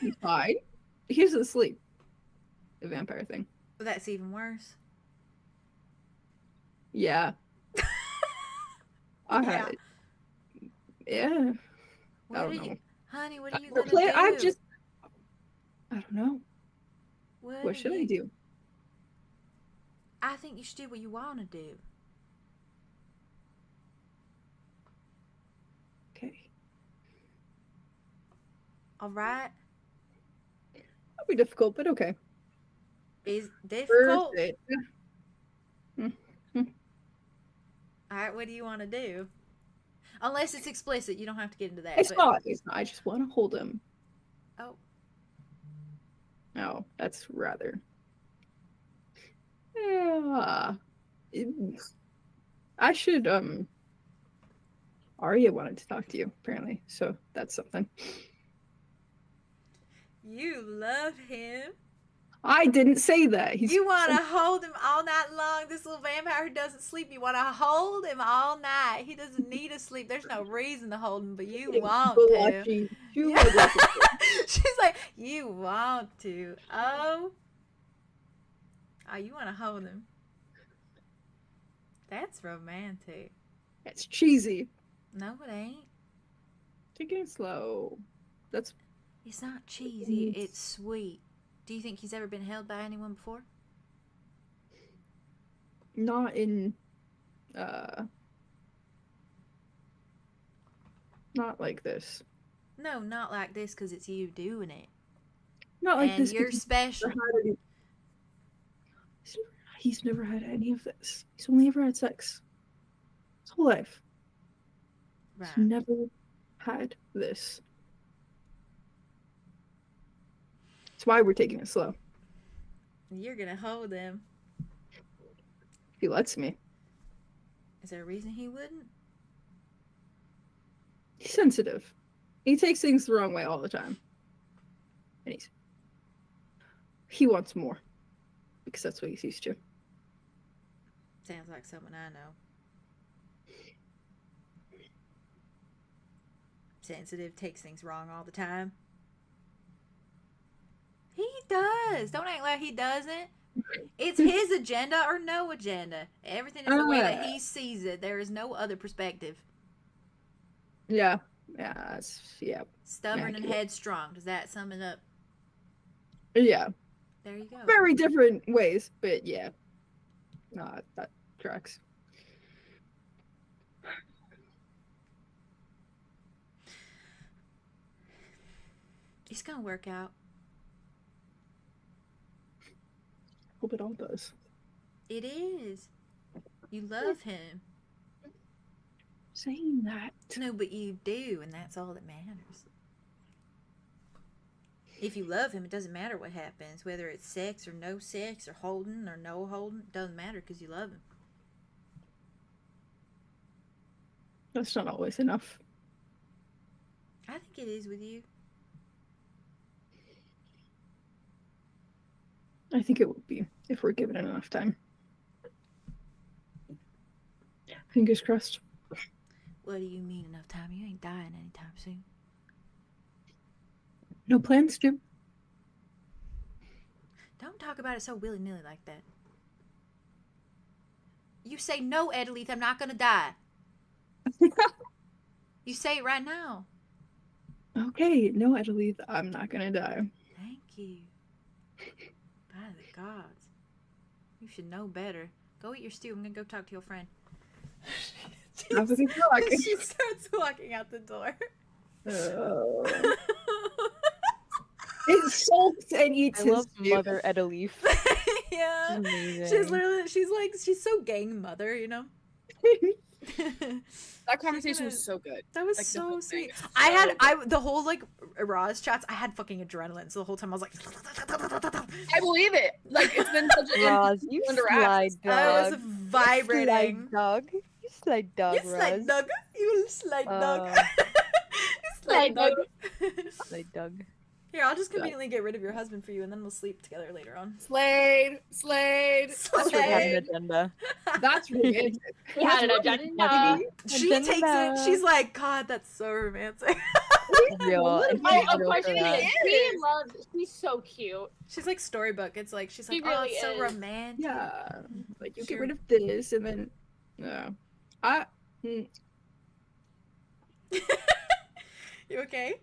He's fine. He's asleep. The vampire thing. That's even worse. Yeah. Yeah. Yeah. What I are don't know. you, honey? What are you gonna do? I don't know. What are should I you- do? I think you should do what you want to do. Okay. All right? That'll be difficult, but okay. Is difficult? First date. All right, what do you want to do? Unless it's explicit, you don't have to get into that. It's but- not. It's not. I just want to hold him. Oh. No, that's rather. Yeah. I should. Arya wanted to talk to you apparently, so that's something. You love him. I didn't say that. You want to hold him all night long. This little vampire who doesn't sleep, you want to hold him all night. He doesn't need to sleep. There's no reason to hold him, but you want to. Yeah. She's like, you want to. Oh, you want to hold him. That's romantic. It's cheesy. No, it ain't. Taking it slow. That's It's not cheesy. It's sweet. Do you think he's ever been held by anyone before? not in not like this. No, not like this because it's you doing it. Not like and this. you're because special. He's never had any of this. He's only ever had sex. His whole life. Right. He's never had this. That's why we're taking it slow. You're going to hold him. If he lets me. Is there a reason he wouldn't? He's sensitive. He takes things the wrong way all the time. And he wants more. Because that's what he's used to. Sounds like someone I know. Sensitive, takes things wrong all the time. He does. Don't act like he doesn't. It's his agenda or no agenda. Everything is the way that he sees it. There is no other perspective. Yeah. Yeah. Yeah. Stubborn and headstrong. Does that sum it up? Yeah. There you go. Very different ways, but yeah. No, that tracks. It's gonna work out. Hope it all does. It is. You love him. Saying that. No, but you do, and that's all that matters. If you love him, it doesn't matter what happens. Whether it's sex or no sex or holding or no holding, it doesn't matter because you love him. That's not always enough. I think it is with you. I think it would be if we're given it enough time. Fingers crossed. What do you mean enough time? You ain't dying anytime soon. No plans, Jim? Don't talk about it so willy-nilly like that. You say no, 𝐸, I'm not gonna die. You say it right now. Okay, no, 𝐸, I'm not gonna die. Thank you. By the gods. You should know better. Go eat your stew. I'm gonna go talk to your friend. Have a good talk. She starts walking out the door. It sulks and eats I his love stew. Mother 𝐸𝐿. Yeah. Amazing. She's literally, she's so gang mother, you know? That conversation gonna- was so good. That was Like, the so whole sweet. thing. The whole like Roz chats, I had fucking adrenaline. So the whole time I was like, I believe it. Like it's been such an Roz, you under slide wraps. I was dog. vibrating. Slide dog. You slide dog, You slide Roz. dog. You slide dog. Uh, You slide dog. Slide dog. Here, I'll just conveniently get rid of your husband for you, and then we'll sleep together later on. Slade. That's what had an agenda. That's romantic. We had an agenda. She takes it. She's like, God, that's so romantic. Real. and Oh, she's of real course for she that. is. She loves. She's so cute. She's like storybook. It's like she's She like, oh, really it's so is. romantic. Yeah. Like you Sure. get rid of this and then You okay?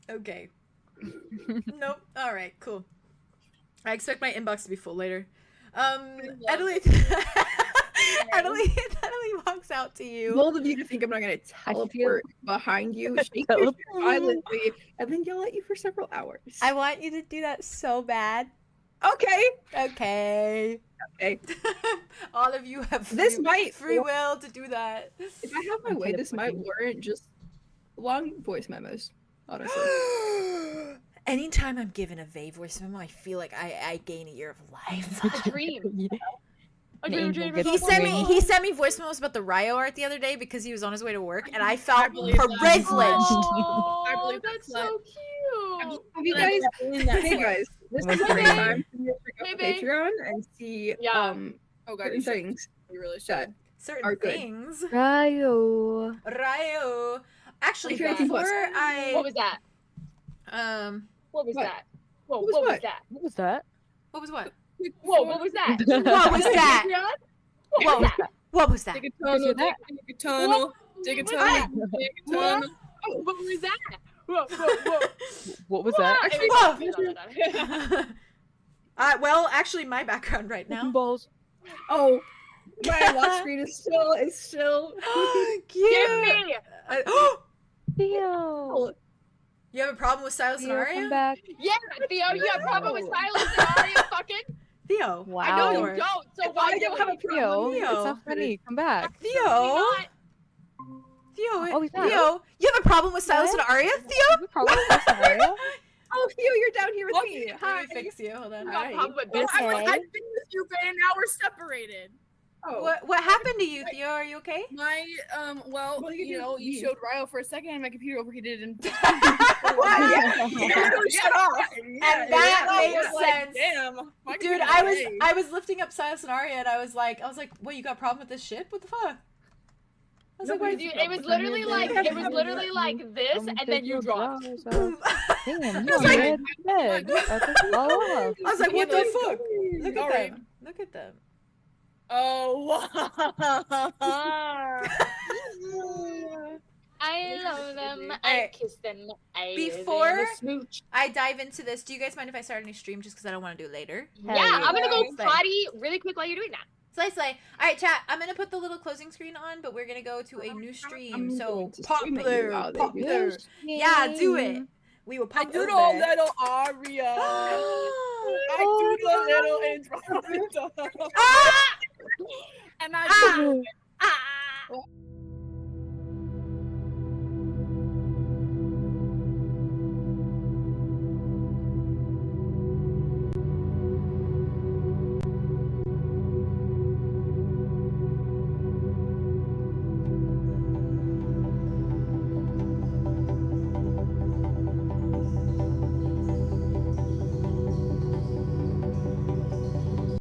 Okay. Nope. All right. Cool. I expect my inbox to be full later. Adelaide. Adelaide walks out to you. bold of you to think I'm not gonna teleport behind you, shake your Teleport. violently, and then yell at you for several hours. I want you to do that so bad. Okay. Okay. Okay. All of you have This might free will to do that. If I have my way, this might warrant just long voice memos. Honestly. Anytime I'm given a vague voice memo, I feel like I gain a year of life. A dream. A The dream, angel dream. gets He the sent ring. me voice memos about the Rio art the other day because he was on his way to work, and I felt believe that. privileged. Oh, I believe that's that's so cute. Have you guys? Hey guys, this is a great time to check out Hey, the babe. Patreon and see Yeah. Oh god, certain you should. things You really that should. Certain Are good. things. Ryo. Rio. Actually, Patreon before Plus. What was that? What was What? that? Whoa, What was what was what? that? What was that? what was what? Whoa, what was that? What was that? What was that? What was that? Dig a tunnel, dig a tunnel, dig a tunnel, dig a tunnel. What was that? Whoa, whoa, whoa. What was that? Actually, Whoa. Well, actually, my background right now. Balls. Oh, my lock screen is still. Give me. Theo. You have a problem with Silas and Theo, Arya? come back. Yeah, Theo, you have a problem with silence and Arya fucking? Theo. Wow. I know Or- you don't, so why I don't have a Theo, problem. it's Theo. not funny. Come back. Theo. Not. Theo. Oh, he's back. Theo. You have a problem with Silas and Arya? Theo? Probably scenario. Oh, Theo, you're down here with me. Let Hi. me fix you. Hold on. You got a problem with Oh, this? I've been with you, and now we're separated. Oh, What happened to you, Theo? Are you okay? My well, Well, you you didn't know, you leave. showed Ryo for a second, and my computer overheated, and shut off. And that makes sense. Damn, my Dude, computer I was lifting up Silas and Arya, and I was like, what, you got a problem with this ship? What the fuck? I was like, why Dude, it was literally like this, and then you dropped. boom. Damn, was you like- dead. Dead. I was like, what the fuck? Look at Sorry. them. Look at them. Oh. I love them. I Alright. kiss them. I Before- give them a smooch. I dive into this. Do you guys mind if I start a new stream just because I don't want to do it later? Yeah, Hell I'm gonna go yeah. potty really quick while you're doing that. Slay. Alright, chat. I'm gonna put the little closing screen on, but we're gonna go to a new stream. I'm So going to stream at you while they do popular. Yeah, do it. We will I pop do over. the little Aria. I do the little Andromeda. Ah! And I Ah! do